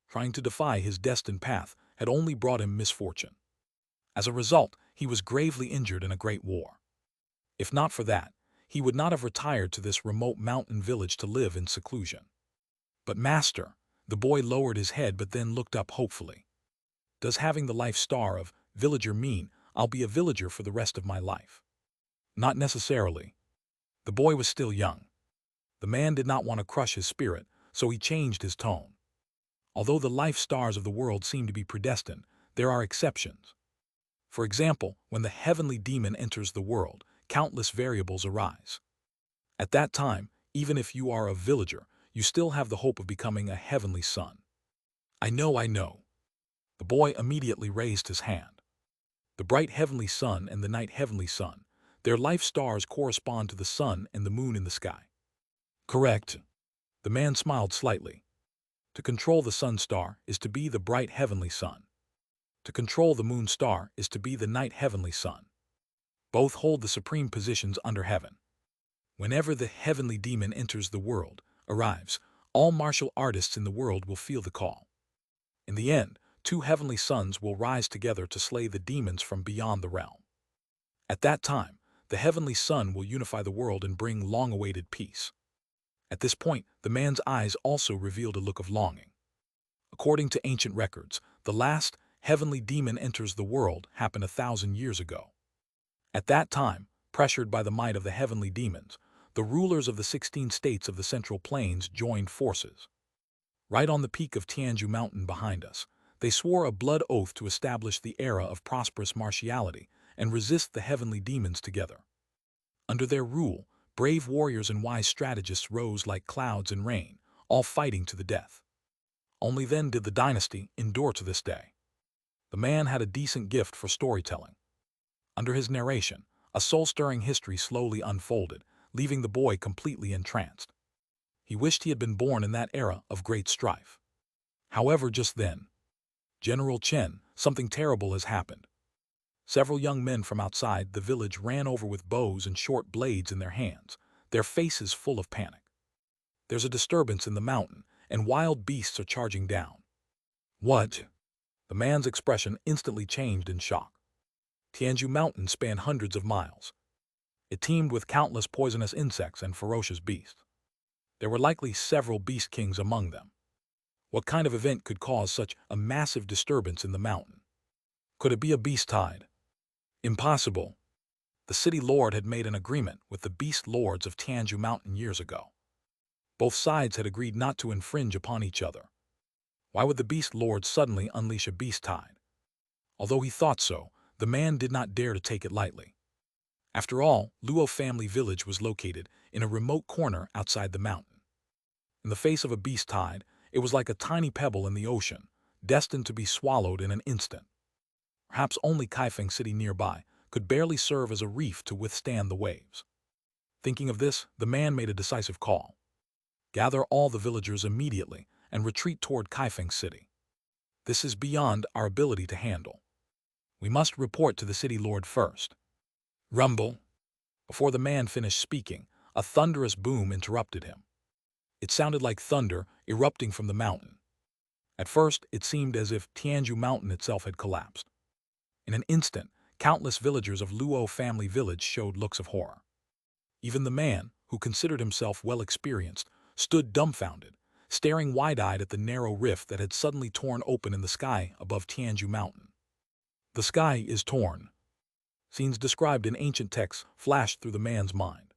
Speaker 1: Trying to defy his destined path had only brought him misfortune. As a result, he was gravely injured in a great war. If not for that, he would not have retired to this remote mountain village to live in seclusion. "But master," the boy lowered his head but then looked up hopefully. "Does having the life star of villager mean I'll be a villager for the rest of my life?" "Not necessarily." The boy was still young. The man did not want to crush his spirit, so he changed his tone. "Although the life stars of the world seem to be predestined, there are exceptions. For example, when the heavenly demon enters the world, countless variables arise. At that time, even if you are a villager, you still have the hope of becoming a heavenly son." I know." The boy immediately raised his hand. "The bright heavenly sun and the night heavenly sun, their life stars correspond to the sun and the moon in the sky." "Correct." The man smiled slightly. "To control the sun star is to be the bright heavenly sun. To control the moon star is to be the night heavenly sun. Both hold the supreme positions under heaven. Whenever the heavenly demon enters the world, arrives, all martial artists in the world will feel the call. In the end, 2 heavenly suns will rise together to slay the demons from beyond the realm. At that time, the heavenly sun will unify the world and bring long-awaited peace." At this point, the man's eyes also revealed a look of longing. According to ancient records, the last heavenly demon enters the world happened 1,000 years ago. At that time, pressured by the might of the heavenly demons, the rulers of the 16 states of the Central Plains joined forces. Right on the peak of Tianju Mountain behind us, they swore a blood oath to establish the era of prosperous martiality and resist the heavenly demons together. Under their rule, brave warriors and wise strategists rose like clouds in rain, all fighting to the death. Only then did the dynasty endure to this day. The man had a decent gift for storytelling. Under his narration, a soul-stirring history slowly unfolded, leaving the boy completely entranced. He wished he had been born in that era of great strife. However, just then, "General Chen, something terrible has happened." Several young men from outside the village ran over with bows and short blades in their hands, their faces full of panic. "There's a disturbance in the mountain, and wild beasts are charging down." "What?" The man's expression instantly changed in shock. Tianju Mountain spanned hundreds of miles. It teemed with countless poisonous insects and ferocious beasts. There were likely several beast kings among them. What kind of event could cause such a massive disturbance in the mountain? Could it be a beast tide? Impossible. The city lord had made an agreement with the beast lords of Tianju Mountain years ago. Both sides had agreed not to infringe upon each other. Why would the beast lord suddenly unleash a beast tide? Although he thought so, the man did not dare to take it lightly. After all, Luo family village was located in a remote corner outside the mountain. In the face of a beast tide, it was like a tiny pebble in the ocean, destined to be swallowed in an instant. Perhaps only Kaifeng City nearby could barely serve as a reef to withstand the waves. Thinking of this, the man made a decisive call. "Gather all the villagers immediately and retreat toward Kaifeng City. This is beyond our ability to handle. We must report to the city lord first." Rumble. Before the man finished speaking, a thunderous boom interrupted him. It sounded like thunder erupting from the mountain. At first, it seemed as if Tianju Mountain itself had collapsed. In an instant, countless villagers of Luo family village showed looks of horror. Even the man, who considered himself well experienced, stood dumbfounded, staring wide-eyed at the narrow rift that had suddenly torn open in the sky above Tianju Mountain. The sky is torn. Scenes described in ancient texts flashed through the man's mind.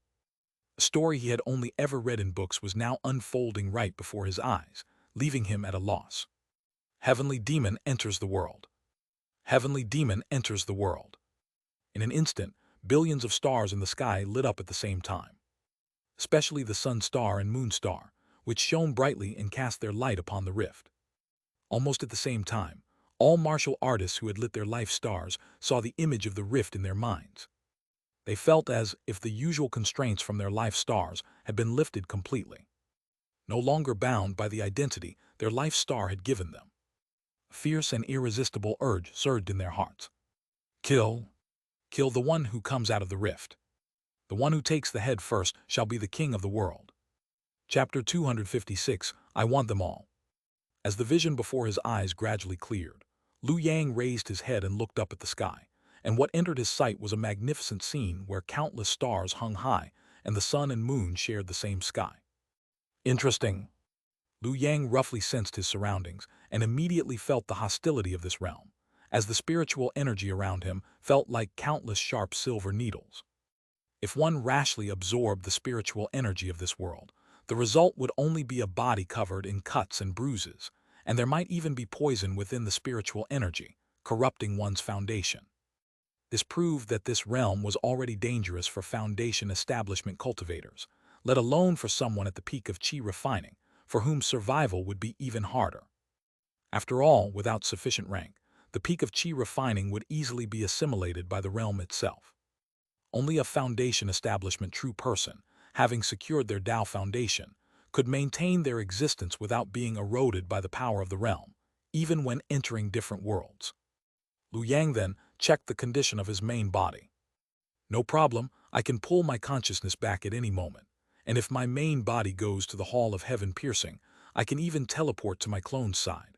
Speaker 1: A story he had only ever read in books was now unfolding right before his eyes, leaving him at a loss. Heavenly demon enters the world. Heavenly demon enters the world. In an instant, billions of stars in the sky lit up at the same time. Especially the sun star and moon star, which shone brightly and cast their light upon the rift. Almost at the same time, all martial artists who had lit their life stars saw the image of the rift in their minds. They felt as if the usual constraints from their life stars had been lifted completely. No longer bound by the identity their life star had given them. A fierce and irresistible urge surged in their hearts. Kill. Kill the one who comes out of the rift. The one who takes the head first shall be the king of the world. Chapter 256, I want them all. As the vision before his eyes gradually cleared, Lu Yang raised his head and looked up at the sky, and what entered his sight was a magnificent scene where countless stars hung high and the sun and moon shared the same sky. Interesting. Lu Yang roughly sensed his surroundings and immediately felt the hostility of this realm, as the spiritual energy around him felt like countless sharp silver needles. If one rashly absorbed the spiritual energy of this world, the result would only be a body covered in cuts and bruises, and there might even be poison within the spiritual energy, corrupting one's foundation. This proved that this realm was already dangerous for foundation establishment cultivators, let alone for someone at the peak of chi refining, for whom survival would be even harder. After all, without sufficient rank, the peak of chi refining would easily be assimilated by the realm itself. Only a foundation establishment true person, having secured their Tao foundation, could maintain their existence without being eroded by the power of the realm, even when entering different worlds. Lu Yang then checked the condition of his main body. No problem, I can pull my consciousness back at any moment, and if my main body goes to the Hall of Heaven piercing, I can even teleport to my clone's side.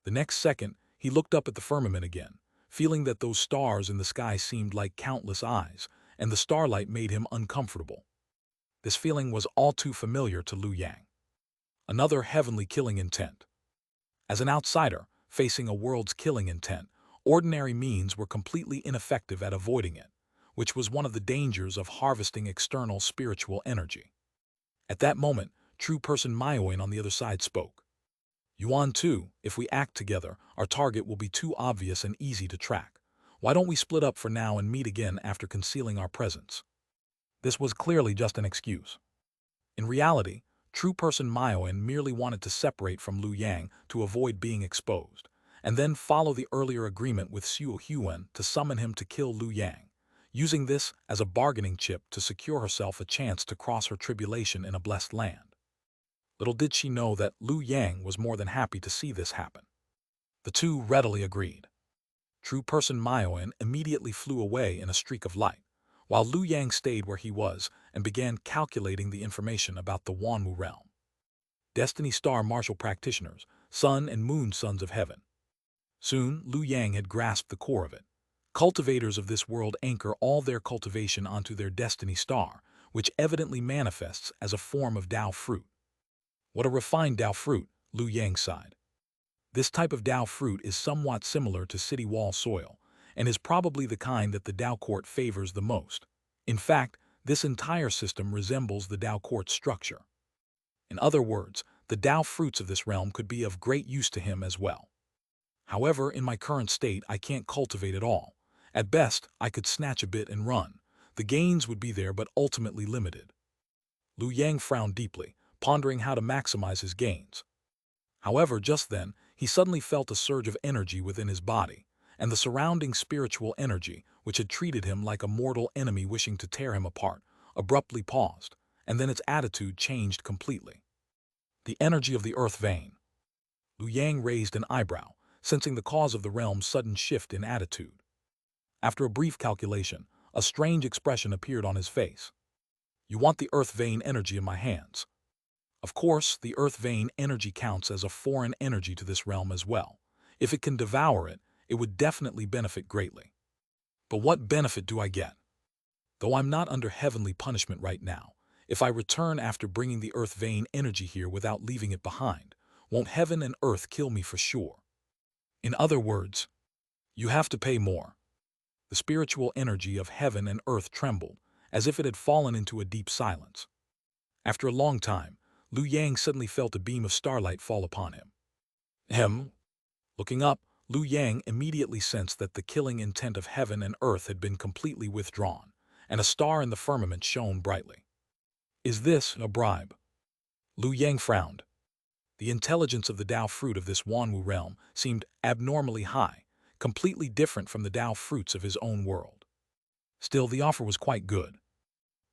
Speaker 1: The next second, he looked up at the firmament again, feeling that those stars in the sky seemed like countless eyes, and the starlight made him uncomfortable. This feeling was all too familiar to Lu Yang. Another heavenly killing intent. As an outsider, facing a world's killing intent, ordinary means were completely ineffective at avoiding it, which was one of the dangers of harvesting external spiritual energy. At that moment, true person Maioin on the other side spoke. Yuan too, if we act together, our target will be too obvious and easy to track. Why don't we split up for now and meet again after concealing our presence? This was clearly just an excuse. In reality, true person Maioin merely wanted to separate from Lu Yang to avoid being exposed, and then follow the earlier agreement with Xiu Huan to summon him to kill Lu Yang, using this as a bargaining chip to secure herself a chance to cross her tribulation in a blessed land. Little did she know that Lu Yang was more than happy to see this happen. The two readily agreed. True person Maioin immediately flew away in a streak of light, while Lu Yang stayed where he was and began calculating the information about the Wanwu realm. Destiny Star martial practitioners, sun and moon sons of heaven. Soon, Lu Yang had grasped the core of it. Cultivators of this world anchor all their cultivation onto their destiny star, which evidently manifests as a form of Tao fruit. What a refined Tao fruit, Lu Yang sighed. This type of Tao fruit is somewhat similar to city wall soil, and is probably the kind that the Tao court favors the most. In fact, this entire system resembles the Tao court structure. In other words, the Tao fruits of this realm could be of great use to him as well. However, in my current state, I can't cultivate at all. At best, I could snatch a bit and run. The gains would be there but ultimately limited. Lu Yang frowned deeply, pondering how to maximize his gains. However, just then, he suddenly felt a surge of energy within his body, and the surrounding spiritual energy, which had treated him like a mortal enemy wishing to tear him apart, abruptly paused, and then its attitude changed completely. The energy of the earth vein. Lu Yang raised an eyebrow, sensing the cause of the realm's sudden shift in attitude. After a brief calculation, a strange expression appeared on his face. You want the earth vein energy in my hands. Of course, the earth vein energy counts as a foreign energy to this realm as well. If it can devour it, it would definitely benefit greatly. But what benefit do I get? Though I'm not under heavenly punishment right now, if I return after bringing the earth vein energy here without leaving it behind, won't heaven and earth kill me for sure? In other words, you have to pay more. The spiritual energy of heaven and earth trembled, as if it had fallen into a deep silence. After a long time, Lu Yang suddenly felt a beam of starlight fall upon him. Hem. Looking up, Lu Yang immediately sensed that the killing intent of heaven and earth had been completely withdrawn, and a star in the firmament shone brightly. Is this a bribe? Lu Yang frowned. The intelligence of the Tao fruit of this Wanwu realm seemed abnormally high, completely different from the Tao fruits of his own world. Still, the offer was quite good.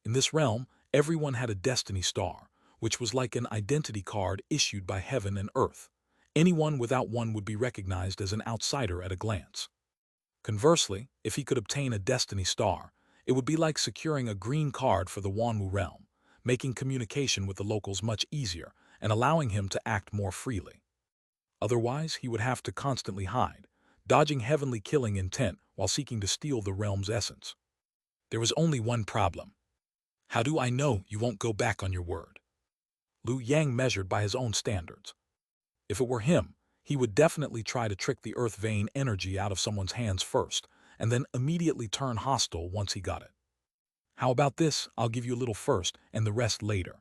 Speaker 1: In this realm, everyone had a destiny star, which was like an identity card issued by heaven and earth. Anyone without one would be recognized as an outsider at a glance. Conversely, if he could obtain a destiny star, it would be like securing a green card for the Wanwu realm, making communication with the locals much easier and allowing him to act more freely. Otherwise, he would have to constantly hide, dodging heavenly killing intent while seeking to steal the realm's essence. There was only one problem. How do I know you won't go back on your word? Lu Yang measured by his own standards. If it were him, he would definitely try to trick the earth vein energy out of someone's hands first, and then immediately turn hostile once he got it. How about this? I'll give you a little first and the rest later.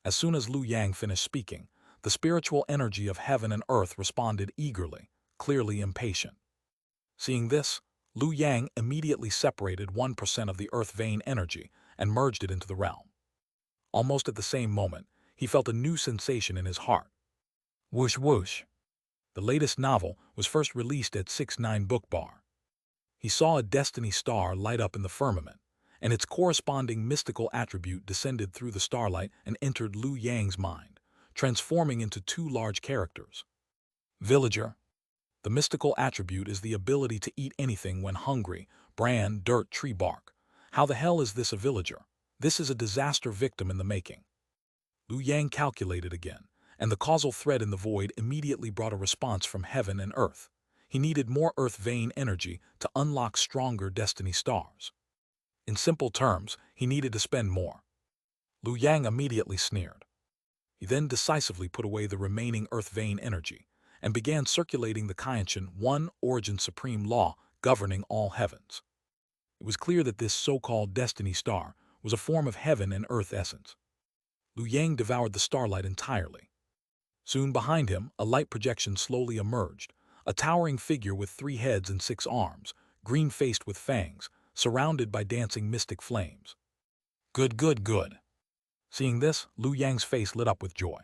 Speaker 1: As soon as Lu Yang finished speaking, the spiritual energy of heaven and earth responded eagerly, clearly impatient. Seeing this, Lu Yang immediately separated 1% of the earth vein energy and merged it into the realm. Almost at the same moment, he felt a new sensation in his heart. Whoosh whoosh. The latest novel was first released at 6-9 Book Bar. He saw a destiny star light up in the firmament, and its corresponding mystical attribute descended through the starlight and entered Lu Yang's mind, transforming into two large characters. Villager. The mystical attribute is the ability to eat anything when hungry, bran, dirt, tree bark. How the hell is this a villager? This is a disaster victim in the making. Lu Yang calculated again, and the causal thread in the void immediately brought a response from heaven and earth. He needed more earth vein energy to unlock stronger destiny stars. In simple terms, he needed to spend more. Lu Yang immediately sneered. He then decisively put away the remaining earth vein energy and began circulating the Xianxia One Origin Supreme Law governing all heavens. It was clear that this so-called destiny star was a form of heaven and earth essence. Lu Yang devoured the starlight entirely. Soon behind him, a light projection slowly emerged, a towering figure with 3 heads and 6 arms, green-faced with fangs, surrounded by dancing mystic flames. Good, good, good. Seeing this, Lu Yang's face lit up with joy.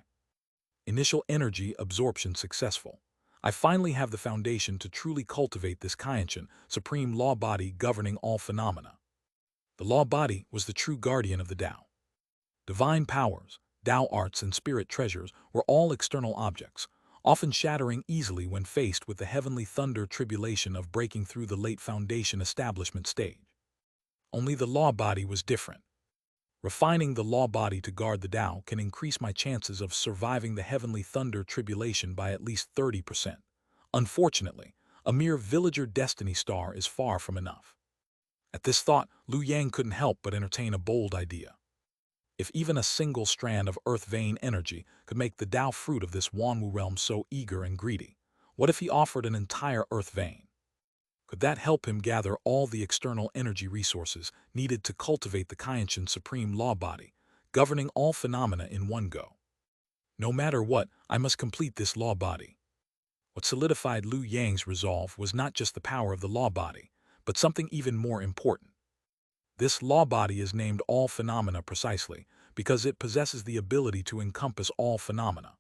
Speaker 1: Initial energy absorption successful. I finally have the foundation to truly cultivate this Xianxia supreme law body governing all phenomena. The law body was the true guardian of the Tao. Divine powers, Tao arts, and spirit treasures were all external objects, often shattering easily when faced with the heavenly thunder tribulation of breaking through the late foundation establishment stage. Only the law body was different. Refining the law body to guard the Tao can increase my chances of surviving the heavenly thunder tribulation by at least 30%. Unfortunately, a mere villager destiny star is far from enough. At this thought, Lu Yang couldn't help but entertain a bold idea. If even a single strand of earth vein energy could make the Tao fruit of this Wanwu realm so eager and greedy, what if he offered an entire earth vein? Could that help him gather all the external energy resources needed to cultivate the Xianxia supreme law body, governing all phenomena in one go? No matter what, I must complete this law body. What solidified Lu Yang's resolve was not just the power of the law body, but something even more important. This law body is named all phenomena precisely because it possesses the ability to encompass all phenomena.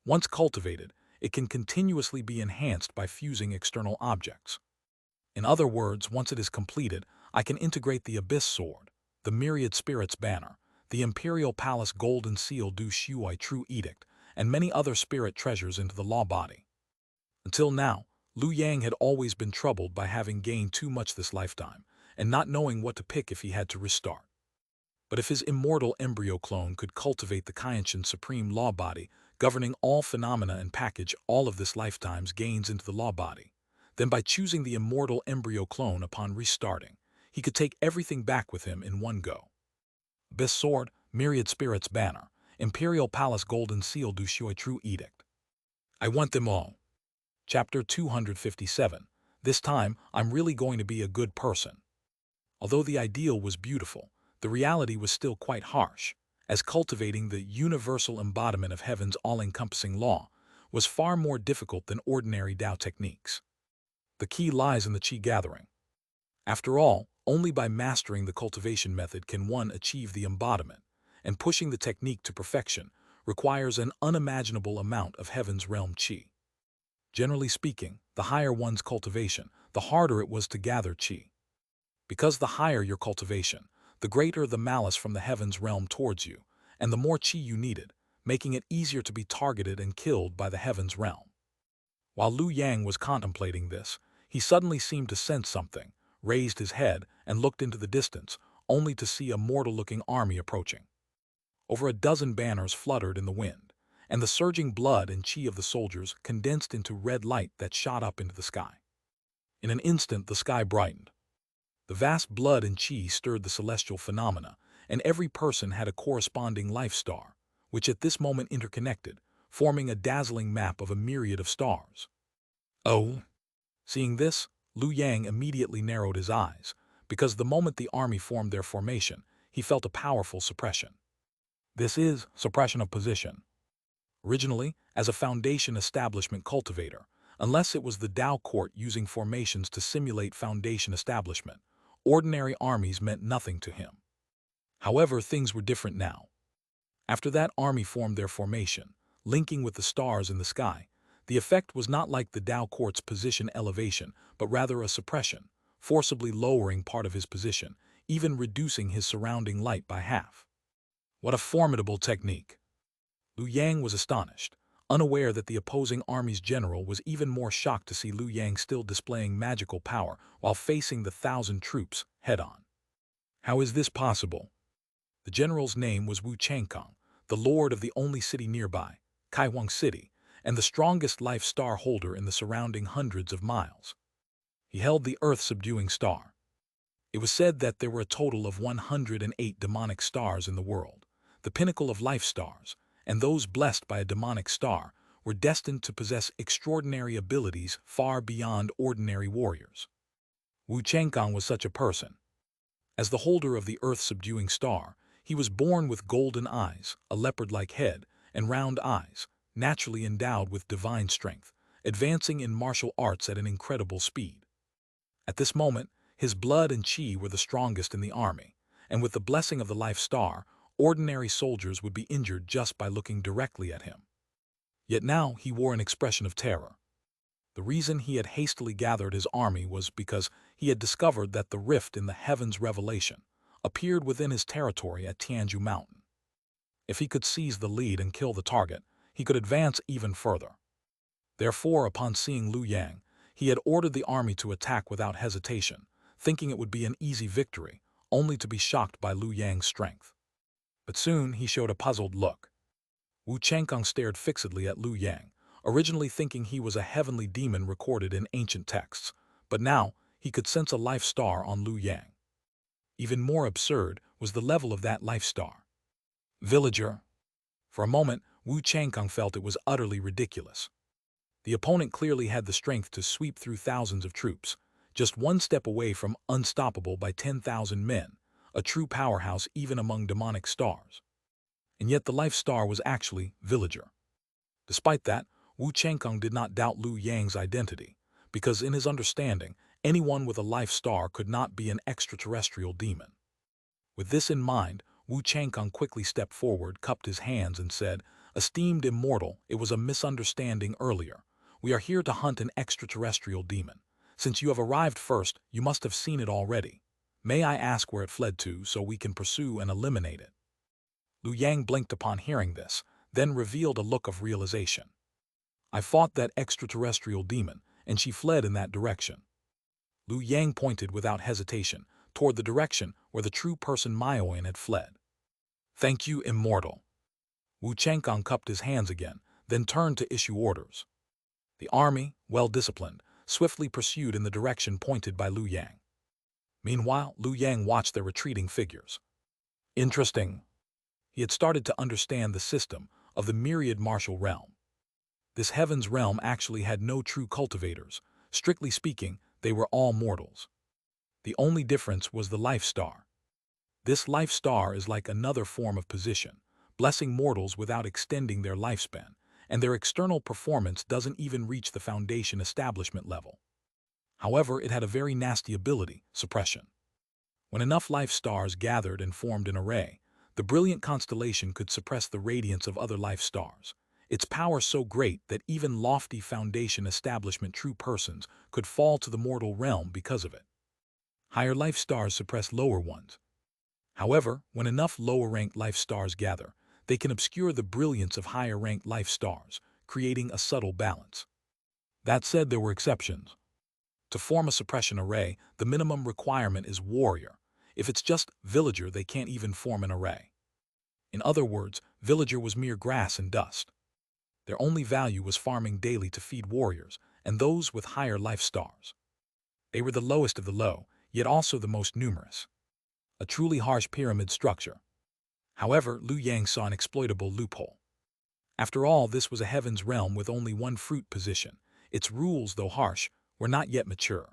Speaker 1: Once cultivated, it can continuously be enhanced by fusing external objects. In other words, once it is completed, I can integrate the Abyss Sword, the Myriad Spirits Banner, the Imperial Palace Golden Seal Du Shuai True Edict, and many other spirit treasures into the law body. Until now, Lu Yang had always been troubled by having gained too much this lifetime, and not knowing what to pick if he had to restart. But if his immortal embryo clone could cultivate the Xianxian supreme law body, governing all phenomena and package all of this lifetime's gains into the law body, then by choosing the immortal embryo clone upon restarting, he could take everything back with him in one go. Abyss Sword, Myriad Spirits Banner, Imperial Palace Golden Seal Du Shui True Edict. I want them all. Chapter 257. This time, I'm really going to be a good person. Although the ideal was beautiful, the reality was still quite harsh, as cultivating the universal embodiment of heaven's all-encompassing law was far more difficult than ordinary Tao techniques. The key lies in the Qi gathering. After all, only by mastering the cultivation method can one achieve the embodiment, and pushing the technique to perfection requires an unimaginable amount of heaven's realm Qi. Generally speaking, the higher one's cultivation, the harder it was to gather Qi. Because the higher your cultivation, the greater the malice from the heavens realm towards you, and the more Qi you needed, making it easier to be targeted and killed by the heavens realm. While Lu Yang was contemplating this, he suddenly seemed to sense something, raised his head, and looked into the distance, only to see a mortal-looking army approaching. Over a dozen banners fluttered in the wind, and the surging blood and Qi of the soldiers condensed into red light that shot up into the sky. In an instant the sky brightened. The vast blood and Qi stirred the celestial phenomena, and every person had a corresponding life star, which at this moment interconnected, forming a dazzling map of a myriad of stars. Oh! Seeing this, Lu Yang immediately narrowed his eyes, because the moment the army formed their formation, he felt a powerful suppression. This is suppression of position. Originally, as a foundation establishment cultivator, unless it was the Tao court using formations to simulate foundation establishment, ordinary armies meant nothing to him. However, things were different now. After that army formed their formation, linking with the stars in the sky, the effect was not like the Tao court's position elevation, but rather a suppression, forcibly lowering part of his position, even reducing his surrounding light by half. What a formidable technique! Lu Yang was astonished, unaware that the opposing army's general was even more shocked to see Lu Yang still displaying magical power while facing the 1,000 troops head-on. How is this possible? The general's name was Wu Changkong, the lord of the only city nearby, Kaihuang City, and the strongest life star holder in the surrounding hundreds of miles. He held the earth-subduing star. It was said that there were a total of 108 demonic stars in the world, the pinnacle of life stars, and those blessed by a demonic star were destined to possess extraordinary abilities far beyond ordinary warriors. Wu Changkong was such a person. As the holder of the earth-subduing star, he was born with golden eyes, a leopard-like head, and round eyes, naturally endowed with divine strength, advancing in martial arts at an incredible speed. At this moment, his blood and Qi were the strongest in the army, and with the blessing of the life star, ordinary soldiers would be injured just by looking directly at him. Yet now he wore an expression of terror. The reason he had hastily gathered his army was because he had discovered that the rift in the heavens revelation appeared within his territory at Tianju Mountain. If he could seize the lead and kill the target, he could advance even further. Therefore, upon seeing Lu Yang, he had ordered the army to attack without hesitation, thinking it would be an easy victory, only to be shocked by Lu Yang's strength. But soon he showed a puzzled look. Wu Changkong stared fixedly at Lu Yang, originally thinking he was a heavenly demon recorded in ancient texts, but now he could sense a life star on Lu Yang. Even more absurd was the level of that life star. Villager. For a moment, Wu Changkong felt it was utterly ridiculous. The opponent clearly had the strength to sweep through thousands of troops, just one step away from unstoppable by 10,000 men, a true powerhouse even among demonic stars. And yet the life star was actually Villager. Despite that, Wu Changkong did not doubt Lu Yang's identity, because in his understanding, anyone with a life star could not be an extraterrestrial demon. With this in mind, Wu Changkong quickly stepped forward, cupped his hands, and said, "Esteemed immortal, it was a misunderstanding earlier. We are here to hunt an extraterrestrial demon. Since you have arrived first, you must have seen it already. May I ask where it fled to so we can pursue and eliminate it?" Lu Yang blinked upon hearing this, then revealed a look of realization. "I fought that extraterrestrial demon, and she fled in that direction." Lu Yang pointed without hesitation toward the direction where the true person Maioin had fled. Thank you, immortal. Wu Changkong cupped his hands again, then turned to issue orders. The army, well-disciplined, swiftly pursued in the direction pointed by Liu Yang. Meanwhile, Liu Yang watched their retreating figures. Interesting. He had started to understand the system of the myriad martial realm. This heaven's realm actually had no true cultivators. Strictly speaking, they were all mortals. The only difference was the life star. This life star is like another form of position, blessing mortals without extending their lifespan, and their external performance doesn't even reach the foundation establishment level. However, it had a very nasty ability, suppression. When enough life stars gathered and formed an array, the brilliant constellation could suppress the radiance of other life stars. Its power so great that even lofty foundation establishment true persons could fall to the mortal realm because of it. Higher life stars suppress lower ones. However, when enough lower-ranked life stars gather, they can obscure the brilliance of higher-ranked life stars, creating a subtle balance. That said, there were exceptions. To form a suppression array, the minimum requirement is warrior. If it's just villager, they can't even form an array. In other words, villager was mere grass and dust. Their only value was farming daily to feed warriors, and those with higher life stars. They were the lowest of the low, yet also the most numerous. A truly harsh pyramid structure. However, Liu Yang saw an exploitable loophole. After all, this was a heaven's realm with only one fruit position. Its rules, though harsh, were not yet mature.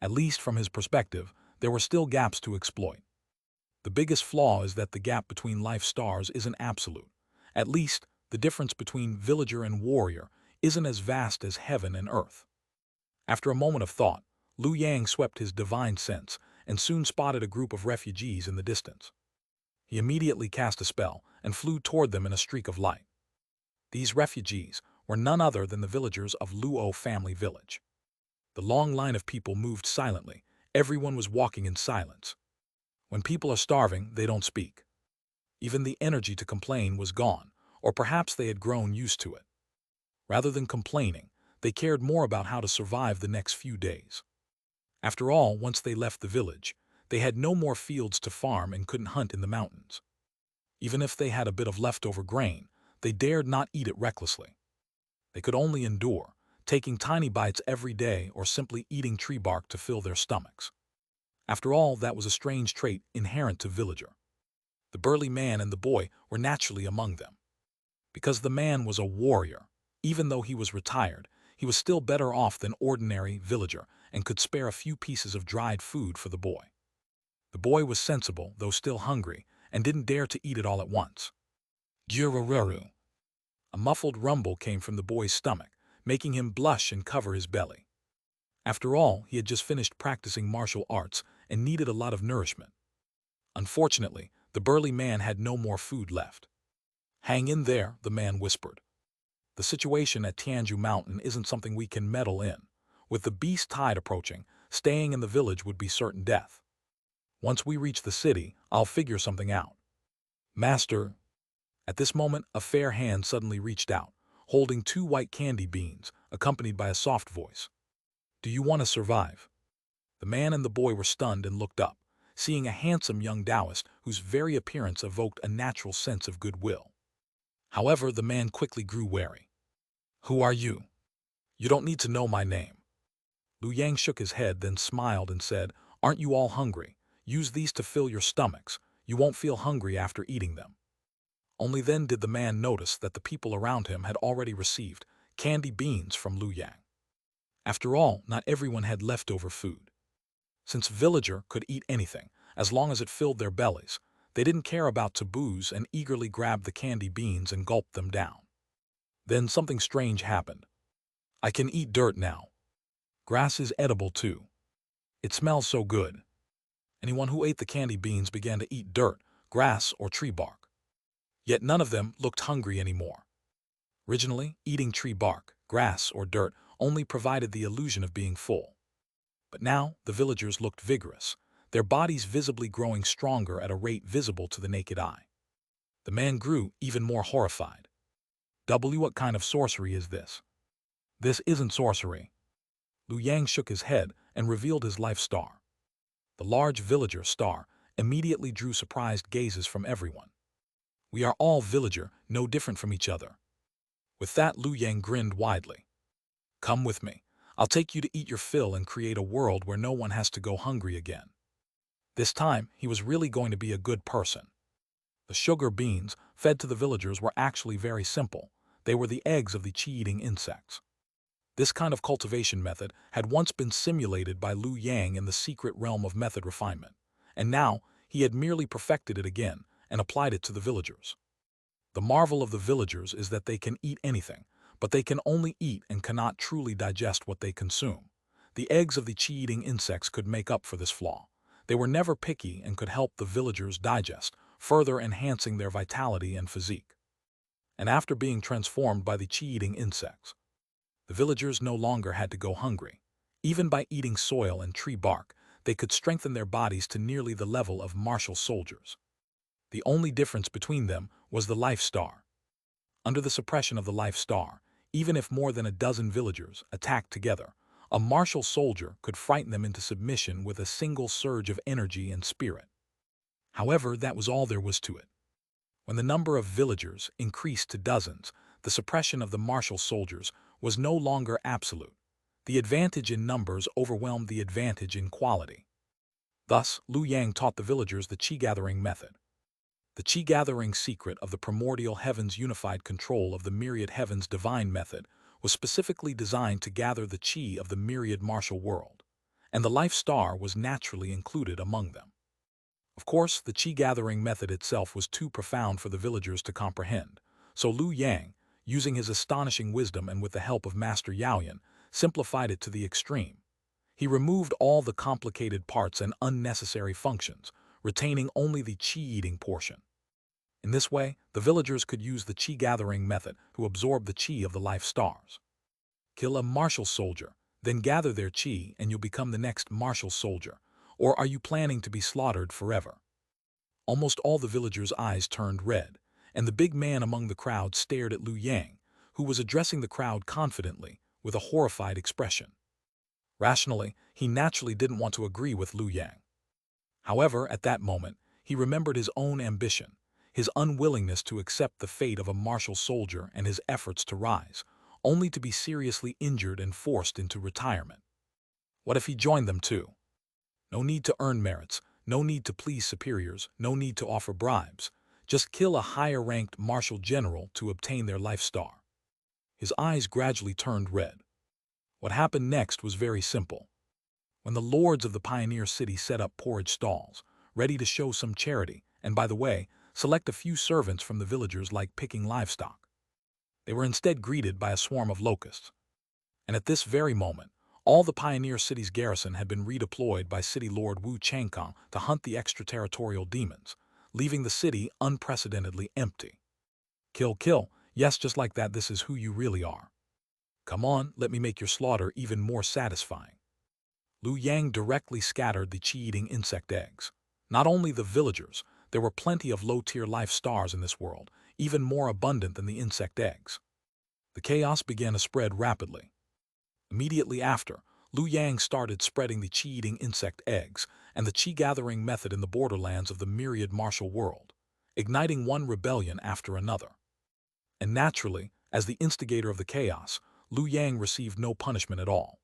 Speaker 1: At least from his perspective, there were still gaps to exploit. The biggest flaw is that the gap between life stars isn't absolute. At least, the difference between villager and warrior isn't as vast as heaven and earth. After a moment of thought, Liu Yang swept his divine sense and soon spotted a group of refugees in the distance. He immediately cast a spell and flew toward them in a streak of light. These refugees were none other than the villagers of Luo family village. The long line of people moved silently. Everyone was walking in silence. When people are starving, they don't speak. Even the energy to complain was gone, or perhaps they had grown used to it. Rather than complaining, they cared more about how to survive the next few days. After all, once they left the village, they had no more fields to farm and couldn't hunt in the mountains. Even if they had a bit of leftover grain, they dared not eat it recklessly. They could only endure, taking tiny bites every day or simply eating tree bark to fill their stomachs. After all, that was a strange trait inherent to villager. The burly man and the boy were naturally among them. Because the man was a warrior, even though he was retired, he was still better off than ordinary villager and could spare a few pieces of dried food for the boy. The boy was sensible, though still hungry, and didn't dare to eat it all at once. Gyurururu. A muffled rumble came from the boy's stomach, making him blush and cover his belly. After all, he had just finished practicing martial arts and needed a lot of nourishment. Unfortunately, the burly man had no more food left. Hang in there, the man whispered. The situation at Tianju Mountain isn't something we can meddle in. With the beast tide approaching, staying in the village would be certain death. Once we reach the city, I'll figure something out. Master. At this moment, a fair hand suddenly reached out, holding 2 white candy beans, accompanied by a soft voice. Do you want to survive? The man and the boy were stunned and looked up, seeing a handsome young Taoist whose very appearance evoked a natural sense of goodwill. However, the man quickly grew wary. Who are you? You don't need to know my name. Liu Yang shook his head, then smiled and said, Aren't you all hungry? Use these to fill your stomachs. You won't feel hungry after eating them. Only then did the man notice that the people around him had already received candy beans from Liu Yang. After all, not everyone had leftover food. Since villager could eat anything, as long as it filled their bellies, they didn't care about taboos and eagerly grabbed the candy beans and gulped them down. Then something strange happened. I can eat dirt now. Grass is edible too. It smells so good. Anyone who ate the candy beans began to eat dirt, grass, or tree bark. Yet none of them looked hungry anymore. Originally, eating tree bark, grass, or dirt only provided the illusion of being full. But now, the villagers looked vigorous, their bodies visibly growing stronger at a rate visible to the naked eye. The man grew even more horrified. What kind of sorcery is this? This isn't sorcery. Liu Yang shook his head and revealed his life star. The large villager star immediately drew surprised gazes from everyone. We are all villager, no different from each other." With that, Lu Yang grinned widely. "Come with me. I'll take you to eat your fill and create a world where no one has to go hungry again." This time, he was really going to be a good person. The sugar beans fed to the villagers were actually very simple. They were the eggs of the chi-eating insects. This kind of cultivation method had once been simulated by Lu Yang in the secret realm of method refinement, and now he had merely perfected it again and applied it to the villagers. The marvel of the villagers is that they can eat anything, but they can only eat and cannot truly digest what they consume. The eggs of the chi-eating insects could make up for this flaw. They were never picky and could help the villagers digest, further enhancing their vitality and physique. And after being transformed by the chi-eating insects, the villagers no longer had to go hungry. Even by eating soil and tree bark, they could strengthen their bodies to nearly the level of martial soldiers. The only difference between them was the life star. Under the suppression of the life star, even if more than a dozen villagers attacked together, a martial soldier could frighten them into submission with a single surge of energy and spirit. However, that was all there was to it. When the number of villagers increased to dozens, the suppression of the martial soldiers was no longer absolute. The advantage in numbers overwhelmed the advantage in quality. Thus, Lu Yang taught the villagers the chi-gathering method. The chi-gathering secret of the primordial heavens' unified control of the myriad heavens' divine method was specifically designed to gather the chi of the myriad martial world, and the life star was naturally included among them. Of course, the chi-gathering method itself was too profound for the villagers to comprehend, so Lu Yang, using his astonishing wisdom and with the help of Master Yaoyan, simplified it to the extreme. He removed all the complicated parts and unnecessary functions, retaining only the chi-eating portion. In this way, the villagers could use the chi-gathering method to absorb the chi of the life stars. Kill a martial soldier, then gather their chi and you'll become the next martial soldier. Or are you planning to be slaughtered forever? Almost all the villagers' eyes turned red, and the big man among the crowd stared at Lu Yang, who was addressing the crowd confidently, with a horrified expression. Rationally, he naturally didn't want to agree with Lu Yang. However, at that moment, he remembered his own ambition, his unwillingness to accept the fate of a martial soldier and his efforts to rise, only to be seriously injured and forced into retirement. What if he joined them too? No need to earn merits, no need to please superiors, no need to offer bribes. Just kill a higher-ranked martial general to obtain their life star. His eyes gradually turned red. What happened next was very simple. When the lords of the pioneer city set up porridge stalls, ready to show some charity, and by the way, select a few servants from the villagers like picking livestock, they were instead greeted by a swarm of locusts. And at this very moment, all the pioneer city's garrison had been redeployed by City Lord Wu Changkong to hunt the extraterritorial demons, leaving the city unprecedentedly empty. Kill, kill, yes, just like that, this is who you really are. Come on, let me make your slaughter even more satisfying. Lu Yang directly scattered the chi-eating insect eggs. Not only the villagers, there were plenty of low-tier life stars in this world, even more abundant than the insect eggs. The chaos began to spread rapidly. Immediately after, Lu Yang started spreading the chi-eating insect eggs and the chi-gathering method in the borderlands of the myriad martial world, igniting one rebellion after another. And naturally, as the instigator of the chaos, Lu Yang received no punishment at all.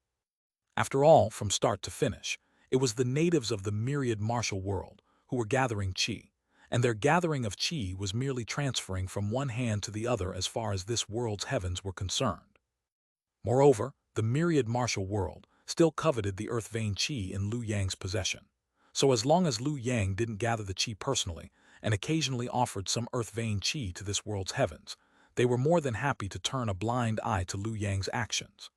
Speaker 1: After all, from start to finish, it was the natives of the myriad martial world who were gathering chi, and their gathering of chi was merely transferring from one hand to the other as far as this world's heavens were concerned. Moreover, the myriad martial world still coveted the earth vein chi in Lu Yang's possession. So as long as Lu Yang didn't gather the chi personally and occasionally offered some earth vein chi to this world's heavens, they were more than happy to turn a blind eye to Lu Yang's actions.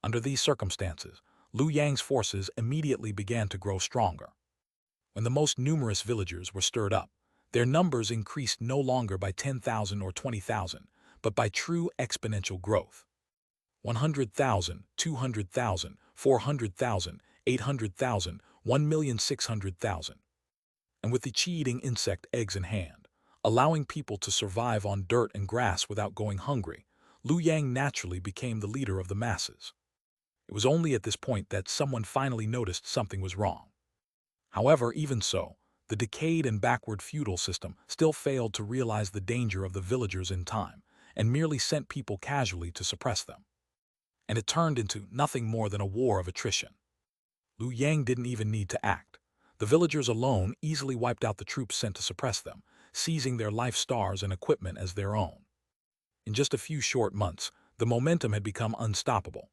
Speaker 1: Under these circumstances, Lu Yang's forces immediately began to grow stronger. When the most numerous villagers were stirred up, their numbers increased no longer by 10,000 or 20,000, but by true exponential growth. 100,000, 200,000, 400,000, 800,000, 1,600,000. And with the chi-eating insect eggs in hand, allowing people to survive on dirt and grass without going hungry, Lu Yang naturally became the leader of the masses. It was only at this point that someone finally noticed something was wrong. However, even so, The decayed and backward feudal system still failed to realize the danger of the villagers in time, and merely sent people casually to suppress them. And it turned into nothing more than a war of attrition. Liu Yang didn't even need to act. The villagers alone easily wiped out the troops sent to suppress them, seizing their life stars and equipment as their own. In just a few short months, the momentum had become unstoppable.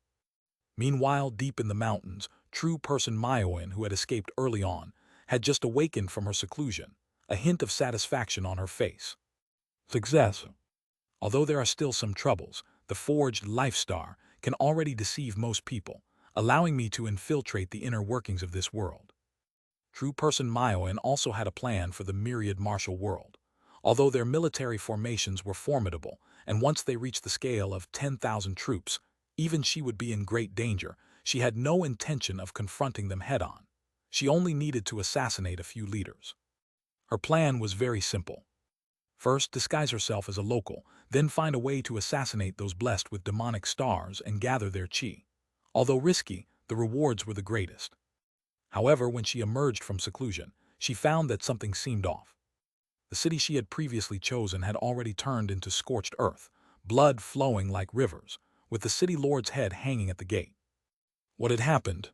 Speaker 1: Meanwhile, deep in the mountains, true person Mayoin, who had escaped early on, had just awakened from her seclusion, a hint of satisfaction on her face. Success. Although there are still some troubles, the forged life star can already deceive most people, allowing me to infiltrate the inner workings of this world. True person Mayoin also had a plan for the myriad martial world. Although their military formations were formidable, and once they reached the scale of 10,000 troops, even she would be in great danger, she had no intention of confronting them head-on. She only needed to assassinate a few leaders. Her plan was very simple. First, disguise herself as a local, then find a way to assassinate those blessed with demonic stars and gather their chi. Although risky, the rewards were the greatest. However, when she emerged from seclusion, she found that something seemed off. The city she had previously chosen had already turned into scorched earth, blood flowing like rivers, with the city lord's head hanging at the gate. What had happened?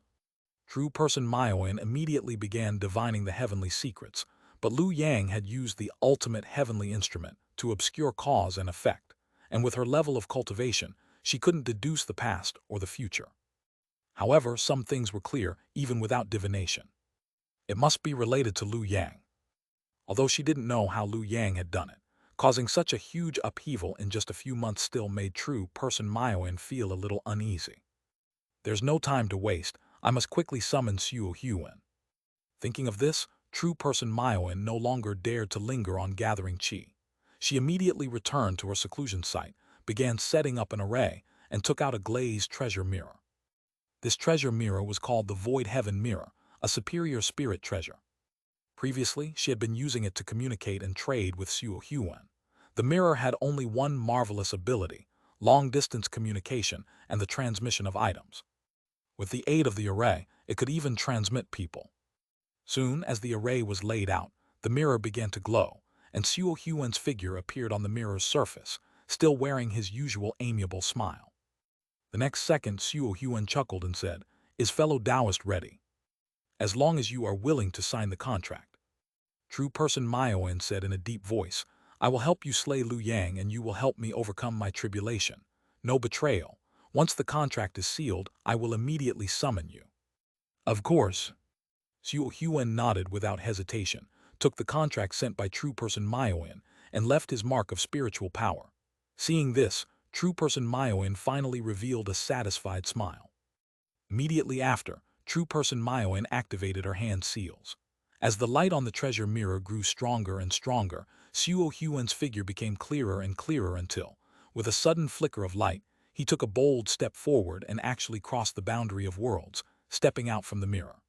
Speaker 1: True person Mayoin immediately began divining the heavenly secrets, but Liu Yang had used the ultimate heavenly instrument to obscure cause and effect, and with her level of cultivation, she couldn't deduce the past or the future. However, some things were clear even without divination. It must be related to Liu Yang. Although she didn't know how Liu Yang had done it, causing such a huge upheaval in just a few months still made true person Mayoin feel a little uneasy. There's no time to waste, I must quickly summon Xiu Huan. Thinking of this, true person Mayoin no longer dared to linger on gathering qi. She immediately returned to her seclusion site, began setting up an array, and took out a glazed treasure mirror. This treasure mirror was called the Void Heaven Mirror, a superior spirit treasure. Previously, she had been using it to communicate and trade with Xiu Huan. The mirror had only one marvelous ability: long-distance communication and the transmission of items. With the aid of the array, it could even transmit people. Soon, as the array was laid out, the mirror began to glow, and Xiu Huan's figure appeared on the mirror's surface, still wearing his usual amiable smile. The next second, Xiu Huan chuckled and said, "Is fellow Taoist ready? As long as you are willing to sign the contract." True person Mayoin said in a deep voice, "I will help you slay Liu Yang and you will help me overcome my tribulation. No betrayal. Once the contract is sealed, I will immediately summon you." Of course. Xiu Huan nodded without hesitation, took the contract sent by true person Mayoin, and left his mark of spiritual power. Seeing this, true person Mayoin finally revealed a satisfied smile. Immediately after, true person Mayoin activated her hand seals. As the light on the treasure mirror grew stronger and stronger, Xiu Huan's figure became clearer and clearer until, with a sudden flicker of light, he took a bold step forward and actually crossed the boundary of worlds, stepping out from the mirror.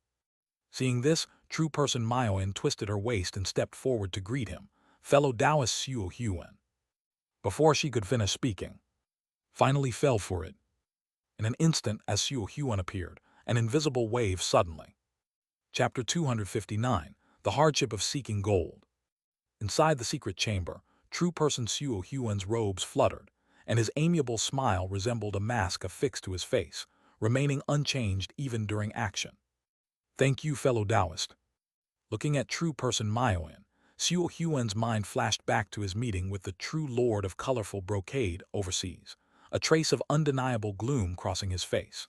Speaker 1: Seeing this, true person Mayoin twisted her waist and stepped forward to greet him, fellow Taoist Xiu Huan. Before she could finish speaking, finally fell for it. In an instant, as Xiu Huan appeared, an invisible wave suddenly. Chapter 259, The Hardship of Seeking Gold. Inside the secret chamber, true person Xiu Huan's robes fluttered, and his amiable smile resembled a mask affixed to his face, remaining unchanged even during action. "Thank you, fellow Taoist." Looking at true person Mayoin, Xiu Huan's mind flashed back to his meeting with the true lord of colorful brocade overseas, a trace of undeniable gloom crossing his face.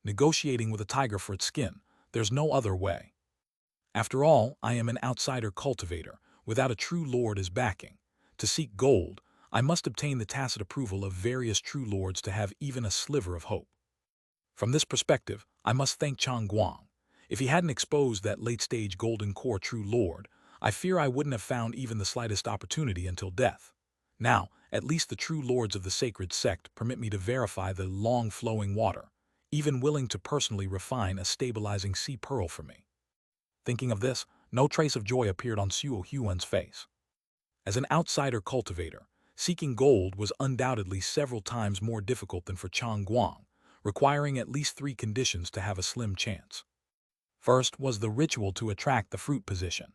Speaker 1: Negotiating with a tiger for its skin, there's no other way. After all, I am an outsider cultivator, without a true lord as backing. To seek gold, I must obtain the tacit approval of various true lords to have even a sliver of hope. From this perspective, I must thank Chang Guang. If he hadn't exposed that late-stage golden core true lord, I fear I wouldn't have found even the slightest opportunity until death. Now, at least the true lords of the sacred sect permit me to verify the long-flowing water, even willing to personally refine a stabilizing sea pearl for me. Thinking of this, no trace of joy appeared on Xiu Huan's face. As an outsider cultivator, seeking gold was undoubtedly several times more difficult than for Chang Guang, requiring at least 3 conditions to have a slim chance. First was the ritual to attract the fruit position.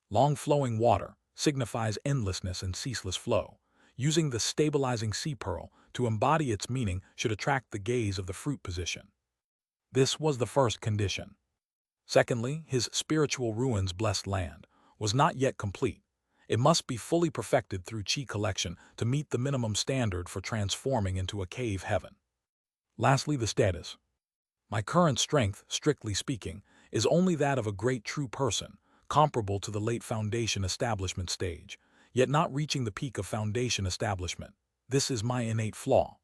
Speaker 1: Long flowing water signifies endlessness and ceaseless flow. Using the stabilizing sea pearl to embody its meaning should attract the gaze of the fruit position. This was the first condition. Secondly, his spiritual ruins blessed land was not yet complete. It must be fully perfected through chi collection to meet the minimum standard for transforming into a cave heaven. Lastly, the status. My current strength, strictly speaking, is only that of a great true person, comparable to the late foundation establishment stage, yet not reaching the peak of foundation establishment. This is my innate flaw.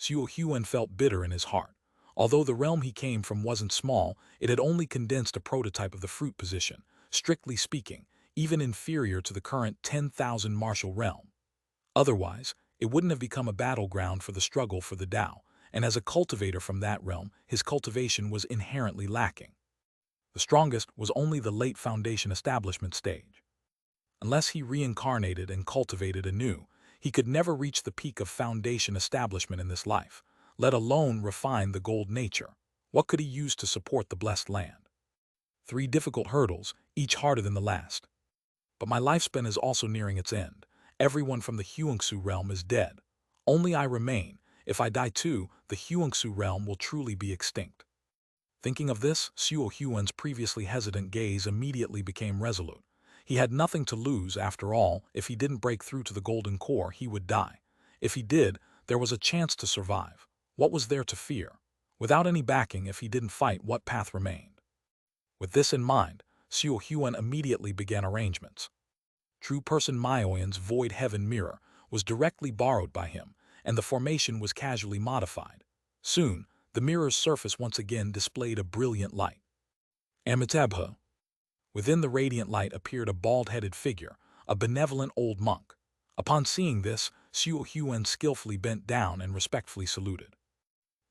Speaker 1: Xiu Huan felt bitter in his heart. Although the realm he came from wasn't small, it had only condensed a prototype of the fruit position, strictly speaking, even inferior to the current 10,000 martial realm. Otherwise, it wouldn't have become a battleground for the struggle for the Tao, and as a cultivator from that realm, his cultivation was inherently lacking. The strongest was only the late foundation establishment stage. Unless he reincarnated and cultivated anew, he could never reach the peak of foundation establishment in this life, let alone refine the gold nature. What could he use to support the blessed land? 3 difficult hurdles, each harder than the last. But my lifespan is also nearing its end. Everyone from the Xianxia realm is dead. Only I remain. If I die too, the Xianxia realm will truly be extinct. Thinking of this, Xiu Huan's previously hesitant gaze immediately became resolute. He had nothing to lose, after all. If he didn't break through to the golden core, he would die. If he did, there was a chance to survive. What was there to fear? Without any backing, if he didn't fight, what path remained? With this in mind, Xiu Huan immediately began arrangements. True Person Myoyan's Void Heaven Mirror was directly borrowed by him, and the formation was casually modified. Soon, the mirror's surface once again displayed a brilliant light. Amitabha. Within the radiant light appeared a bald-headed figure, a benevolent old monk. Upon seeing this, Xiu Huan skillfully bent down and respectfully saluted.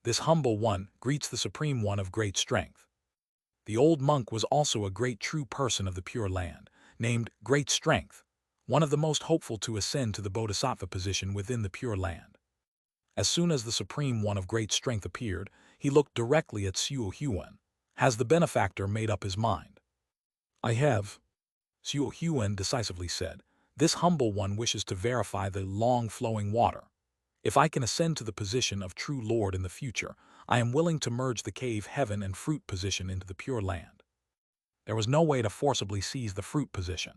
Speaker 1: This humble one greets the Supreme One of great strength. The old monk was also a great true person of the Pure Land, named Great Strength, one of the most hopeful to ascend to the Bodhisattva position within the Pure Land. As soon as the Supreme One of Great Strength appeared, he looked directly at Xiu Huan. Has the benefactor made up his mind? I have, Xiu Huan decisively said. This humble one wishes to verify the long-flowing water. If I can ascend to the position of true Lord in the future, I am willing to merge the cave heaven and fruit position into the Pure Land. There was no way to forcibly seize the fruit position.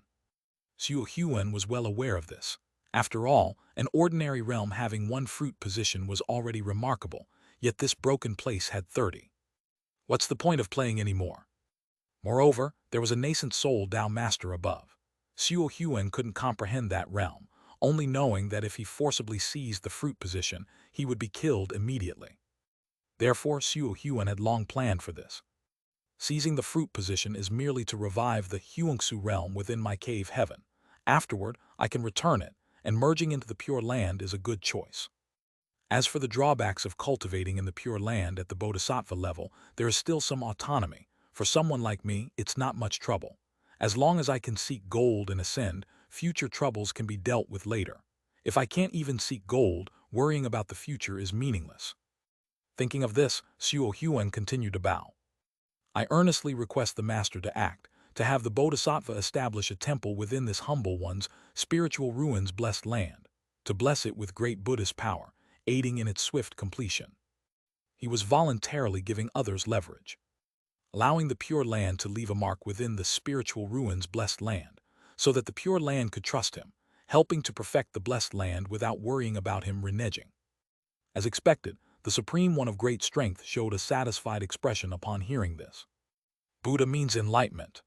Speaker 1: Xiu Huan was well aware of this. After all, an ordinary realm having 1 fruit position was already remarkable, yet this broken place had 30. What's the point of playing any more? Moreover, there was a nascent soul Tao master above. Xiu Huan couldn't comprehend that realm, only knowing that if he forcibly seized the fruit position, he would be killed immediately. Therefore, Xiu Huan had long planned for this. Seizing the fruit position is merely to revive the Xianxia realm within my cave heaven. Afterward, I can return it, and merging into the Pure Land is a good choice. As for the drawbacks of cultivating in the Pure Land at the Bodhisattva level, there is still some autonomy. For someone like me, it's not much trouble. As long as I can seek gold and ascend, future troubles can be dealt with later. If I can't even seek gold, worrying about the future is meaningless. Thinking of this, Xiu Huan continued to bow. I earnestly request the Master to act, to have the Bodhisattva establish a temple within this humble one's spiritual ruins blessed land, to bless it with great Buddhist power, aiding in its swift completion. He was voluntarily giving others leverage, allowing the Pure Land to leave a mark within the spiritual ruins blessed land, so that the Pure Land could trust him, helping to perfect the blessed land without worrying about him reneging. As expected, the Supreme One of Great Strength showed a satisfied expression upon hearing this. Buddha means enlightenment.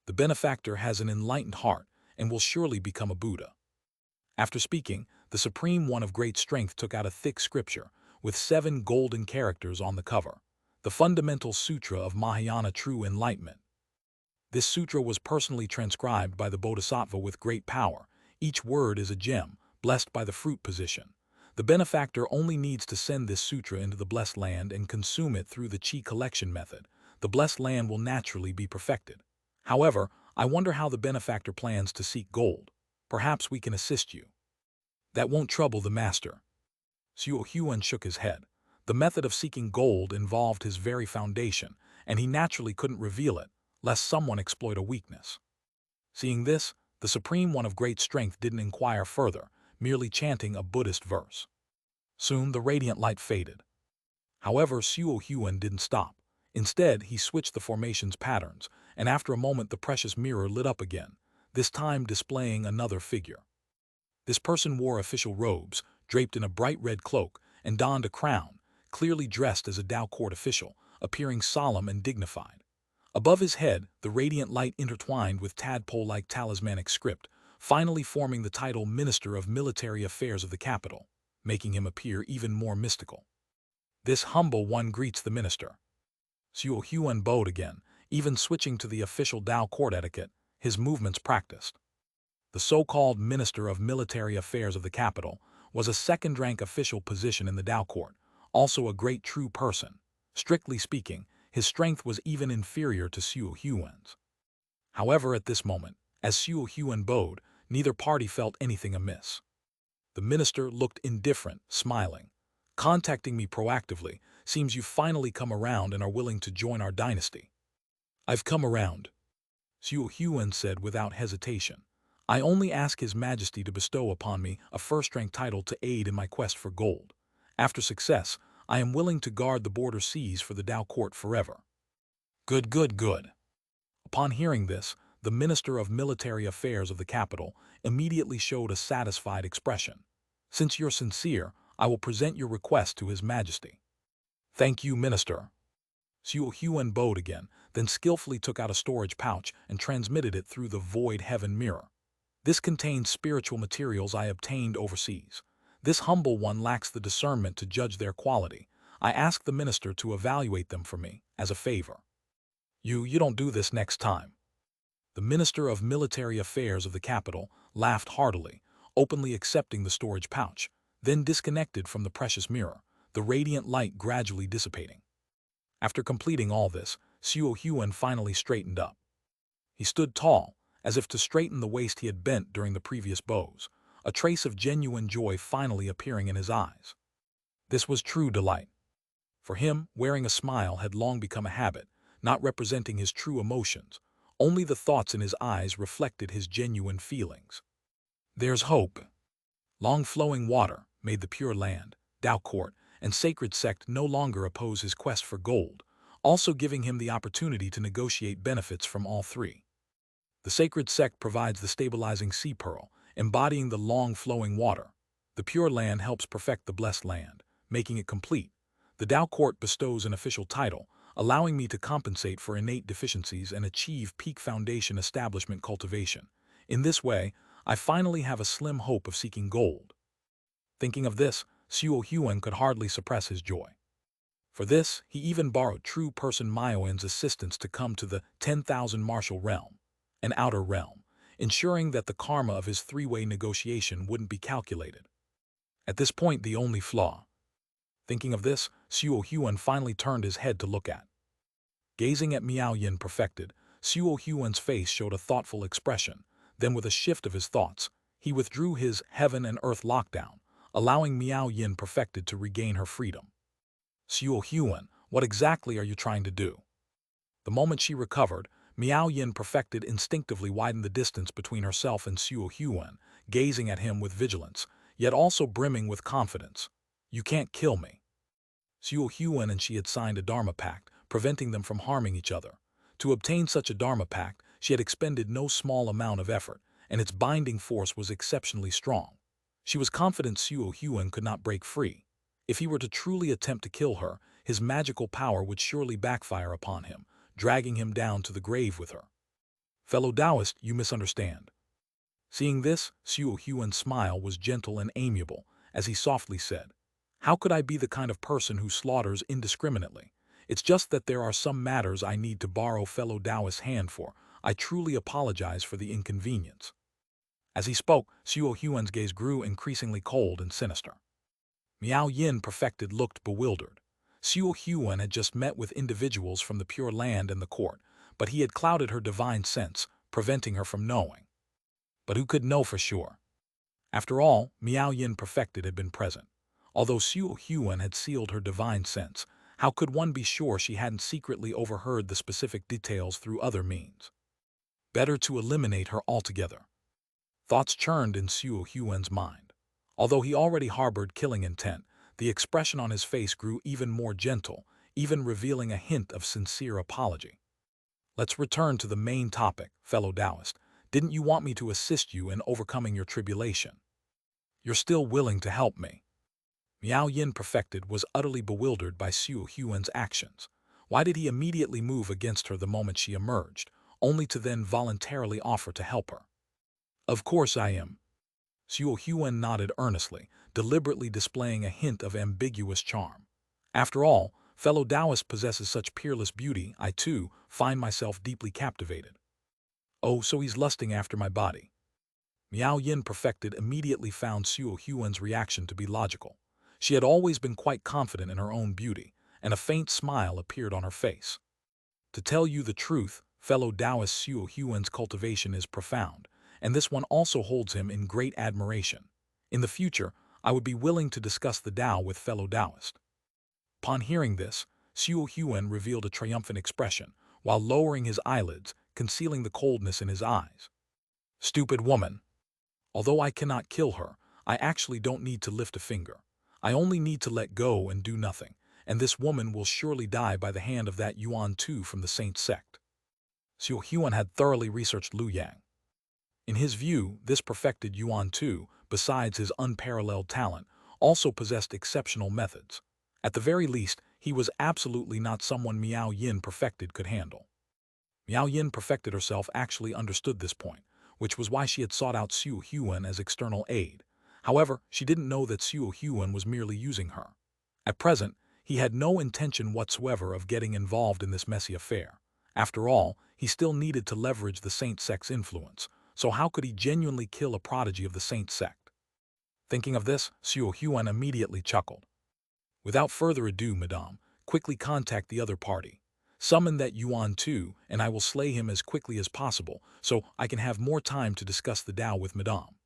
Speaker 1: The benefactor has an enlightened heart and will surely become a Buddha. After speaking, the Supreme One of Great Strength took out a thick scripture with 7 golden characters on the cover, the fundamental sutra of Mahayana true enlightenment. This sutra was personally transcribed by the Bodhisattva with great power. Each word is a gem, blessed by the fruit position. The benefactor only needs to send this sutra into the blessed land and consume it through the chi collection method. The blessed land will naturally be perfected. However, I wonder how the benefactor plans to seek gold. Perhaps we can assist you. That won't trouble the master. Xiu Huan shook his head. The method of seeking gold involved his very foundation, and he naturally couldn't reveal it, lest someone exploit a weakness. Seeing this, the Supreme One of great strength didn't inquire further, merely chanting a Buddhist verse. Soon the radiant light faded. However, Suo Huan didn't stop. Instead, he switched the formation's patterns, and after a moment the precious mirror lit up again, this time displaying another figure. This person wore official robes, draped in a bright red cloak, and donned a crown, clearly dressed as a Dao court official, appearing solemn and dignified. Above his head, the radiant light intertwined with tadpole-like talismanic script, finally forming the title Minister of Military Affairs of the capital, making him appear even more mystical. This humble one greets the minister. Suo Huan bowed again, even switching to the official Dao court etiquette, his movements practiced. The so-called Minister of Military Affairs of the capital was a second-rank official position in the Dao court, also a great true person. Strictly speaking, his strength was even inferior to Suo Huan's. However, at this moment, as Suo Huan bowed, neither party felt anything amiss. The minister looked indifferent, smiling. "Contacting me proactively, seems you've finally come around and are willing to join our dynasty." "I've come around," Suo Huan said without hesitation. "I only ask His Majesty to bestow upon me a first-rank title to aid in my quest for gold. After success, I am willing to guard the border seas for the Dao court forever." "Good, good, good." Upon hearing this, the Minister of Military Affairs of the capital immediately showed a satisfied expression. "Since you're sincere, I will present your request to His Majesty." "Thank you, Minister." Suo Huan bowed again, then skillfully took out a storage pouch and transmitted it through the void heaven mirror. "This contains spiritual materials I obtained overseas. This humble one lacks the discernment to judge their quality. I ask the minister to evaluate them for me, as a favor." You don't do this next time." The Minister of Military Affairs of the capital laughed heartily, openly accepting the storage pouch, then disconnected from the precious mirror, the radiant light gradually dissipating. After completing all this, Suo Huan finally straightened up. He stood tall, as if to straighten the waist he had bent during the previous bows, a trace of genuine joy finally appearing in his eyes. This was true delight. For him, wearing a smile had long become a habit, not representing his true emotions. Only the thoughts in his eyes reflected his genuine feelings. "There's hope." Long-flowing water made the Pure Land, Dao Court, and Sacred Sect no longer oppose his quest for gold, also giving him the opportunity to negotiate benefits from all three. The Sacred Sect provides the stabilizing sea pearl, embodying the long-flowing water. The Pure Land helps perfect the Blessed Land, making it complete. The Dao Court bestows an official title, allowing me to compensate for innate deficiencies and achieve peak foundation establishment cultivation. In this way, I finally have a slim hope of seeking gold. Thinking of this, Suo Huan could hardly suppress his joy. For this, he even borrowed true person Myoan's assistance to come to the 10,000 martial realm, an outer realm, ensuring that the karma of his three-way negotiation wouldn't be calculated. At this point, the only flaw. Thinking of this, Suo Huan finally turned his head to look at. Gazing at Miao Yin perfected, Suo Huan's face showed a thoughtful expression. Then with a shift of his thoughts, he withdrew his heaven and earth lockdown, allowing Miao Yin perfected to regain her freedom. "Suo Huan, what exactly are you trying to do?" The moment she recovered, Miao Yin perfected instinctively widened the distance between herself and Suo Huan, gazing at him with vigilance, yet also brimming with confidence. "You can't kill me." Suo Huan and she had signed a Dharma pact, preventing them from harming each other. To obtain such a Dharma pact, she had expended no small amount of effort, and its binding force was exceptionally strong. She was confident Suo Huan could not break free. If he were to truly attempt to kill her, his magical power would surely backfire upon him, dragging him down to the grave with her. "Fellow Taoist, you misunderstand." Seeing this, Suo Huan's smile was gentle and amiable, as he softly said, "How could I be the kind of person who slaughters indiscriminately? It's just that there are some matters I need to borrow fellow Taoist's hand for. I truly apologize for the inconvenience." As he spoke, Suo Huan's gaze grew increasingly cold and sinister. Miao Yin perfected looked bewildered. Suo Huan had just met with individuals from the Pure Land and the court, but he had clouded her divine sense, preventing her from knowing. But who could know for sure? After all, Miao Yin perfected had been present. Although Suo Huan had sealed her divine sense, how could one be sure she hadn't secretly overheard the specific details through other means? Better to eliminate her altogether. Thoughts churned in Xiao Huan's mind. Although he already harbored killing intent, the expression on his face grew even more gentle, even revealing a hint of sincere apology. Let's return to the main topic, fellow Taoist. Didn't you want me to assist you in overcoming your tribulation? You're still willing to help me. Miao Yin Perfected was utterly bewildered by Xiao Huan's actions. Why did he immediately move against her the moment she emerged, only to then voluntarily offer to help her? Of course I am. Xiao Huan nodded earnestly, deliberately displaying a hint of ambiguous charm. After all, fellow Taoist possesses such peerless beauty, I too find myself deeply captivated. Oh, so he's lusting after my body. Miao Yin Perfected immediately found Xiao Huan's reaction to be logical. She had always been quite confident in her own beauty, and a faint smile appeared on her face. To tell you the truth, fellow Taoist, Xiao Huan's cultivation is profound, and this one also holds him in great admiration. In the future, I would be willing to discuss the Tao with fellow Taoist. Upon hearing this, Xiao Huan revealed a triumphant expression, while lowering his eyelids, concealing the coldness in his eyes. Stupid woman! Although I cannot kill her, I actually don't need to lift a finger. I only need to let go and do nothing, and this woman will surely die by the hand of that Yuan Tu from the Saint Sect. Xiao Huan had thoroughly researched Lu Yang. In his view, this perfected Yuan Tu, besides his unparalleled talent, also possessed exceptional methods. At the very least, he was absolutely not someone Miao Yin Perfected could handle. Miao Yin Perfected herself actually understood this point, which was why she had sought out Xiao Huan as external aid. However, she didn't know that Xiao Huan was merely using her. At present, he had no intention whatsoever of getting involved in this messy affair. After all, he still needed to leverage the Saint Sect's influence, so how could he genuinely kill a prodigy of the Saint Sect? Thinking of this, Xiao Huan immediately chuckled. Without further ado, madame, quickly contact the other party. Summon that Yuan Tu, and I will slay him as quickly as possible, so I can have more time to discuss the Tao with madame.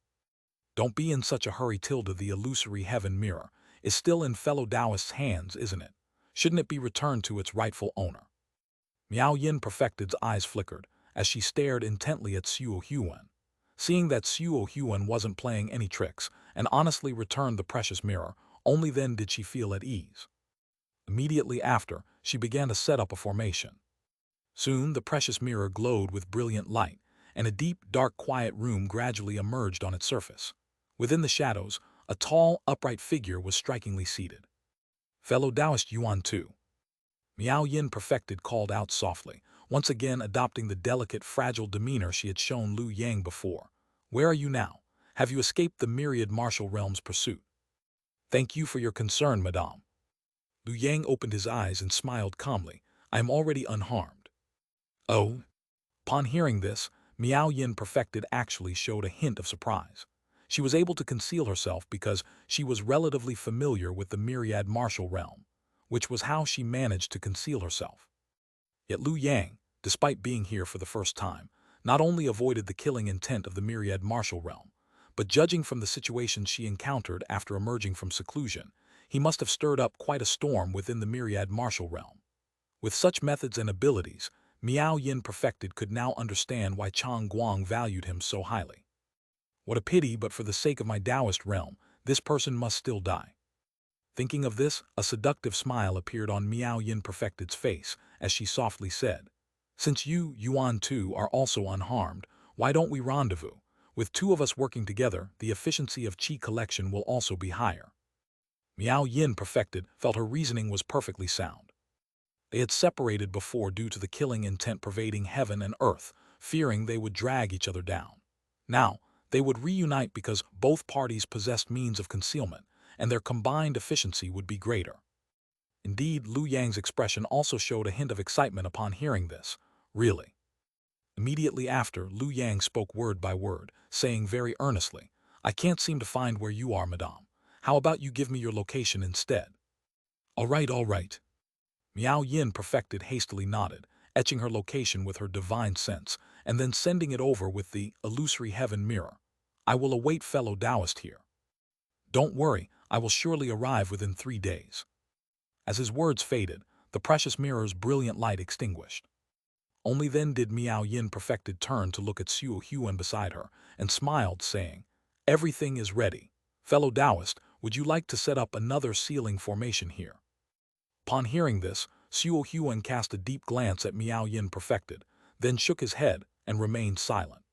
Speaker 1: Don't be in such a hurry, Tilda. The illusory heaven mirror is still in fellow Taoist's hands, isn't it? Shouldn't it be returned to its rightful owner? Miao Yin Perfected's eyes flickered as she stared intently at Xiao Huan. Seeing that Xiao Huan wasn't playing any tricks and honestly returned the precious mirror, only then did she feel at ease. Immediately after, she began to set up a formation. Soon, the precious mirror glowed with brilliant light, and a deep, dark, quiet room gradually emerged on its surface. Within the shadows, a tall, upright figure was strikingly seated. Fellow Taoist Yuan Tu. Miao Yin Perfected called out softly, once again adopting the delicate, fragile demeanor she had shown Lu Yang before. Where are you now? Have you escaped the myriad martial realm's pursuit? Thank you for your concern, madame. Lu Yang opened his eyes and smiled calmly. I am already unharmed. Oh? Upon hearing this, Miao Yin Perfected actually showed a hint of surprise. She was able to conceal herself because she was relatively familiar with the myriad martial realm, which was how she managed to conceal herself. Yet Lu Yang, despite being here for the first time, not only avoided the killing intent of the myriad martial realm, but judging from the situation she encountered after emerging from seclusion, he must have stirred up quite a storm within the myriad martial realm. With such methods and abilities, Miao Yin Perfected could now understand why Chang Guang valued him so highly. What a pity, but for the sake of my Taoist realm, this person must still die. Thinking of this, a seductive smile appeared on Miao Yin Perfected's face as she softly said, Since you, Yuan Tu, are also unharmed, why don't we rendezvous? With two of us working together, the efficiency of qi collection will also be higher. Miao Yin Perfected felt her reasoning was perfectly sound. They had separated before due to the killing intent pervading heaven and earth, fearing they would drag each other down. Now, they would reunite because both parties possessed means of concealment, and their combined efficiency would be greater. Indeed, Lu Yang's expression also showed a hint of excitement upon hearing this. Really? Immediately after, Lu Yang spoke word by word, saying very earnestly, I can't seem to find where you are, madame. How about you give me your location instead? All right. Miao Yin Perfected hastily nodded, etching her location with her divine sense, and then sending it over with the illusory heaven mirror. I will await fellow Taoist here. Don't worry, I will surely arrive within 3 days. As his words faded, the precious mirror's brilliant light extinguished. Only then did Miao Yin Perfected turn to look at Xiu Huan beside her and smiled, saying, "Everything is ready. Fellow Taoist, would you like to set up another sealing formation here?" Upon hearing this, Xiu Huan cast a deep glance at Miao Yin Perfected, then shook his head and remained silent.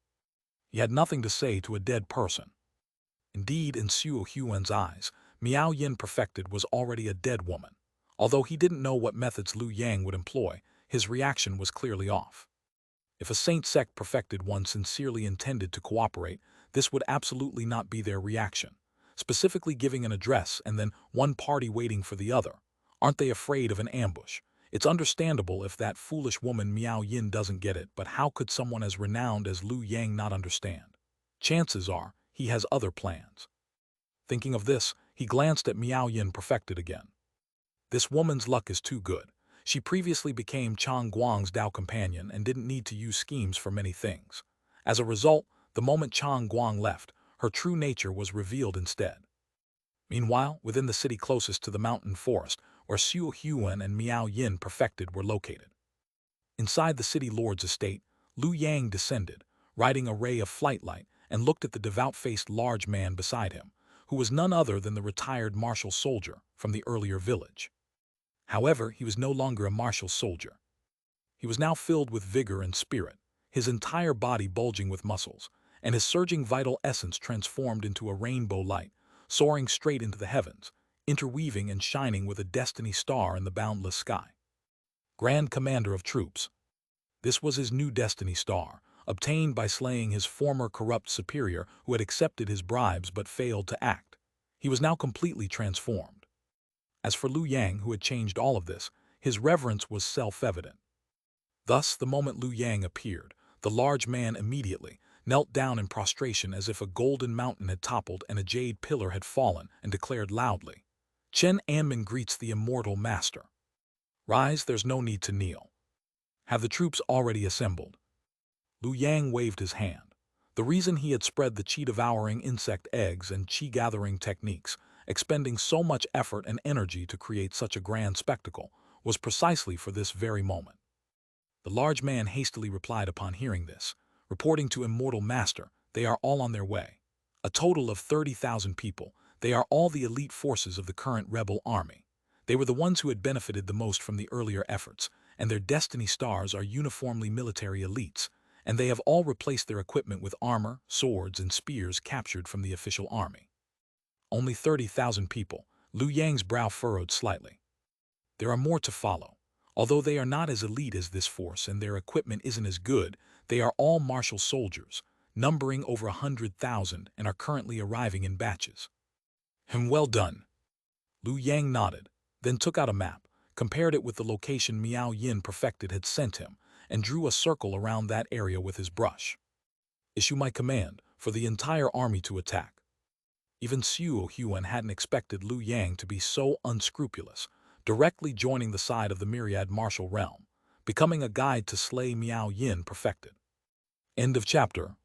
Speaker 1: He had nothing to say to a dead person. Indeed, in Xiu Huan's eyes, Miao Yin Perfected was already a dead woman. Although he didn't know what methods Liu Yang would employ, his reaction was clearly off. If a Saint Sect Perfected one sincerely intended to cooperate, this would absolutely not be their reaction. Specifically giving an address and then one party waiting for the other. Aren't they afraid of an ambush? It's understandable if that foolish woman Miao Yin doesn't get it, but how could someone as renowned as Liu Yang not understand? Chances are, he has other plans. Thinking of this, he glanced at Miao Yin Perfected again. This woman's luck is too good. She previously became Chang Guang's Dao companion and didn't need to use schemes for many things. As a result, the moment Chang Guang left, her true nature was revealed instead. Meanwhile, within the city closest to the mountain forest, where Xiu Huan and Miao Yin Perfected were located. Inside the city lord's estate, Liu Yang descended, riding a ray of flight light, and looked at the devout-faced large man beside him, who was none other than the retired martial soldier from the earlier village. However, he was no longer a martial soldier. He was now filled with vigor and spirit, his entire body bulging with muscles, and his surging vital essence transformed into a rainbow light, soaring straight into the heavens, interweaving and shining with a destiny star in the boundless sky. Grand Commander of Troops. This was his new destiny star, obtained by slaying his former corrupt superior who had accepted his bribes but failed to act. He was now completely transformed. As for Liu Yang, who had changed all of this, his reverence was self-evident. Thus, the moment Liu Yang appeared, the large man immediately knelt down in prostration as if a golden mountain had toppled and a jade pillar had fallen, and declared loudly, "Chen Anmin greets the immortal master. Rise, there's no need to kneel. Have the troops already assembled?" Liu Yang waved his hand. The reason he had spread the qi-devouring insect eggs and qi-gathering techniques, expending so much effort and energy to create such a grand spectacle, was precisely for this very moment. The large man hastily replied upon hearing this, reporting to Immortal Master, "They are all on their way. A total of 30,000 people. They are all the elite forces of the current rebel army. They were the ones who had benefited the most from the earlier efforts, and their destiny stars are uniformly military elites, and they have all replaced their equipment with armor, swords, and spears captured from the official army." Only 30,000 people. Liu Yang's brow furrowed slightly. There are more to follow. Although they are not as elite as this force and their equipment isn't as good, they are all martial soldiers, numbering over 100,000 and are currently arriving in batches. Well done. Liu Yang nodded, then took out a map, compared it with the location Miao Yin Perfected had sent him, and drew a circle around that area with his brush. Issue my command for the entire army to attack. Even Xiu Huan hadn't expected Liu Yang to be so unscrupulous, directly joining the side of the myriad martial realm, becoming a guide to slay Miao Yin Perfected. End of chapter.